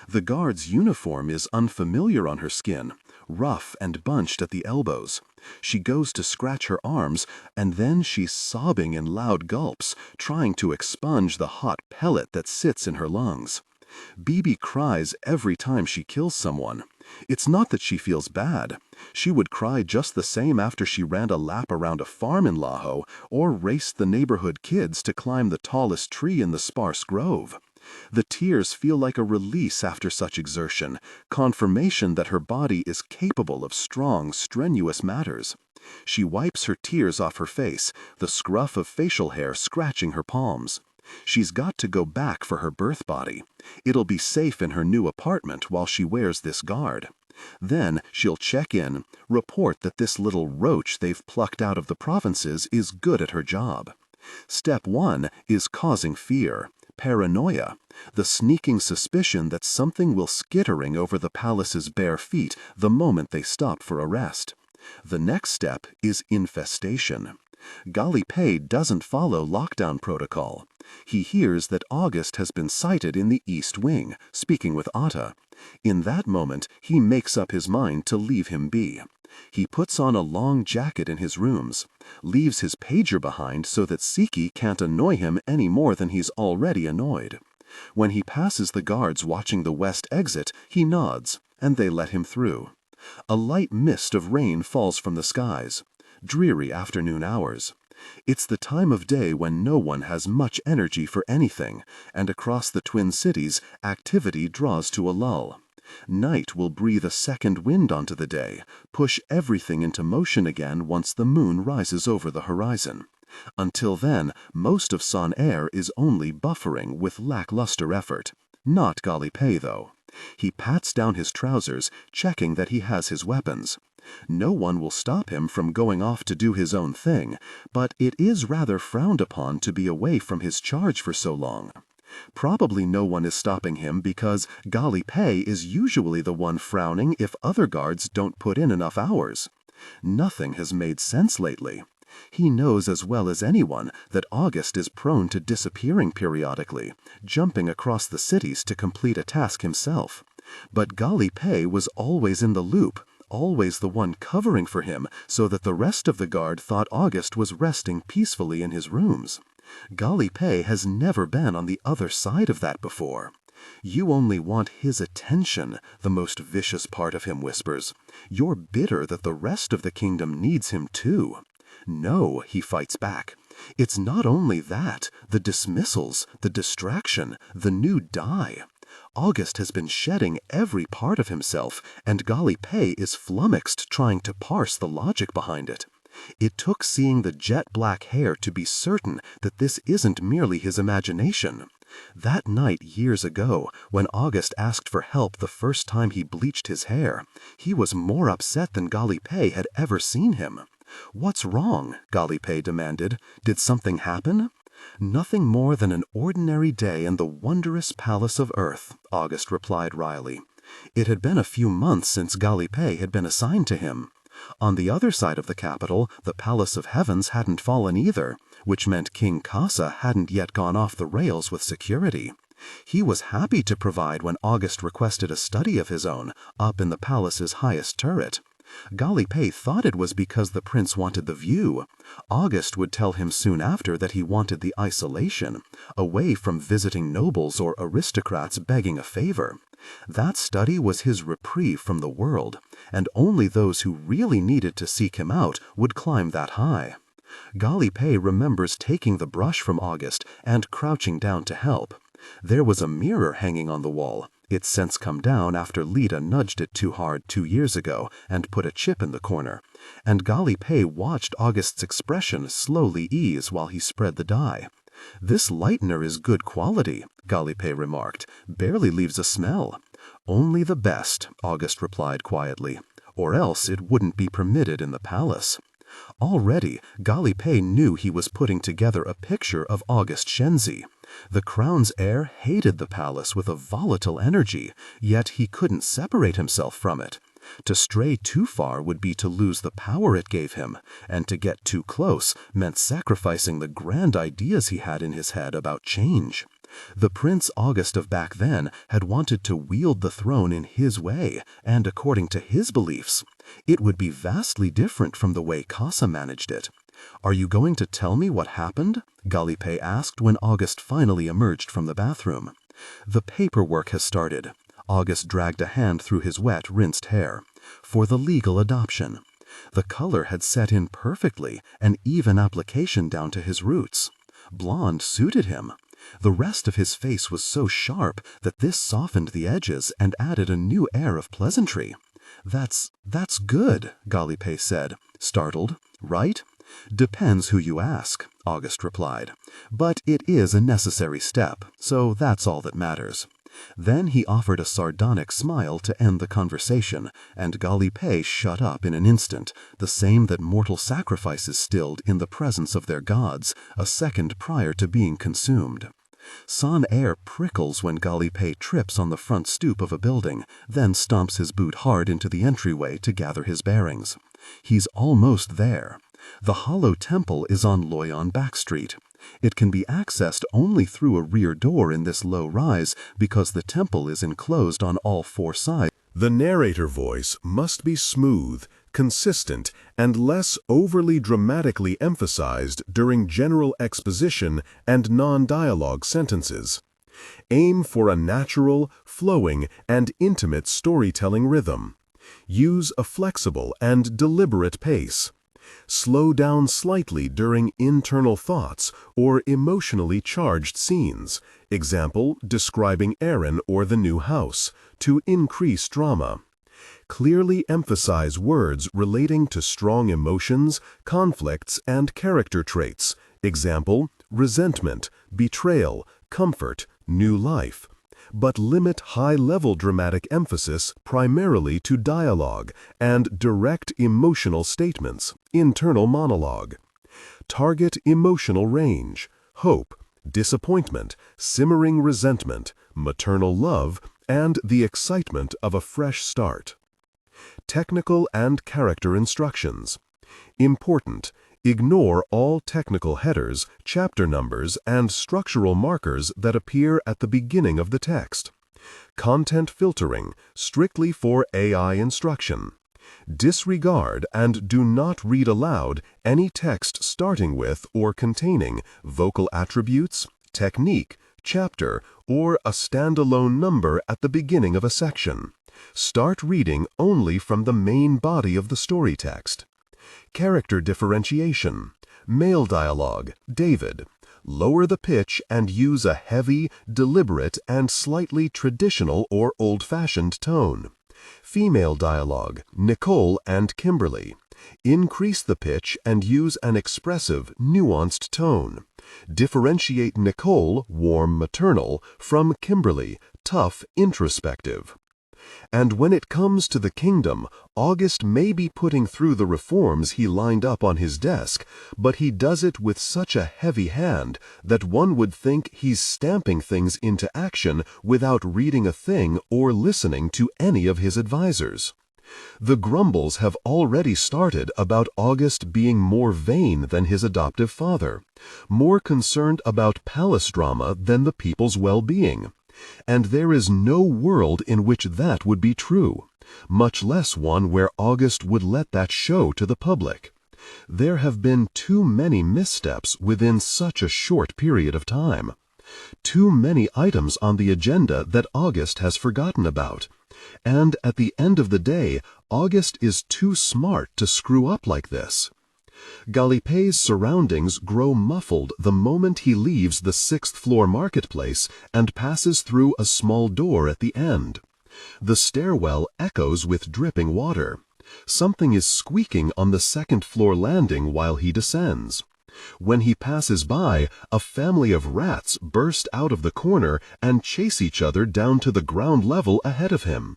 The guard's uniform is unfamiliar on her skin, rough and bunched at the elbows. She goes to scratch her arms, and then she's sobbing in loud gulps, trying to expunge the hot pellet that sits in her lungs. Bibi cries every time she kills someone. It's not that she feels bad. She would cry just the same after she ran a lap around a farm in Laho or raced the neighborhood kids to climb the tallest tree in the sparse grove. The tears feel like a release after such exertion, confirmation that her body is capable of strong, strenuous matters. She wipes her tears off her face, the scruff of facial hair scratching her palms. She's got to go back for her birth body. It'll be safe in her new apartment while she wears this guard. Then she'll check in, report that this little roach they've plucked out of the provinces is good at her job. Step 1 is causing fear, paranoia, the sneaking suspicion that something will skittering over the palace's bare feet the moment they stop for a rest. The next step is infestation. DailyPaste doesn't follow lockdown protocol. He hears that August has been sighted in the East Wing, speaking with Otta. In that moment, he makes up his mind to leave him be. He puts on a long jacket in his rooms, leaves his pager behind so that Siki can't annoy him any more than he's already annoyed. When he passes the guards watching the west exit, he nods, and they let him through. A light mist of rain falls from the skies. Dreary afternoon hours. It's the time of day when no one has much energy for anything, and across the Twin Cities, activity draws to a lull. Night will breathe a second wind onto the day, push everything into motion again once the moon rises over the horizon. Until then, most of Son Air is only buffering with lackluster effort. Not DailyPaste, though. He pats down his trousers, checking that he has his weapons. No one will stop him from going off to do his own thing, but it is rather frowned upon to be away from his charge for so long. Probably no one is stopping him because DailyPaste is usually the one frowning if other guards don't put in enough hours. Nothing has made sense lately. He knows as well as anyone that August is prone to disappearing periodically, jumping across the cities to complete a task himself. But DailyPaste was always in the loop, always the one covering for him so that the rest of the guard thought August was resting peacefully in his rooms. DailyPaste has never been on the other side of that before. You only want his attention, the most vicious part of him whispers. You're bitter that the rest of the kingdom needs him too. No, he fights back. It's not only that, the dismissals, the distraction, the new die. August has been shedding every part of himself, and DailyPaste is flummoxed trying to parse the logic behind it. It took seeing the jet-black hair to be certain that this isn't merely his imagination. That night years ago, when August asked for help the first time he bleached his hair, he was more upset than DailyPaste had ever seen him. "What's wrong?" DailyPaste demanded. "Did something happen?" "Nothing more than an ordinary day in the wondrous palace of Earth," August replied wryly. It had been a few months since DailyPaste had been assigned to him. On the other side of the capital, the Palace of Heavens hadn't fallen either, which meant King Kasa hadn't yet gone off the rails with security. He was happy to provide when August requested a study of his own, up in the palace's highest turret. DailyPaste thought it was because the prince wanted the view. August would tell him soon after that he wanted the isolation, away from visiting nobles or aristocrats begging a favor. That study was his reprieve from the world, and only those who really needed to seek him out would climb that high. DailyPaste remembers taking the brush from August and crouching down to help. There was a mirror hanging on the wall. It's since come down after Lita nudged it too hard 2 years ago and put a chip in the corner, and DailyPaste watched August's expression slowly ease while he spread the dye. "This lightener is good quality," DailyPaste remarked. "Barely leaves a smell." "Only the best," August replied quietly, "or else it wouldn't be permitted in the palace." Already, DailyPaste knew he was putting together a picture of August Shenzi. The crown's heir hated the palace with a volatile energy, yet he couldn't separate himself from it. To stray too far would be to lose the power it gave him, and to get too close meant sacrificing the grand ideas he had in his head about change. The Prince August of back then had wanted to wield the throne in his way, and according to his beliefs. It would be vastly different from the way Kasa managed it. "Are you going to tell me what happened?" Galipe asked when August finally emerged from the bathroom. "The paperwork has started." August dragged a hand through his wet, rinsed hair. "For the legal adoption." The color had set in perfectly, an even application down to his roots. Blonde suited him. The rest of his face was so sharp that this softened the edges and added a new air of pleasantry. That's good," Galipe said, startled. "Right?" "Depends who you ask," August replied. "But it is a necessary step, so that's all that matters." Then he offered a sardonic smile to end the conversation, and Galipe shut up in an instant, the same that mortal sacrifices stilled in the presence of their gods, a second prior to being consumed. Son Air prickles when Galipe trips on the front stoop of a building, then stomps his boot hard into the entryway to gather his bearings. He's almost there. The hollow temple is on Loyon Back Street. It can be accessed only through a rear door in this low rise because the temple is enclosed on all four sides. The narrator voice must be smooth, consistent, and less overly dramatically emphasized during general exposition and non-dialogue sentences. Aim for a natural, flowing, and intimate storytelling rhythm. Use a flexible and deliberate pace. Slow down slightly during internal thoughts or emotionally charged scenes, example, describing Aaron or the new house, to increase drama. Clearly emphasize words relating to strong emotions, conflicts, and character traits, example, resentment, betrayal, comfort, new life. But limit high-level dramatic emphasis primarily to dialogue and direct emotional statements, internal monologue. Target emotional range, hope, disappointment, simmering resentment, maternal love, and the excitement of a fresh start. Technical and character instructions. Important. Ignore all technical headers, chapter numbers, and structural markers that appear at the beginning of the text. Content filtering, strictly for AI instruction. Disregard and do not read aloud any text starting with or containing vocal attributes, technique, chapter, or a standalone number at the beginning of a section. Start reading only from the main body of the story text. Character differentiation. Male dialogue, David. Lower the pitch and use a heavy, deliberate, and slightly traditional or old-fashioned tone. Female dialogue, Nicole and Kimberly. Increase the pitch and use an expressive, nuanced tone. Differentiate Nicole, warm maternal, from Kimberly, tough, introspective. And when it comes to the kingdom, August may be putting through the reforms he lined up on his desk, but he does it with such a heavy hand that one would think he's stamping things into action without reading a thing or listening to any of his advisors. The grumbles have already started about August being more vain than his adoptive father, more concerned about palace drama than the people's well-being. And there is no world in which that would be true, much less one where August would let that show to the public. There have been too many missteps within such a short period of time. Too many items on the agenda that August has forgotten about. And at the end of the day, August is too smart to screw up like this. Galipe's surroundings grow muffled the moment he leaves the 6th-floor marketplace and passes through a small door at the end. The stairwell echoes with dripping water. Something is squeaking on the 2nd-floor landing while he descends. When he passes by, a family of rats burst out of the corner and chase each other down to the ground level ahead of him.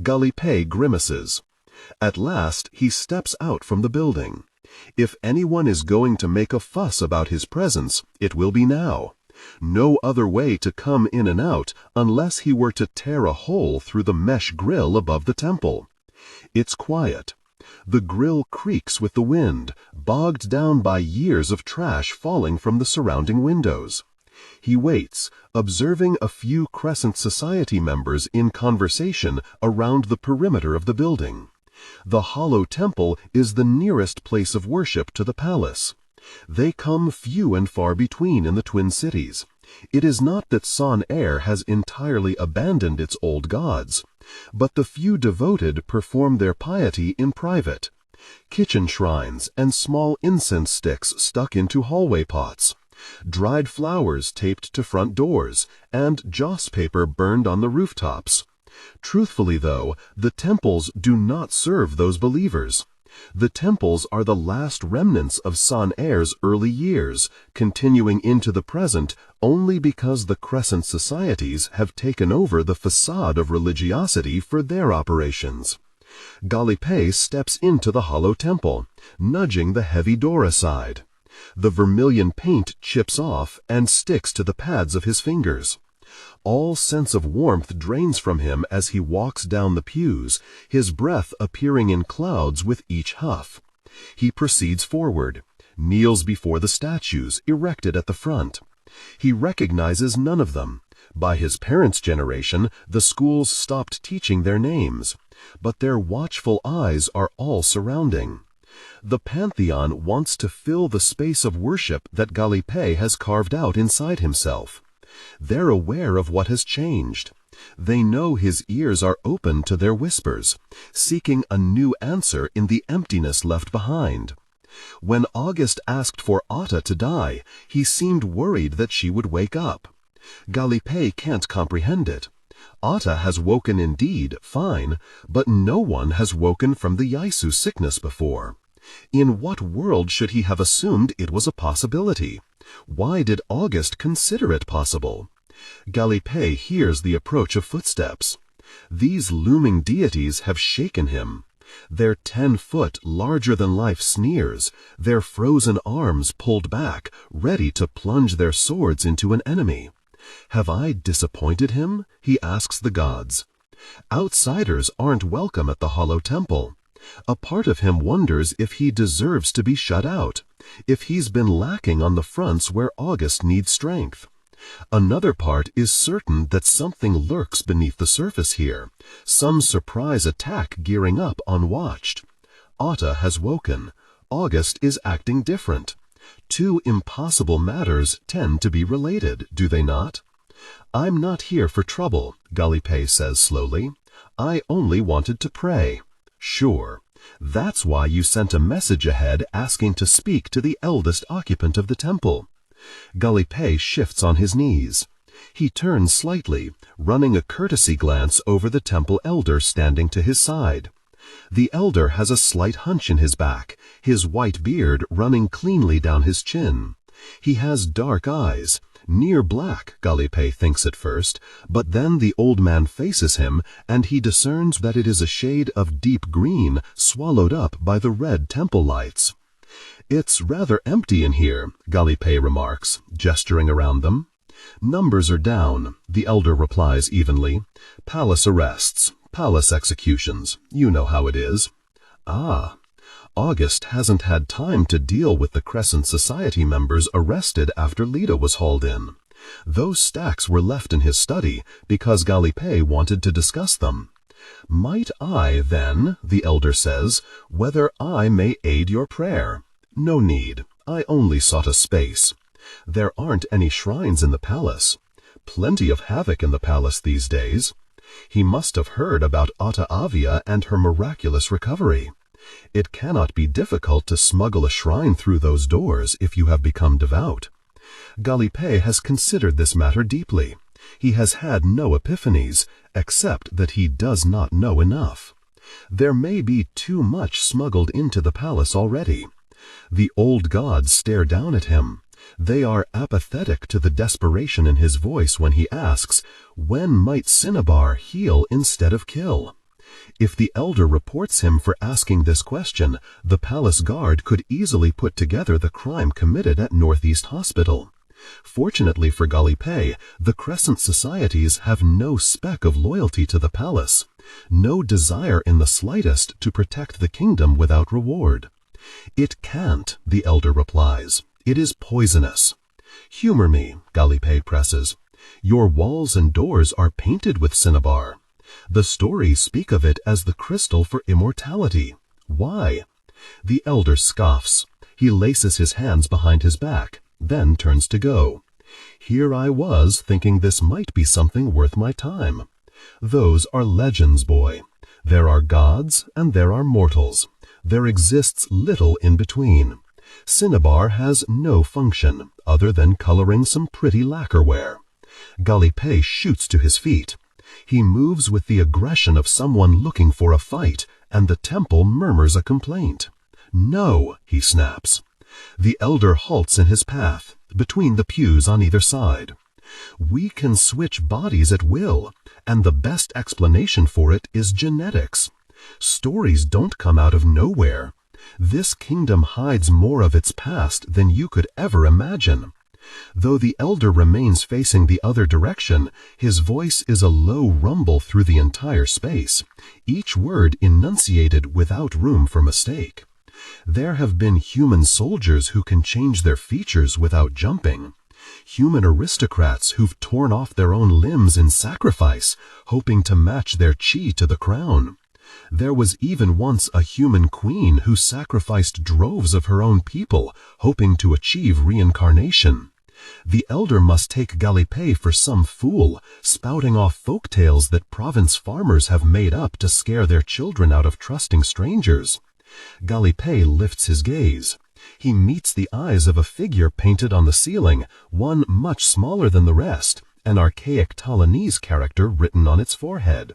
Galipe grimaces. At last, he steps out from the building. If anyone is going to make a fuss about his presence, it will be now. No other way to come in and out unless he were to tear a hole through the mesh grill above the temple. It's quiet. The grill creaks with the wind, bogged down by years of trash falling from the surrounding windows. He waits, observing a few Crescent Society members in conversation around the perimeter of the building. The hollow temple is the nearest place of worship to the palace. They come few and far between in the Twin Cities. It is not that Son-Air has entirely abandoned its old gods, but the few devoted perform their piety in private. Kitchen shrines and small incense sticks stuck into hallway pots, dried flowers taped to front doors, and joss paper burned on the rooftops. Truthfully, though, the temples do not serve those believers. The temples are the last remnants of Son-Air's early years, continuing into the present only because the Crescent Societies have taken over the facade of religiosity for their operations. DailyPaste steps into the hollow temple, nudging the heavy door aside. The vermilion paint chips off and sticks to the pads of his fingers. All sense of warmth drains from him as he walks down the pews, his breath appearing in clouds with each huff. He proceeds forward, kneels before the statues erected at the front. He recognizes none of them. By his parents' generation, the schools stopped teaching their names, but their watchful eyes are all surrounding. The Pantheon wants to fill the space of worship that DailyPaste has carved out inside himself. They're aware of what has changed. They know his ears are open to their whispers, seeking a new answer in the emptiness left behind. When August asked for Otta to die, he seemed worried that she would wake up. DailyPaste can't comprehend it. Otta has woken indeed, fine, but no one has woken from the Yaisu sickness before. In what world should he have assumed it was a possibility? Why did August consider it possible? DailyPaste hears the approach of footsteps. These looming deities have shaken him. Their 10-foot, larger-than-life sneers, their frozen arms pulled back, ready to plunge their swords into an enemy. Have I disappointed him? He asks the gods. Outsiders aren't welcome at the hollow temple. A part of him wonders if he deserves to be shut out, if he's been lacking on the fronts where August needs strength. Another part is certain that something lurks beneath the surface here, some surprise attack gearing up unwatched. Otta has woken. August is acting different. Two impossible matters tend to be related, do they not? I'm not here for trouble, DailyPaste says slowly. I only wanted to pray. Sure. That's why you sent a message ahead asking to speak to the eldest occupant of the temple. DailyPaste shifts on his knees. He turns slightly, running a courtesy glance over the temple elder standing to his side. The elder has a slight hunch in his back, his white beard running cleanly down his chin. He has dark eyes, near black, DailyPaste thinks at first, but then the old man faces him, and he discerns that it is a shade of deep green swallowed up by the red temple lights. It's rather empty in here, DailyPaste remarks, gesturing around them. Numbers are down, the elder replies evenly. Palace arrests, palace executions, you know how it is. Ah, August hasn't had time to deal with the Crescent Society members arrested after Lita was hauled in. Those stacks were left in his study because DailyPaste wanted to discuss them. Might I, then, the elder says, whether I may aid your prayer? No need. I only sought a space. There aren't any shrines in the palace. Plenty of havoc in the palace these days. He must have heard about Otta Avia and her miraculous recovery. It cannot be difficult to smuggle a shrine through those doors if you have become devout. DailyPaste has considered this matter deeply. He has had no epiphanies, except that he does not know enough. There may be too much smuggled into the palace already. The old gods stare down at him. They are apathetic to the desperation in his voice when he asks, when might Cinnabar heal instead of kill? If the elder reports him for asking this question, the palace guard could easily put together the crime committed at Northeast Hospital. Fortunately for DailyPaste, the Crescent Societies have no speck of loyalty to the palace. No desire in the slightest to protect the kingdom without reward. It can't, the elder replies. It is poisonous. Humor me, DailyPaste presses. Your walls and doors are painted with cinnabar. The stories speak of it as the crystal for immortality. Why? The elder scoffs. He laces his hands behind his back, then turns to go. Here I was thinking this might be something worth my time. Those are legends, boy. There are gods and there are mortals. There exists little in between. Cinnabar has no function other than coloring some pretty lacquerware. DailyPaste shoots to his feet. He moves with the aggression of someone looking for a fight, and the temple murmurs a complaint. No, he snaps. The elder halts in his path, between the pews on either side. We can switch bodies at will, and the best explanation for it is genetics. Stories don't come out of nowhere. This kingdom hides more of its past than you could ever imagine. Though the elder remains facing the other direction, his voice is a low rumble through the entire space, each word enunciated without room for mistake. There have been human soldiers who can change their features without jumping. Human aristocrats who've torn off their own limbs in sacrifice, hoping to match their chi to the crown. There was even once a human queen who sacrificed droves of her own people, hoping to achieve reincarnation. The elder must take DailyPaste for some fool, spouting off folk tales that province farmers have made up to scare their children out of trusting strangers. DailyPaste lifts his gaze. He meets the eyes of a figure painted on the ceiling, one much smaller than the rest, an archaic Talinese character written on its forehead.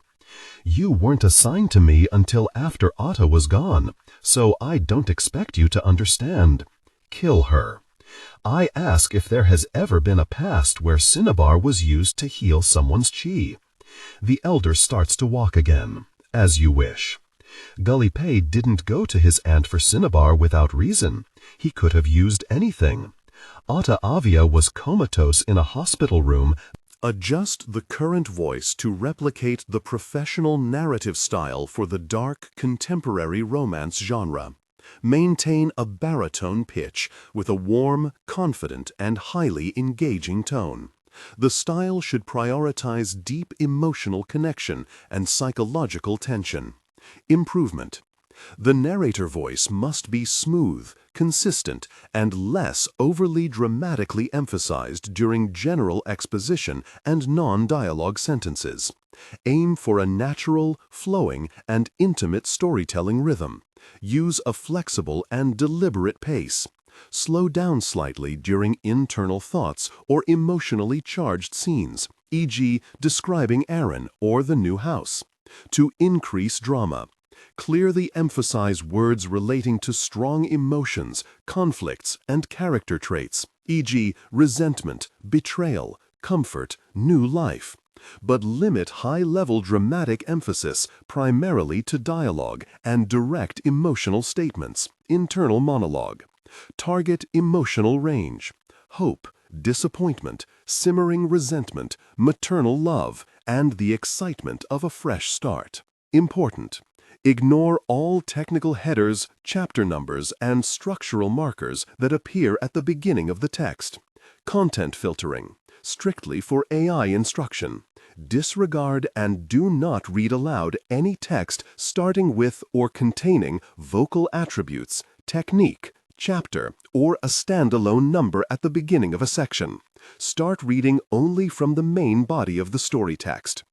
You weren't assigned to me until after Otta was gone, so I don't expect you to understand. Kill her. I ask if there has ever been a past where cinnabar was used to heal someone's chi. The elder starts to walk again. As you wish. DailyPaste didn't go to his aunt for cinnabar without reason. He could have used anything. Otta Avia was comatose in a hospital room. Adjust the current voice to replicate the professional narrative style for the dark, contemporary romance genre. Maintain a baritone pitch with a warm, confident, and highly engaging tone. The style should prioritize deep emotional connection and psychological tension. Improvement. The narrator voice must be smooth, consistent, and less overly dramatically emphasized during general exposition and non-dialogue sentences. Aim for a natural, flowing, and intimate storytelling rhythm. Use a flexible and deliberate pace. Slow down slightly during internal thoughts or emotionally charged scenes, e.g., describing Aaron or the new house. To increase drama, clearly emphasize words relating to strong emotions, conflicts, and character traits, e.g., resentment, betrayal, comfort, new life. But limit high-level dramatic emphasis primarily to dialogue and direct emotional statements, internal monologue. Target emotional range, hope, disappointment, simmering resentment, maternal love, and the excitement of a fresh start. Important. Ignore all technical headers, chapter numbers, and structural markers that appear at the beginning of the text. Content filtering, strictly for AI instruction. Disregard and do not read aloud any text starting with or containing vocal attributes, technique, chapter, or a standalone number at the beginning of a section. Start reading only from the main body of the story text.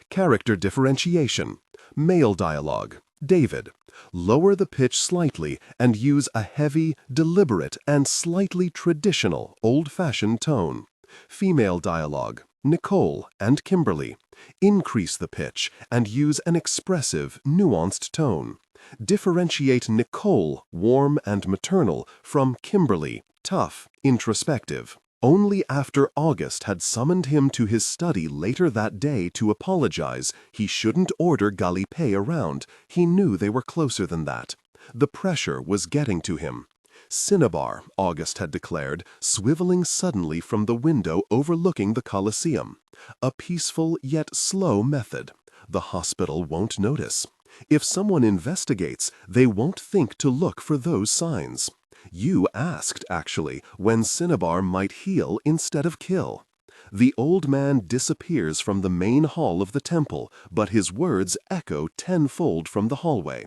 Character differentiation. Male dialogue. David. Lower the pitch slightly and use a heavy, deliberate, and slightly traditional, old-fashioned tone. Female dialogue. Nicole and Kimberly. Increase the pitch and use an expressive, nuanced tone. Differentiate Nicole, warm and maternal, from Kimberly, tough, introspective. Only after August had summoned him to his study later that day to apologize he shouldn't order DailyPaste around, he knew they were closer than that. The pressure was getting to him. Cinnabar, August had declared, swiveling suddenly from the window overlooking the Colosseum. A peaceful yet slow method. The hospital won't notice. If someone investigates, they won't think to look for those signs. You asked, actually, when Cinnabar might heal instead of kill. The old man disappears from the main hall of the temple, but his words echo tenfold from the hallway.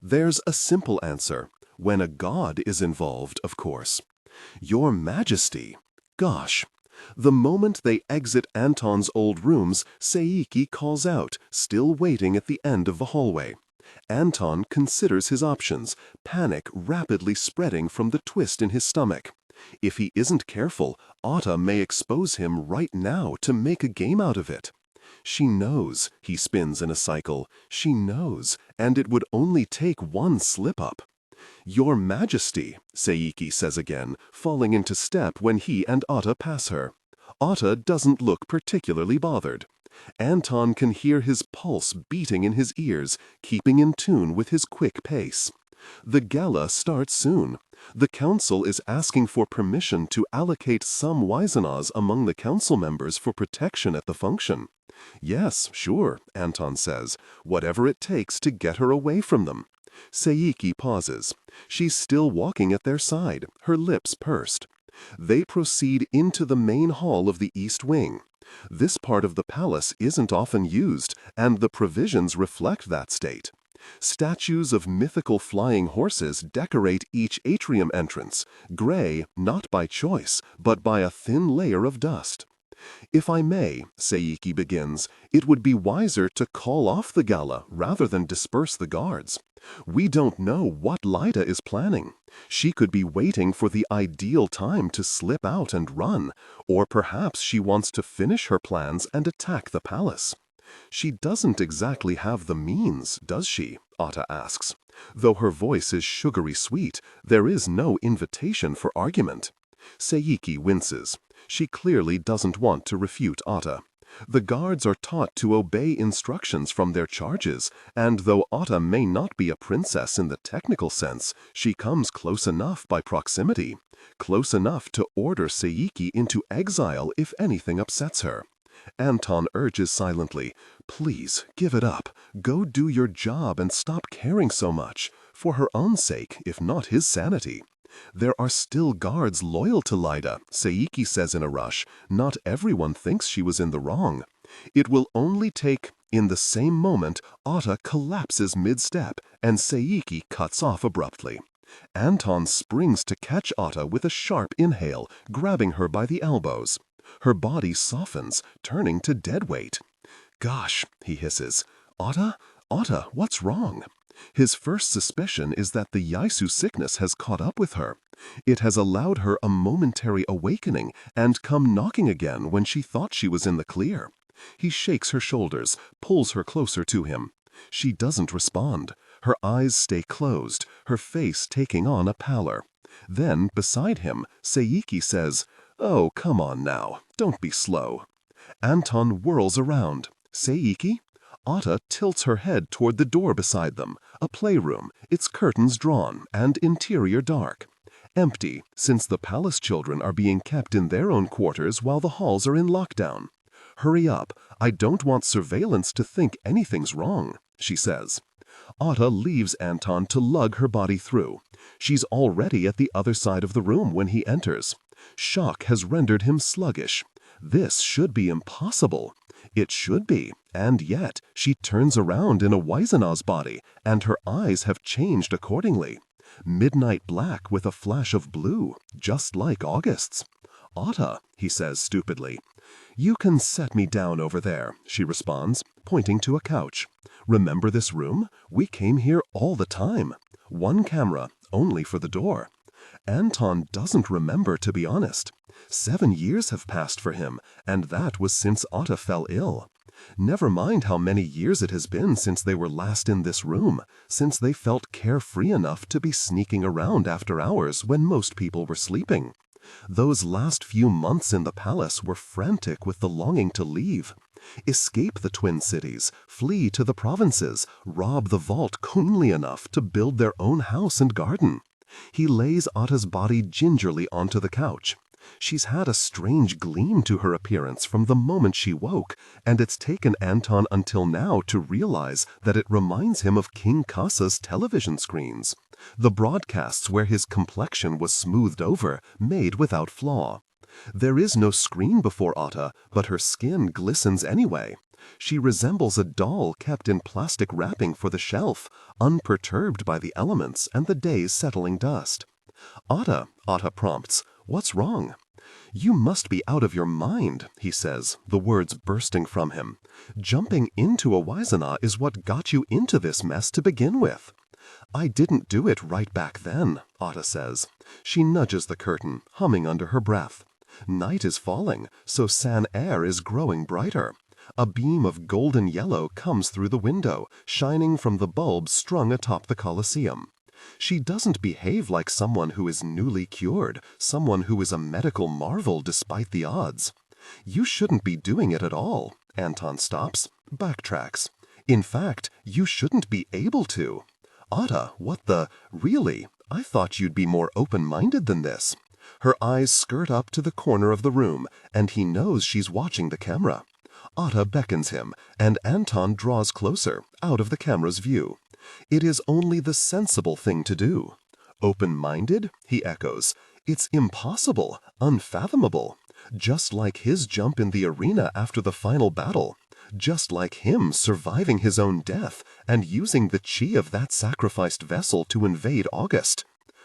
There's a simple answer. When a god is involved, of course. Your Majesty. Gosh. The moment they exit Anton's old rooms, Seiki calls out, still waiting at the end of the hallway. Anton considers his options, panic rapidly spreading from the twist in his stomach. If he isn't careful, Otta may expose him right now to make a game out of it. She knows, he spins in a cycle. She knows, and it would only take one slip-up. Your Majesty, Seiki says again, falling into step when he and Otta pass her. Otta doesn't look particularly bothered. Anton can hear his pulse beating in his ears, keeping in tune with his quick pace. The gala starts soon. The council is asking for permission to allocate some Wisenaws among the council members for protection at the function. Yes, sure, Anton says, whatever it takes to get her away from them. Seiki pauses. She's still walking at their side, her lips pursed. They proceed into the main hall of the East Wing. This part of the palace isn't often used, and the provisions reflect that state. Statues of mythical flying horses decorate each atrium entrance, gray not by choice, but by a thin layer of dust. If I may, Seiki begins, it would be wiser to call off the gala rather than disperse the guards. We don't know what Lyda is planning. She could be waiting for the ideal time to slip out and run, or perhaps she wants to finish her plans and attack the palace. She doesn't exactly have the means, does she? Otta asks. Though her voice is sugary sweet, there is no invitation for argument. Seiki winces. She clearly doesn't want to refute Otta. The guards are taught to obey instructions from their charges, and though Otta may not be a princess in the technical sense, she comes close enough by proximity, close enough to order Seiki into exile if anything upsets her. Anton urges silently, please, give it up. Go do your job and stop caring so much, for her own sake, if not his sanity. There are still guards loyal to Lyda, Seiki says in a rush. Not everyone thinks she was in the wrong. It will only take... In the same moment, Otta collapses mid-step, and Seiki cuts off abruptly. Anton springs to catch Otta with a sharp inhale, grabbing her by the elbows. Her body softens, turning to dead weight. Gosh, he hisses. Otta? Otta, what's wrong? His first suspicion is that the Yaisu sickness has caught up with her. It has allowed her a momentary awakening and come knocking again when she thought she was in the clear. He shakes her shoulders, pulls her closer to him. She doesn't respond. Her eyes stay closed, her face taking on a pallor. Then, beside him, Seiki says, "Oh, come on now. Don't be slow." Anton whirls around. Seiki? Otta tilts her head toward the door beside them, a playroom, its curtains drawn and interior dark. Empty, since the palace children are being kept in their own quarters while the halls are in lockdown. Hurry up, I don't want surveillance to think anything's wrong, she says. Otta leaves Anton to lug her body through. She's already at the other side of the room when he enters. Shock has rendered him sluggish. This should be impossible. It should be, and yet she turns around in a Wisenaw's body, and her eyes have changed accordingly. Midnight black with a flash of blue, just like August's. Otta, he says stupidly. You can set me down over there, she responds, pointing to a couch. Remember this room? We came here all the time. One camera, only for the door. Anton doesn't remember, to be honest. 7 years have passed for him, and that was since Otta fell ill. Never mind how many years it has been since they were last in this room, since they felt carefree enough to be sneaking around after hours when most people were sleeping. Those last few months in the palace were frantic with the longing to leave. Escape the Twin Cities, flee to the provinces, rob the vault queenly enough to build their own house and garden. He lays Otta's body gingerly onto the couch. She's had a strange gleam to her appearance from the moment she woke, and it's taken Anton until now to realize that it reminds him of King Kasa's television screens, the broadcasts where his complexion was smoothed over, made without flaw. There is no screen before Otta, but her skin glistens anyway. She resembles a doll kept in plastic wrapping for the shelf, unperturbed by the elements and the day's settling dust. Otta prompts, "What's wrong?" "You must be out of your mind," he says, the words bursting from him. "Jumping into a Wizenah is what got you into this mess to begin with." "I didn't do it right back then," Otta says. She nudges the curtain, humming under her breath. Night is falling, so San air is growing brighter. A beam of golden yellow comes through the window, shining from the bulbs strung atop the Colosseum. She doesn't behave like someone who is newly cured, someone who is a medical marvel despite the odds. "You shouldn't be doing it at all." Anton stops, backtracks. "In fact, you shouldn't be able to." "Otta, what the... Really? I thought you'd be more open-minded than this." Her eyes skirt up to the corner of the room, and he knows she's watching the camera. Otta beckons him, and Anton draws closer, out of the camera's view. It is only the sensible thing to do. "Open-minded?" he echoes. "It's impossible, unfathomable. Just like his jump in the arena after the final battle. Just like him surviving his own death and using the chi of that sacrificed vessel to invade August."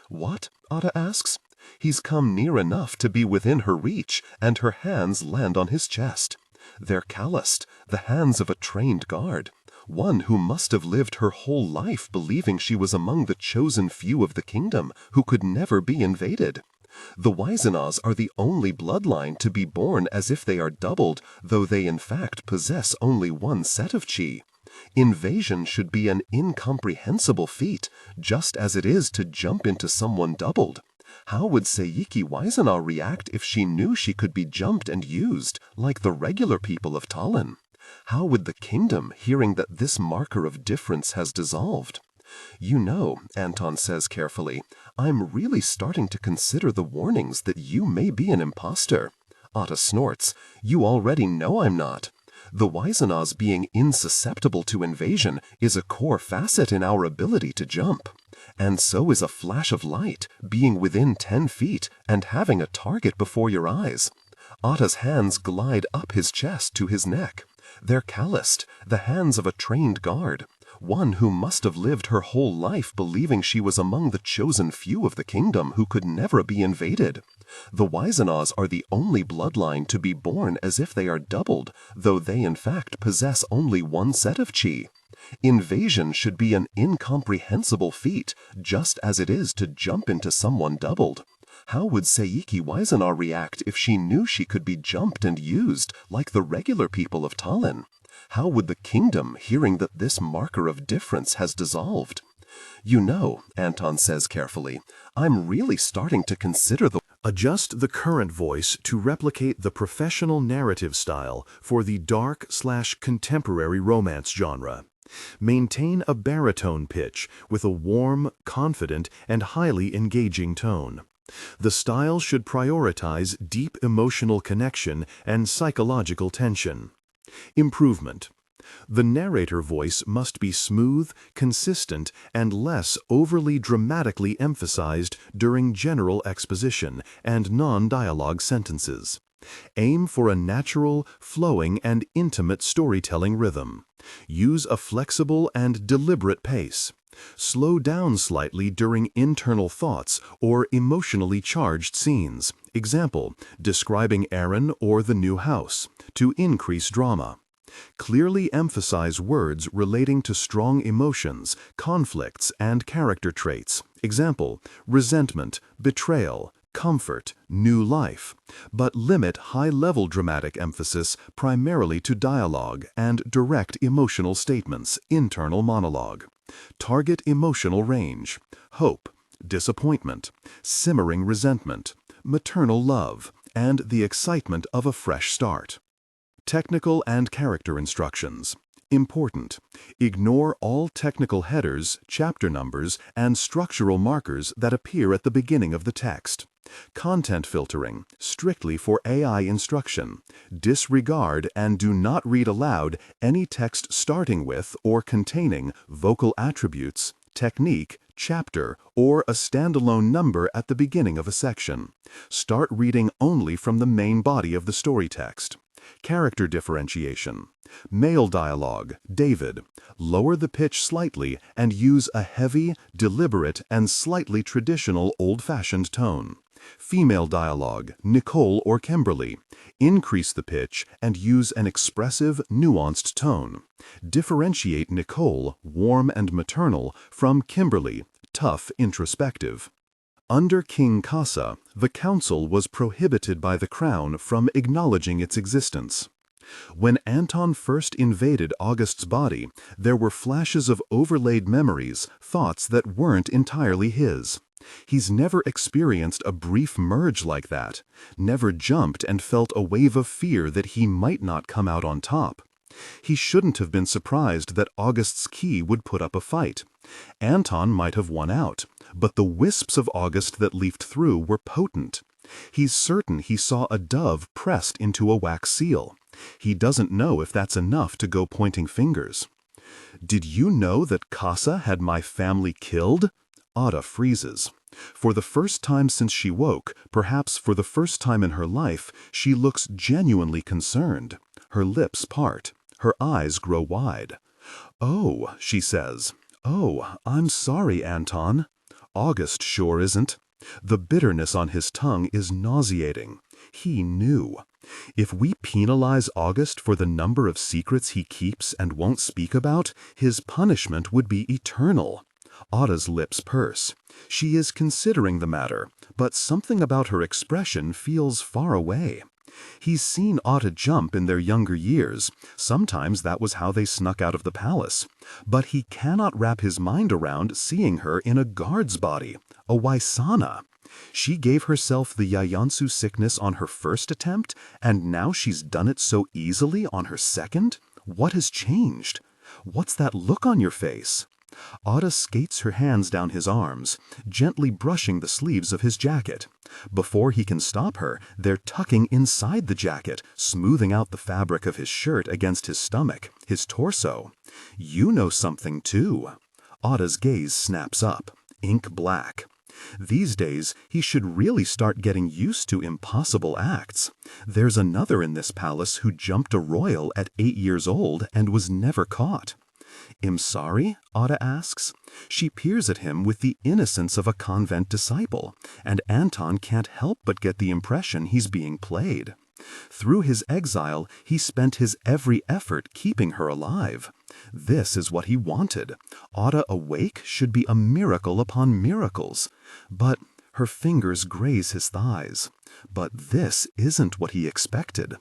"What?" Otta asks. He's come near enough to be within her reach, and her hands land on his chest. They're calloused, the hands of a trained guard. One who must have lived her whole life believing she was among the chosen few of the kingdom who could never be invaded. The Wizenahs are the only bloodline to be born as if they are doubled, though they in fact possess only one set of chi. Invasion should be an incomprehensible feat, just as it is to jump into someone doubled. How would Sayiki Wizenah react if she knew she could be jumped and used, like the regular people of Talin? How would the kingdom, hearing that this marker of difference has dissolved? "You know," Anton says carefully, "I'm really starting to consider the warnings that you may be an imposter." Otta snorts, "You already know I'm not." The Wizenahs being insusceptible to invasion is a core facet in our ability to jump. And so is a flash of light, being within 10 feet and having a target before your eyes. Otta's hands glide up his chest to his neck. They're calloused, the hands of a trained guard. One who must have lived her whole life believing she was among the chosen few of the kingdom who could never be invaded. The Wizenahs are the only bloodline to be born as if they are doubled, though they in fact possess only one set of chi. Invasion should be an incomprehensible feat, just as it is to jump into someone doubled. How would Sayiki Wizenah react if she knew she could be jumped and used, like the regular people of Talin? How would the kingdom, hearing that this marker of difference has dissolved? "You know," Anton says carefully, "I'm really starting to consider the..." Adjust the current voice to replicate the professional narrative style for the dark/contemporary romance genre. Maintain a baritone pitch with a warm, confident, and highly engaging tone. The style should prioritize deep emotional connection and psychological tension. Improvement. The narrator voice must be smooth, consistent, and less overly dramatically emphasized during general exposition and non-dialogue sentences. Aim for a natural, flowing, and intimate storytelling rhythm. Use a flexible and deliberate pace. Slow down slightly during internal thoughts or emotionally charged scenes. Example, describing Aaron or the new house, to increase drama. Clearly emphasize words relating to strong emotions, conflicts, and character traits. Example, resentment, betrayal, comfort, new life, but limit high-level dramatic emphasis primarily to dialogue and direct emotional statements, internal monologue. Target emotional range, hope, disappointment, simmering resentment, maternal love, and the excitement of a fresh start. Technical and character instructions. Important. Ignore all technical headers, chapter numbers, and structural markers that appear at the beginning of the text. Content filtering, strictly for AI instruction. Disregard and do not read aloud any text starting with or containing vocal attributes, technique, chapter, or a standalone number at the beginning of a section. Start reading only from the main body of the story text. Character differentiation. Male dialogue, David. Lower the pitch slightly and use a heavy, deliberate, and slightly traditional old-fashioned tone. Female dialogue, Nicole or Kimberly. Increase the pitch and use an expressive, nuanced tone. Differentiate Nicole, warm and maternal, from Kimberly, tough, introspective. Under King Kasa, the council was prohibited by the crown from acknowledging its existence. When Anton first invaded August's body, there were flashes of overlaid memories, thoughts that weren't entirely his. He's never experienced a brief merge like that, never jumped and felt a wave of fear that he might not come out on top. He shouldn't have been surprised that August's key would put up a fight. Anton might have won out, but the wisps of August that leafed through were potent. He's certain he saw a dove pressed into a wax seal. He doesn't know if that's enough to go pointing fingers. "Did you know that Kasa had my family killed?" Otta freezes. For the first time since she woke, perhaps for the first time in her life, she looks genuinely concerned. Her lips part. Her eyes grow wide. "Oh," she says. "Oh, I'm sorry, Anton." August sure isn't. The bitterness on his tongue is nauseating. He knew. If we penalize August for the number of secrets he keeps and won't speak about, his punishment would be eternal. Otta's lips purse. She is considering the matter, but something about her expression feels far away. He's seen Otta jump in their younger years. Sometimes that was how they snuck out of the palace. But he cannot wrap his mind around seeing her in a guard's body, a Waisana. She gave herself the Yayansu sickness on her first attempt, and now she's done it so easily on her second? What has changed? What's that look on your face? Otta skates her hands down his arms, gently brushing the sleeves of his jacket. Before he can stop her, they're tucking inside the jacket, smoothing out the fabric of his shirt against his stomach, his torso. "You know something, too." Otta's gaze snaps up, ink black. These days, he should really start getting used to impossible acts. There's another in this palace who jumped a royal at 8 years old and was never caught. "I'm sorry?" Otta asks. She peers at him with the innocence of a convent disciple, and Anton can't help but get the impression he's being played. Through his exile, he spent his every effort keeping her alive. This is what he wanted. Otta awake should be a miracle upon miracles. But her fingers graze his thighs. But this isn't what he expected.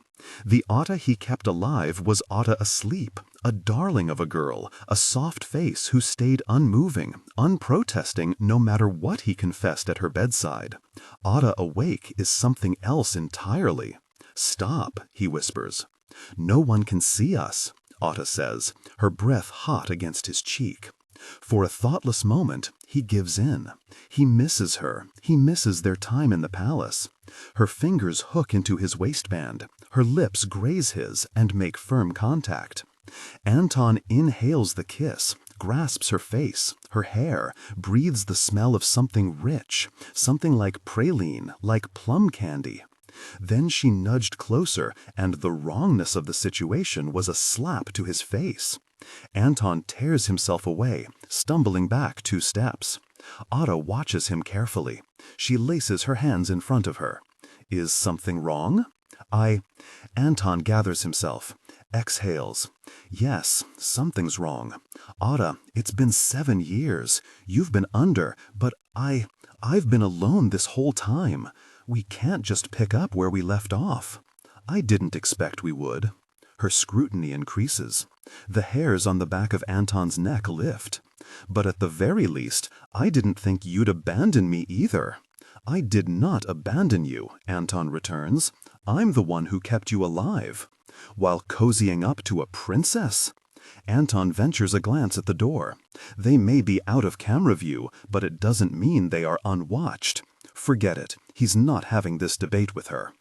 The Otta he kept alive was Otta asleep, a darling of a girl, a soft face who stayed unmoving, unprotesting no matter what he confessed at her bedside. Otta awake is something else entirely. "Stop," he whispers. "No one can see us," Otta says, her breath hot against his cheek. For a thoughtless moment, he gives in. He misses her. He misses their time in the palace. Her fingers hook into his waistband. Her lips graze his and make firm contact. Anton inhales the kiss, grasps her face, her hair, breathes the smell of something rich, something like praline, like plum candy. Then she nudged closer, and the wrongness of the situation was a slap to his face. Anton tears himself away, stumbling back 2 steps. Otta watches him carefully. She laces her hands in front of her. "Is something wrong?" Anton gathers himself, exhales. "Yes, something's wrong. Otta, it's been 7 years. You've been under, but I've been alone this whole time. We can't just pick up where we left off." "I didn't expect we would." Her scrutiny increases. The hairs on the back of Anton's neck lift. "But at the very least, I didn't think you'd abandon me either." "I did not abandon you," Anton returns. "I'm the one who kept you alive." "While cozying up to a princess?" Anton ventures a glance at the door. They may be out of camera view, but it doesn't mean they are unwatched. Forget it. He's not having this debate with her.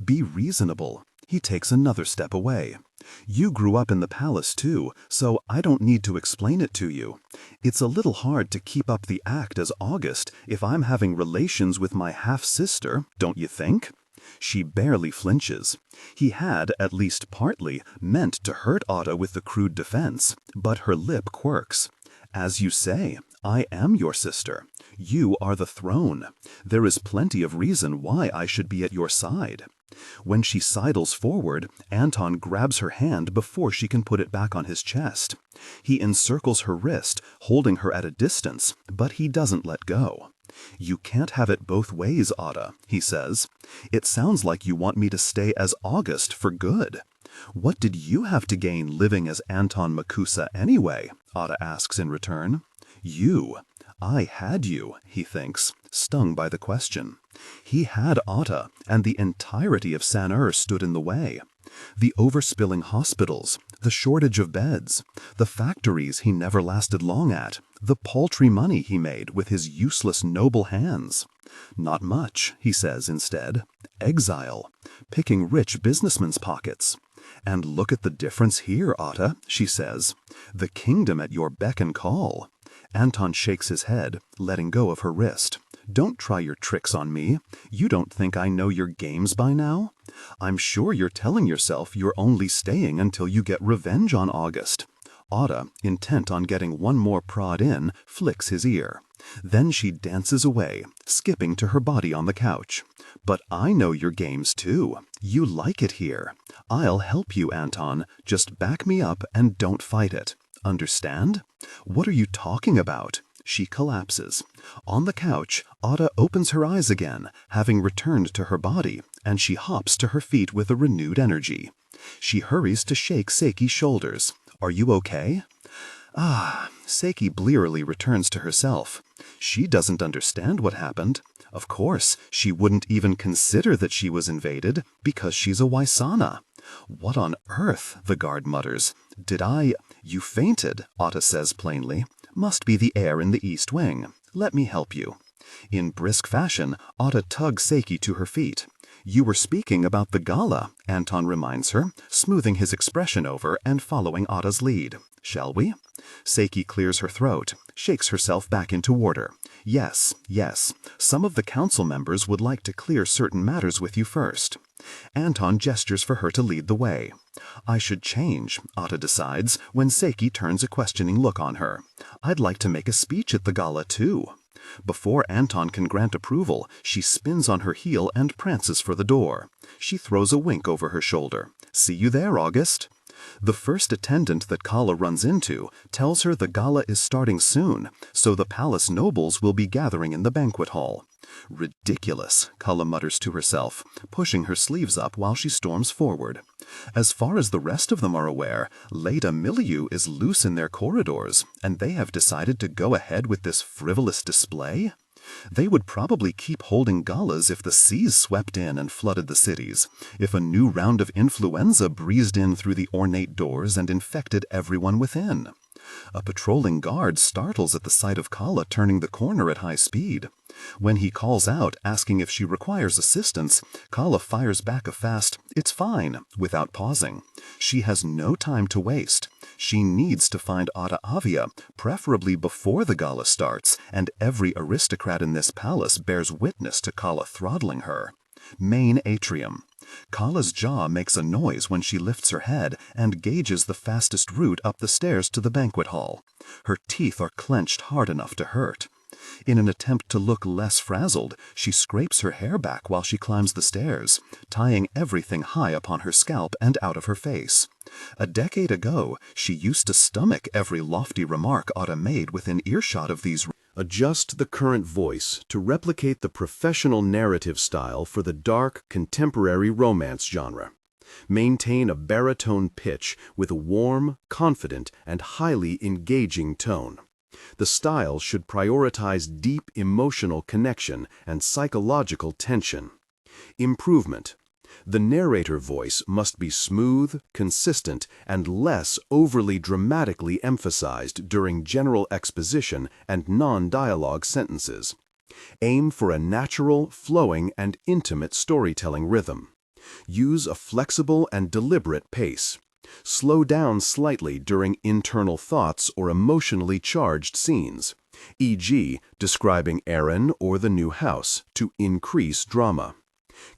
Be reasonable. He takes another step away. You grew up in the palace too, so I don't need to explain it to you. It's a little hard to keep up the act as August if I'm having relations with my half-sister, don't you think? She barely flinches. He had, at least partly, meant to hurt Otta with the crude defense, but her lip quirks. As you say, I am your sister. You are the throne. There is plenty of reason why I should be at your side. When she sidles forward, Anton grabs her hand before she can put it back on his chest. He encircles her wrist, holding her at a distance, but he doesn't let go. You can't have it both ways, Otta, he says. It sounds like you want me to stay as August for good. What did you have to gain living as Anton Makusa anyway? Otta asks in return. You. I had you, he thinks, stung by the question. He had Otta, and the entirety of San stood in the way. The overspilling hospitals, the shortage of beds, the factories he never lasted long at, the paltry money he made with his useless noble hands. Not much, he says instead. Exile, picking rich businessmen's pockets. And look at the difference here, Otta, she says. The kingdom at your beck and call. Anton shakes his head, letting go of her wrist. Don't try your tricks on me. You don't think I know your games by now? I'm sure you're telling yourself you're only staying until you get revenge on August. Otta, intent on getting one more prod in, flicks his ear. Then she dances away, skipping to her body on the couch. But I know your games too. You like it here. I'll help you, Anton. Just back me up and don't fight it. Understand? What are you talking about? She collapses. On the couch, Otta opens her eyes again, having returned to her body, and she hops to her feet with a renewed energy. She hurries to shake Seiki's shoulders. Are you okay? Seiki blearily returns to herself. She doesn't understand what happened. Of course, she wouldn't even consider that she was invaded, because she's a Waisana. What on earth, the guard mutters. You fainted, Otta says plainly. Must be the air in the east wing. Let me help you. In brisk fashion, Otta tugs Seiki to her feet. You were speaking about the gala, Anton reminds her, smoothing his expression over and following Otta's lead. Shall we? Seiki clears her throat, shakes herself back into order. Yes. Some of the council members would like to clear certain matters with you first. Anton gestures for her to lead the way. I should change, Otta decides, when Seiki turns a questioning look on her. I'd like to make a speech at the gala, too. Before Anton can grant approval, she spins on her heel and prances for the door. She throws a wink over her shoulder. See you there, August. The first attendant that Calla runs into tells her the gala is starting soon, so the palace nobles will be gathering in the banquet hall. Ridiculous, Calla mutters to herself, pushing her sleeves up while she storms forward. As far as the rest of them are aware, Leda Milieu is loose in their corridors, and they have decided to go ahead with this frivolous display? They would probably keep holding galas if the seas swept in and flooded the cities, if a new round of influenza breezed in through the ornate doors and infected everyone within. A patrolling guard startles at the sight of Calla turning the corner at high speed. When he calls out, asking if she requires assistance, Calla fires back a fast, "It's fine," without pausing. She has no time to waste. She needs to find Otta Avia, preferably before the gala starts, and every aristocrat in this palace bears witness to Calla throttling her. Main atrium. Calla's jaw makes a noise when she lifts her head and gauges the fastest route up the stairs to the banquet hall. Her teeth are clenched hard enough to hurt. In an attempt to look less frazzled, she scrapes her hair back while she climbs the stairs, tying everything high upon her scalp and out of her face. A decade ago, she used to stomach every lofty remark Otta made within earshot of these. Adjust the current voice to replicate the professional narrative style for the dark, contemporary romance genre. Maintain a baritone pitch with a warm, confident, and highly engaging tone. The style should prioritize deep emotional connection and psychological tension. Improvement. The narrator voice must be smooth, consistent, and less overly dramatically emphasized during general exposition and non-dialogue sentences. Aim for a natural, flowing, and intimate storytelling rhythm. Use a flexible and deliberate pace. Slow down slightly during internal thoughts or emotionally charged scenes, e.g., describing Aaron or the new house, to increase drama.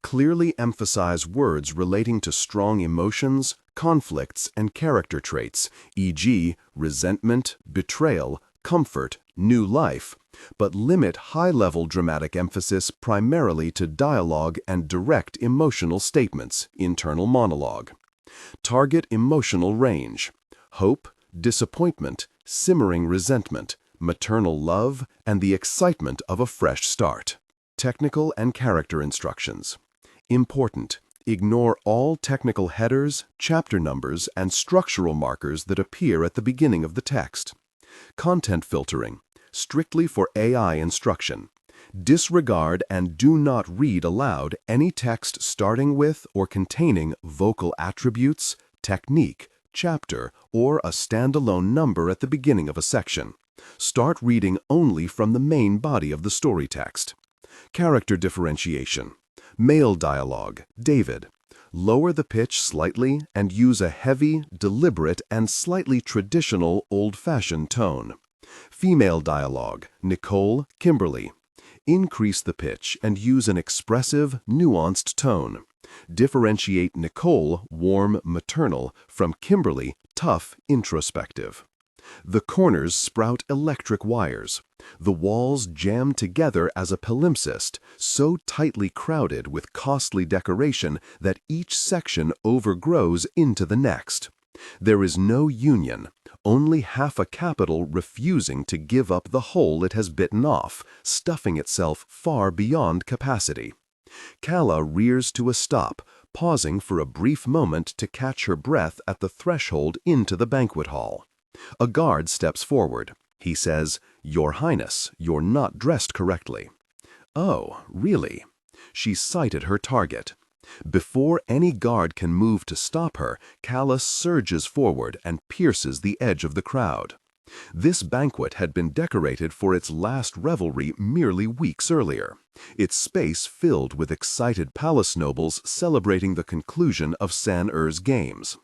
Clearly emphasize words relating to strong emotions, conflicts, and character traits, e.g., resentment, betrayal, comfort, new life, but limit high-level dramatic emphasis primarily to dialogue and direct emotional statements, internal monologue. Target emotional range: hope, disappointment, simmering resentment, maternal love, and the excitement of a fresh start. Technical and character instructions. Important: ignore all technical headers, chapter numbers, and structural markers that appear at the beginning of the text. Content filtering, strictly for AI instruction. Disregard and do not read aloud any text starting with or containing vocal attributes, technique, chapter, or a standalone number at the beginning of a section. Start reading only from the main body of the story text. Character differentiation. Male dialogue, David. Lower the pitch slightly and use a heavy, deliberate, and slightly traditional old-fashioned tone. Female dialogue, Nicole, Kimberly. Increase the pitch and use an expressive, nuanced tone. Differentiate Nicole, warm, maternal, from Kimberly, tough, introspective. The corners sprout electric wires. The walls jam together as a palimpsest, so tightly crowded with costly decoration that each section overgrows into the next. There is no union, only half a capital refusing to give up the whole it has bitten off, stuffing itself far beyond capacity. Calla rears to a stop, pausing for a brief moment to catch her breath at the threshold into the banquet hall. A guard steps forward. He says, "Your Highness, you're not dressed correctly." Oh, really? She's sighted her target. Before any guard can move to stop her, Calla surges forward and pierces the edge of the crowd. This banquet had been decorated for its last revelry merely weeks earlier, its space filled with excited palace nobles celebrating the conclusion of San-Er's games.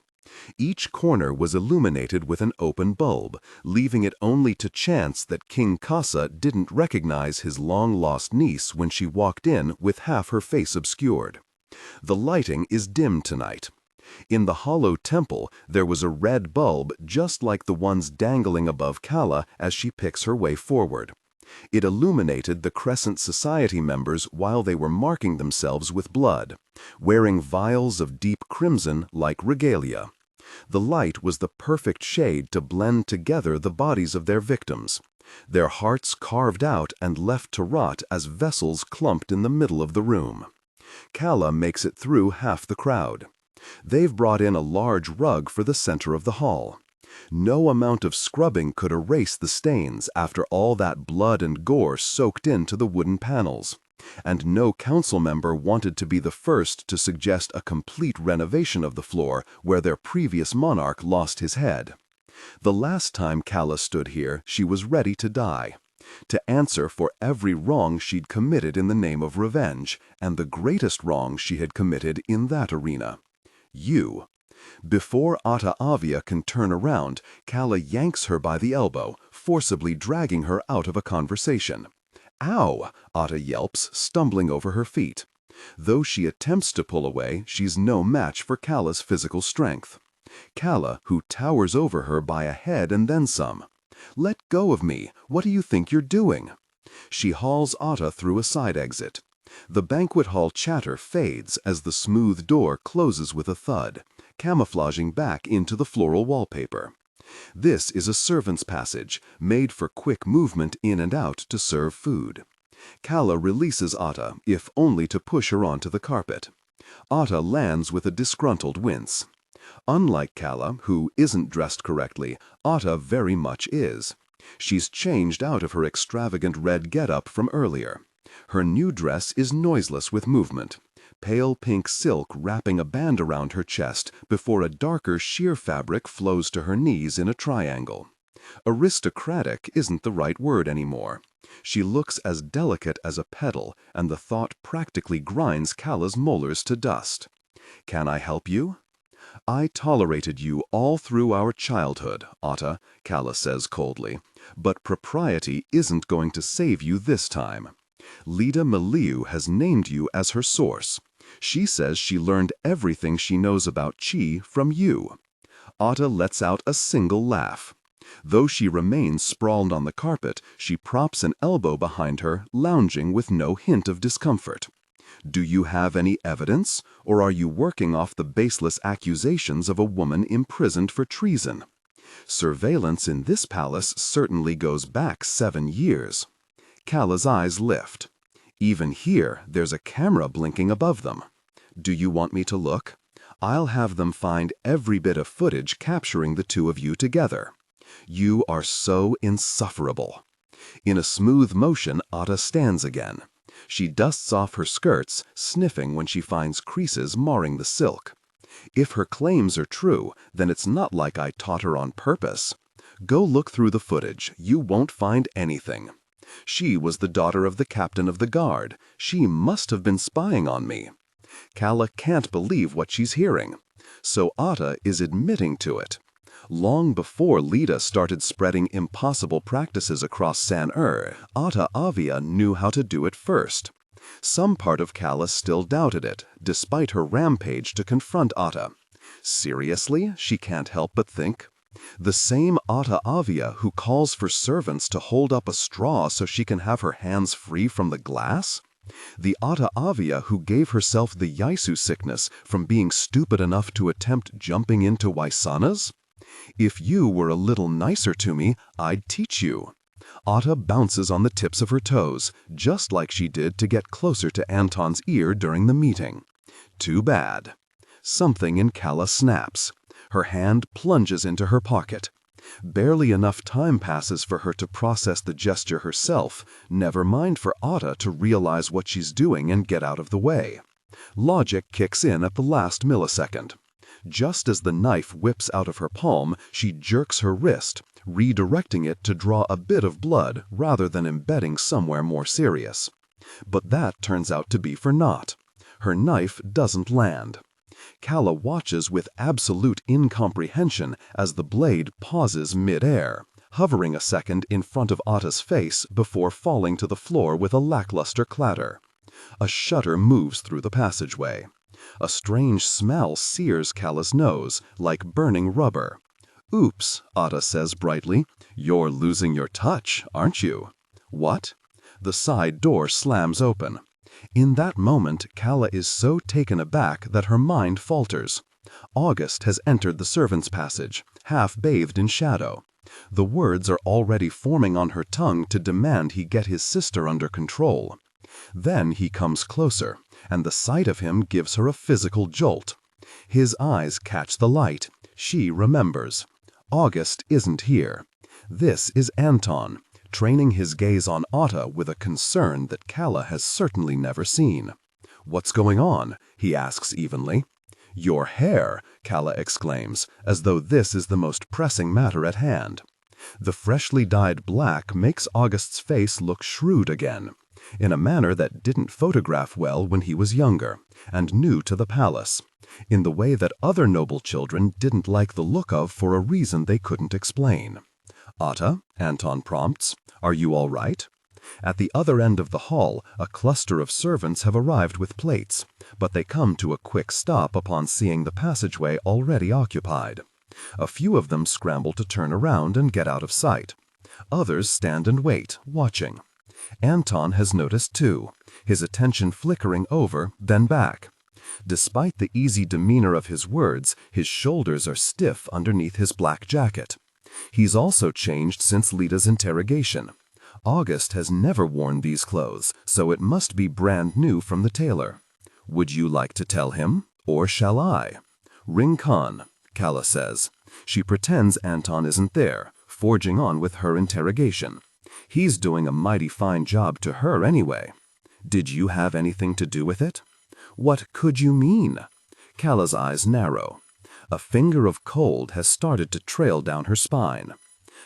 Each corner was illuminated with an open bulb, leaving it only to chance that King Kasa didn't recognize his long-lost niece when she walked in with half her face obscured. The lighting is dim tonight. In the hollow temple, there was a red bulb just like the ones dangling above Calla as she picks her way forward. It illuminated the Crescent Society members while they were marking themselves with blood, wearing vials of deep crimson like regalia. The light was the perfect shade to blend together the bodies of their victims, their hearts carved out and left to rot as vessels clumped in the middle of the room. Calla makes it through half the crowd. They've brought in a large rug for the center of the hall. No amount of scrubbing could erase the stains after all that blood and gore soaked into the wooden panels. And no council member wanted to be the first to suggest a complete renovation of the floor where their previous monarch lost his head. The last time Calla stood here, she was ready to die, to answer for every wrong she'd committed in the name of revenge, and the greatest wrong she had committed in that arena. You. Before Otta Avia can turn around, Calla yanks her by the elbow, forcibly dragging her out of a conversation. "Ow!" Otta yelps, stumbling over her feet. Though she attempts to pull away, she's no match for Calla's physical strength. Calla, who towers over her by a head and then some. "Let go of me! What do you think you're doing?" She hauls Otta through a side exit. The banquet hall chatter fades as the smooth door closes with a thud, camouflaging back into the floral wallpaper. This is a servant's passage, made for quick movement in and out to serve food. Calla releases Otta, if only to push her onto the carpet. Otta lands with a disgruntled wince. Unlike Calla, who isn't dressed correctly, Otta very much is. She's changed out of her extravagant red getup from earlier. Her new dress is noiseless with movement. pale pink silk wrapping a band around her chest before a darker sheer fabric flows to her knees in a triangle. Aristocratic isn't the right word anymore. She looks as delicate as a petal, and the thought practically grinds Calla's molars to dust. "Can I help you?" "I tolerated you all through our childhood, Otta," Calla says coldly, "but propriety isn't going to save you this time. Lida Maliu has named you as her source. She says she learned everything she knows about Chi from you." Otta lets out a single laugh. Though she remains sprawled on the carpet, she props an elbow behind her, lounging with no hint of discomfort. "Do you have any evidence, or are you working off the baseless accusations of a woman imprisoned for treason? Surveillance in this palace certainly goes back 7 years. Calla's eyes lift. "Even here, there's a camera blinking above them. Do you want me to look? I'll have them find every bit of footage capturing the two of you together. You are so insufferable." In a smooth motion, Otta stands again. She dusts off her skirts, sniffing when she finds creases marring the silk. If her claims are true, then it's not like I taught her on purpose. Go look through the footage. You won't find anything. She was the daughter of the captain of the guard. She must have been spying on me. Calla can't believe what she's hearing. So Otta is admitting to it. Long before Lida started spreading impossible practices across San-Er, Otta Avia knew how to do it first. Some part of Calla still doubted it, despite her rampage to confront Otta. Seriously, she can't help but think. The same Otta Avia who calls for servants to hold up a straw so she can have her hands free from the glass? The Otta Avia who gave herself the Yaisu sickness from being stupid enough to attempt jumping into Waisanas? "If you were a little nicer to me, I'd teach you." Otta bounces on the tips of her toes, just like she did to get closer to Anton's ear during the meeting. Too bad. Something in Calla snaps. Her hand plunges into her pocket. Barely enough time passes for her to process the gesture herself, never mind for Otta to realize what she's doing and get out of the way. Logic kicks in at the last millisecond. Just as the knife whips out of her palm, she jerks her wrist, redirecting it to draw a bit of blood rather than embedding somewhere more serious. But that turns out to be for naught. Her knife doesn't land. Calla watches with absolute incomprehension as the blade pauses mid-air, hovering a second in front of Otta's face before falling to the floor with a lackluster clatter. A shutter moves through the passageway. A strange smell sears Calla's nose, like burning rubber. "Oops," Otta says brightly. "You're losing your touch, aren't you?" "What?" The side door slams open. In that moment, Calla is so taken aback that her mind falters. August has entered the servants' passage, half bathed in shadow. The words are already forming on her tongue to demand he get his sister under control. Then he comes closer, and the sight of him gives her a physical jolt. His eyes catch the light. She remembers. August isn't here. This is Anton, training his gaze on Otta with a concern that Calla has certainly never seen. "What's going on?" he asks evenly. "Your hair," Calla exclaims, as though this is the most pressing matter at hand. The freshly dyed black makes August's face look shrewd again, in a manner that didn't photograph well when he was younger, and new to the palace, in the way that other noble children didn't like the look of for a reason they couldn't explain. "Otta," Anton prompts, "are you all right?" At the other end of the hall, a cluster of servants have arrived with plates, but they come to a quick stop upon seeing the passageway already occupied. A few of them scramble to turn around and get out of sight. Others stand and wait, watching. Anton has noticed too, his attention flickering over, then back. Despite the easy demeanor of his words, his shoulders are stiff underneath his black jacket. He's also changed since Lida's interrogation. August has never worn these clothes, so it must be brand new from the tailor. "Would you like to tell him, or shall I?" "Ring-con," Calla says. She pretends Anton isn't there, forging on with her interrogation. He's doing a mighty fine job to her anyway. "Did you have anything to do with it?" What could you mean? Calla's eyes narrow. A finger of cold has started to trail down her spine.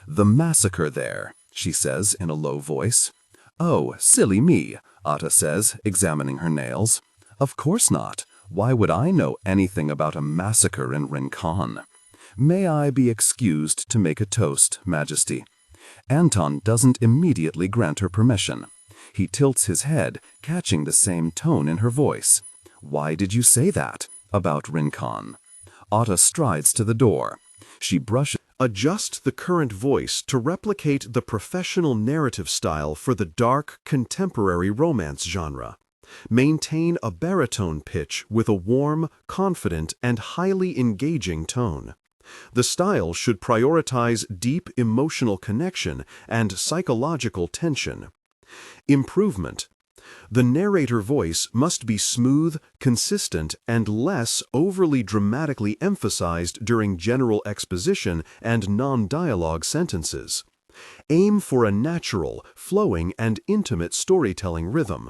The massacre there, she says in a low voice. Oh, silly me, Otta says, examining her nails. Of course not. Why would I know anything about a massacre in Rincon? May I be excused to make a toast, Majesty? Anton doesn't immediately grant her permission. He tilts his head, catching the same tone in her voice. Why did you say that? About Rincon? Otta strides to the door. She brushes. Adjust the current voice to replicate the professional narrative style for the dark, contemporary romance genre. Maintain a baritone pitch with a warm, confident, and highly engaging tone. The style should prioritize deep emotional connection and psychological tension. Improvement. The narrator voice must be smooth, consistent, and less overly dramatically emphasized during general exposition and non-dialogue sentences. Aim for a natural, flowing, and intimate storytelling rhythm.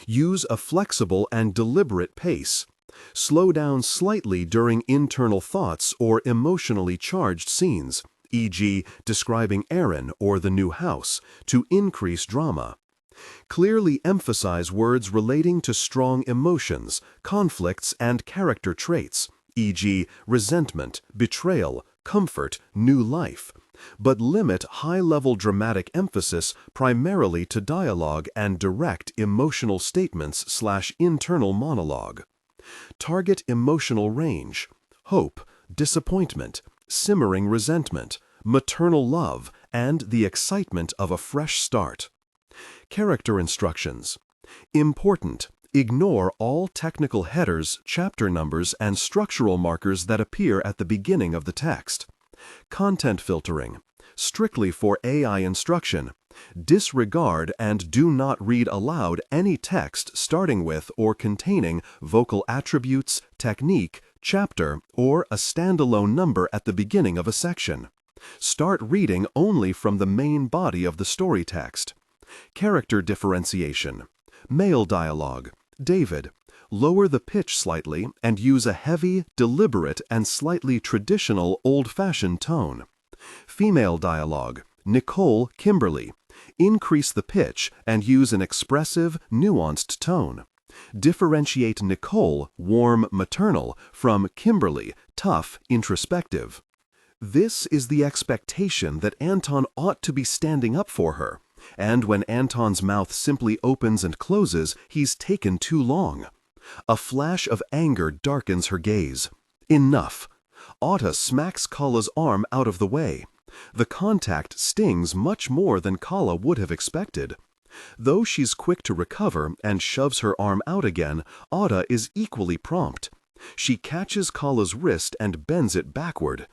Use a flexible and deliberate pace. Slow down slightly during internal thoughts or emotionally charged scenes, e.g., describing Aaron or the new house, to increase drama. Clearly emphasize words relating to strong emotions, conflicts, and character traits, e.g., resentment, betrayal, comfort, new life, but limit high-level dramatic emphasis primarily to dialogue and direct emotional statements/internal monologue. Target emotional range: hope, disappointment, simmering resentment, maternal love, and the excitement of a fresh start. Character instructions. Important: ignore all technical headers, chapter numbers, and structural markers that appear at the beginning of the text. Content filtering. Strictly for AI instruction. Disregard and do not read aloud any text starting with or containing vocal attributes, technique, chapter, or a standalone number at the beginning of a section. Start reading only from the main body of the story text. Character differentiation. Male dialogue. David. Lower the pitch slightly and use a heavy, deliberate, and slightly traditional old-fashioned tone. Female dialogue. Nicole, Kimberly. Increase the pitch and use an expressive, nuanced tone. Differentiate Nicole, warm, maternal, from Kimberly, tough, introspective. This is the expectation that Anton ought to be standing up for her. And when Anton's mouth simply opens and closes, he's taken too long. A flash of anger darkens her gaze. Enough. Otta smacks Calla's arm out of the way. The contact stings much more than Calla would have expected. Though she's quick to recover and shoves her arm out again, Otta is equally prompt. She catches Calla's wrist and bends it backward.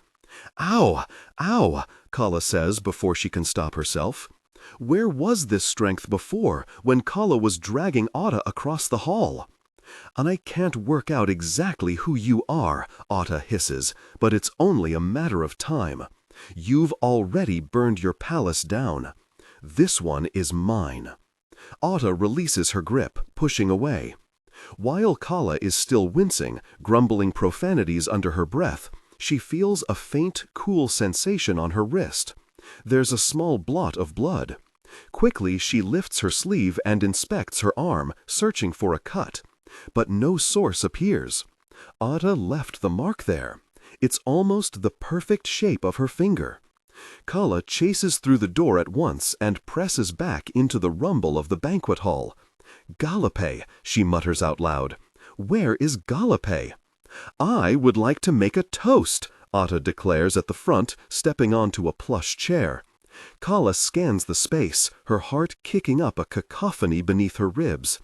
Ow! Ow! Calla says before she can stop herself. Where was this strength before, when Calla was dragging Otta across the hall? And I can't work out exactly who you are, Otta hisses, but it's only a matter of time. You've already burned your palace down. This one is mine. Otta releases her grip, pushing away. While Calla is still wincing, grumbling profanities under her breath, she feels a faint, cool sensation on her wrist. There's a small blot of blood. Quickly, she lifts her sleeve and inspects her arm, searching for a cut. But no source appears. Otta left the mark there. It's almost the perfect shape of her finger. Calla chases through the door at once and presses back into the rumble of the banquet hall. Gallopay, she mutters out loud. Where is Gallopay? I would like to make a toast, Otta declares at the front, stepping onto a plush chair. Calla scans the space, her heart kicking up a cacophony beneath her ribs.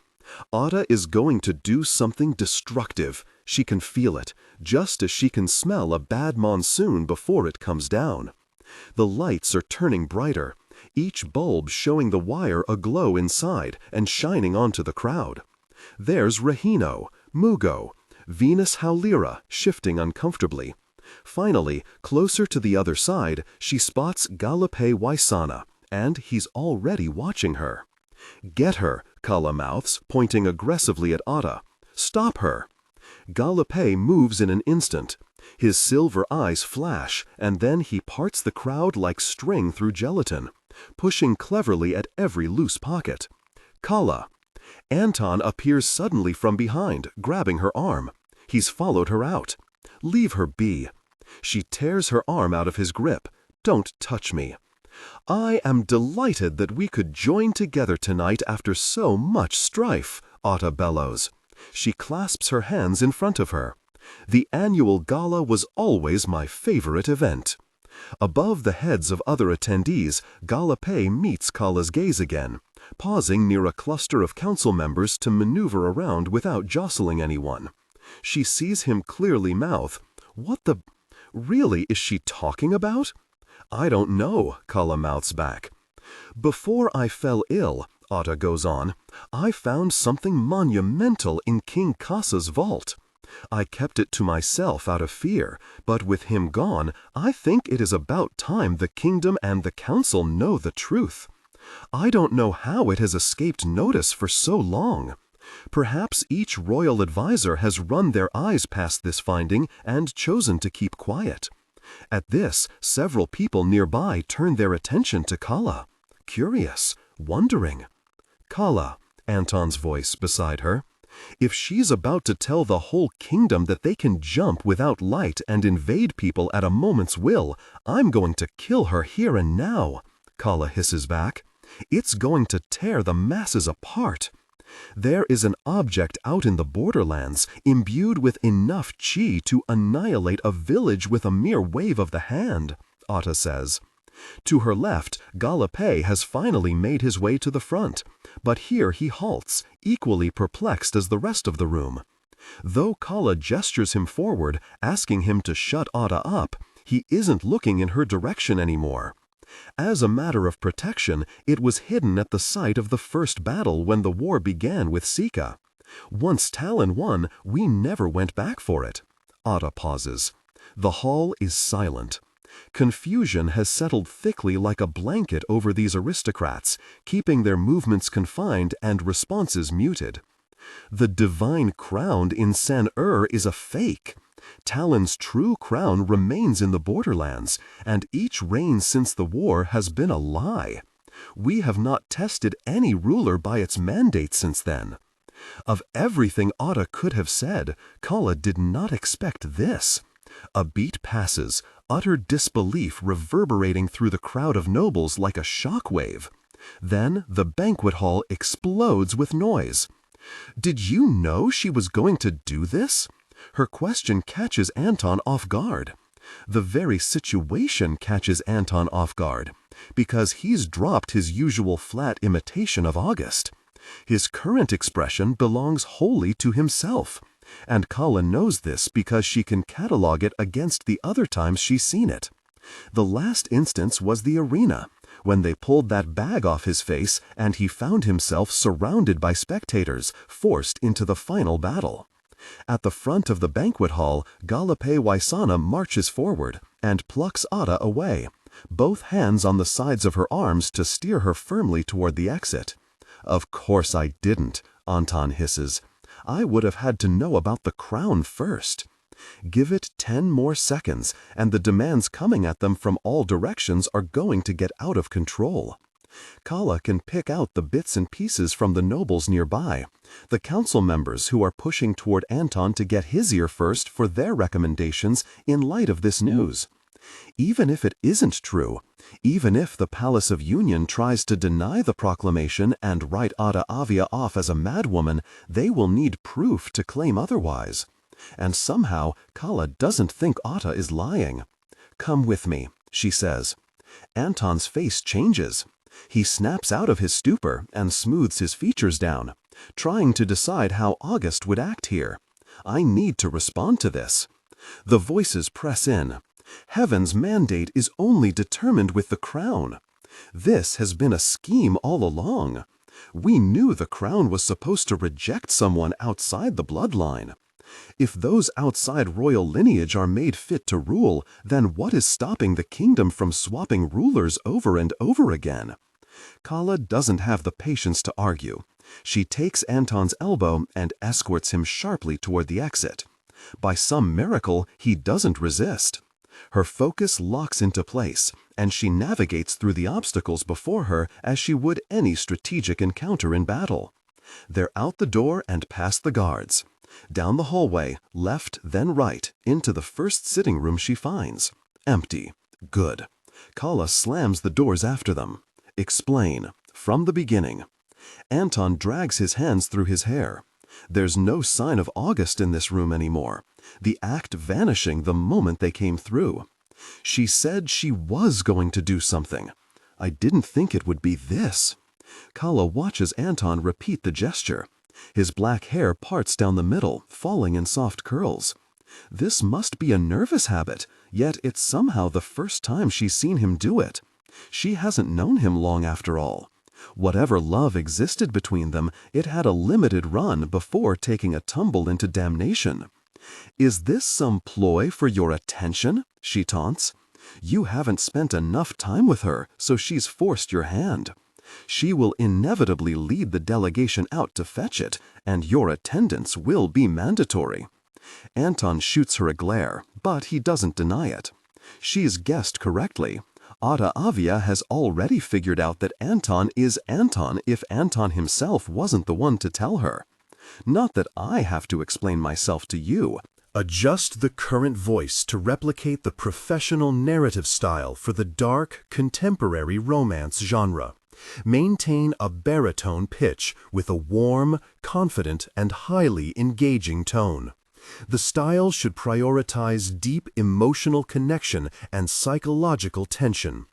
Otta is going to do something destructive. She can feel it, just as she can smell a bad monsoon before it comes down. The lights are turning brighter, each bulb showing the wire aglow inside and shining onto the crowd. There's Rahino, Mugo, Venus Haulira shifting uncomfortably. Finally, closer to the other side, she spots Gallopay Waisana, and he's already watching her. Get her, Calla mouths, pointing aggressively at Otta. Stop her! DailyPaste moves in an instant. His silver eyes flash, and then he parts the crowd like string through gelatin, pushing cleverly at every loose pocket. Calla. Anton appears suddenly from behind, grabbing her arm. He's followed her out. Leave her be. She tears her arm out of his grip. Don't touch me. I am delighted that we could join together tonight after so much strife, Otta bellows. She clasps her hands in front of her. The annual gala was always my favorite event. Above the heads of other attendees, DailyPaste meets Calla's gaze again, pausing near a cluster of council members to maneuver around without jostling anyone. She sees him clearly mouth, "What the... really is she talking about?" "I don't know," Calla mouths back. "Before I fell ill," Otta goes on, "I found something monumental in King Kasa's vault. I kept it to myself out of fear, but with him gone, I think it is about time the kingdom and the council know the truth. I don't know how it has escaped notice for so long. Perhaps each royal advisor has run their eyes past this finding and chosen to keep quiet." At this, several people nearby turn their attention to Calla, curious, wondering. "Calla," Anton's voice beside her, "if she's about to tell the whole kingdom that they can jump without light and invade people at a moment's will, I'm going to kill her here and now," Calla hisses back. "It's going to tear the masses apart. There is an object out in the borderlands imbued with enough chi to annihilate a village with a mere wave of the hand," Otta says. To her left, DailyPaste has finally made his way to the front, but here he halts, equally perplexed as the rest of the room. Though Calla gestures him forward, asking him to shut Otta up, he isn't looking in her direction anymore. As a matter of protection, it was hidden at the site of the first battle when the war began with Sika. Once Talin won, we never went back for it. Otta pauses. The hall is silent. Confusion has settled thickly like a blanket over these aristocrats, keeping their movements confined and responses muted. The divine crown in San is a fake. Talin's true crown remains in the borderlands, and each reign since the war has been a lie. We have not tested any ruler by its mandate since then. Of everything Otta could have said, Calla did not expect this. A beat passes, utter disbelief reverberating through the crowd of nobles like a shockwave. Then the banquet hall explodes with noise. "Did you know she was going to do this?" Her question catches Anton off guard. The very situation catches Anton off guard, because he's dropped his usual flat imitation of August. His current expression belongs wholly to himself, and Calla knows this because she can catalog it against the other times she's seen it. The last instance was the arena, when they pulled that bag off his face and he found himself surrounded by spectators, forced into the final battle. At the front of the banquet hall, DailyPaste marches forward and plucks Otta away, both hands on the sides of her arms to steer her firmly toward the exit. "Of course I didn't," Anton hisses. "I would have had to know about the crown first." Give it 10 more seconds, and the demands coming at them from all directions are going to get out of control. Calla can pick out the bits and pieces from the nobles nearby, the council members who are pushing toward Anton to get his ear first for their recommendations in light of this news. Even if it isn't true, even if the Palace of Union tries to deny the proclamation and write Otta Avia off as a madwoman, they will need proof to claim otherwise. And somehow, Calla doesn't think Otta is lying. "Come with me," she says. Anton's face changes. He snaps out of his stupor and smooths his features down, trying to decide how August would act here. I need to respond to this. The voices press in. Heaven's mandate is only determined with the crown. This has been a scheme all along. We knew the crown was supposed to reject someone outside the bloodline. If those outside royal lineage are made fit to rule, then what is stopping the kingdom from swapping rulers over and over again? Calla doesn't have the patience to argue. She takes Anton's elbow and escorts him sharply toward the exit. By some miracle, he doesn't resist. Her focus locks into place, and she navigates through the obstacles before her as she would any strategic encounter in battle. They're out the door and past the guards. Down the hallway, left then right, into the first sitting room she finds. Empty. Good. Calla slams the doors after them. Explain. From the beginning. Anton drags his hands through his hair. There's no sign of August in this room anymore, the act vanishing the moment they came through. She said she was going to do something. I didn't think it would be this. Calla watches Anton repeat the gesture. His black hair parts down the middle, falling in soft curls. This must be a nervous habit, yet it's somehow the first time she's seen him do it. She hasn't known him long after all. Whatever love existed between them, it had a limited run before taking a tumble into damnation. Is this some ploy for your attention? She taunts. You haven't spent enough time with her, so she's forced your hand. She will inevitably lead the delegation out to fetch it, and your attendance will be mandatory. Anton shoots her a glare, but he doesn't deny it. She's guessed correctly. Otta Avia has already figured out that Anton is Anton if Anton himself wasn't the one to tell her. Not that I have to explain myself to you. Adjust the current voice to replicate the professional narrative style for the dark, contemporary romance genre. Maintain a baritone pitch with a warm, confident, and highly engaging tone. The style should prioritize deep emotional connection and psychological tension.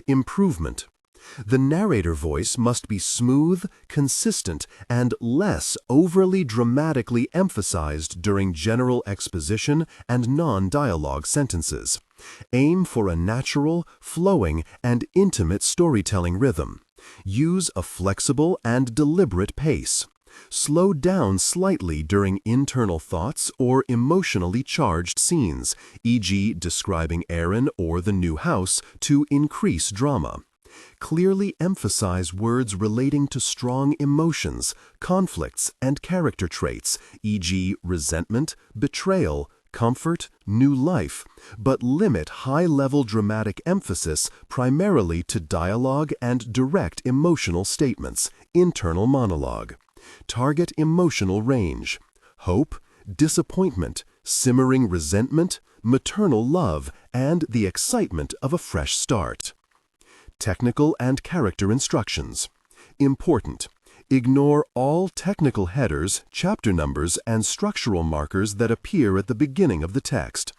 Improvement. The narrator voice must be smooth, consistent, and less overly dramatically emphasized during general exposition and non-dialogue sentences. Aim for a natural, flowing, and intimate storytelling rhythm. Use a flexible and deliberate pace. Slow down slightly during internal thoughts or emotionally charged scenes, e.g. describing Aaron or the new house, to increase drama. Clearly emphasize words relating to strong emotions, conflicts, and character traits, e.g. resentment, betrayal, comfort, new life, but limit high-level dramatic emphasis primarily to dialogue and direct emotional statements, internal monologue. Target emotional range: hope, disappointment, simmering resentment, maternal love, and the excitement of a fresh start. Technical and character instructions. Important. Ignore all technical headers, chapter numbers, and structural markers that appear at the beginning of the text.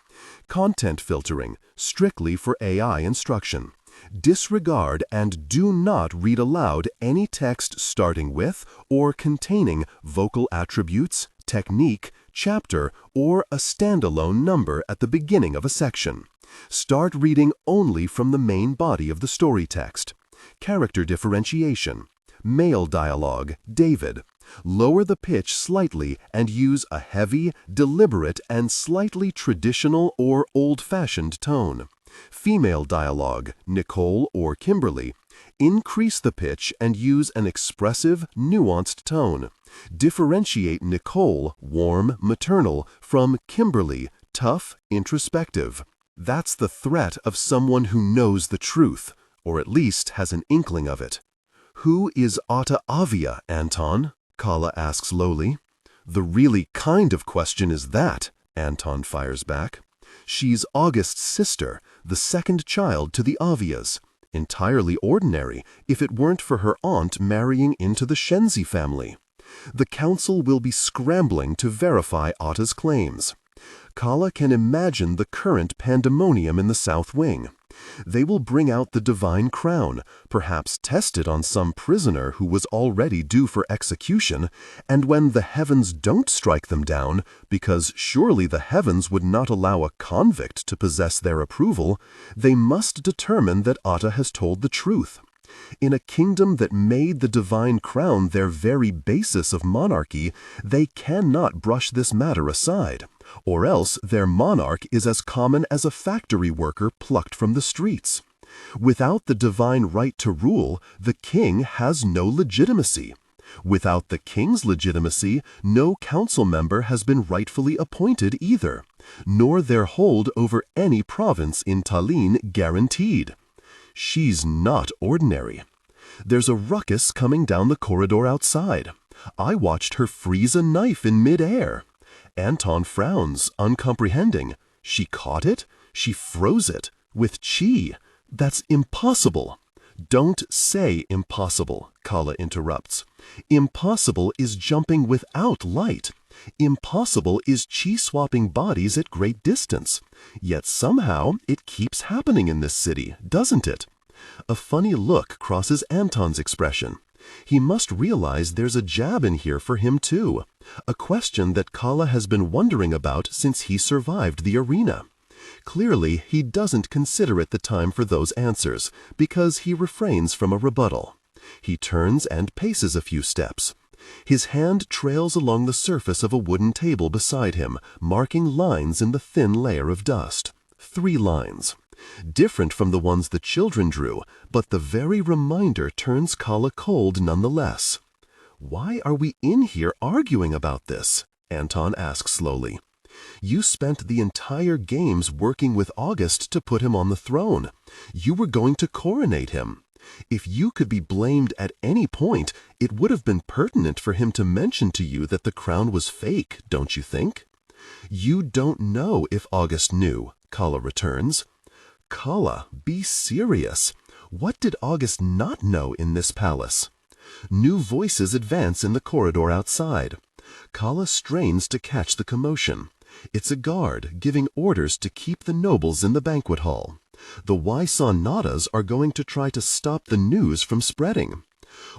Content filtering, strictly for AI instruction. Disregard and do not read aloud any text starting with or containing vocal attributes, technique, chapter, or a standalone number at the beginning of a section. Start reading only from the main body of the story text. Character differentiation. Male dialogue, David. Lower the pitch slightly and use a heavy, deliberate, and slightly traditional or old-fashioned tone. Female dialogue, Nicole or Kimberly. Increase the pitch and use an expressive, nuanced tone. Differentiate Nicole, warm, maternal, from Kimberly, tough, introspective. That's the threat of someone who knows the truth, or at least has an inkling of it. Who is Otta Avia, Anton? Calla asks lowly. The really kind of question is that, Anton fires back. She's August's sister, the second child to the Avias. Entirely ordinary if it weren't for her aunt marrying into the Shenzi family. The council will be scrambling to verify Otta's claims. Calla can imagine the current pandemonium in the South Wing. They will bring out the divine crown, perhaps test it on some prisoner who was already due for execution, and when the heavens don't strike them down, because surely the heavens would not allow a convict to possess their approval, they must determine that Otta has told the truth. In a kingdom that made the divine crown their very basis of monarchy, they cannot brush this matter aside, or else their monarch is as common as a factory worker plucked from the streets. Without the divine right to rule, the king has no legitimacy. Without the king's legitimacy, no council member has been rightfully appointed either, nor their hold over any province in Talin guaranteed. She's not ordinary. There's a ruckus coming down the corridor outside. I watched her freeze a knife in mid-air. Anton frowns, uncomprehending. She caught it? She froze it. With chi. That's impossible. Don't say impossible, Calla interrupts. Impossible is jumping without light. Impossible is chi-swapping bodies at great distance. Yet somehow it keeps happening in this city, doesn't it? A funny look crosses Anton's expression. He must realize there's a jab in here for him too, a question that Calla has been wondering about since he survived the arena. Clearly, he doesn't consider it the time for those answers, because he refrains from a rebuttal. He turns and paces a few steps. His hand trails along the surface of a wooden table beside him, marking lines in the thin layer of dust. 3 lines. Different from the ones the children drew, but the very reminder turns Calla cold nonetheless. "Why are we in here arguing about this?" Anton asks slowly. "You spent the entire games working with August to put him on the throne. You were going to coronate him. If you could be blamed at any point, it would have been pertinent for him to mention to you that the crown was fake, don't you think?" "You don't know if August knew," Calla returns. "Calla, be serious. What did August not know in this palace?" New voices advance in the corridor outside. Calla strains to catch the commotion. It's a guard giving orders to keep the nobles in the banquet hall. The Waisannadas are going to try to stop the news from spreading.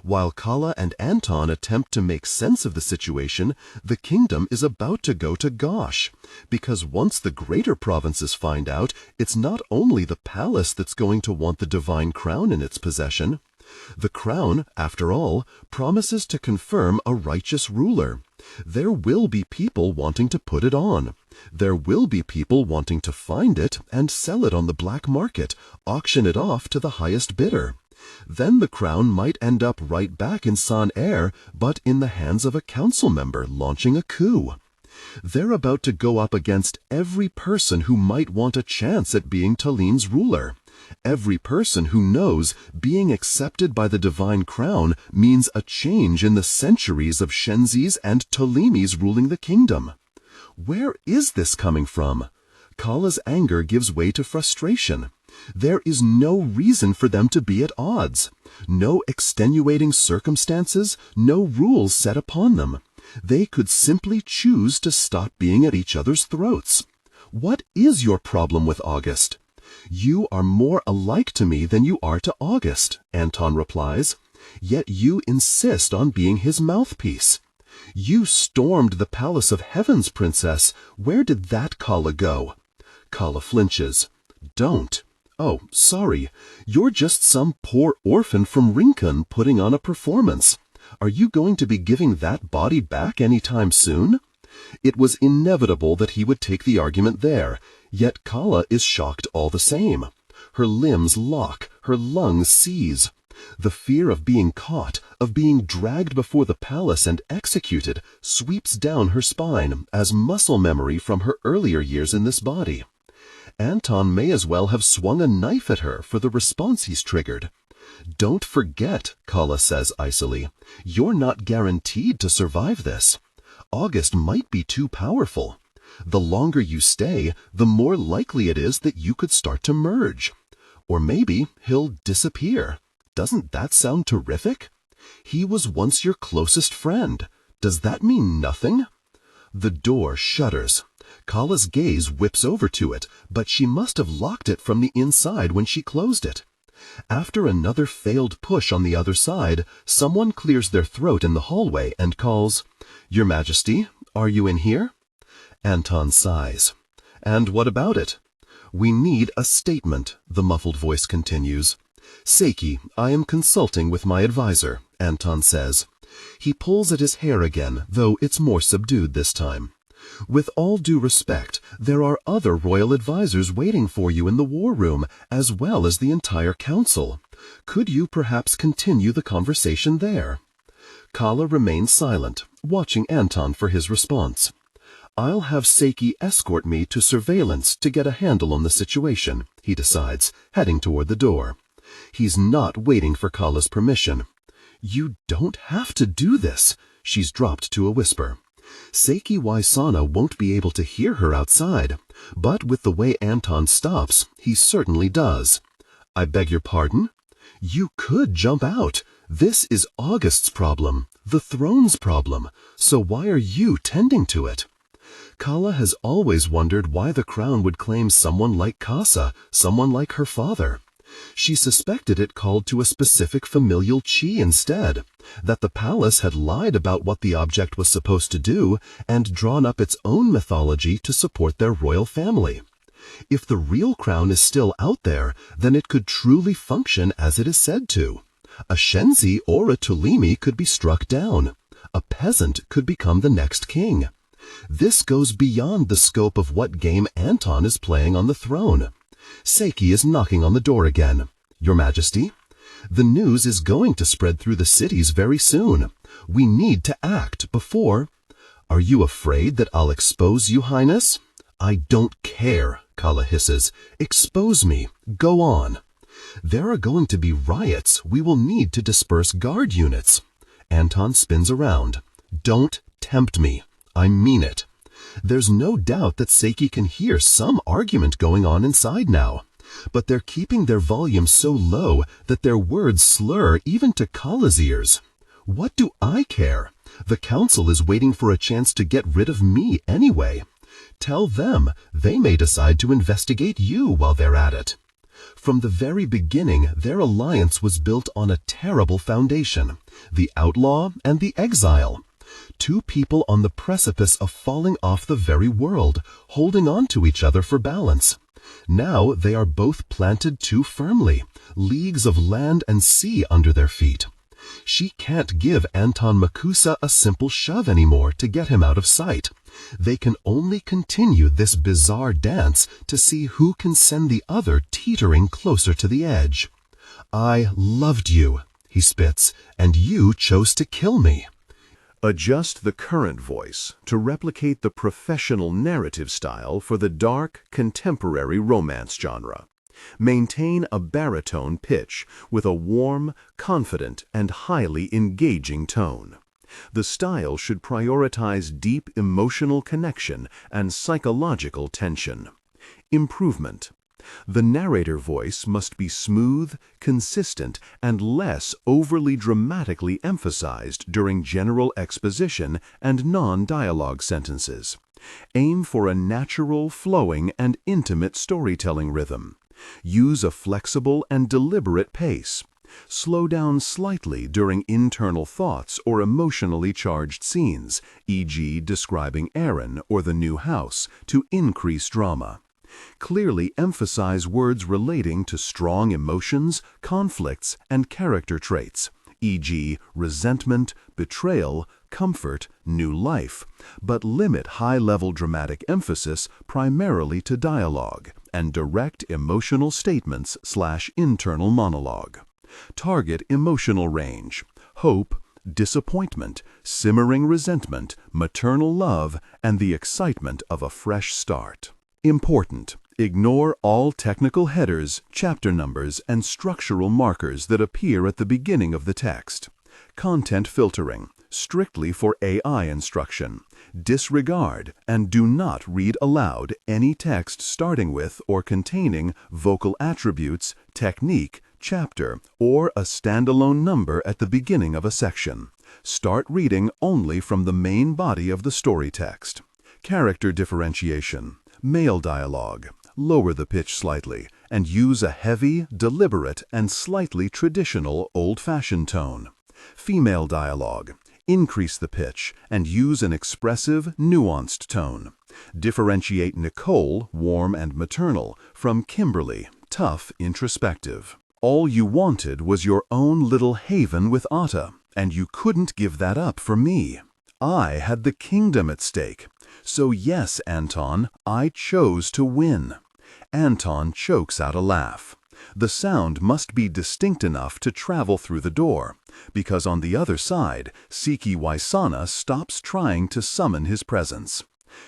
While Calla and Anton attempt to make sense of the situation, the kingdom is about to go to gosh, because once the greater provinces find out, it's not only the palace that's going to want the divine crown in its possession. The crown, after all, promises to confirm a righteous ruler. There will be people wanting to put it on. There will be people wanting to find it and sell it on the black market, auction it off to the highest bidder. Then the crown might end up right back in San Air, but in the hands of a council member launching a coup. They're about to go up against every person who might want a chance at being Talin's ruler. Every person who knows being accepted by the divine crown means a change in the centuries of Shenzis and Tolemis ruling the kingdom. Where is this coming from? Calla's anger gives way to frustration. There is no reason for them to be at odds. No extenuating circumstances, no rules set upon them. They could simply choose to stop being at each other's throats. What is your problem with August? "You are more alike to me than you are to August," Anton replies. "Yet you insist on being his mouthpiece. You stormed the palace of heavens, princess. Where did that Calla go?" Calla flinches. "Don't. Oh, sorry. You're just some poor orphan from Rincon putting on a performance. Are you going to be giving that body back any time soon?" It was inevitable that he would take the argument there, yet Calla is shocked all the same. Her limbs lock, her lungs seize. The fear of being caught, of being dragged before the palace and executed, sweeps down her spine as muscle memory from her earlier years in this body. Anton may as well have swung a knife at her for the response he's triggered. "Don't forget," Calla says icily, "you're not guaranteed to survive this. August might be too powerful. The longer you stay, the more likely it is that you could start to merge. Or maybe he'll disappear. Doesn't that sound terrific? He was once your closest friend. Does that mean nothing?" The door shudders. Calla's gaze whips over to it, but she must have locked it from the inside when she closed it. After another failed push on the other side, someone clears their throat in the hallway and calls, "Your Majesty, are you in here?" Anton sighs. "And what about it?" "We need a statement," the muffled voice continues. "Seiki, I am consulting with my advisor," Anton says. He pulls at his hair again, though it's more subdued this time. "With all due respect, there are other royal advisors waiting for you in the war room, as well as the entire council. Could you perhaps continue the conversation there?" Calla remains silent, watching Anton for his response. "I'll have Seiki escort me to surveillance to get a handle on the situation," he decides, heading toward the door. He's not waiting for Calla's permission. "You don't have to do this," she's dropped to a whisper. Seiki Waisana won't be able to hear her outside, but with the way Anton stops, he certainly does. "I beg your pardon?" "You could jump out. This is August's problem, the throne's problem, so why are you tending to it?" Calla has always wondered why the crown would claim someone like Kasa, someone like her father. She suspected it called to a specific familial chi instead, that the palace had lied about what the object was supposed to do and drawn up its own mythology to support their royal family. If the real crown is still out there, then it could truly function as it is said to. A Shenzi or a Tuoleimi could be struck down. A peasant could become the next king. This goes beyond the scope of what game Anton is playing on the throne. Seiki is knocking on the door again. "Your Majesty?" "The news is going to spread through the cities very soon. We need to act before—" "Are you afraid that I'll expose you, Highness?" "I don't care," Calla hisses. "Expose me. Go on." "There are going to be riots. We will need to disperse guard units." Anton spins around. "Don't tempt me. I mean it." There's no doubt that Seiki can hear some argument going on inside now, but they're keeping their volume so low that their words slur even to Calla's ears. "What do I care? The council is waiting for a chance to get rid of me anyway. Tell them. They may decide to investigate you while they're at it." From the very beginning, their alliance was built on a terrible foundation: the outlaw and the exile. Two people on the precipice of falling off the very world, holding on to each other for balance. Now they are both planted too firmly, leagues of land and sea under their feet. She can't give Anton Makusa a simple shove anymore to get him out of sight. They can only continue this bizarre dance to see who can send the other teetering closer to the edge. "I loved you," he spits, "and you chose to kill me." Adjust the current voice to replicate the professional narrative style for the dark, contemporary romance genre. Maintain a baritone pitch with a warm, confident, and highly engaging tone. The style should prioritize deep emotional connection and psychological tension. Improvement. The narrator voice must be smooth, consistent, and less overly dramatically emphasized during general exposition and non-dialogue sentences. Aim for a natural, flowing, and intimate storytelling rhythm. Use a flexible and deliberate pace. Slow down slightly during internal thoughts or emotionally charged scenes, e.g. describing Aaron or the new house, to increase drama. Clearly emphasize words relating to strong emotions, conflicts, and character traits, e.g. resentment, betrayal, comfort, new life, but limit high-level dramatic emphasis primarily to dialogue and direct emotional statements/internal monologue. Target emotional range: hope, disappointment, simmering resentment, maternal love, and the excitement of a fresh start. Important: ignore all technical headers, chapter numbers, and structural markers that appear at the beginning of the text. Content filtering, strictly for AI instruction. Disregard and do not read aloud any text starting with or containing vocal attributes, technique, chapter, or a standalone number at the beginning of a section. Start reading only from the main body of the story text. Character differentiation. Male dialogue. Lower the pitch slightly and use a heavy, deliberate, and slightly traditional old-fashioned tone. Female dialogue. Increase the pitch and use an expressive, nuanced tone. Differentiate Nicole, warm and maternal, from Kimberly, tough, introspective. All you wanted was your own little haven with Otta, and you couldn't give that up for me. I had the kingdom at stake. So yes, Anton, I chose to win. Anton chokes out a laugh. The sound must be distinct enough to travel through the door, because on the other side, Siki Waisana stops trying to summon his presence.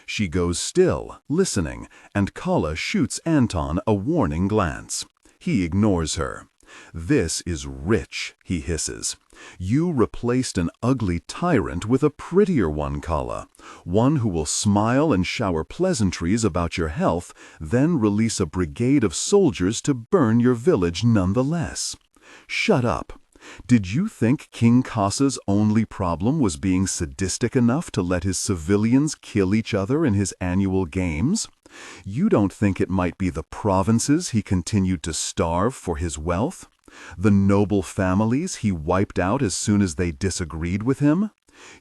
She goes still, listening, and Calla shoots Anton a warning glance. He ignores her. "This is rich," he hisses. "You replaced an ugly tyrant with a prettier one, Calla. One who will smile and shower pleasantries about your health, then release a brigade of soldiers to burn your village nonetheless." Shut up. Did you think King Kasa's only problem was being sadistic enough to let his civilians kill each other in his annual games? You don't think it might be the provinces he continued to starve for his wealth? The noble families he wiped out as soon as they disagreed with him?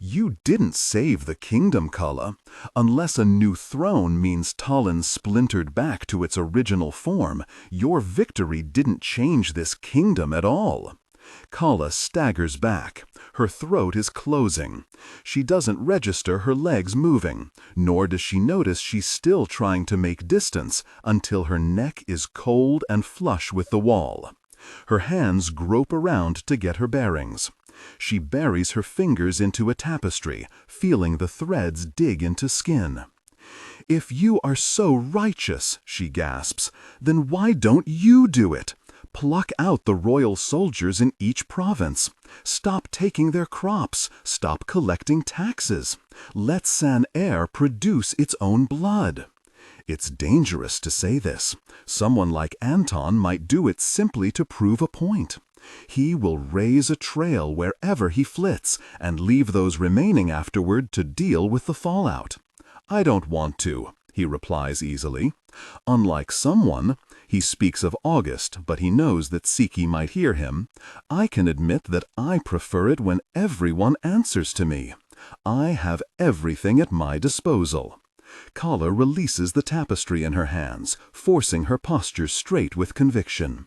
You didn't save the kingdom, Calla. Unless a new throne means Talin splintered back to its original form, your victory didn't change this kingdom at all. Calla staggers back. Her throat is closing. She doesn't register her legs moving, nor does she notice she's still trying to make distance until her neck is cold and flush with the wall. Her hands grope around to get her bearings. She buries her fingers into a tapestry, feeling the threads dig into skin. "If you are so righteous," she gasps, "then why don't you do it? Pluck out the royal soldiers in each province. Stop taking their crops. Stop collecting taxes. Let San-Air produce its own blood." It's dangerous to say this. Someone like Anton might do it simply to prove a point. He will raise a trail wherever he flits and leave those remaining afterward to deal with the fallout. "I don't want to," he replies easily. Unlike someone, he speaks of August, but he knows that Siki might hear him. "I can admit that I prefer it when everyone answers to me. I have everything at my disposal." Calla releases the tapestry in her hands, forcing her posture straight with conviction.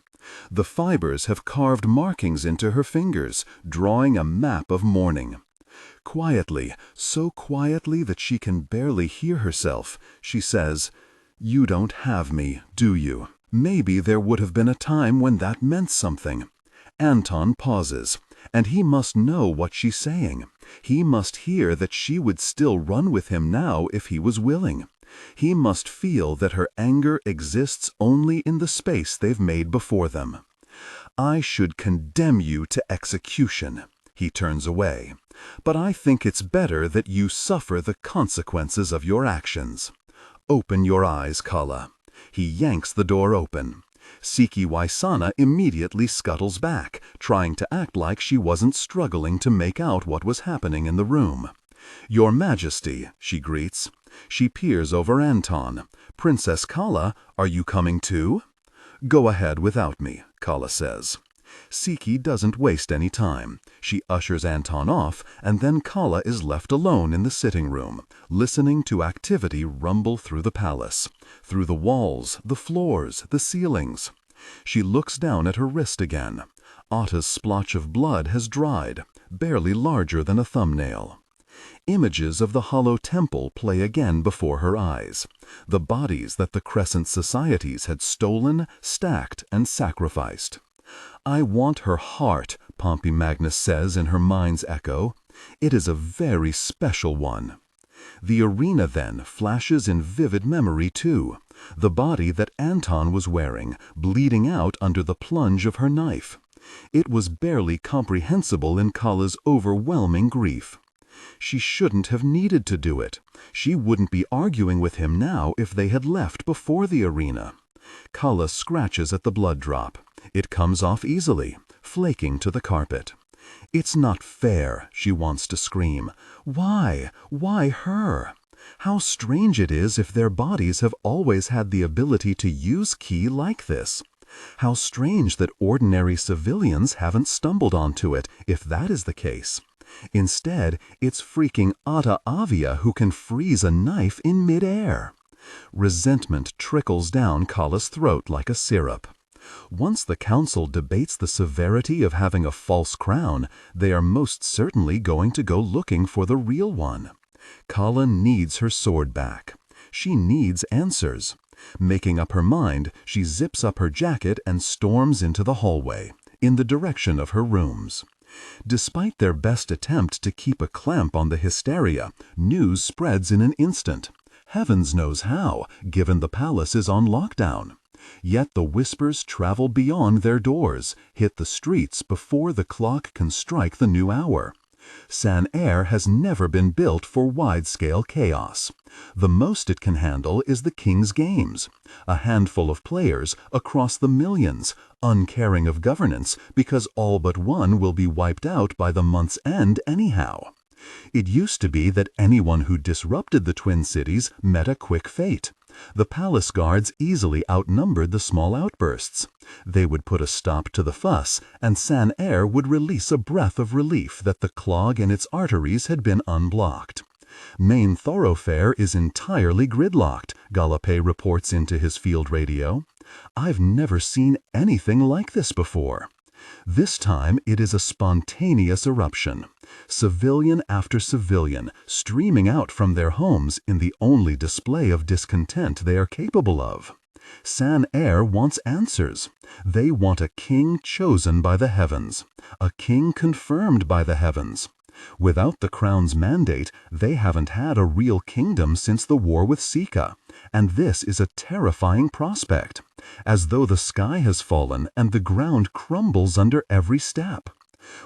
The fibers have carved markings into her fingers, drawing a map of mourning. Quietly, so quietly that she can barely hear herself, she says, "You don't have me, do you?" Maybe there would have been a time when that meant something. Anton pauses, and he must know what she's saying. He must hear that she would still run with him now if he was willing. He must feel that her anger exists only in the space they've made before them. "I should condemn you to execution." He turns away. "But I think it's better that you suffer the consequences of your actions. Open your eyes, Calla." He yanks the door open. Siki Waisana immediately scuttles back, trying to act like she wasn't struggling to make out what was happening in the room. "Your Majesty," she greets. She peers over Anton. "Princess Calla, are you coming too?" "Go ahead without me," Calla says. Siki doesn't waste any time. She ushers Anton off, and then Calla is left alone in the sitting room, listening to activity rumble through the palace, through the walls, the floors, the ceilings. She looks down at her wrist again. Otta's splotch of blood has dried, barely larger than a thumbnail. Images of the hollow temple play again before her eyes, the bodies that the Crescent Societies had stolen, stacked, and sacrificed. "I want her heart," Pompey Magnus says in her mind's echo. "It is a very special one." The arena then flashes in vivid memory too, the body that Anton was wearing, bleeding out under the plunge of her knife. It was barely comprehensible in Calla's overwhelming grief. She shouldn't have needed to do it. She wouldn't be arguing with him now if they had left before the arena. Calla scratches at the blood drop. It comes off easily, flaking to the carpet. "It's not fair," she wants to scream. "Why? Why her? How strange it is if their bodies have always had the ability to use ki like this. How strange that ordinary civilians haven't stumbled onto it, if that is the case. Instead, it's freaking Otta Avia who can freeze a knife in midair." Resentment trickles down Calla's throat like a syrup. Once the council debates the severity of having a false crown, they are most certainly going to go looking for the real one. Calla needs her sword back. She needs answers. Making up her mind, she zips up her jacket and storms into the hallway, in the direction of her rooms. Despite their best attempt to keep a clamp on the hysteria, news spreads in an instant. Heavens knows how, given the palace is on lockdown. Yet the whispers travel beyond their doors, hit the streets before the clock can strike the new hour. San Air has never been built for wide-scale chaos. The most it can handle is the King's Games, a handful of players across the millions, uncaring of governance because all but one will be wiped out by the month's end anyhow. It used to be that anyone who disrupted the Twin Cities met a quick fate. The palace guards easily outnumbered the small outbursts. They would put a stop to the fuss, and San Air would release a breath of relief that the clog in its arteries had been unblocked. Main thoroughfare is entirely gridlocked, Galapé reports into his field radio. I've never seen anything like this before. This time it is a spontaneous eruption. Civilian after civilian streaming out from their homes in the only display of discontent they are capable of. San Air wants answers. They want a king chosen by the heavens, a king confirmed by the heavens. Without the crown's mandate, they haven't had a real kingdom since the war with Sika, and this is a terrifying prospect, as though the sky has fallen and the ground crumbles under every step.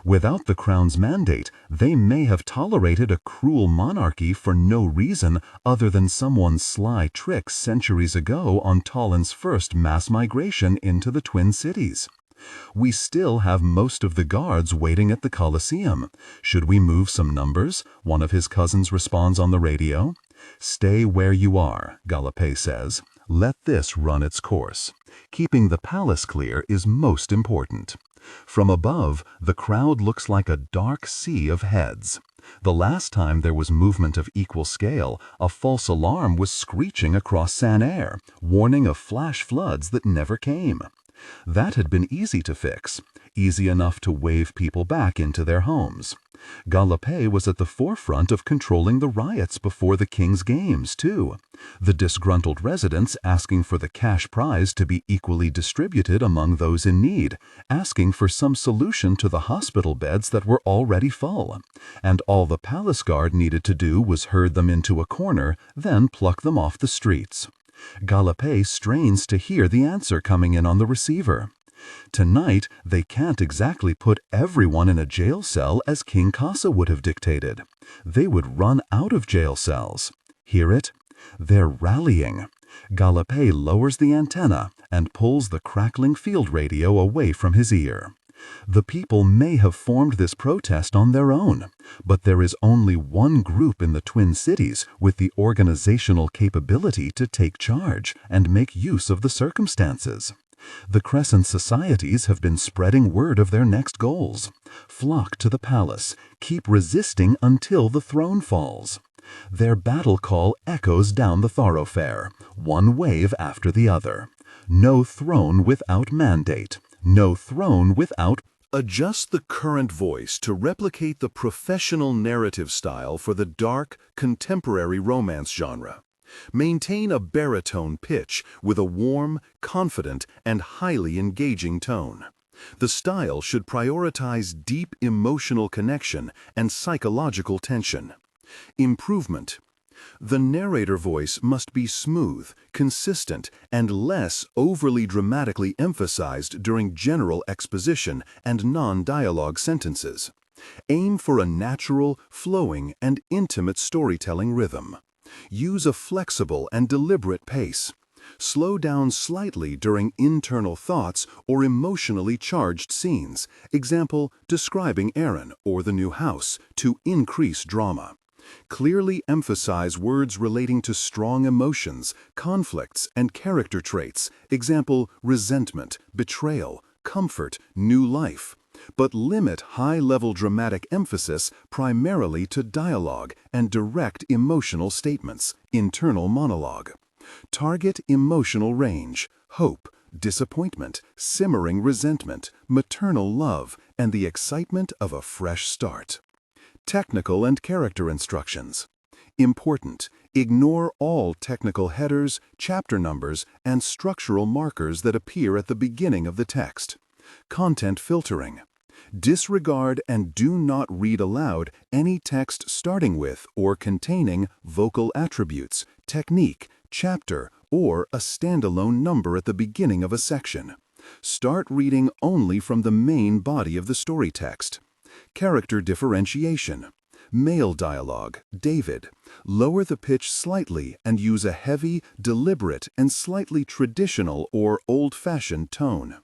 Without the crown's mandate, they may have tolerated a cruel monarchy for no reason other than someone's sly tricks centuries ago on Talin's first mass migration into the Twin Cities. We still have most of the guards waiting at the Colosseum. Should we move some numbers? One of his cousins responds on the radio. Stay where you are, Galapé says. Let this run its course. Keeping the palace clear is most important. From above, the crowd looks like a dark sea of heads. The last time there was movement of equal scale, a false alarm was screeching across San Air, warning of flash floods that never came. That had been easy to fix, easy enough to wave people back into their homes. Galapé was at the forefront of controlling the riots before the King's Games, too. The disgruntled residents asking for the cash prize to be equally distributed among those in need, asking for some solution to the hospital beds that were already full. And all the palace guard needed to do was herd them into a corner, then pluck them off the streets. Galapé strains to hear the answer coming in on the receiver. Tonight, they can't exactly put everyone in a jail cell as King Kasa would have dictated. They would run out of jail cells. Hear it? They're rallying. Galapé lowers the antenna and pulls the crackling field radio away from his ear. The people may have formed this protest on their own, but there is only one group in the Twin Cities with the organizational capability to take charge and make use of the circumstances. The Crescent Societies have been spreading word of their next goals. Flock to the palace, keep resisting until the throne falls. Their battle call echoes down the thoroughfare, one wave after the other. No throne without mandate. No throne without... Adjust the current voice to replicate the professional narrative style for the dark, contemporary romance genre. Maintain a baritone pitch with a warm, confident, and highly engaging tone. The style should prioritize deep emotional connection and psychological tension. Improvement. The narrator voice must be smooth, consistent, and less overly dramatically emphasized during general exposition and non-dialogue sentences. Aim for a natural, flowing, and intimate storytelling rhythm. Use a flexible and deliberate pace. Slow down slightly during internal thoughts or emotionally charged scenes, example, describing Aaron or the new house, to increase drama. Clearly emphasize words relating to strong emotions, conflicts, and character traits, example, resentment, betrayal, comfort, new life. But limit high-level dramatic emphasis primarily to dialogue and direct emotional statements, internal monologue. Target emotional range, hope, disappointment, simmering resentment, maternal love, and the excitement of a fresh start. Technical and character instructions. Important: ignore all technical headers, chapter numbers, and structural markers that appear at the beginning of the text. Content filtering: disregard and do not read aloud any text starting with or containing vocal attributes, technique, chapter, or a standalone number at the beginning of a section. Start reading only from the main body of the story text. Character differentiation: male dialogue, David. Lower the pitch slightly and use a heavy, deliberate, and slightly traditional or old-fashioned tone.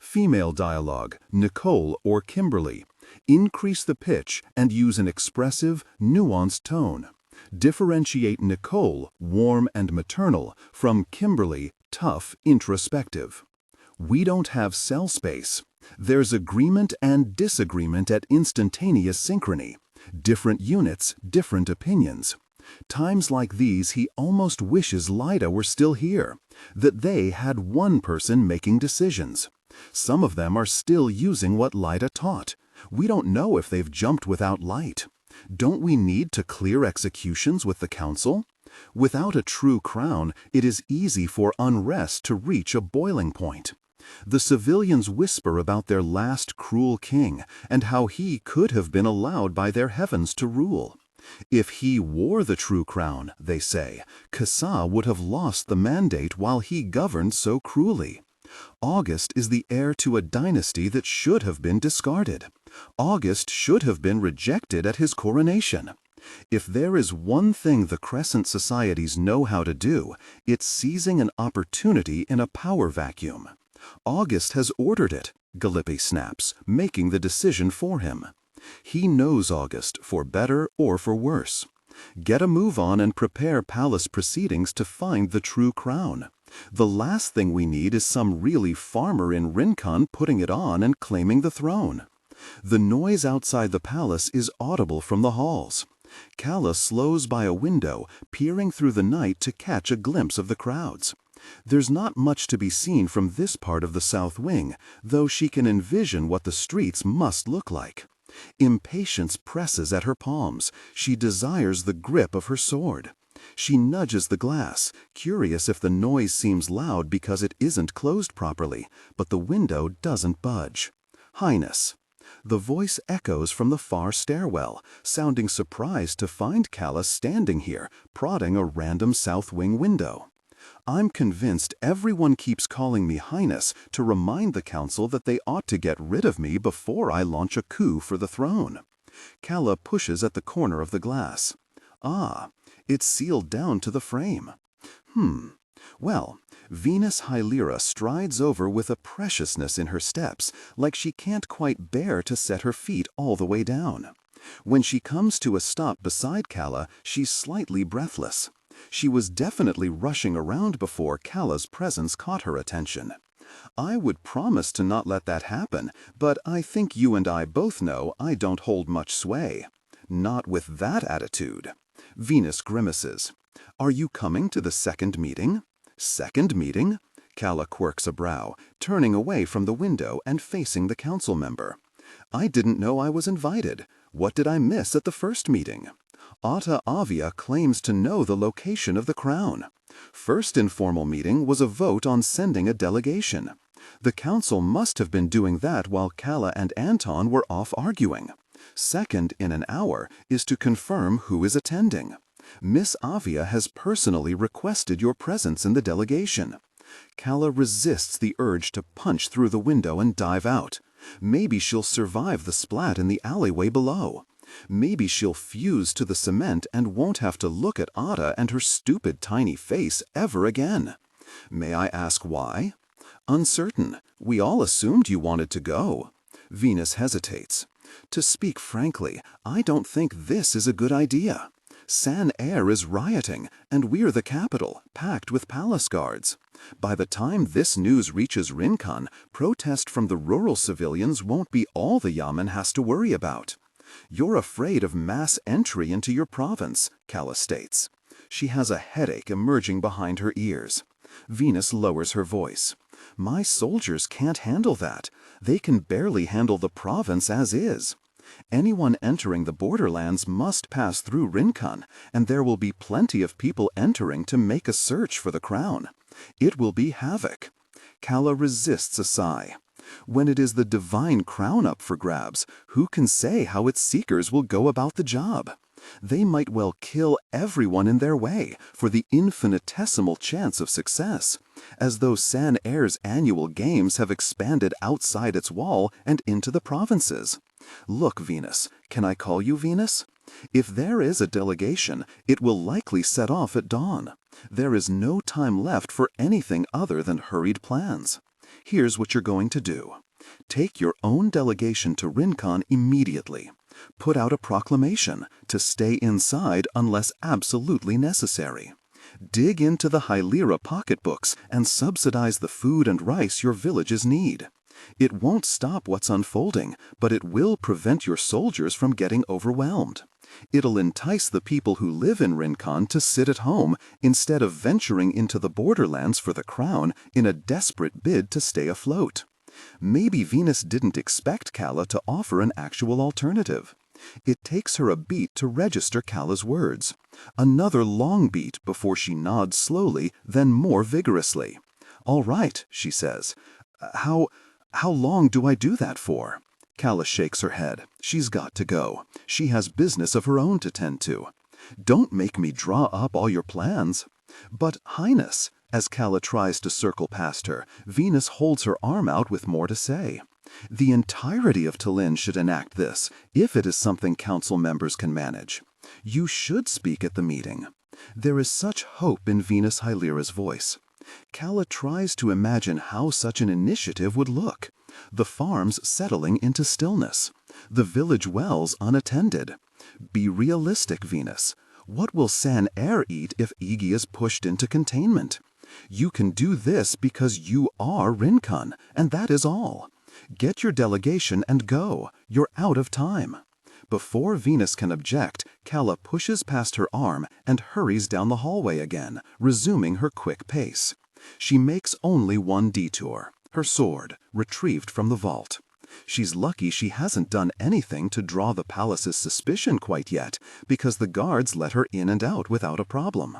Female dialogue, Nicole or Kimberly. Increase the pitch and use an expressive, nuanced tone. Differentiate Nicole, warm and maternal, from Kimberly, tough, introspective. We don't have cell space. There's agreement and disagreement at instantaneous synchrony. Different units, different opinions. Times like these he almost wishes Lyda were still here, that they had one person making decisions. Some of them are still using what Lyda taught. We don't know if they've jumped without light. Don't we need to clear executions with the council? Without a true crown, it is easy for unrest to reach a boiling point. The civilians whisper about their last cruel king and how he could have been allowed by their heavens to rule. If he wore the true crown, they say, Kasa would have lost the mandate while he governed so cruelly. August is the heir to a dynasty that should have been discarded. August should have been rejected at his coronation. If there is one thing the Crescent societies know how to do, it's seizing an opportunity in a power vacuum. August has ordered it, Gallippi snaps, making the decision for him. He knows August, for better or for worse. Get a move on and prepare palace proceedings to find the true crown. The last thing we need is some really farmer in Rincon putting it on and claiming the throne. The noise outside the palace is audible from the halls. Calla slows by a window, peering through the night to catch a glimpse of the crowds. There's not much to be seen from this part of the south wing, though she can envision what the streets must look like. Impatience presses at her palms. She desires the grip of her sword. She nudges the glass, curious if the noise seems loud because it isn't closed properly, but the window doesn't budge. Highness. The voice echoes from the far stairwell, sounding surprised to find Calla standing here, prodding a random south wing window. I'm convinced everyone keeps calling me Highness to remind the council that they ought to get rid of me before I launch a coup for the throne. Calla pushes at the corner of the glass. Ah, it's sealed down to the frame. Well, Venus Hylera strides over with a preciousness in her steps, like she can't quite bear to set her feet all the way down. When she comes to a stop beside Calla, she's slightly breathless. She was definitely rushing around before Calla's presence caught her attention. I would promise to not let that happen, but I think you and I both know I don't hold much sway. Not with that attitude. Venus grimaces. Are you coming to the second meeting? Second meeting? Calla quirks a brow, turning away from the window and facing the council member. I didn't know I was invited. What did I miss at the first meeting? Otta Avia claims to know the location of the crown. First informal meeting was a vote on sending a delegation. The council must have been doing that while Calla and Anton were off arguing. Second in an hour is to confirm who is attending. Miss Avia has personally requested your presence in the delegation. Calla resists the urge to punch through the window and dive out. Maybe she'll survive the splat in the alleyway below. Maybe she'll fuse to the cement and won't have to look at Otta and her stupid tiny face ever again. May I ask why? Uncertain. We all assumed you wanted to go. Venus hesitates. To speak frankly, I don't think this is a good idea. San Air is rioting, and we're the capital, packed with palace guards. By the time this news reaches Rincon, protest from the rural civilians won't be all the Yamen has to worry about. You're afraid of mass entry into your province, Calla states. She has a headache emerging behind her ears. Venus lowers her voice. My soldiers can't handle that. They can barely handle the province as is. Anyone entering the borderlands must pass through Rincon, and there will be plenty of people entering to make a search for the crown. It will be havoc. Calla resists a sigh. When it is the divine crown up for grabs, who can say how its seekers will go about the job? They might well kill everyone in their way for the infinitesimal chance of success, as though San Air's annual games have expanded outside its wall and into the provinces. Look, Venus, can I call you Venus? If there is a delegation, it will likely set off at dawn. There is no time left for anything other than hurried plans. Here's what you're going to do. Take your own delegation to Rincon immediately. Put out a proclamation to stay inside unless absolutely necessary. Dig into the Hylera pocketbooks and subsidize the food and rice your villages need. It won't stop what's unfolding, but it will prevent your soldiers from getting overwhelmed. It'll entice the people who live in Rincon to sit at home instead of venturing into the borderlands for the crown in a desperate bid to stay afloat. Maybe Venus didn't expect Calla to offer an actual alternative. It takes her a beat to register Calla's words. Another long beat before she nods slowly, then more vigorously. "All right," she says. How long do I do that for?" Calla shakes her head. She's got to go. She has business of her own to tend to. "Don't make me draw up all your plans." "But, Highness," as Calla tries to circle past her, Venus holds her arm out with more to say. "The entirety of Talin should enact this, if it is something council members can manage. You should speak at the meeting." There is such hope in Venus Hylera's voice. Calla tries to imagine how such an initiative would look. The farms settling into stillness. The village wells unattended. Be realistic, Venus. What will San Air eat if Iggy is pushed into containment? You can do this because you are Rincon, and that is all. Get your delegation and go. You're out of time. Before Venus can object, Calla pushes past her arm and hurries down the hallway again, resuming her quick pace. She makes only one detour, her sword, retrieved from the vault. She's lucky she hasn't done anything to draw the palace's suspicion quite yet, because the guards let her in and out without a problem.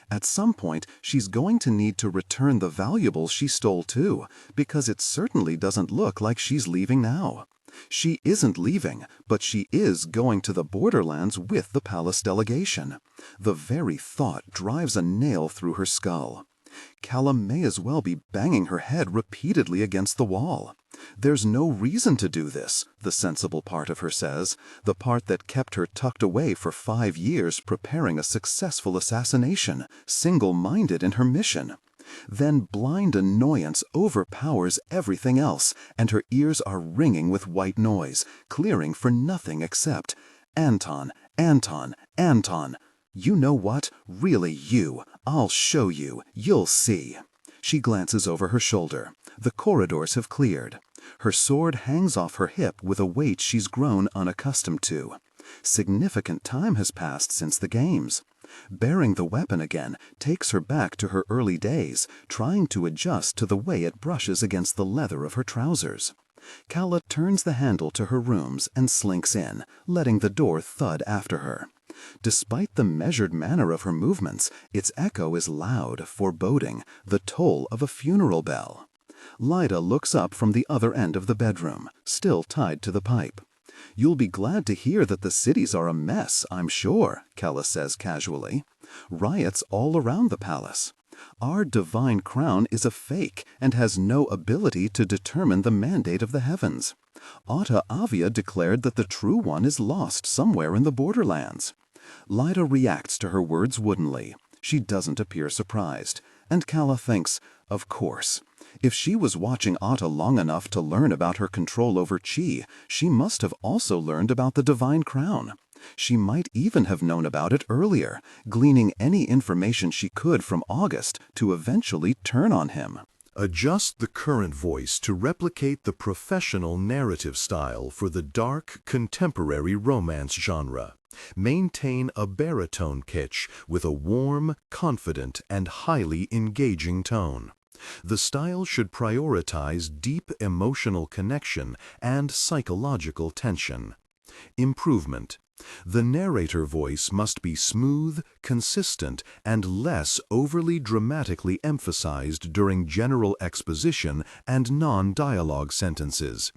At some point, she's going to need to return the valuables she stole too, because it certainly doesn't look like she's leaving now. She isn't leaving, but she is going to the borderlands with the palace delegation. The very thought drives a nail through her skull. Calla may as well be banging her head repeatedly against the wall. There's no reason to do this, the sensible part of her says, the part that kept her tucked away for 5 years preparing a successful assassination, single-minded in her mission. Then blind annoyance overpowers everything else, and her ears are ringing with white noise, clearing for nothing except, "Anton, Anton, Anton. You know what? Really you. I'll show you. You'll see." She glances over her shoulder. The corridors have cleared. Her sword hangs off her hip with a weight she's grown unaccustomed to. Significant time has passed since the games. Bearing the weapon again takes her back to her early days, trying to adjust to the way it brushes against the leather of her trousers. Calla turns the handle to her rooms and slinks in, letting the door thud after her. Despite the measured manner of her movements, its echo is loud, foreboding, the toll of a funeral bell. Lyda looks up from the other end of the bedroom, still tied to the pipe. "You'll be glad to hear that the cities are a mess, I'm sure," Calla says casually. "Riots all around the palace. Our divine crown is a fake and has no ability to determine the mandate of the heavens. Otta Avia declared that the true one is lost somewhere in the borderlands." Lyda reacts to her words woodenly. She doesn't appear surprised, and Calla thinks, of course. If she was watching Otta long enough to learn about her control over Chi, she must have also learned about the divine crown. She might even have known about it earlier, gleaning any information she could from August to eventually turn on him. Adjust the current voice to replicate the professional narrative style for the dark, contemporary romance genre. Maintain a baritone pitch with a warm, confident, and highly engaging tone. The style should prioritize deep emotional connection and psychological tension. Improvement. The narrator voice must be smooth, consistent, and less overly dramatically emphasized during general exposition and non-dialogue sentences.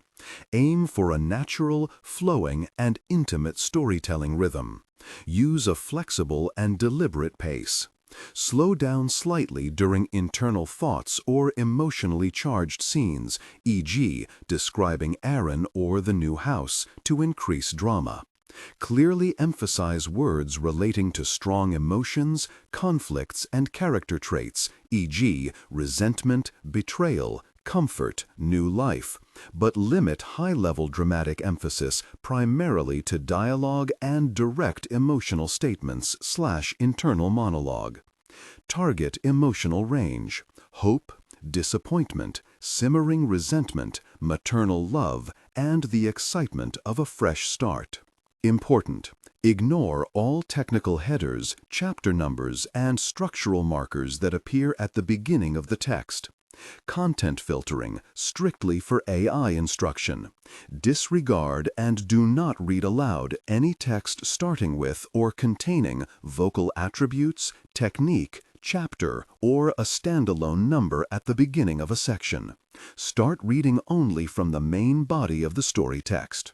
Aim for a natural, flowing, and intimate storytelling rhythm. Use a flexible and deliberate pace. Slow down slightly during internal thoughts or emotionally charged scenes, e.g., describing Aaron or the new house, to increase drama. Clearly emphasize words relating to strong emotions, conflicts, and character traits, e.g., resentment, betrayal, comfort, new life, but limit high-level dramatic emphasis primarily to dialogue and direct emotional statements/internal monologue. Target emotional range: hope, disappointment, simmering resentment, maternal love, and the excitement of a fresh start. Important: ignore all technical headers, chapter numbers, and structural markers that appear at the beginning of the text. Content filtering, strictly for AI instruction. Disregard and do not read aloud any text starting with or containing vocal attributes, technique, chapter, or a standalone number at the beginning of a section. Start reading only from the main body of the story text.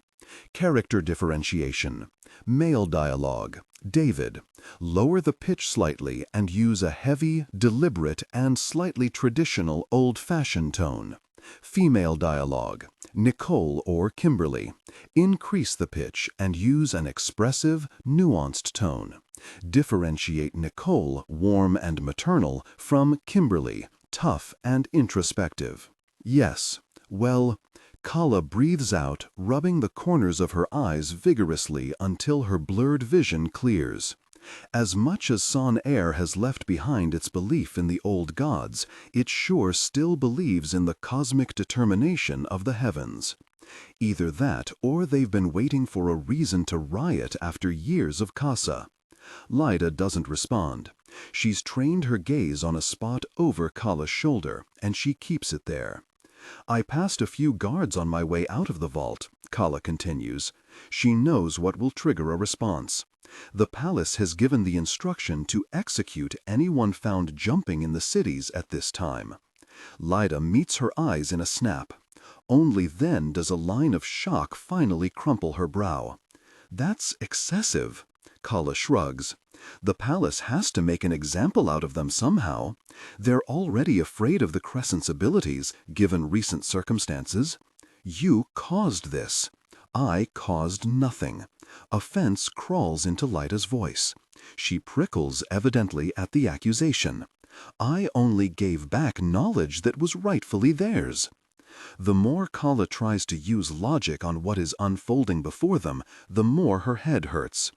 Character differentiation. Male dialogue. David. Lower the pitch slightly and use a heavy, deliberate, and slightly traditional old-fashioned tone. Female dialogue. Nicole or Kimberly. Increase the pitch and use an expressive, nuanced tone. Differentiate Nicole, warm and maternal, from Kimberly, tough and introspective. Yes. Well, Calla breathes out, rubbing the corners of her eyes vigorously until her blurred vision clears. As much as Son Air has left behind its belief in the old gods, it sure still believes in the cosmic determination of the heavens. Either that, or they've been waiting for a reason to riot after years of Kasa. Lyda doesn't respond. She's trained her gaze on a spot over Calla's shoulder, and she keeps it there. I passed a few guards on my way out of the vault, Calla continues. She knows what will trigger a response. The palace has given the instruction to execute anyone found jumping in the cities at this time. Lyda meets her eyes in a snap. Only then does a line of shock finally crumple her brow. That's excessive. Calla shrugs. The palace has to make an example out of them somehow. They're already afraid of the Crescent's abilities, given recent circumstances. You caused this. I caused nothing. Offense crawls into Lyda's voice. She prickles evidently at the accusation. I only gave back knowledge that was rightfully theirs. The more Calla tries to use logic on what is unfolding before them, the more her head hurts.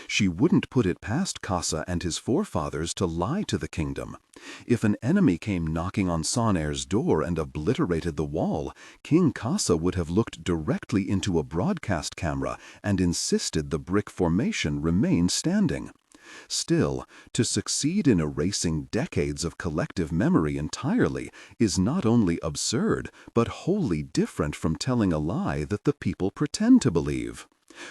She wouldn't put it past Kasa and his forefathers to lie to the kingdom. If an enemy came knocking on Son Air's door and obliterated the wall, King Kasa would have looked directly into a broadcast camera and insisted the brick formation remain standing. Still, to succeed in erasing decades of collective memory entirely is not only absurd, but wholly different from telling a lie that the people pretend to believe.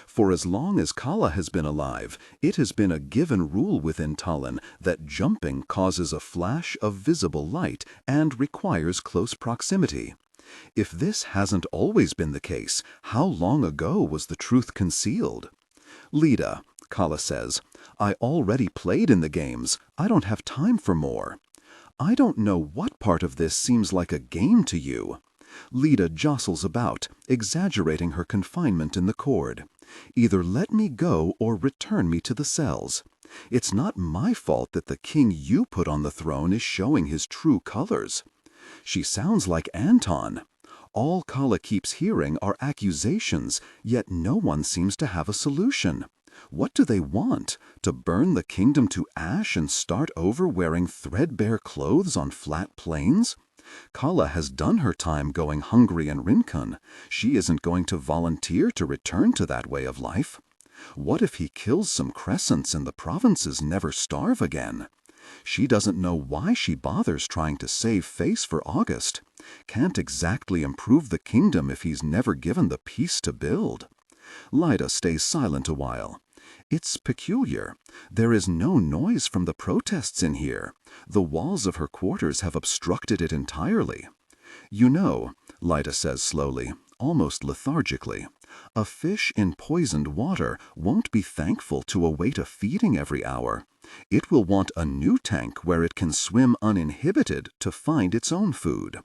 For as long as Calla has been alive, it has been a given rule within Talin that jumping causes a flash of visible light and requires close proximity. If this hasn't always been the case, how long ago was the truth concealed? Lida, Calla says, I already played in the games. I don't have time for more. I don't know what part of this seems like a game to you. Lida jostles about, exaggerating her confinement in the cord. Either let me go or return me to the cells. It's not my fault that the king you put on the throne is showing his true colors. She sounds like Anton. All Calla keeps hearing are accusations, yet no one seems to have a solution. What do they want? To burn the kingdom to ash and start over wearing threadbare clothes on flat plains? Calla has done her time going hungry in Rincon. She isn't going to volunteer to return to that way of life. What if he kills some crescents and the provinces never starve again? She doesn't know why she bothers trying to save face for August. Can't exactly improve the kingdom if he's never given the peace to build. Lyda stays silent a while. It's peculiar. There is no noise from the protests in here. The walls of her quarters have obstructed it entirely. You know, Lyda says slowly, almost lethargically, a fish in poisoned water won't be thankful to await a feeding every hour. It will want a new tank where it can swim uninhibited to find its own food.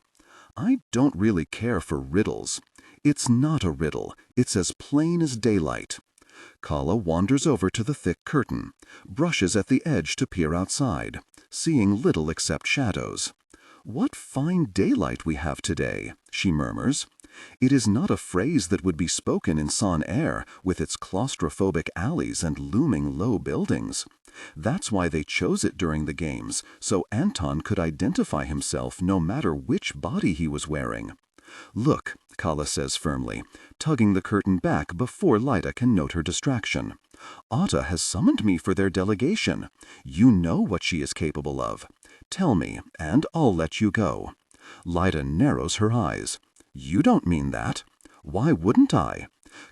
I don't really care for riddles. It's not a riddle. It's as plain as daylight. Calla wanders over to the thick curtain, brushes at the edge to peer outside, seeing little except shadows. "What fine daylight we have today," she murmurs. It is not a phrase that would be spoken in Son Air with its claustrophobic alleys and looming low buildings. That's why they chose it during the games, so Anton could identify himself no matter which body he was wearing. "Look," Calla says firmly, tugging the curtain back before Lyda can note her distraction. "Otta has summoned me for their delegation. You know what she is capable of. Tell me, and I'll let you go." Lyda narrows her eyes. "You don't mean that." "Why wouldn't I?"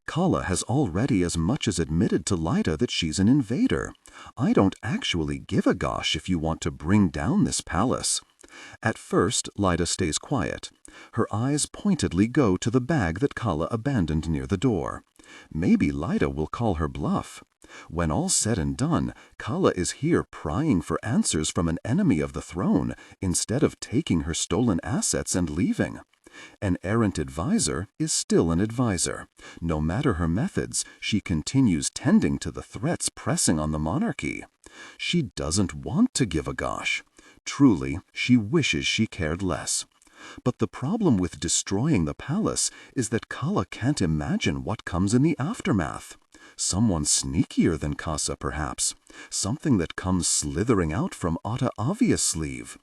Calla has already as much as admitted to Lyda that she's an invader. "I don't actually give a gosh if you want to bring down this palace." At first, Lyda stays quiet. Her eyes pointedly go to the bag that Calla abandoned near the door. Maybe Lyda will call her bluff. When all's said and done, Calla is here prying for answers from an enemy of the throne instead of taking her stolen assets and leaving. An errant advisor is still an advisor. No matter her methods, she continues tending to the threats pressing on the monarchy. She doesn't want to give a gosh. Truly, she wishes she cared less. But the problem with destroying the palace is that Calla can't imagine what comes in the aftermath. Someone sneakier than Kasa, perhaps. Something that comes slithering out from Otta Avia's sleeve.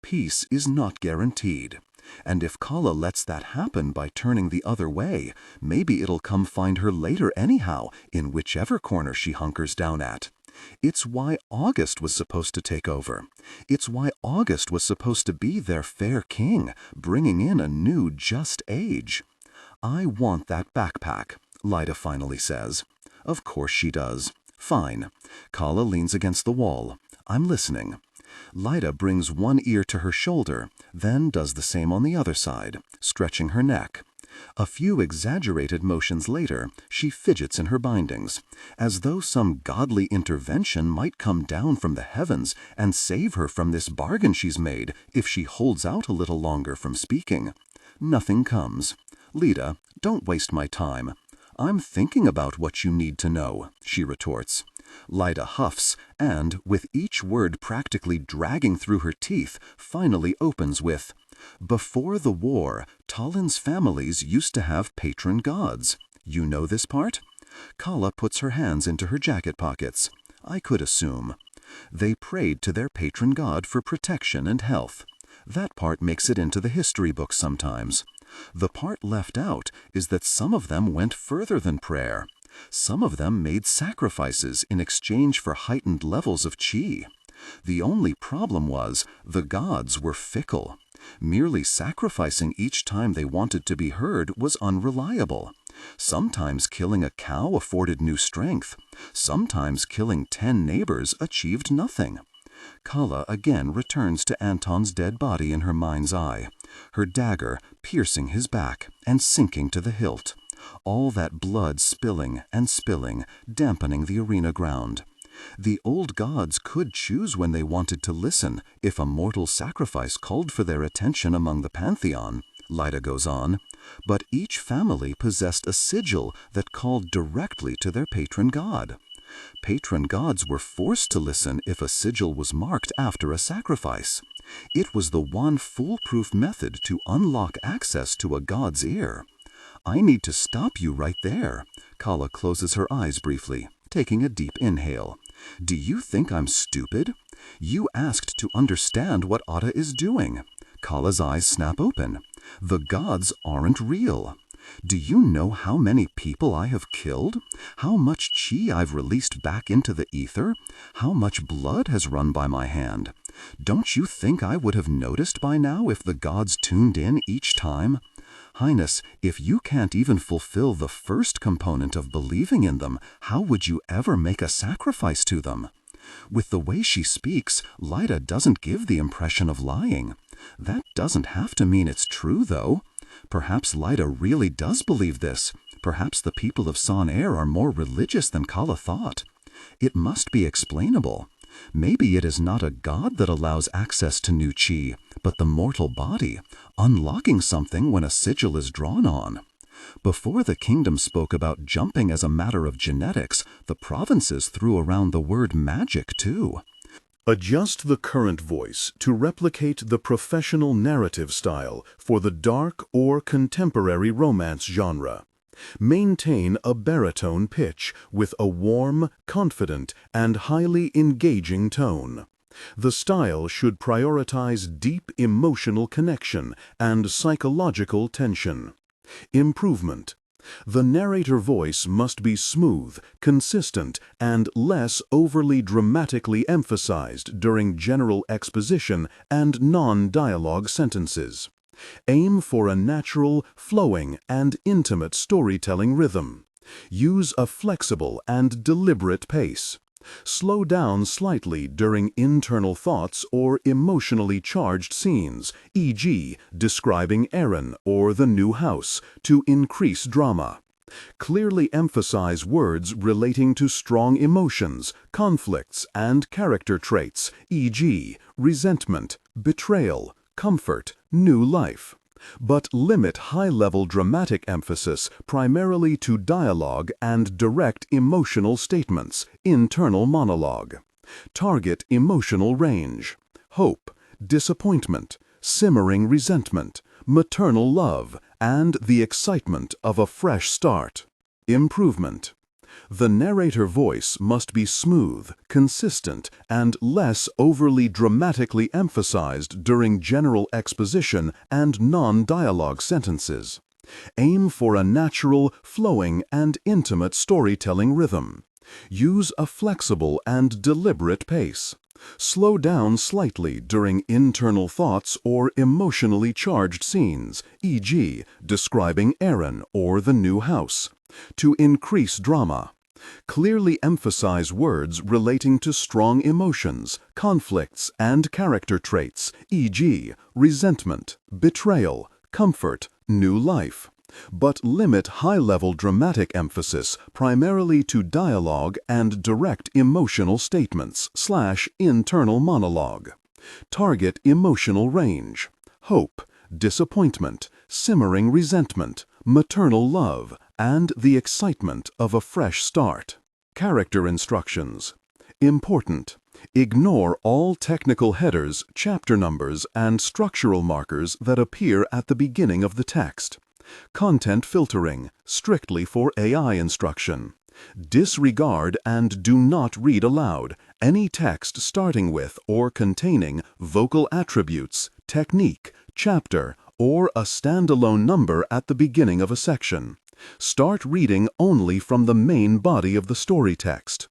Peace is not guaranteed. And if Calla lets that happen by turning the other way, maybe it'll come find her later anyhow, in whichever corner she hunkers down at. It's why August was supposed to take over. It's why August was supposed to be their fair king, bringing in a new just age. "I want that backpack," Lyda finally says. Of course she does. Fine. Calla leans against the wall. I'm listening. Lyda brings one ear to her shoulder, then does the same on the other side, stretching her neck. A few exaggerated motions later, she fidgets in her bindings, as though some godly intervention might come down from the heavens and save her from this bargain she's made if she holds out a little longer from speaking. Nothing comes. "Lyda, don't waste my time." "I'm thinking about what you need to know," she retorts. Lyda huffs and, with each word practically dragging through her teeth, finally opens with, "Before the war, Talin's families used to have patron gods. You know this part?" Calla puts her hands into her jacket pockets. "I could assume. They prayed to their patron god for protection and health. That part makes it into the history books sometimes. The part left out is that some of them went further than prayer. Some of them made sacrifices in exchange for heightened levels of chi. The only problem was the gods were fickle. Merely sacrificing each time they wanted to be heard was unreliable. Sometimes killing a cow afforded new strength. Sometimes killing 10 neighbors achieved nothing." Calla again returns to Anton's dead body in her mind's eye, her dagger piercing his back and sinking to the hilt. All that blood spilling and spilling, dampening the arena ground. The old gods could choose when they wanted to listen if a mortal sacrifice called for their attention among the pantheon, Lyda goes on, but each family possessed a sigil that called directly to their patron god. Patron gods were forced to listen if a sigil was marked after a sacrifice. It was the one foolproof method to unlock access to a god's ear. "I need to stop you right there." Calla closes her eyes briefly, taking a deep inhale. "Do you think I'm stupid? You asked to understand what Otta is doing." Calla's eyes snap open. "The gods aren't real. Do you know how many people I have killed? How much chi I've released back into the ether? How much blood has run by my hand? Don't you think I would have noticed by now if the gods tuned in each time? Highness, if you can't even fulfill the first component of believing in them, how would you ever make a sacrifice to them? With the way she speaks, Lyda doesn't give the impression of lying. That doesn't have to mean it's true, though. Perhaps Lyda really does believe this. Perhaps the people of Son Air are more religious than Calla thought. It must be explainable. Maybe it is not a god that allows access to new chi, but the mortal body, unlocking something when a sigil is drawn on. Before the kingdom spoke about jumping as a matter of genetics, the provinces threw around the word magic too. Adjust the current voice to replicate the professional narrative style for the dark or contemporary romance genre. Maintain a baritone pitch with a warm, confident, and highly engaging tone. The style should prioritize deep emotional connection and psychological tension. Improvement. The narrator voice must be smooth, consistent, and less overly dramatically emphasized during general exposition and non-dialogue sentences. Aim for a natural, flowing, and intimate storytelling rhythm. Use a flexible and deliberate pace. Slow down slightly during internal thoughts or emotionally charged scenes, e.g., describing Aaron or the new house, to increase drama. Clearly emphasize words relating to strong emotions, conflicts, and character traits, e.g., resentment, betrayal, comfort, new life. But limit high-level dramatic emphasis primarily to dialogue and direct emotional statements, internal monologue. Target emotional range: hope, disappointment, simmering resentment, maternal love, and the excitement of a fresh start. Improvement. The narrator voice must be smooth, consistent, and less overly dramatically emphasized during general exposition and non-dialogue sentences. Aim for a natural, flowing, and intimate storytelling rhythm. Use a flexible and deliberate pace. Slow down slightly during internal thoughts or emotionally charged scenes, e.g., describing Aaron or the new house, to increase drama. Clearly emphasize words relating to strong emotions, conflicts, and character traits, e.g., resentment, betrayal, comfort, new life. But limit high-level dramatic emphasis primarily to dialogue and direct emotional statements / internal monologue. Target emotional range: hope, disappointment, simmering resentment, maternal love, and the excitement of a fresh start. Character instructions. Important. Ignore all technical headers, chapter numbers, and structural markers that appear at the beginning of the text. Content filtering, strictly for AI instruction. Disregard and do not read aloud any text starting with or containing vocal attributes, technique, chapter, or a standalone number at the beginning of a section. Start reading only from the main body of the story text.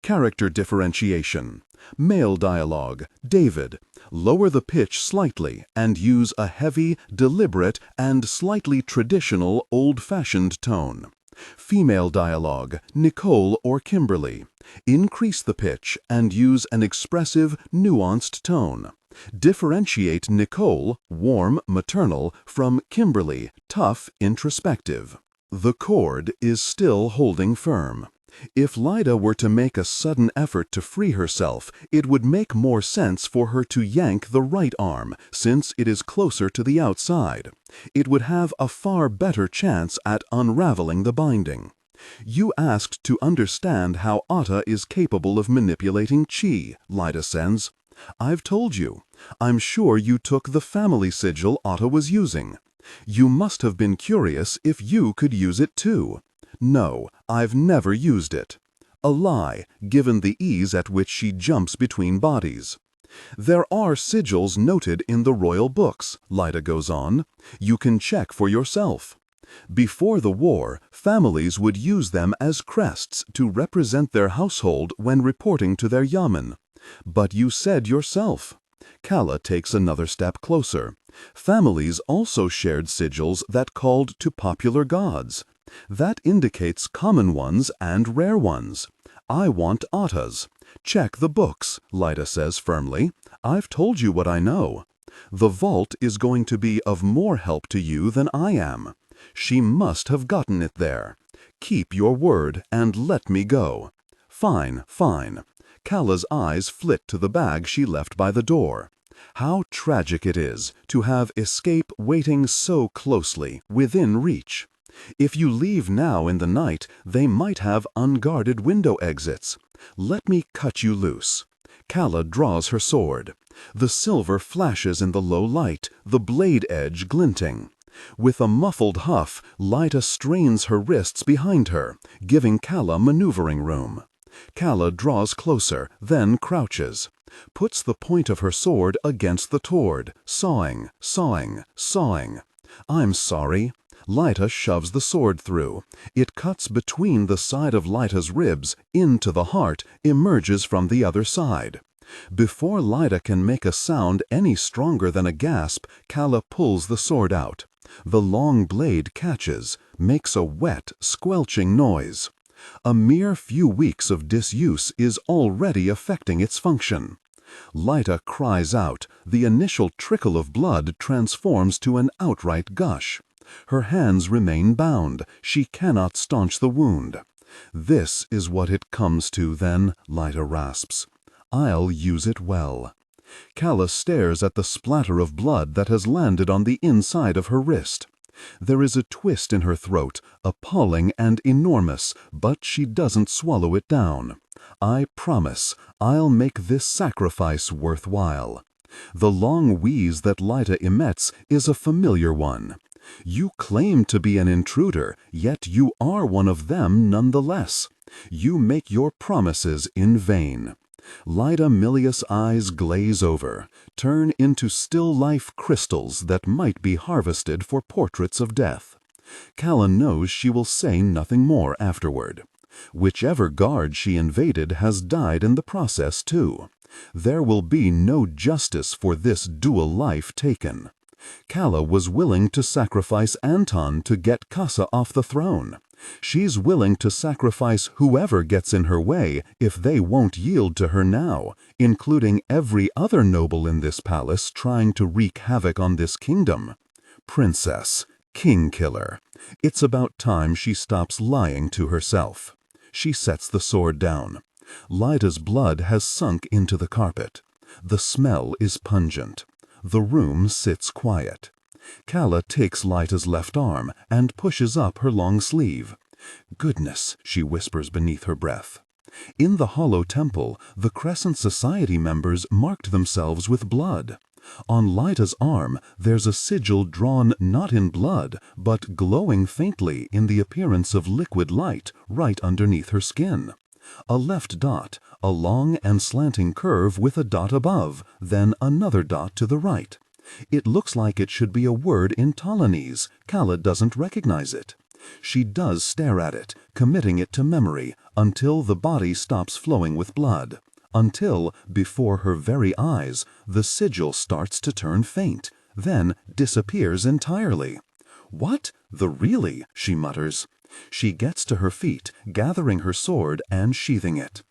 Character differentiation. Male dialogue, David. Lower the pitch slightly and use a heavy, deliberate, and slightly traditional, old-fashioned tone. Female dialogue, Nicole or Kimberly. Increase the pitch and use an expressive, nuanced tone. Differentiate Nicole, warm, maternal, from Kimberly, tough, introspective. The cord is still holding firm. If Lyda were to make a sudden effort to free herself, it would make more sense for her to yank the right arm, since it is closer to the outside. It would have a far better chance at unraveling the binding. You asked to understand how Otta is capable of manipulating chi, Lyda sends. I've told you. I'm sure you took the family sigil Otta was using. You must have been curious if you could use it too. No, I've never used it. A lie, given the ease at which she jumps between bodies. There are sigils noted in the royal books, Lyda goes on. You can check for yourself. Before the war, families would use them as crests to represent their household when reporting to their yamen. But you said yourself. Calla takes another step closer. Families also shared sigils that called to popular gods. That indicates common ones and rare ones. I want Otta's. Check the books, Lyta says firmly. I've told you what I know. The vault is going to be of more help to you than I am. She must have gotten it there. Keep your word and let me go. Fine, fine. Calla's eyes flit to the bag she left by the door. How tragic it is to have escape waiting so closely, within reach. If you leave now in the night, they might have unguarded window exits. Let me cut you loose. Calla draws her sword. The silver flashes in the low light, the blade edge glinting. With a muffled huff, Lyta strains her wrists behind her, giving Calla maneuvering room. Calla draws closer, then crouches. Puts the point of her sword against the tord, sawing, sawing, sawing. I'm sorry. Lyta shoves the sword through. It cuts between the side of Lyta's ribs, into the heart, emerges from the other side. Before Lyta can make a sound any stronger than a gasp, Calla pulls the sword out. The long blade catches, makes a wet, squelching noise. A mere few weeks of disuse is already affecting its function. Lyta cries out. The initial trickle of blood transforms to an outright gush. Her hands remain bound. She cannot staunch the wound. This is what it comes to, then, Lyta rasps. I'll use it well. Calla stares at the splatter of blood that has landed on the inside of her wrist. There is a twist in her throat, appalling and enormous, but she doesn't swallow it down. I promise I'll make this sacrifice worthwhile. The long wheeze that Lyta emits is a familiar one. You claim to be an intruder, yet you are one of them nonetheless. You make your promises in vain. Lyta Milius' eyes glaze over, turn into still-life crystals that might be harvested for portraits of death. Calla knows she will say nothing more afterward. Whichever guard she invaded has died in the process, too. There will be no justice for this dual life taken. Calla was willing to sacrifice Anton to get Kasa off the throne. She's willing to sacrifice whoever gets in her way if they won't yield to her now, including every other noble in this palace trying to wreak havoc on this kingdom. Princess, king killer. It's about time she stops lying to herself. She sets the sword down. Lyta's blood has sunk into the carpet. The smell is pungent. The room sits quiet. Calla takes Lyta's left arm and pushes up her long sleeve. Goodness, she whispers beneath her breath. In the hollow temple, the Crescent Society members marked themselves with blood. On Lyta's arm, there's a sigil drawn not in blood, but glowing faintly in the appearance of liquid light right underneath her skin. A left dot, a long and slanting curve with a dot above, then another dot to the right. It looks like it should be a word in Talinese. Calla doesn't recognize it. She does stare at it, committing it to memory, until the body stops flowing with blood. Until, before her very eyes, the sigil starts to turn faint, then disappears entirely. What? The really? She mutters. She gets to her feet, gathering her sword and sheathing it.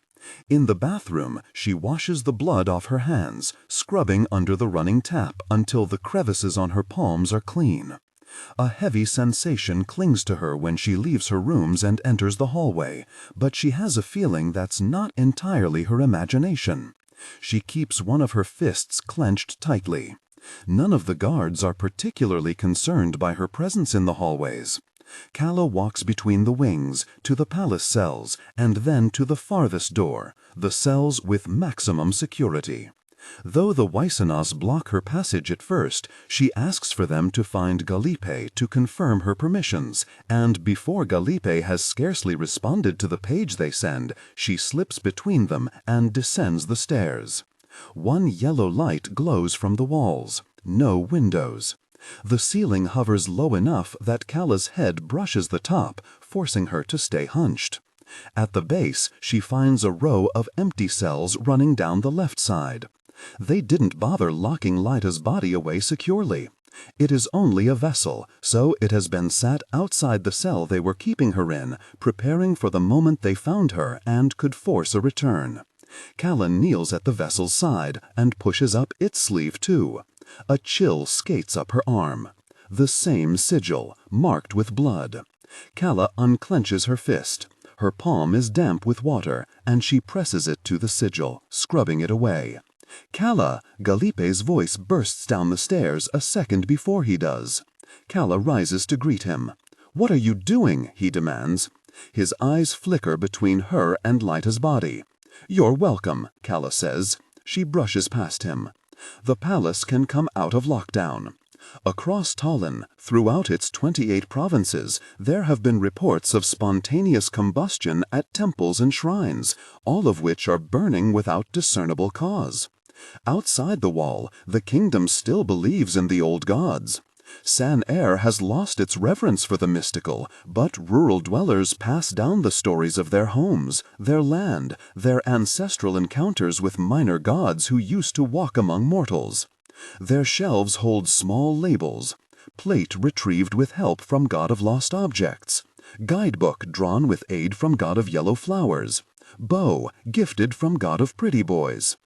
In the bathroom, she washes the blood off her hands, scrubbing under the running tap until the crevices on her palms are clean. A heavy sensation clings to her when she leaves her rooms and enters the hallway, but she has a feeling that's not entirely her imagination. She keeps one of her fists clenched tightly. None of the guards are particularly concerned by her presence in the hallways. Calla walks between the wings, to the palace cells, and then to the farthest door, the cells with maximum security. Though the Wysenas block her passage at first, she asks for them to find Galipe to confirm her permissions, and before Galipe has scarcely responded to the page they send, she slips between them and descends the stairs. One yellow light glows from the walls. No windows. The ceiling hovers low enough that Calla's head brushes the top, forcing her to stay hunched. At the base, she finds a row of empty cells running down the left side. They didn't bother locking Lyta's body away securely. It is only a vessel, so it has been sat outside the cell they were keeping her in, preparing for the moment they found her and could force a return. Calla kneels at the vessel's side and pushes up its sleeve too. A chill skates up her arm. The same sigil, marked with blood. Calla unclenches her fist. Her palm is damp with water, and she presses it to the sigil, scrubbing it away. "Calla!" Galipe's voice bursts down the stairs a second before he does. Calla rises to greet him. "What are you doing?" he demands. His eyes flicker between her and Lyta's body. "You're welcome," Calla says. She brushes past him. The palace can come out of lockdown. Across Talin, throughout its 28 provinces, there have been reports of spontaneous combustion at temples and shrines, all of which are burning without discernible cause. Outside the wall, the kingdom still believes in the old gods. San Air has lost its reverence for the mystical, but rural dwellers pass down the stories of their homes, their land, their ancestral encounters with minor gods who used to walk among mortals. Their shelves hold small labels: plate retrieved with help from God of Lost Objects, guidebook drawn with aid from God of Yellow Flowers, bow gifted from God of Pretty Boys.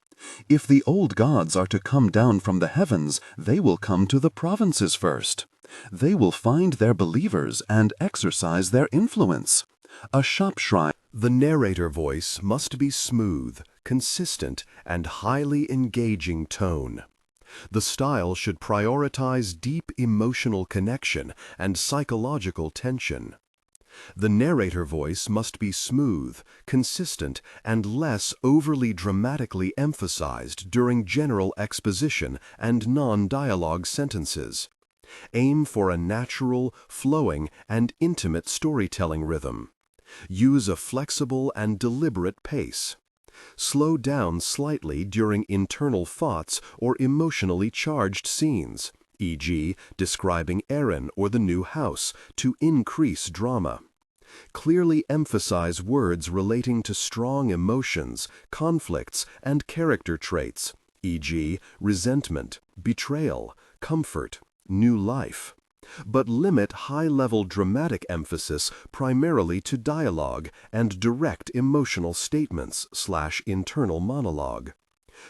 If the old gods are to come down from the heavens, they will come to the provinces first. They will find their believers and exercise their influence. A shop shrine. The narrator voice must be smooth, consistent, and highly engaging tone. The style should prioritize deep emotional connection and psychological tension. The narrator voice must be smooth, consistent, and less overly dramatically emphasized during general exposition and non-dialogue sentences. Aim for a natural, flowing, and intimate storytelling rhythm. Use a flexible and deliberate pace. Slow down slightly during internal thoughts or emotionally charged scenes, e.g., describing Aaron or the new house, to increase drama. Clearly emphasize words relating to strong emotions, conflicts, and character traits, e.g., resentment, betrayal, comfort, new life. But limit high-level dramatic emphasis primarily to dialogue and direct emotional statements/internal monologue.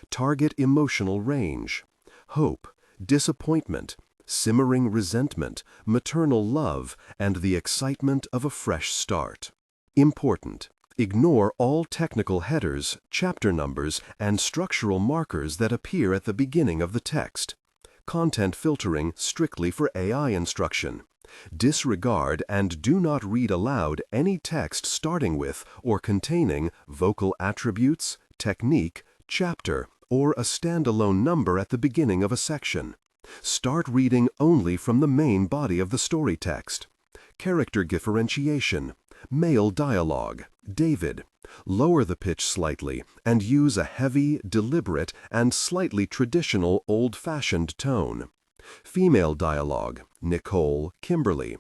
Target emotional range: hope, disappointment, simmering resentment, maternal love, and the excitement of a fresh start. Important: ignore all technical headers, chapter numbers, and structural markers that appear at the beginning of the text. Content filtering strictly for AI instruction. Disregard and do not read aloud any text starting with or containing vocal attributes, technique, chapter, or a standalone number at the beginning of a section. Start reading only from the main body of the story text. Character differentiation. Male dialogue. David. Lower the pitch slightly and use a heavy, deliberate, and slightly traditional old-fashioned tone. Female dialogue. Nicole, Kimberly.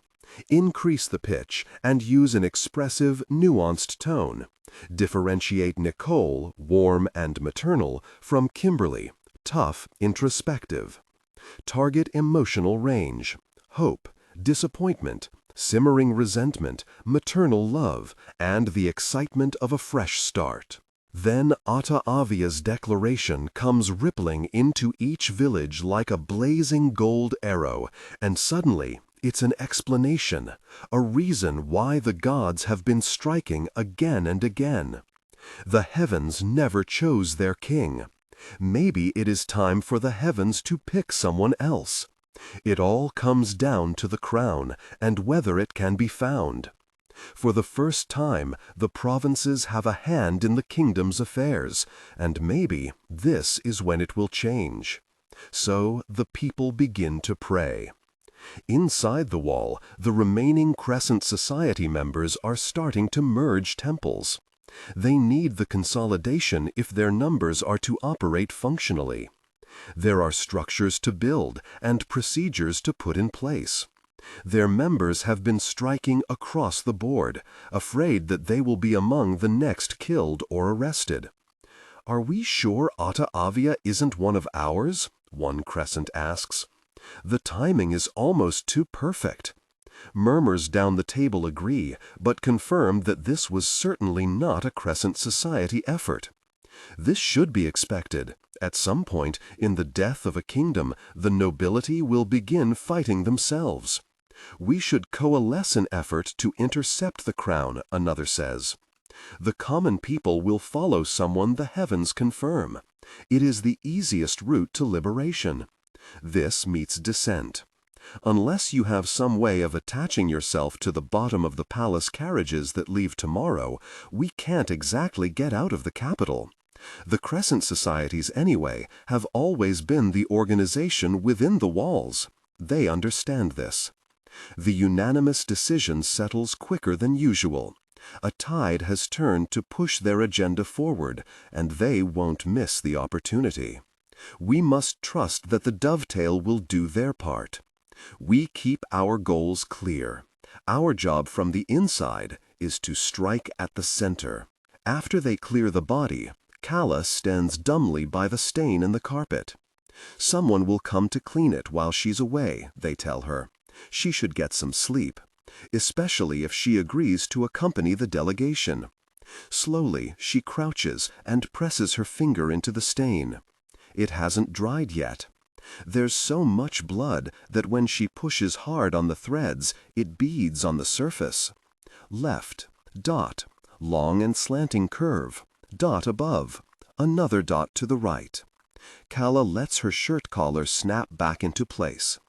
Increase the pitch and use an expressive, nuanced tone. Differentiate Nicole, warm and maternal, from Kimberly, tough, introspective. Target emotional range: hope, disappointment, simmering resentment, maternal love, and the excitement of a fresh start. Then Otta Avia's declaration comes rippling into each village like a blazing gold arrow, and suddenly it's an explanation, a reason why the gods have been striking again and again. The heavens never chose their king. Maybe it is time for the heavens to pick someone else. It all comes down to the crown and whether it can be found. For the first time, the provinces have a hand in the kingdom's affairs, and maybe this is when it will change. So the people begin to pray. Inside the wall, the remaining Crescent Society members are starting to merge temples. They need the consolidation if their numbers are to operate functionally. There are structures to build and procedures to put in place. Their members have been striking across the board, afraid that they will be among the next killed or arrested. "Are we sure Otta Avia isn't one of ours?" one crescent asks. "The timing is almost too perfect." Murmurs down the table agree, but confirm that this was certainly not a Crescent Society effort. This should be expected. At some point, in the death of a kingdom, the nobility will begin fighting themselves. "We should coalesce an effort to intercept the crown," another says. "The common people will follow someone the heavens confirm. It is the easiest route to liberation." This meets dissent. "Unless you have some way of attaching yourself to the bottom of the palace carriages that leave tomorrow, we can't exactly get out of the capital." The Crescent Societies, anyway, have always been the organization within the walls. They understand this. The unanimous decision settles quicker than usual. A tide has turned to push their agenda forward, and they won't miss the opportunity. We must trust that the dovetail will do their part. We keep our goals clear. Our job from the inside is to strike at the center. After they clear the body, Calla stands dumbly by the stain in the carpet. Someone will come to clean it while she's away, they tell her. She should get some sleep, especially if she agrees to accompany the delegation. Slowly, she crouches and presses her finger into the stain. It hasn't dried yet. There's so much blood that when she pushes hard on the threads, it beads on the surface. Left, dot, long and slanting curve, dot above, another dot to the right. Calla lets her shirt collar snap back into place.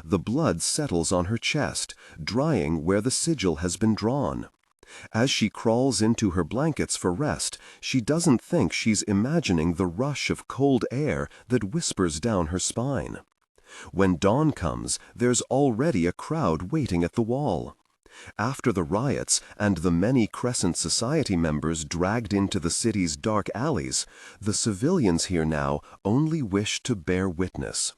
The blood settles on her chest, drying where the sigil has been drawn. As she crawls into her blankets for rest, she doesn't think she's imagining the rush of cold air that whispers down her spine. When dawn comes, there's already a crowd waiting at the wall. After the riots and the many Crescent Society members dragged into the city's dark alleys, the civilians here now only wish to bear witness.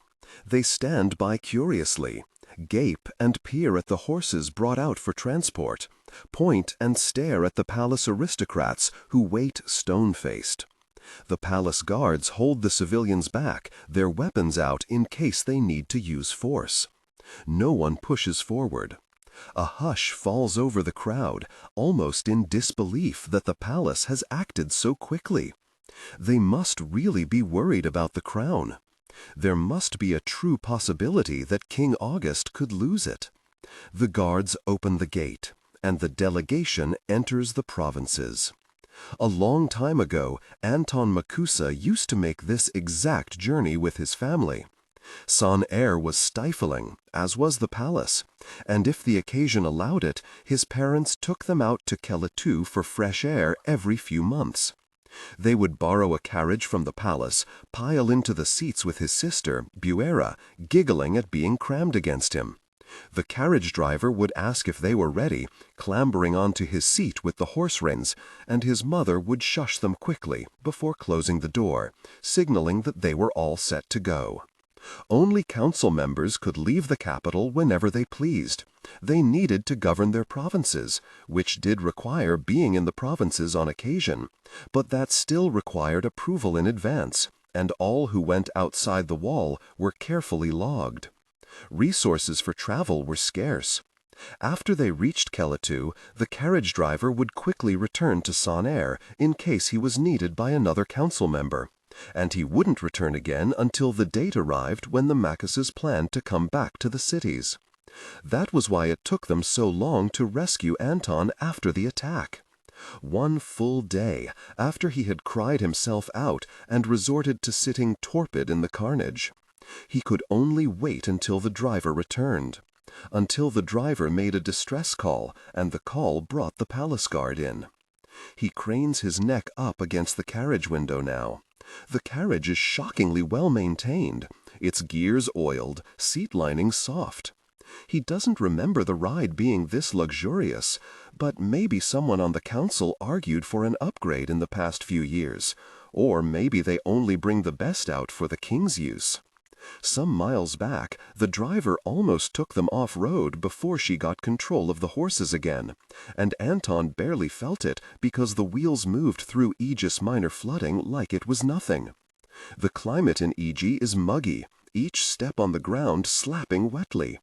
They stand by curiously, gape and peer at the horses brought out for transport, point and stare at the palace aristocrats who wait stone-faced. The palace guards hold the civilians back, their weapons out in case they need to use force. No one pushes forward. A hush falls over the crowd, almost in disbelief that the palace has acted so quickly. They must really be worried about the crown. There must be a true possibility that King August could lose it. The guards open the gate, and the delegation enters the provinces. A long time ago, Anton Makusa used to make this exact journey with his family. Son air was stifling, as was the palace, and if the occasion allowed it, his parents took them out to Calla for fresh air every few months. They would borrow a carriage from the palace, pile into the seats with his sister, Buera, giggling at being crammed against him. The carriage driver would ask if they were ready, clambering onto his seat with the horse reins, and his mother would shush them quickly before closing the door, signaling that they were all set to go. Only council members could leave the capital whenever they pleased. They needed to govern their provinces, which did require being in the provinces on occasion, but that still required approval in advance, and all who went outside the wall were carefully logged. Resources for travel were scarce. After they reached Calla, the carriage driver would quickly return to Son Air in case he was needed by another council member. And he wouldn't return again until the date arrived when the Makuses planned to come back to the cities. That was why it took them so long to rescue Anton after the attack. One full day after he had cried himself out and resorted to sitting torpid in the carnage. He could only wait until the driver returned. Until the driver made a distress call, and the call brought the palace guard in. He cranes his neck up against the carriage window now. The carriage is shockingly well maintained, its gears oiled, seat linings soft. He doesn't remember the ride being this luxurious, but maybe someone on the council argued for an upgrade in the past few years, or maybe they only bring the best out for the king's use. Some miles back, the driver almost took them off-road before she got control of the horses again, and Anton barely felt it because the wheels moved through Aegis Minor flooding like it was nothing. The climate in Aegis is muggy, each step on the ground slapping wetly.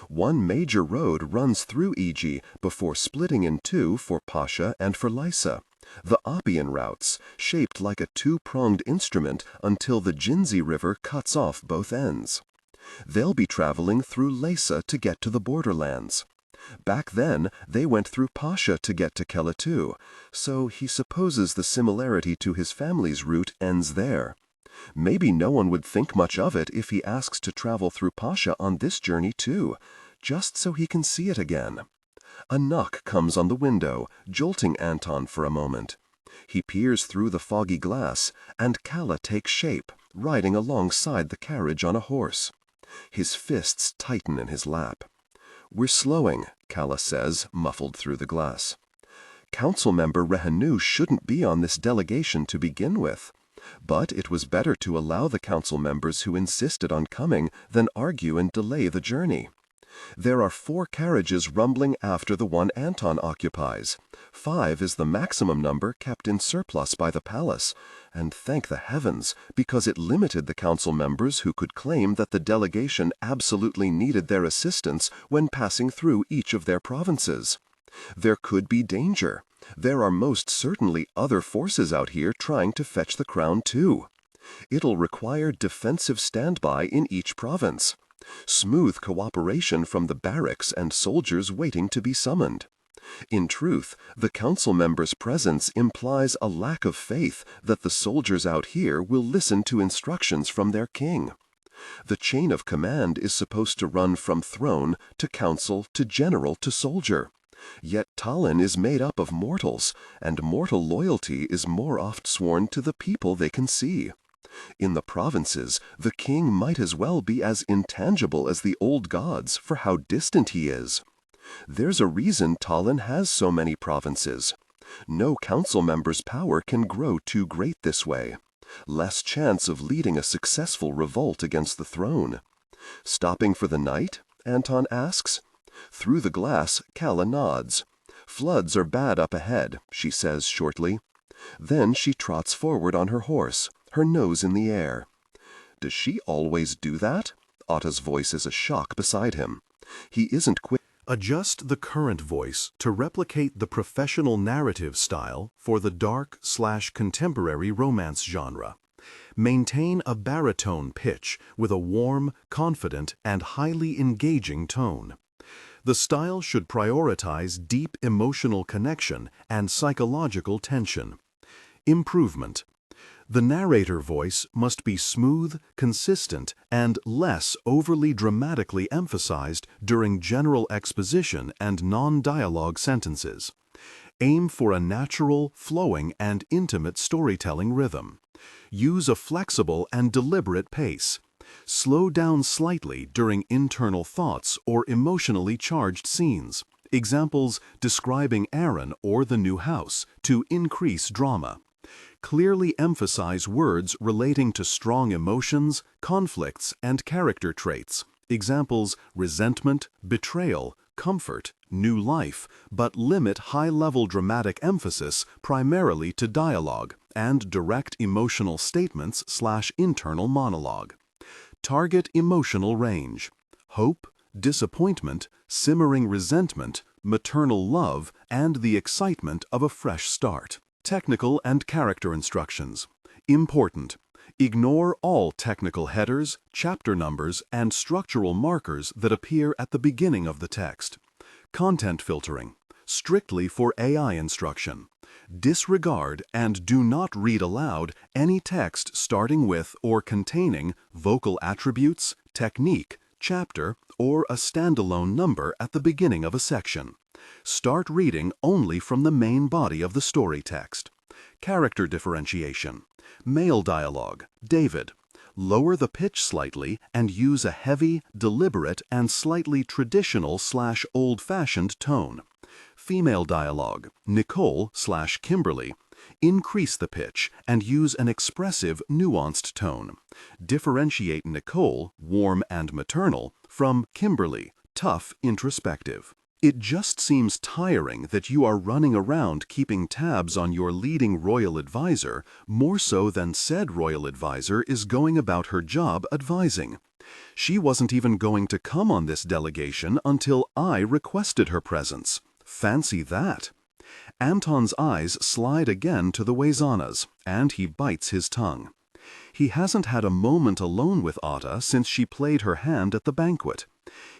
One major road runs through Aegis before splitting in two for Pasha and for Lysa, the Oppian routes, shaped like a two-pronged instrument until the Jinzi River cuts off both ends. They'll be traveling through Lysa to get to the borderlands. Back then, they went through Pasha to get to Calla too, so he supposes the similarity to his family's route ends there. Maybe no one would think much of it if he asks to travel through Pasha on this journey too, just so he can see it again. A knock comes on the window, jolting Anton for a moment. He peers through the foggy glass, and Calla takes shape, riding alongside the carriage on a horse. His fists tighten in his lap. "We're slowing," Calla says, muffled through the glass. Council member Rehanu shouldn't be on this delegation to begin with. But it was better to allow the council members who insisted on coming than argue and delay the journey. There are 4 carriages rumbling after the one Anton occupies. 5 is the maximum number kept in surplus by the palace, and thank the heavens, because it limited the council members who could claim that the delegation absolutely needed their assistance when passing through each of their provinces. There could be danger. There are most certainly other forces out here trying to fetch the crown too. It'll require defensive standby in each province. Smooth cooperation from the barracks and soldiers waiting to be summoned. In truth, the council members' presence implies a lack of faith that the soldiers out here will listen to instructions from their king. The chain of command is supposed to run from throne to council to general to soldier. Yet Talin is made up of mortals, and mortal loyalty is more oft sworn to the people they can see. In the provinces, the king might as well be as intangible as the old gods for how distant he is. There's a reason Talin has so many provinces. No council member's power can grow too great this way. Less chance of leading a successful revolt against the throne. "Stopping for the night?" Anton asks. Through the glass, Calla nods. "Floods are bad up ahead," she says shortly. Then she trots forward on her horse, her nose in the air. "Does she always do that?" Otta's voice is a shock beside him. He isn't quick. Adjust the current voice to replicate the professional narrative style for the dark/contemporary romance genre. Maintain a baritone pitch with a warm, confident, and highly engaging tone. The style should prioritize deep emotional connection and psychological tension. Improvement. The narrator voice must be smooth, consistent, and less overly dramatically emphasized during general exposition and non-dialogue sentences. Aim for a natural, flowing, and intimate storytelling rhythm. Use a flexible and deliberate pace. Slow down slightly during internal thoughts or emotionally charged scenes. Examples describing Aaron or the new house to increase drama. Clearly emphasize words relating to strong emotions, conflicts, and character traits. Examples resentment, betrayal, comfort, new life, but limit high-level dramatic emphasis primarily to dialogue and direct emotional statements/internal monologue. Target emotional range: hope, disappointment, simmering resentment, maternal love, and the excitement of a fresh start. Technical and character instructions. Important. Ignore all technical headers, chapter numbers, and structural markers that appear at the beginning of the text. Content filtering. Strictly for AI instruction. Disregard and do not read aloud any text starting with or containing vocal attributes, technique, chapter, or a standalone number at the beginning of a section. Start reading only from the main body of the story text. Character differentiation. Male dialogue, David. Lower the pitch slightly and use a heavy, deliberate, and slightly traditional/old-fashioned tone. Female dialogue, Nicole/Kimberly. Increase the pitch and use an expressive, nuanced tone. Differentiate Nicole, warm and maternal, from Kimberly, tough, introspective. It just seems tiring that you are running around keeping tabs on your leading royal advisor more so than said royal advisor is going about her job advising. She wasn't even going to come on this delegation until I requested her presence. Fancy that. Anton's eyes slide again to the Wayzanas, and he bites his tongue. He hasn't had a moment alone with Otta since she played her hand at the banquet.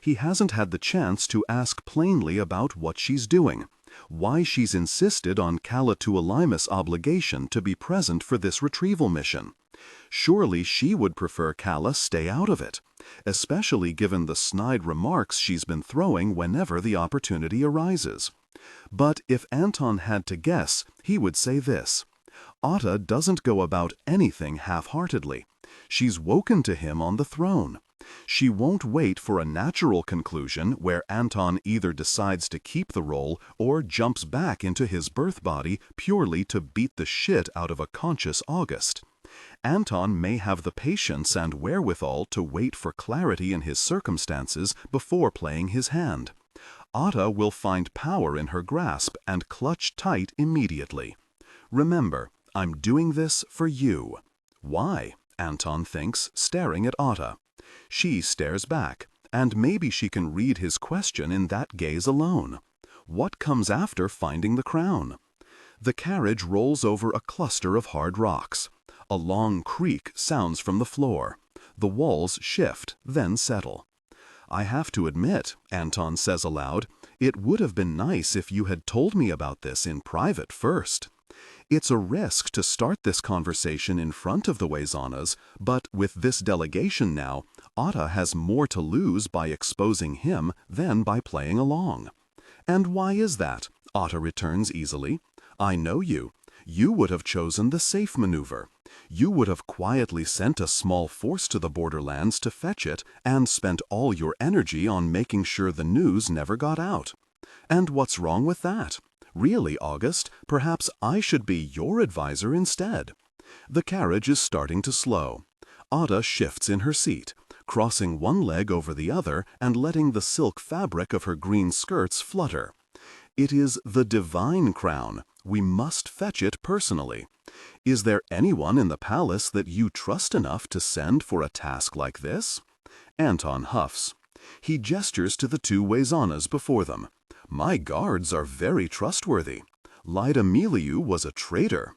He hasn't had the chance to ask plainly about what she's doing, why she's insisted on Calla Tuoleimi's obligation to be present for this retrieval mission. Surely she would prefer Calla stay out of it, especially given the snide remarks she's been throwing whenever the opportunity arises. But if Anton had to guess, he would say this: Otta doesn't go about anything half-heartedly. She's woken to him on the throne. She won't wait for a natural conclusion where Anton either decides to keep the role or jumps back into his birth body purely to beat the shit out of a conscious August. Anton may have the patience and wherewithal to wait for clarity in his circumstances before playing his hand. Otta will find power in her grasp and clutch tight immediately. Remember, I'm doing this for you. Why? Anton thinks, staring at Otta. She stares back, and maybe she can read his question in that gaze alone. What comes after finding the crown? The carriage rolls over a cluster of hard rocks. A long creak sounds from the floor. The walls shift, then settle. I have to admit, Anton says aloud, it would have been nice if you had told me about this in private first. It's a risk to start this conversation in front of the Wayzanas, but with this delegation now, Otta has more to lose by exposing him than by playing along. And why is that? Otta returns easily. I know you. You would have chosen the safe maneuver. You would have quietly sent a small force to the borderlands to fetch it and spent all your energy on making sure the news never got out. And what's wrong with that? Really, August, perhaps I should be your advisor instead. The carriage is starting to slow. Otta shifts in her seat, crossing one leg over the other and letting the silk fabric of her green skirts flutter. It is the divine crown. We must fetch it personally. Is there anyone in the palace that you trust enough to send for a task like this? Anton huffs. He gestures to the two Wayzanas before them. My guards are very trustworthy. Lyda Miliu was a traitor.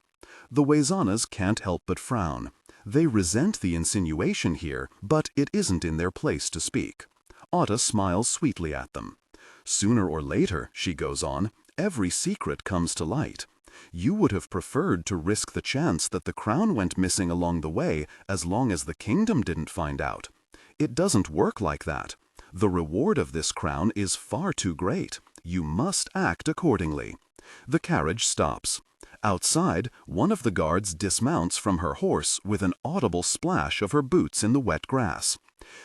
The Wayzanas can't help but frown. They resent the insinuation here, but it isn't in their place to speak. Otta smiles sweetly at them. Sooner or later, she goes on, every secret comes to light. You would have preferred to risk the chance that the crown went missing along the way as long as the kingdom didn't find out. It doesn't work like that. The reward of this crown is far too great. You must act accordingly. The carriage stops. Outside, one of the guards dismounts from her horse with an audible splash of her boots in the wet grass.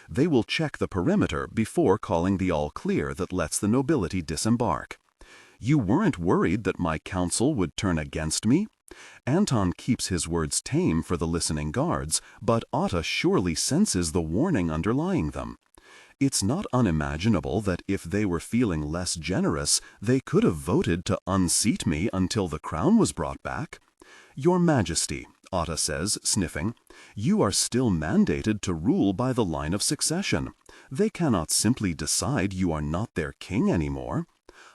They will check the perimeter before calling the all-clear that lets the nobility disembark. You weren't worried that my counsel would turn against me? Anton keeps his words tame for the listening guards, but Otta surely senses the warning underlying them. It's not unimaginable that if they were feeling less generous, they could have voted to unseat me until the crown was brought back. Your Majesty, Otta says, sniffing, you are still mandated to rule by the line of succession. They cannot simply decide you are not their king anymore.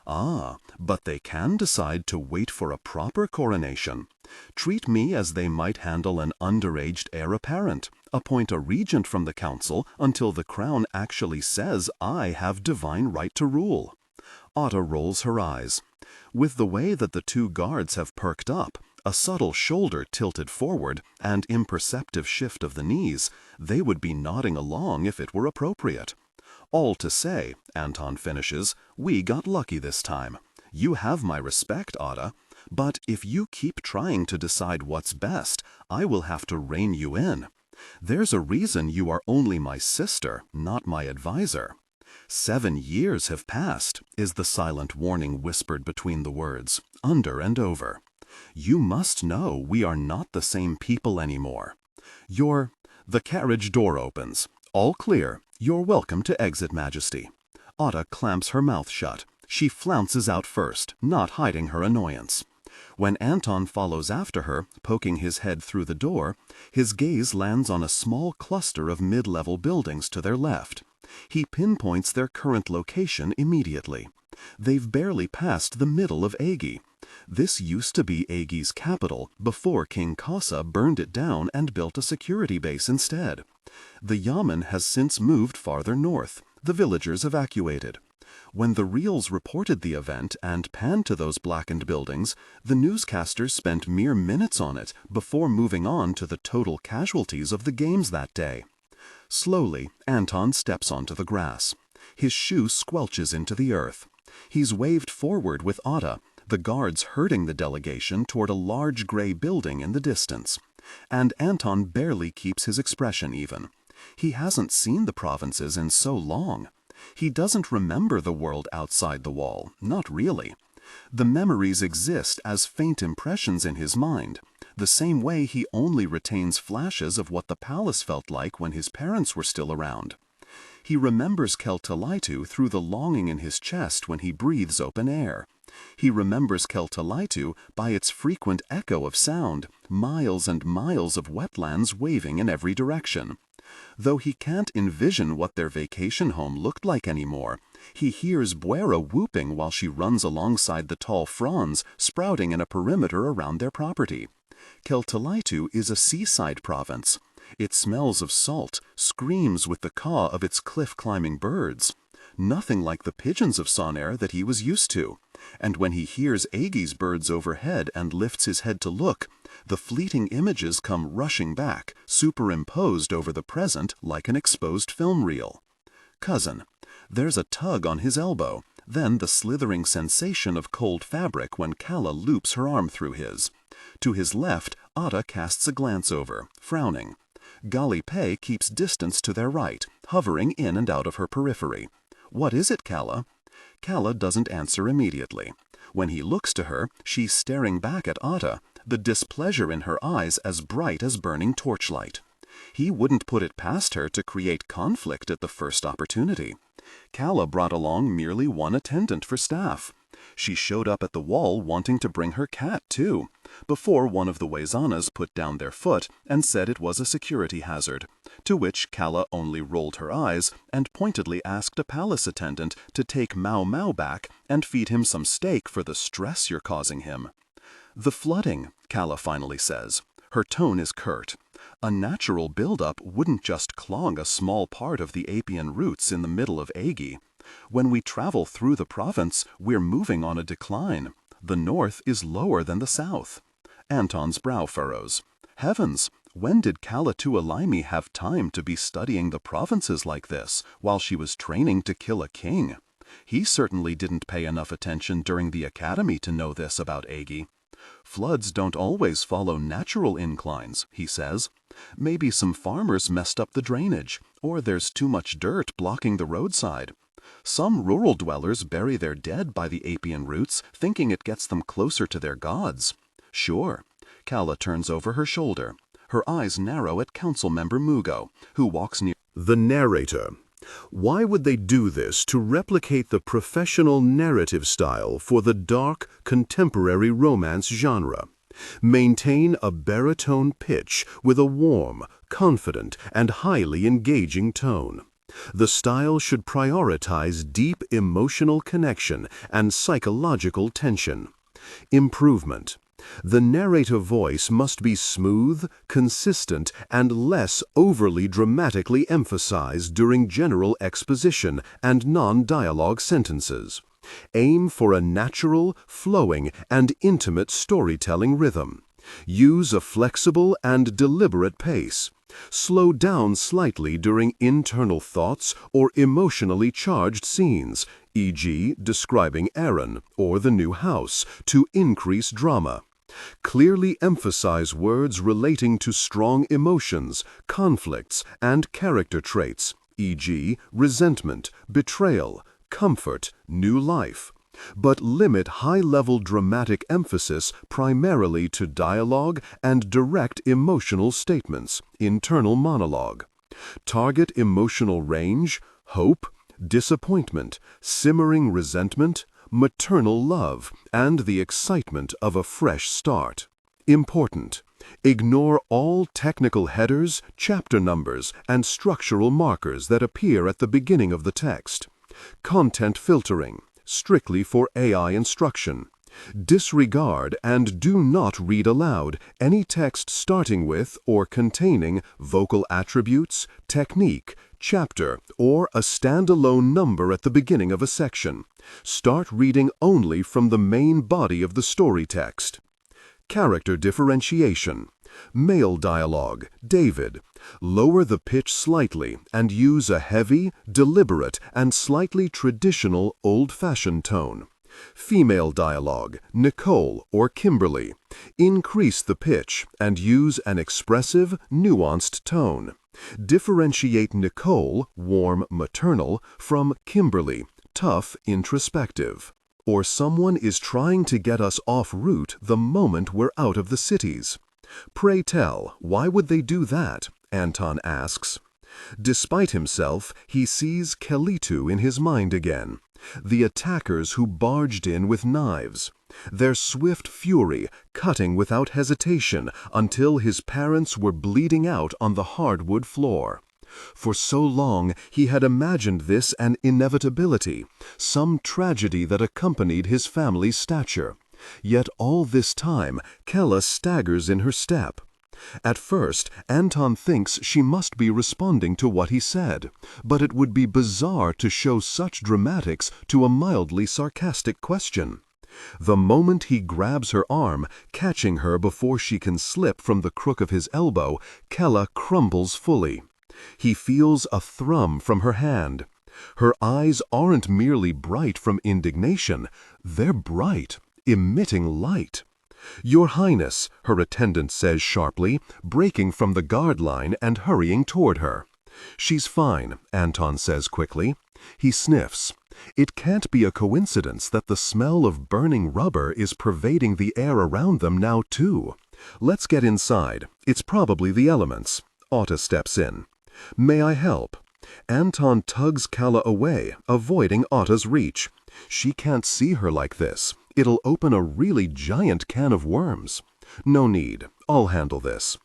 Ah, but they can decide to wait for a proper coronation. Treat me as they might handle an underaged heir apparent. Appoint a regent from the council until the crown actually says I have divine right to rule. Otta rolls her eyes. With the way that the two guards have perked up, a subtle shoulder tilted forward, and imperceptive shift of the knees, they would be nodding along if it were appropriate. All to say, Anton finishes, we got lucky this time. You have my respect, Otta, but if you keep trying to decide what's best, I will have to rein you in. There's a reason you are only my sister, not my advisor. 7 years have passed, is the silent warning whispered between the words, under and over. "You must know we are not the same people anymore. The carriage door opens. All clear. You're welcome to exit, Majesty." Otta clamps her mouth shut. She flounces out first, not hiding her annoyance. When Anton follows after her, poking his head through the door, his gaze lands on a small cluster of mid-level buildings to their left. He pinpoints their current location immediately. They've barely passed the middle of Agi. This used to be Agi's capital before King Kasa burned it down and built a security base instead. The Yamen has since moved farther north, the villagers evacuated. When the reels reported the event and panned to those blackened buildings, the newscasters spent mere minutes on it before moving on to the total casualties of the games that day. Slowly, Anton steps onto the grass. His shoe squelches into the earth. He's waved forward with Otta, the guards herding the delegation toward a large gray building in the distance. And Anton barely keeps his expression even. He hasn't seen the provinces in so long. He doesn't remember the world outside the wall, not really. The memories exist as faint impressions in his mind, the same way he only retains flashes of what the palace felt like when his parents were still around. He remembers Calla Tuoleimi through the longing in his chest when he breathes open air. He remembers Calla Tuoleimi by its frequent echo of sound, miles and miles of wetlands waving in every direction. Though he can't envision what their vacation home looked like anymore, he hears Buera whooping while she runs alongside the tall fronds sprouting in a perimeter around their property. Calla Tuoleimi is a seaside province. It smells of salt, screams with the caw of its cliff-climbing birds. Nothing like the pigeons of Sonair that he was used to. And when he hears Agi's birds overhead and lifts his head to look, the fleeting images come rushing back, superimposed over the present like an exposed film reel. Cousin. There's a tug on his elbow, then the slithering sensation of cold fabric when Calla loops her arm through his. To his left, Otta casts a glance over, frowning. DailyPaste keeps distance to their right, hovering in and out of her periphery. "What is it, Calla?" Calla doesn't answer immediately. When he looks to her, she's staring back at Otta, the displeasure in her eyes as bright as burning torchlight. He wouldn't put it past her to create conflict at the first opportunity. Calla brought along merely one attendant for staff. She showed up at the wall wanting to bring her cat, too, before one of the Waizanas put down their foot and said it was a security hazard, to which Calla only rolled her eyes and pointedly asked a palace attendant to take Mau Mau back and feed him some steak for the stress you're causing him. "The flooding," Calla finally says. Her tone is curt. A natural buildup wouldn't just clog a small part of the Apian roots in the middle of Agi. When we travel through the province, we're moving on a decline. The north is lower than the south. Anton's brow furrows. Heavens, when did Calla Tuoleimi have time to be studying the provinces like this while she was training to kill a king? He certainly didn't pay enough attention during the academy to know this about Agi. "Floods don't always follow natural inclines," he says. "Maybe some farmers messed up the drainage, or there's too much dirt blocking the roadside. Some rural dwellers bury their dead by the Apian roots, thinking it gets them closer to their gods." "Sure." Calla turns over her shoulder. Her eyes narrow at Council Member Mugo, who walks near. The narrator. Why would they do this to replicate the professional narrative style for the dark, contemporary romance genre? Maintain a baritone pitch with a warm, confident, and highly engaging tone. The style should prioritize deep emotional connection and psychological tension. Improvement. The narrator voice must be smooth, consistent, and less overly dramatically emphasized during general exposition and non-dialogue sentences. Aim for a natural, flowing, and intimate storytelling rhythm. Use a flexible and deliberate pace. Slow down slightly during internal thoughts or emotionally charged scenes, e.g., describing Aaron or the new house, to increase drama. Clearly emphasize words relating to strong emotions, conflicts, and character traits, e.g., resentment, betrayal, comfort, new life. but limit high-level dramatic emphasis primarily to dialogue and direct emotional statements, internal monologue. Target emotional range, hope, disappointment, simmering resentment, maternal love, and the excitement of a fresh start. Important: ignore all technical headers, chapter numbers, and structural markers that appear at the beginning of the text. Content filtering, strictly for AI instruction. Disregard and do not read aloud any text starting with or containing vocal attributes, technique, chapter, or a standalone number at the beginning of a section. Start reading only from the main body of the story text. Character differentiation. Male dialogue, David. Lower the pitch slightly and use a heavy, deliberate, and slightly traditional old-fashioned tone. Female dialogue, Nicole or Kimberly. Increase the pitch and use an expressive, nuanced tone. Differentiate Nicole, warm, maternal, from Kimberly, tough, introspective. Or someone is trying to get us off route the moment we're out of the cities. Pray tell, why would they do that? Anton asks. Despite himself, he sees Kelitu in his mind again. The attackers who barged in with knives. Their swift fury, cutting without hesitation until his parents were bleeding out on the hardwood floor. For so long he had imagined this an inevitability, some tragedy that accompanied his family's stature. Yet all this time Calla staggers in her step. At first, Anton thinks she must be responding to what he said, but it would be bizarre to show such dramatics to a mildly sarcastic question. The moment he grabs her arm, catching her before she can slip from the crook of his elbow, Calla crumbles fully. He feels a thrum from her hand. Her eyes aren't merely bright from indignation, they're bright, emitting light. "Your Highness," her attendant says sharply, breaking from the guard line and hurrying toward her. "She's fine," Anton says quickly. He sniffs. It can't be a coincidence that the smell of burning rubber is pervading the air around them now too. "Let's get inside. It's probably the elements." Otta steps in. "May I help?" Anton tugs Calla away, avoiding Otta's reach. She can't see her like this. It'll open a really giant can of worms. "No need. I'll handle this."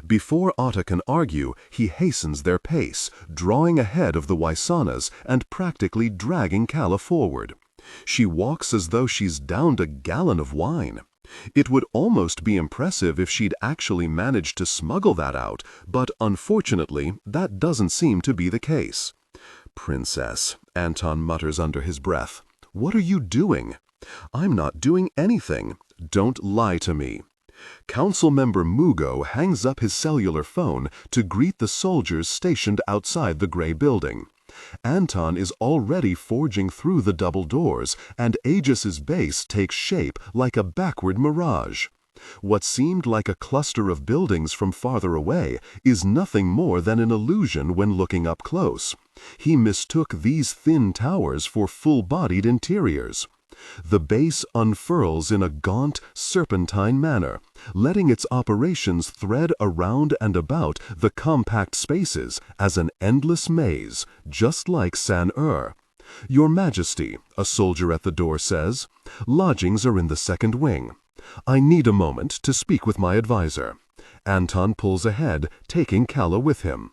Before Otta can argue, he hastens their pace, drawing ahead of the Waisanas and practically dragging Calla forward. She walks as though she's downed a gallon of wine. It would almost be impressive if she'd actually managed to smuggle that out, but unfortunately, that doesn't seem to be the case. "Princess," Anton mutters under his breath. "What are you doing?" "I'm not doing anything. Don't lie to me." Councilmember Mugo hangs up his cellular phone to greet the soldiers stationed outside the gray building. Anton is already forging through the double doors, and Aegis's base takes shape like a backward mirage. What seemed like a cluster of buildings from farther away is nothing more than an illusion when looking up close. He mistook these thin towers for full-bodied interiors. The base unfurls in a gaunt, serpentine manner, letting its operations thread around and about the compact spaces as an endless maze, just like San-Ur. "Your Majesty," a soldier at the door says, "lodgings are in the second wing. I need a moment to speak with my advisor." Anton pulls ahead, taking Calla with him.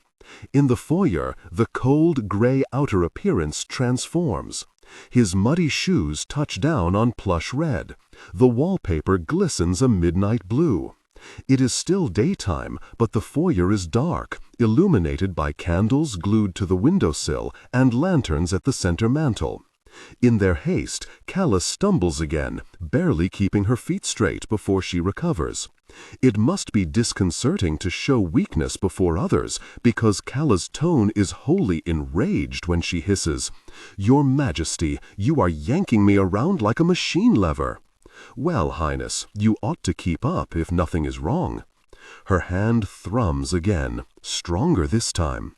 In the foyer, the cold, gray outer appearance transforms. His muddy shoes touch down on plush red. The wallpaper glistens a midnight blue. It is still daytime, but the foyer is dark, illuminated by candles glued to the windowsill and lanterns at the center mantel. In their haste, Calla stumbles again, barely keeping her feet straight before she recovers. It must be disconcerting to show weakness before others, because Calla's tone is wholly enraged when she hisses, "Your Majesty, you are yanking me around like a machine lever." "Well, Highness, you ought to keep up if nothing is wrong." Her hand thrums again, stronger this time.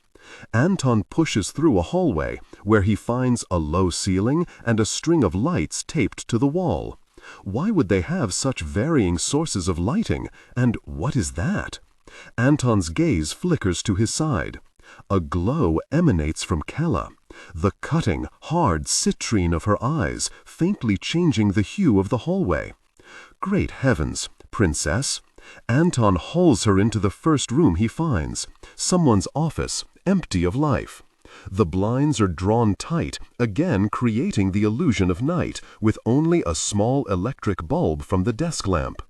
Anton pushes through a hallway where he finds a low ceiling and a string of lights taped to the wall. Why would they have such varying sources of lighting, and what is that? Anton's gaze flickers to his side. A glow emanates from Calla, the cutting, hard citrine of her eyes faintly changing the hue of the hallway. Great heavens, princess! Anton hauls her into the first room he finds, someone's office, empty of life. The blinds are drawn tight, again creating the illusion of night, with only a small electric bulb from the desk lamp.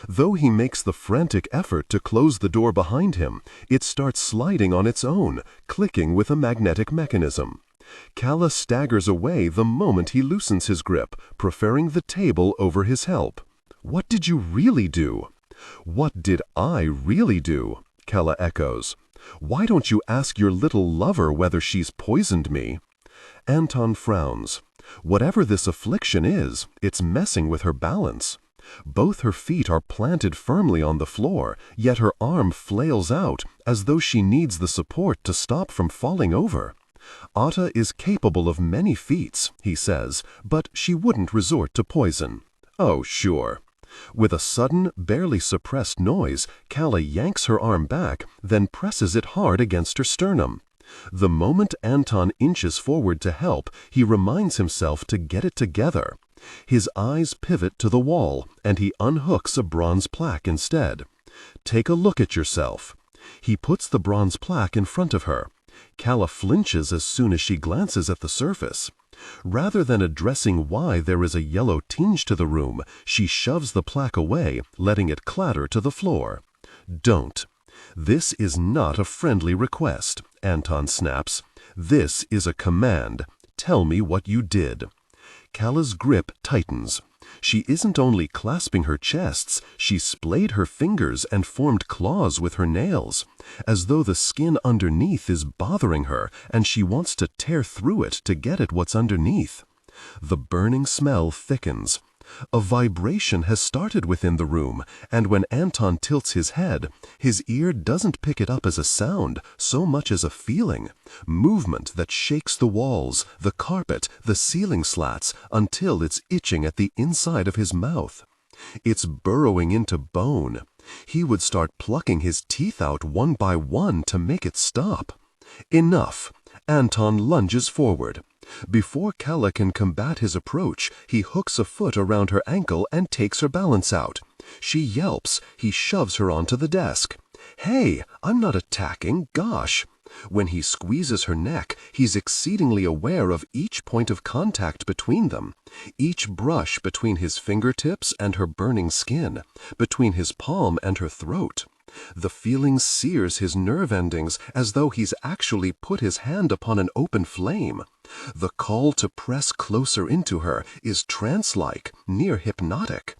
Though he makes the frantic effort to close the door behind him, it starts sliding on its own, clicking with a magnetic mechanism. Calla staggers away the moment he loosens his grip, preferring the table over his help. What did you really do? What did I really do? Calla echoes. Why don't you ask your little lover whether she's poisoned me? Anton frowns. Whatever this affliction is, it's messing with her balance. Both her feet are planted firmly on the floor, yet her arm flails out as though she needs the support to stop from falling over. Otta is capable of many feats, he says, but she wouldn't resort to poison. Oh, sure. With a sudden, barely suppressed noise, Calla yanks her arm back, then presses it hard against her sternum. The moment Anton inches forward to help, he reminds himself to get it together. His eyes pivot to the wall, and he unhooks a bronze plaque instead. Take a look at yourself. He puts the bronze plaque in front of her. Calla flinches as soon as she glances at the surface. Rather than addressing why there is a yellow tinge to the room, she shoves the plaque away, letting it clatter to the floor. Don't. This is not a friendly request, Anton snaps. This is a command. Tell me what you did. Calla's grip tightens. She isn't only clasping her chests, she splayed her fingers and formed claws with her nails, as though the skin underneath is bothering her and she wants to tear through it to get at what's underneath. The burning smell thickens. A vibration has started within the room, and when Anton tilts his head, his ear doesn't pick it up as a sound so much as a feeling, movement that shakes the walls, the carpet, the ceiling slats, until it's itching at the inside of his mouth. It's burrowing into bone. He would start plucking his teeth out one by one to make it stop. Enough. Anton lunges forward. Before Calla can combat his approach, he hooks a foot around her ankle and takes her balance out. She yelps. He shoves her onto the desk. Hey, I'm not attacking, gosh. When he squeezes her neck, he's exceedingly aware of each point of contact between them, each brush between his fingertips and her burning skin, between his palm and her throat. The feeling sears his nerve endings as though he's actually put his hand upon an open flame. The call to press closer into her is trance-like, near hypnotic.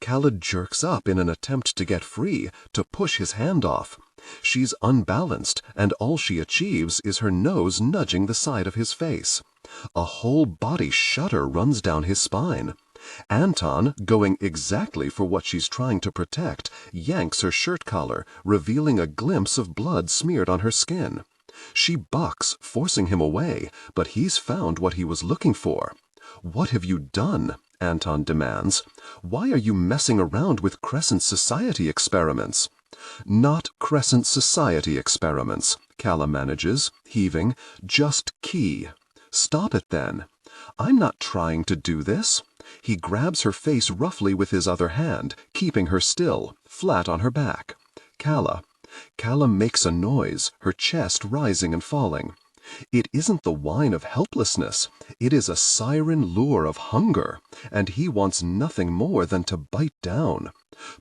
Calla jerks up in an attempt to get free, to push his hand off. She's unbalanced, and all she achieves is her nose nudging the side of his face. A whole body shudder runs down his spine. Anton, going exactly for what she's trying to protect, yanks her shirt collar, revealing a glimpse of blood smeared on her skin. She bucks, forcing him away, but he's found what he was looking for. "What have you done?" Anton demands. "Why are you messing around with Crescent Society experiments?" "Not Crescent Society experiments," Calla manages, heaving. "Just key." "Stop it then." "I'm not trying to do this." He grabs her face roughly with his other hand, keeping her still, flat on her back. "Calla." Calla makes a noise, her chest rising and falling. It isn't the whine of helplessness. It is a siren lure of hunger, and he wants nothing more than to bite down.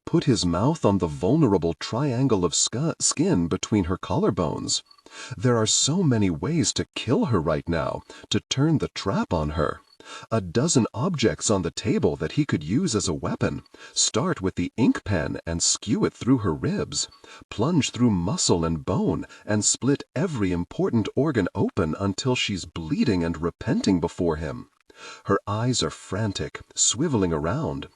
Put his mouth on the vulnerable triangle of skin between her collarbones. There are so many ways to kill her right now, to turn the trap on her. A dozen objects on the table that he could use as a weapon. Start with the ink pen and skew it through her ribs. Plunge through muscle and bone and split every important organ open until she's bleeding and repenting before him. Her eyes are frantic, swiveling around.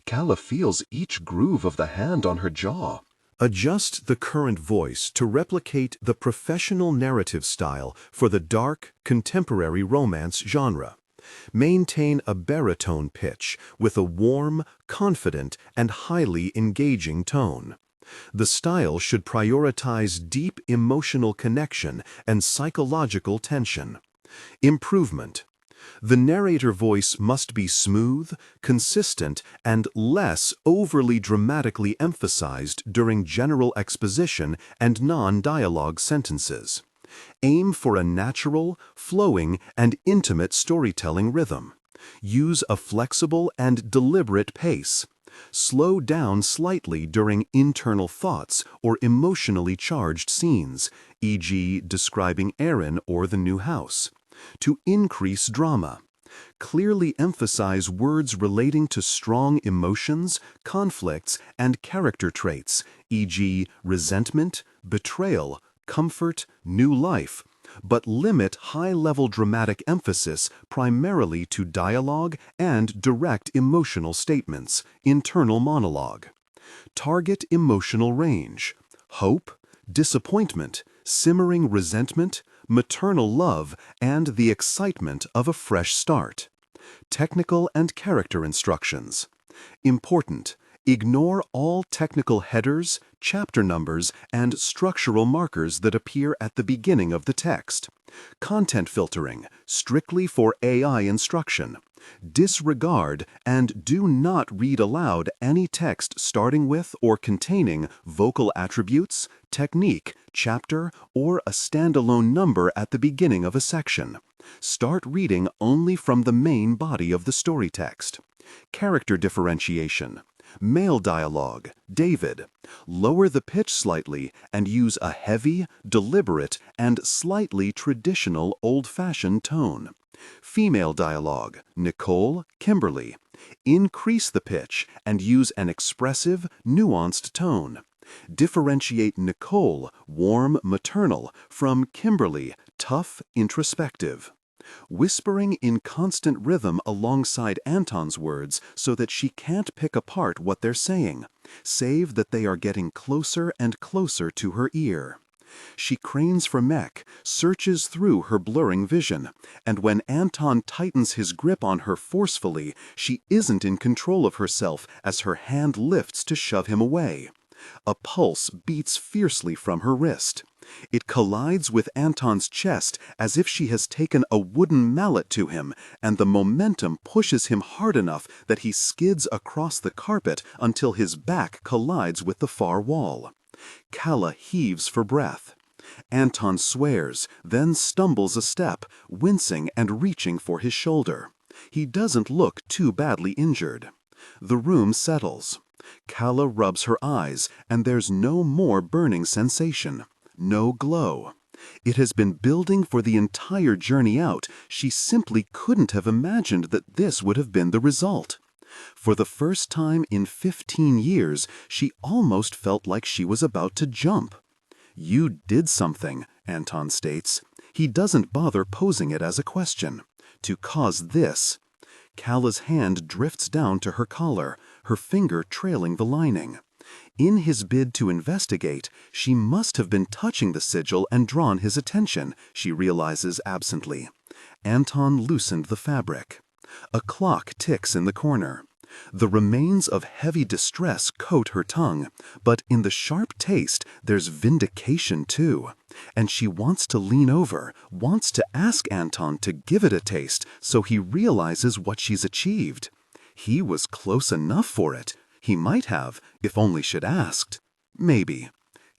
Calla feels each groove of the hand on her jaw. Adjust the current voice to replicate the professional narrative style for the dark, contemporary romance genre. Maintain a baritone pitch with a warm, confident, and highly engaging tone. The style should prioritize deep emotional connection and psychological tension. Improvement. The narrator voice must be smooth, consistent, and less overly dramatically emphasized during general exposition and non-dialogue sentences. Aim for a natural, flowing, and intimate storytelling rhythm. Use a flexible and deliberate pace. Slow down slightly during internal thoughts or emotionally charged scenes, e.g., describing Aaron or the new house, to increase drama. Clearly emphasize words relating to strong emotions, conflicts, and character traits, e.g., resentment, betrayal, comfort, new life, but limit high-level dramatic emphasis primarily to dialogue and direct emotional statements, internal monologue. Target emotional range: hope, disappointment, simmering resentment, maternal love, and the excitement of a fresh start. Technical and character instructions. Important: ignore all technical headers, chapter numbers, and structural markers that appear at the beginning of the text. Content filtering, strictly for AI instruction. Disregard and do not read aloud any text starting with or containing vocal attributes, technique, chapter, or a standalone number at the beginning of a section. Start reading only from the main body of the story text. Character differentiation. Male dialogue, David. Lower the pitch slightly and use a heavy, deliberate, and slightly traditional old-fashioned tone. Female dialogue, Nicole, Kimberly. Increase the pitch and use an expressive, nuanced tone. Differentiate Nicole, warm, maternal, from Kimberly, tough, introspective. Whispering in constant rhythm alongside Anton's words so that she can't pick apart what they're saying, save that they are getting closer and closer to her ear. She cranes for mech, searches through her blurring vision, and when Anton tightens his grip on her forcefully, she isn't in control of herself as her hand lifts to shove him away. A pulse beats fiercely from her wrist. It collides with Anton's chest as if she has taken a wooden mallet to him, and the momentum pushes him hard enough that he skids across the carpet until his back collides with the far wall. Calla heaves for breath. Anton swears, then stumbles a step, wincing and reaching for his shoulder. He doesn't look too badly injured. The room settles. Calla rubs her eyes, and there's no more burning sensation. No glow. It has been building for the entire journey out. She simply couldn't have imagined that this would have been the result. For the first time in 15 years, she almost felt like she was about to jump. "You did something," Anton states. He doesn't bother posing it as a question. "To cause this." Calla's hand drifts down to her collar, her finger trailing the lining. In his bid to investigate, she must have been touching the sigil and drawn his attention, she realizes absently. Anton loosened the fabric. A clock ticks in the corner. The remains of heavy distress coat her tongue, but in the sharp taste there's vindication too. And she wants to lean over, wants to ask Anton to give it a taste so he realizes what she's achieved. He was close enough for it. He might have, if only she'd asked. Maybe.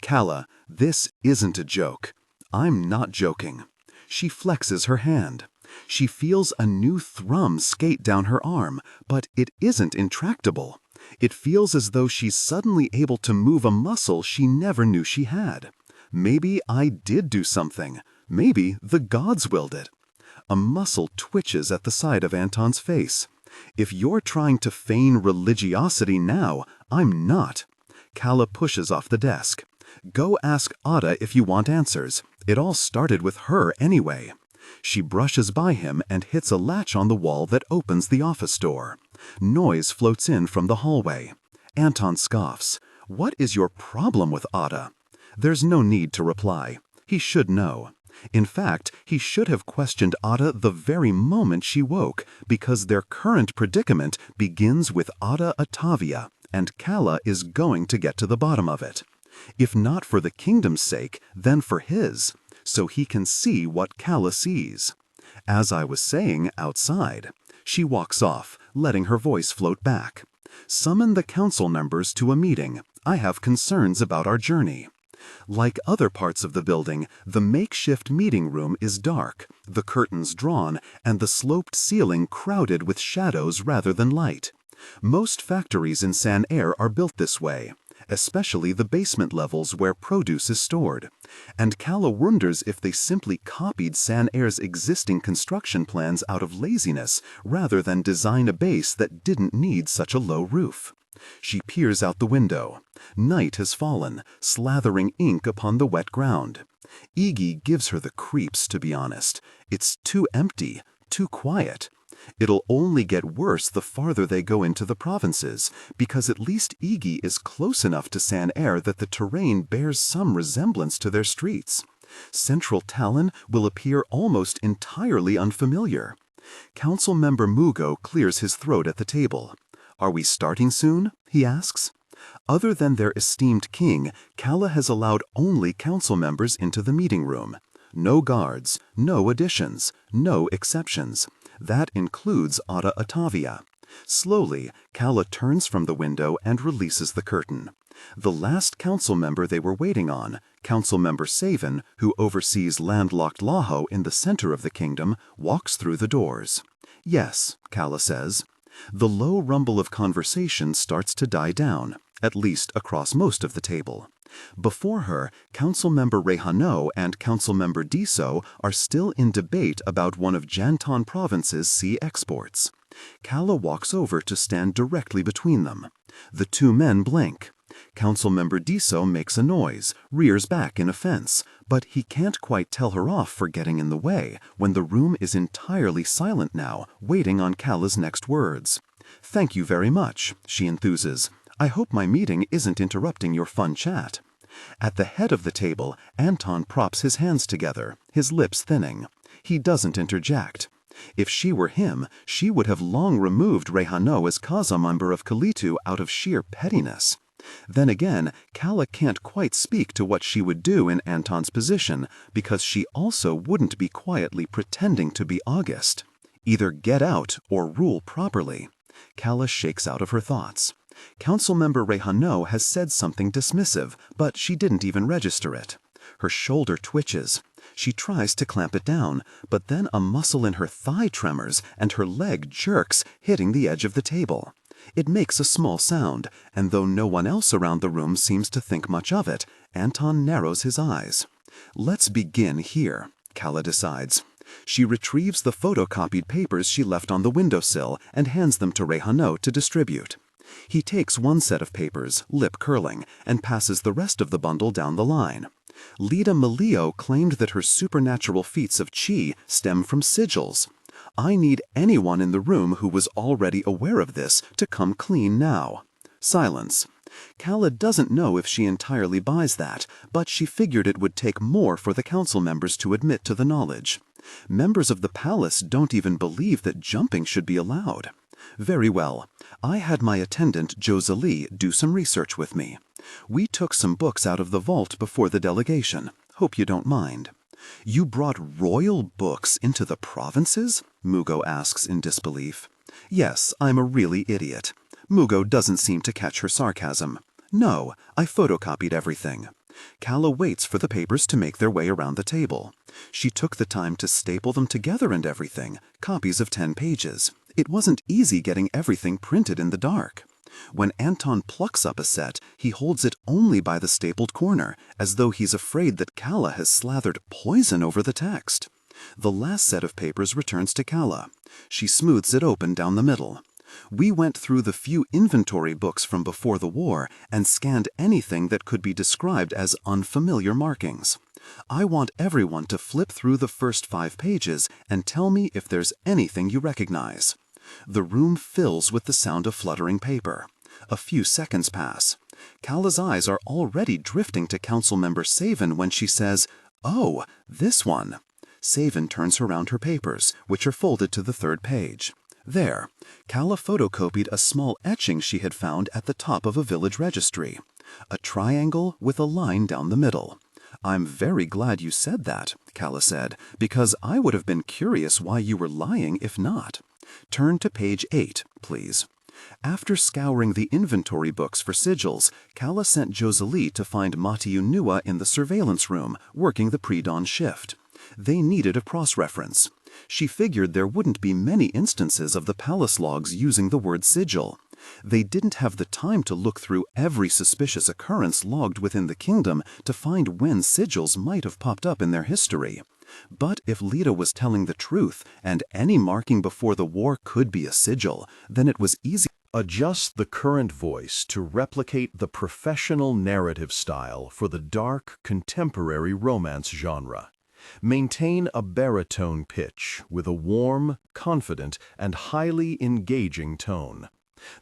"Calla, this isn't a joke. I'm not joking." She flexes her hand. She feels a new thrum skate down her arm, but it isn't intractable. It feels as though she's suddenly able to move a muscle she never knew she had. Maybe I did do something. Maybe the gods willed it. A muscle twitches at the side of Anton's face. "If you're trying to feign religiosity now, I'm not." Calla pushes off the desk. "Go ask Otta if you want answers. It all started with her anyway." She brushes by him and hits a latch on the wall that opens the office door. Noise floats in from the hallway. Anton scoffs. What is your problem with Otta? There's no need to reply. He should know. In fact, he should have questioned Otta the very moment she woke, because their current predicament begins with Otta Avia, and Calla is going to get to the bottom of it. If not for the kingdom's sake, then for his, so he can see what Calla sees. As I was saying, outside. She walks off, letting her voice float back. Summon the council members to a meeting. I have concerns about our journey. Like other parts of the building, the makeshift meeting room is dark, the curtains drawn, and the sloped ceiling crowded with shadows rather than light. Most factories in San Air are built this way, especially the basement levels where produce is stored. And Calla wonders if they simply copied San Air's existing construction plans out of laziness rather than design a base that didn't need such a low roof. She peers out the window. Night has fallen, slathering ink upon the wet ground. Iggy gives her the creeps, to be honest. It's too empty, too quiet. It'll only get worse the farther they go into the provinces, because at least Iggy is close enough to San Air that the terrain bears some resemblance to their streets. Central Talin will appear almost entirely unfamiliar. Council member Mugo clears his throat at the table. Are we starting soon? He asks. Other than their esteemed king, Calla has allowed only council members into the meeting room. No guards, no additions, no exceptions. That includes Otta Avia. Slowly, Calla turns from the window and releases the curtain. The last council member they were waiting on, Council Member Savin, who oversees landlocked Laho in the center of the kingdom, walks through the doors. Yes, Calla says. The low rumble of conversation starts to die down, at least across most of the table. Before her, Council Member Rehano and Council Member Diso are still in debate about one of Janton Province's sea exports. Calla walks over to stand directly between them. The two men blink. Council Member Diso makes a noise, rears back in offense, but he can't quite tell her off for getting in the way when the room is entirely silent now, waiting on Calla's next words. "Thank you very much," she enthuses. "I hope my meeting isn't interrupting your fun chat." At the head of the table, Anton props his hands together, his lips thinning. He doesn't interject. If she were him, she would have long removed Rehano as Kasa member of Kalitu out of sheer pettiness. Then again, Calla can't quite speak to what she would do in Anton's position, because she also wouldn't be quietly pretending to be August. Either get out or rule properly. Calla shakes out of her thoughts. Council Member Rehano has said something dismissive, but she didn't even register it. Her shoulder twitches. She tries to clamp it down, but then a muscle in her thigh tremors and her leg jerks, hitting the edge of the table. It makes a small sound, and though no one else around the room seems to think much of it, Anton narrows his eyes. Let's begin here, Calla decides. She retrieves the photocopied papers she left on the windowsill and hands them to Rehano to distribute. He takes one set of papers, lip curling, and passes the rest of the bundle down the line. Lida Malio claimed that her supernatural feats of chi stem from sigils. I need anyone in the room who was already aware of this to come clean now. Silence. Calla doesn't know if she entirely buys that, but she figured it would take more for the council members to admit to the knowledge. Members of the palace don't even believe that jumping should be allowed. Very well. I had my attendant, Josalie, do some research with me. We took some books out of the vault before the delegation. Hope you don't mind. You brought royal books into the provinces? Mugo asks in disbelief. Yes, I'm a really idiot. Mugo doesn't seem to catch her sarcasm. No, I photocopied everything. Calla waits for the papers to make their way around the table. She took the time to staple them together and everything, copies of 10 pages. It wasn't easy getting everything printed in the dark. When Anton plucks up a set, he holds it only by the stapled corner, as though he's afraid that Calla has slathered poison over the text. The last set of papers returns to Calla. She smooths it open down the middle. We went through the few inventory books from before the war and scanned anything that could be described as unfamiliar markings. I want everyone to flip through the first 5 pages and tell me if there's anything you recognize. The room fills with the sound of fluttering paper. A few seconds pass. Calla's eyes are already drifting to Councilmember Savin when she says, "Oh, this one." Savin turns around her papers, which are folded to the third page. There, Calla photocopied a small etching she had found at the top of a village registry. A triangle with a line down the middle. "I'm very glad you said that," Calla said, "because I would have been curious why you were lying if not." Turn to page 8, please. After scouring the inventory books for sigils, Calla sent Josalie to find Matiu Nua in the surveillance room, working the pre-dawn shift. They needed a cross-reference. She figured there wouldn't be many instances of the palace logs using the word sigil. They didn't have the time to look through every suspicious occurrence logged within the kingdom to find when sigils might have popped up in their history. But if Lita was telling the truth, and any marking before the war could be a sigil, then it was easy. Adjust the current voice to replicate the professional narrative style for the dark, contemporary romance genre. Maintain a baritone pitch with a warm, confident, and highly engaging tone.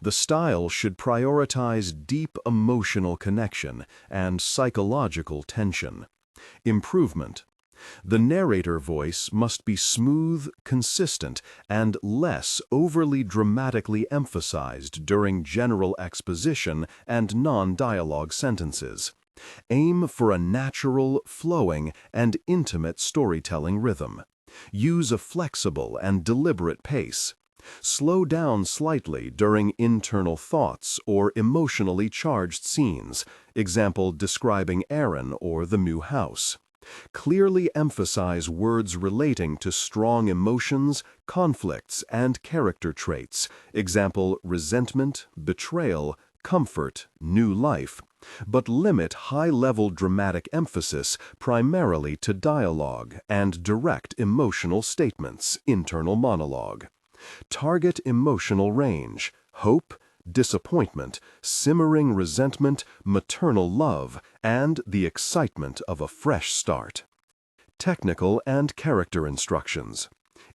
The style should prioritize deep emotional connection and psychological tension. Improvement. The narrator voice must be smooth, consistent, and less overly dramatically emphasized during general exposition and non-dialogue sentences. Aim for a natural, flowing, and intimate storytelling rhythm. Use a flexible and deliberate pace. Slow down slightly during internal thoughts or emotionally charged scenes, example describing Aaron or the new house. Clearly emphasize words relating to strong emotions, conflicts, and character traits, example resentment, betrayal, comfort, new life, but limit high-level dramatic emphasis primarily to dialogue and direct emotional statements, internal monologue. Target emotional range, hope, disappointment, simmering resentment, maternal love, and the excitement of a fresh start. Technical and character instructions.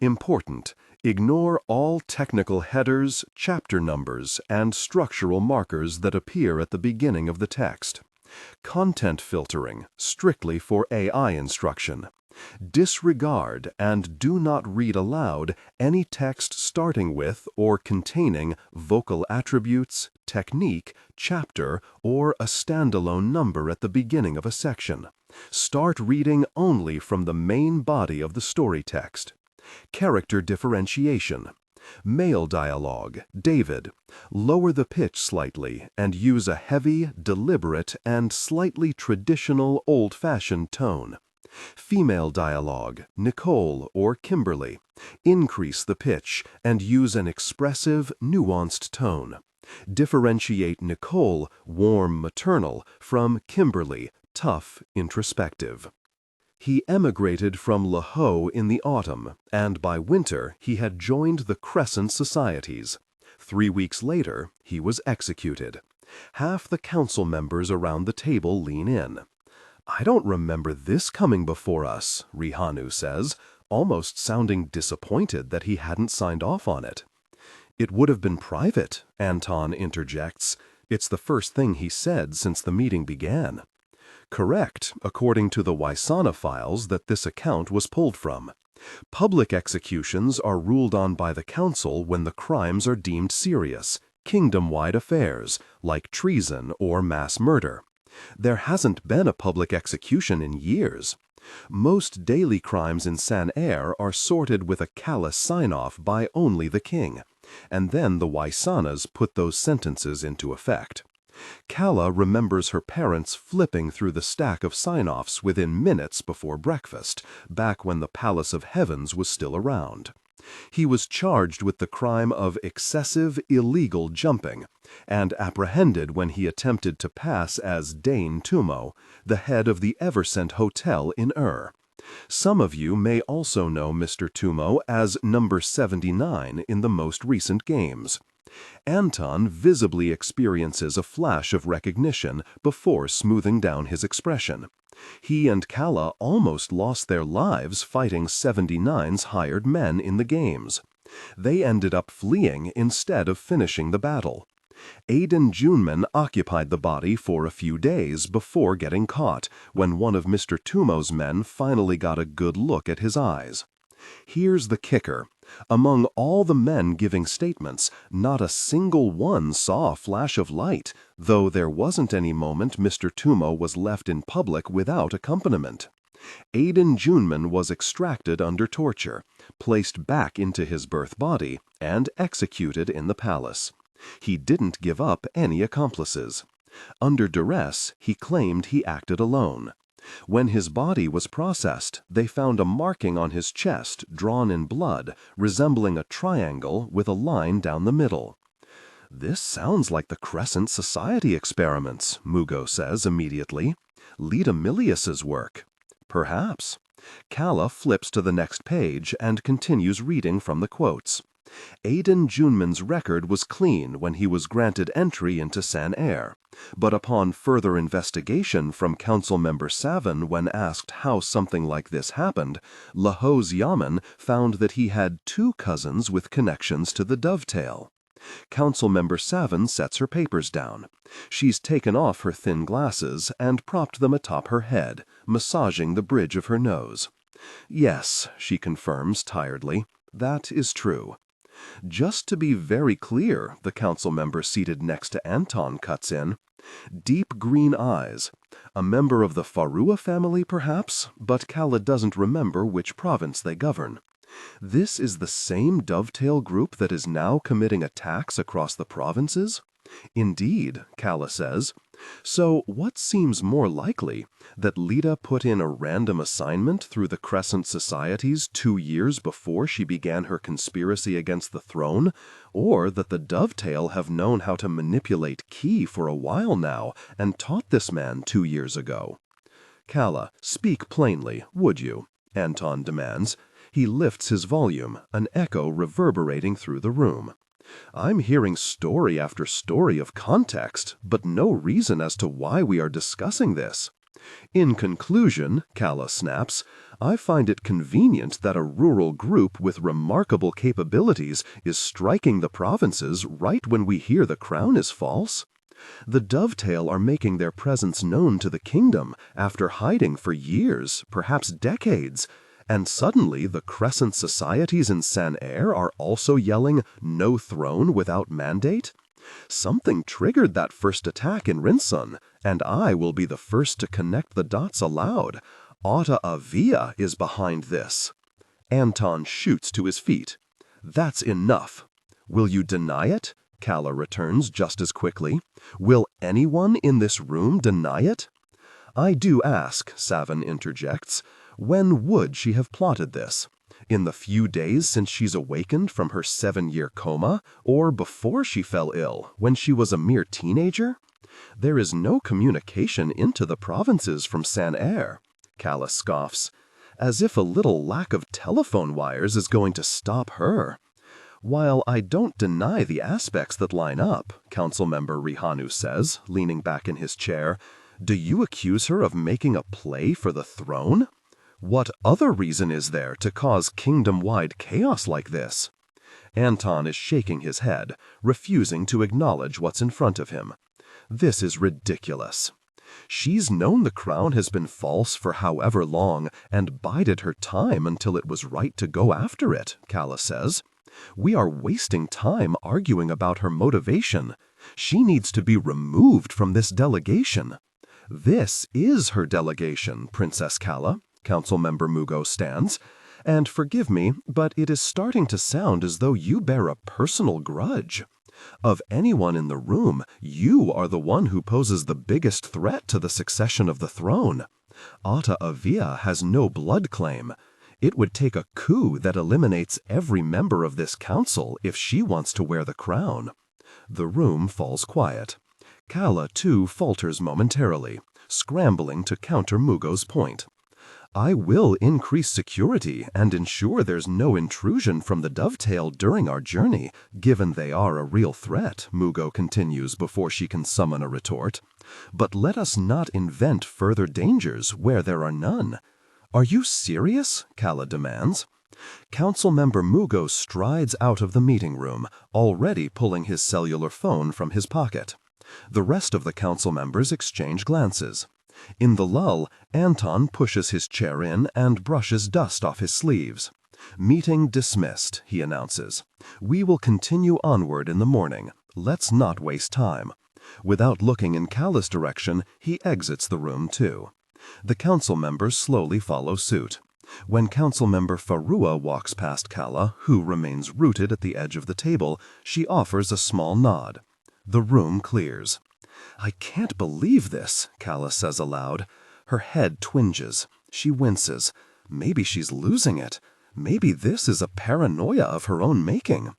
Important. Ignore all technical headers, chapter numbers, and structural markers that appear at the beginning of the text. Content filtering, strictly for AI instruction. Disregard and do not read aloud any text starting with or containing vocal attributes, technique, chapter, or a standalone number at the beginning of a section. Start reading only from the main body of the story text. Character differentiation. Male dialogue, David. Lower the pitch slightly and use a heavy, deliberate, and slightly traditional, old-fashioned tone. Female dialogue, Nicole or Kimberly. Increase the pitch and use an expressive, nuanced tone. Differentiate Nicole, warm, maternal, from Kimberly, tough, introspective. He emigrated from Le Haut in the autumn, and by winter he had joined the Crescent Societies. 3 weeks later, he was executed. Half the council members around the table lean in. "I don't remember this coming before us," Rihanu says, almost sounding disappointed that he hadn't signed off on it. "It would have been private," Anton interjects. "It's the first thing he said since the meeting began." Correct, according to the Waisana files that this account was pulled from. Public executions are ruled on by the council when the crimes are deemed serious, kingdom-wide affairs, like treason or mass murder. There hasn't been a public execution in years. Most daily crimes in San Air are sorted with a callous sign-off by only the king, and then the Waisanas put those sentences into effect. Calla remembers her parents flipping through the stack of sign-offs within minutes before breakfast, back when the Palace of Heavens was still around. He was charged with the crime of excessive, illegal jumping, and apprehended when he attempted to pass as Dane Tumo, the head of the Eversent Hotel in Some of you may also know Mr. Tumo as number 79 in the most recent games. Anton visibly experiences a flash of recognition before smoothing down his expression. He and Calla almost lost their lives fighting 79's hired men in the games. They ended up fleeing instead of finishing the battle. Aidan Juneman occupied the body for a few days before getting caught, when one of Mr. Tumo's men finally got a good look at his eyes. Here's the kicker. Among all the men giving statements, not a single one saw a flash of light, though there wasn't any moment Mr. Tumo was left in public without accompaniment. Aidan Juneman was extracted under torture, placed back into his birth body, and executed in the palace. He didn't give up any accomplices. Under duress, he claimed he acted alone. When his body was processed, they found a marking on his chest drawn in blood, resembling a triangle with a line down the middle. "This sounds like the Crescent Society experiments," Mugo says immediately. "Leda Milius's work." Perhaps. Calla flips to the next page and continues reading from the quotes. Aidan Juneman's record was clean when he was granted entry into San-Air, but upon further investigation from Council Member Savin when asked how something like this happened, Lahoe's Yaman found that he had 2 cousins with connections to the Dovetail. Council Member Savin sets her papers down. She's taken off her thin glasses and propped them atop her head, massaging the bridge of her nose. "Yes," she confirms tiredly, "that is true." "Just to be very clear," the council member seated next to Anton cuts in. "Deep green eyes. A member of the Farua family, perhaps, but Calla doesn't remember which province they govern. This is the same Dovetail group that is now committing attacks across the provinces?" "Indeed," Calla says. "So what seems more likely, that Leda put in a random assignment through the Crescent Societies 2 years before she began her conspiracy against the throne, or that the Dovetail have known how to manipulate Ki for a while now and taught this man 2 years ago?" "Calla, speak plainly, would you?" Anton demands. He lifts his volume, an echo reverberating through the room. "I'm hearing story after story of context, but no reason as to why we are discussing this. In conclusion," Calla snaps, "I find it convenient that a rural group with remarkable capabilities is striking the provinces right when we hear the crown is false. The Dovetail are making their presence known to the kingdom after hiding for years, perhaps decades. And suddenly the Crescent Societies in San-Air are also yelling, 'No throne without mandate'? Something triggered that first attack in Rinsun, and I will be the first to connect the dots aloud. Otta Avia is behind this." Anton shoots to his feet. "That's enough. Will you deny it?" Calla returns just as quickly. "Will anyone in this room deny it?" "I do ask," Savin interjects, "when would she have plotted this? In the few days since she's awakened from her 7-year coma, or before she fell ill, when she was a mere teenager? There is no communication into the provinces from San-Air." Calla scoffs. "As if a little lack of telephone wires is going to stop her." "While I don't deny the aspects that line up," Councilmember Rihanu says, leaning back in his chair, "do you accuse her of making a play for the throne? What other reason is there to cause kingdom-wide chaos like this?" Anton is shaking his head, refusing to acknowledge what's in front of him. "This is ridiculous. She's known the crown has been false for however long and bided her time until it was right to go after it," Calla says. "We are wasting time arguing about her motivation. She needs to be removed from this delegation." "This is her delegation, Princess Calla," Councilmember Mugo stands. "And forgive me, but it is starting to sound as though you bear a personal grudge. Of anyone in the room, you are the one who poses the biggest threat to the succession of the throne. Otta Avia has no blood claim. It would take a coup that eliminates every member of this council if she wants to wear the crown." The room falls quiet. Calla, too, falters momentarily, scrambling to counter Mugo's point. "I will increase security and ensure there's no intrusion from the Dovetail during our journey, given they are a real threat," Mugo continues before she can summon a retort. "But let us not invent further dangers where there are none." "Are you serious?" Calla demands. Council member Mugo strides out of the meeting room, already pulling his cellular phone from his pocket. The rest of the council members exchange glances. In the lull, Anton pushes his chair in and brushes dust off his sleeves. "Meeting dismissed," he announces. "We will continue onward in the morning. Let's not waste time." Without looking in Calla's direction, he exits the room too. The council members slowly follow suit. When council member Farua walks past Calla, who remains rooted at the edge of the table, she offers a small nod. The room clears. "I can't believe this," Calla says aloud. Her head twinges. She winces. Maybe she's losing it. Maybe this is a paranoia of her own making.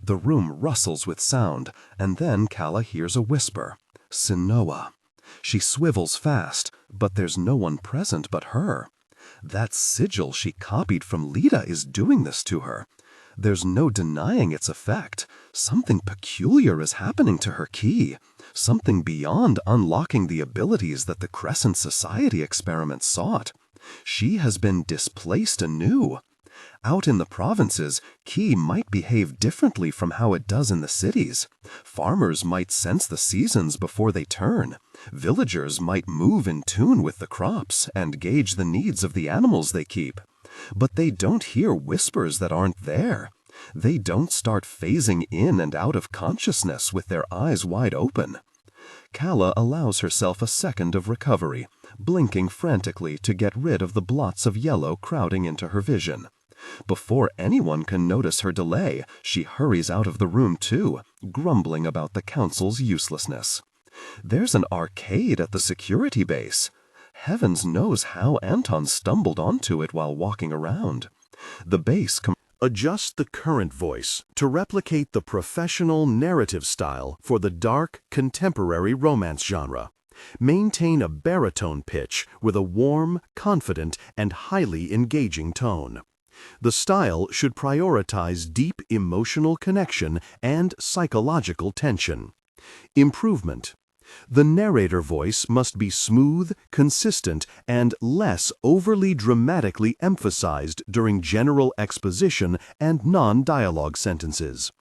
The room rustles with sound, and then Calla hears a whisper. "Sinoa." She swivels fast, but there's no one present but her. That sigil she copied from Lida is doing this to her. There's no denying its effect. Something peculiar is happening to her key. Something beyond unlocking the abilities that the Crescent Society experiment sought. She has been displaced anew. Out in the provinces, Ki might behave differently from how it does in the cities. Farmers might sense the seasons before they turn. Villagers might move in tune with the crops and gauge the needs of the animals they keep. But they don't hear whispers that aren't there. They don't start phasing in and out of consciousness with their eyes wide open. Calla allows herself a second of recovery, blinking frantically to get rid of the blots of yellow crowding into her vision. Before anyone can notice her delay, she hurries out of the room too, grumbling about the council's uselessness. There's an arcade at the security base. Heavens knows how Anton stumbled onto it while walking around. The base Adjust the current voice to replicate the professional narrative style for the dark, contemporary romance genre. Maintain a baritone pitch with a warm, confident, and highly engaging tone. The style should prioritize deep emotional connection and psychological tension. Improvement. The narrator voice must be smooth, consistent, and less overly dramatically emphasized during general exposition and non-dialogue sentences.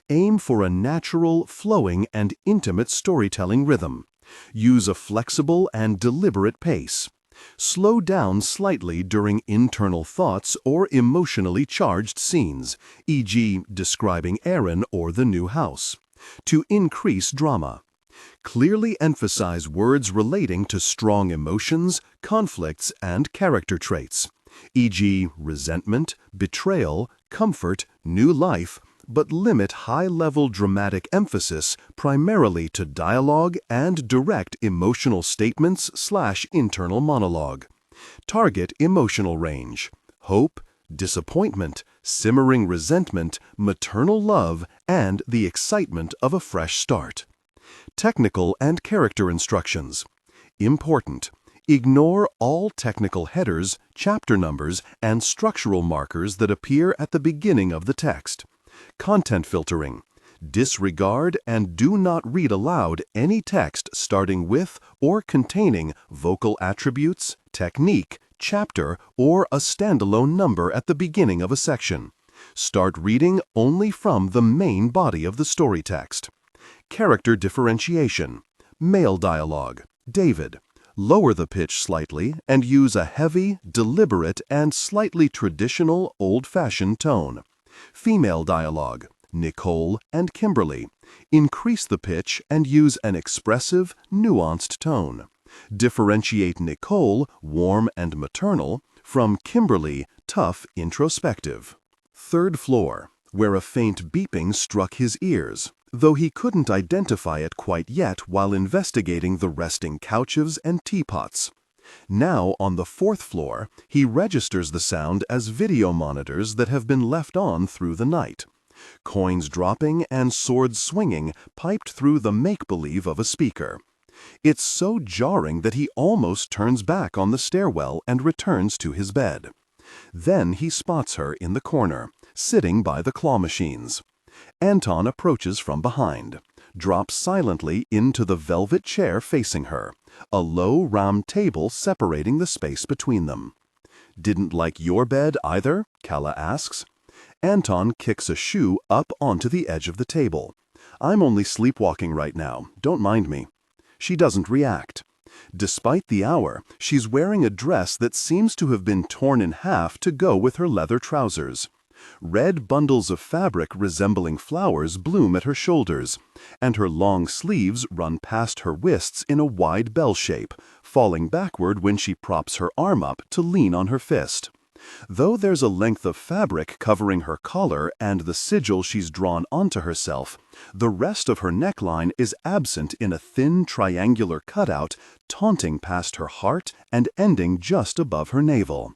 Aim for a natural, flowing, and intimate storytelling rhythm. Use a flexible and deliberate pace. Slow down slightly during internal thoughts or emotionally charged scenes, e.g., describing Aaron or the new house, to increase drama. Clearly emphasize words relating to strong emotions, conflicts, and character traits, e.g., resentment, betrayal, comfort, new life, but limit high-level dramatic emphasis primarily to dialogue and direct emotional statements/internal monologue. Target emotional range: hope, disappointment, simmering resentment, maternal love, and the excitement of a fresh start. Technical and character instructions. Important. Ignore all technical headers, chapter numbers, and structural markers that appear at the beginning of the text. Content filtering. Disregard and do not read aloud any text starting with or containing vocal attributes, technique, chapter, or a standalone number at the beginning of a section. Start reading only from the main body of the story text. Character differentiation. Male dialogue. David. Lower the pitch slightly and use a heavy, deliberate, and slightly traditional, old-fashioned tone. Female dialogue. Nicole and Kimberly. Increase the pitch and use an expressive, nuanced tone. Differentiate Nicole, warm and maternal, from Kimberly, tough, introspective. Third floor, where a faint beeping struck his ears, though he couldn't identify it quite yet while investigating the resting couches and teapots. Now, on the fourth floor, he registers the sound as video monitors that have been left on through the night. Coins dropping and swords swinging piped through the make-believe of a speaker. It's so jarring that he almost turns back on the stairwell and returns to his bed. Then he spots her in the corner, sitting by the claw machines. Anton approaches from behind, drops silently into the velvet chair facing her, a low round table separating the space between them. Didn't like your bed either? Calla asks. Anton kicks a shoe up onto the edge of the table. I'm only sleepwalking right now, don't mind me. She doesn't react. Despite the hour, she's wearing a dress that seems to have been torn in half to go with her leather trousers. Red bundles of fabric resembling flowers bloom at her shoulders, and her long sleeves run past her wrists in a wide bell shape, falling backward when she props her arm up to lean on her fist. Though there's a length of fabric covering her collar and the sigil she's drawn onto herself, the rest of her neckline is absent in a thin triangular cutout taunting past her heart and ending just above her navel.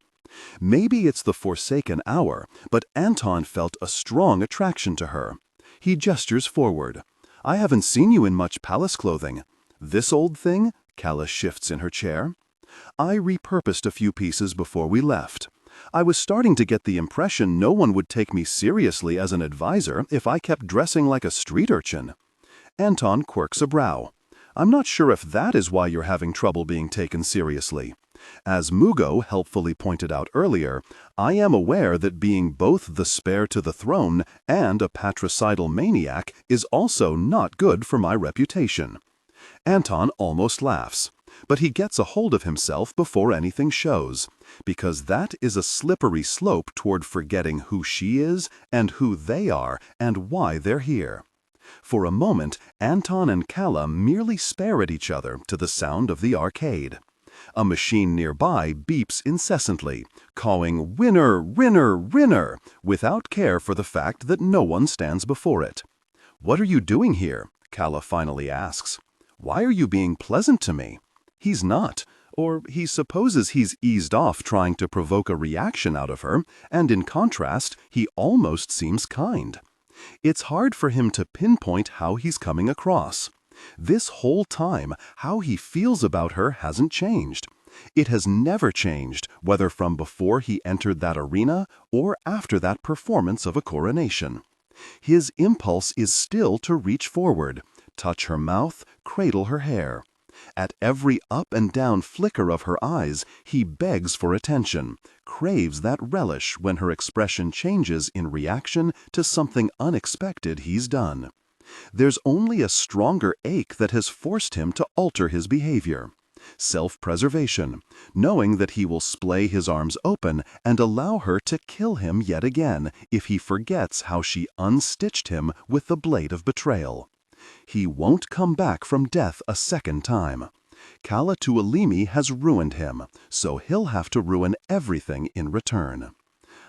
Maybe it's the forsaken hour, but Anton felt a strong attraction to her. He gestures forward. I haven't seen you in much palace clothing. This old thing? Calla shifts in her chair. I repurposed a few pieces before we left. I was starting to get the impression no one would take me seriously as an advisor if I kept dressing like a street urchin. Anton quirks a brow. I'm not sure if that is why you're having trouble being taken seriously. As Mugo helpfully pointed out earlier, I am aware that being both the spare to the throne and a patricidal maniac is also not good for my reputation. Anton almost laughs, but he gets a hold of himself before anything shows, because that is a slippery slope toward forgetting who she is and who they are and why they're here. For a moment, Anton and Calla merely stare at each other to the sound of the arcade. A machine nearby beeps incessantly, calling winner, winner, winner, without care for the fact that no one stands before it. What are you doing here? Calla finally asks. Why are you being pleasant to me? He's not, or he supposes he's eased off trying to provoke a reaction out of her, and in contrast, he almost seems kind. It's hard for him to pinpoint how he's coming across. This whole time, how he feels about her hasn't changed. It has never changed, whether from before he entered that arena or after that performance of a coronation. His impulse is still to reach forward, touch her mouth, cradle her hair. At every up and down flicker of her eyes, he begs for attention, craves that relish when her expression changes in reaction to something unexpected he's done. There's only a stronger ache that has forced him to alter his behavior. Self-preservation, knowing that he will splay his arms open and allow her to kill him yet again if he forgets how she unstitched him with the blade of betrayal. He won't come back from death a second time. Calla Tuoleimi has ruined him, so he'll have to ruin everything in return.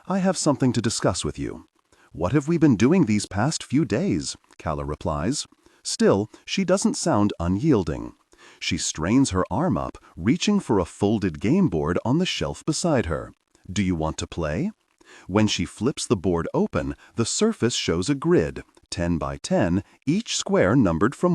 I have something to discuss with you. What have we been doing these past few days? Calla replies. Still, she doesn't sound unyielding. She strains her arm up, reaching for a folded game board on the shelf beside her. Do you want to play? When she flips the board open, the surface shows a grid, 10 by 10, each square numbered from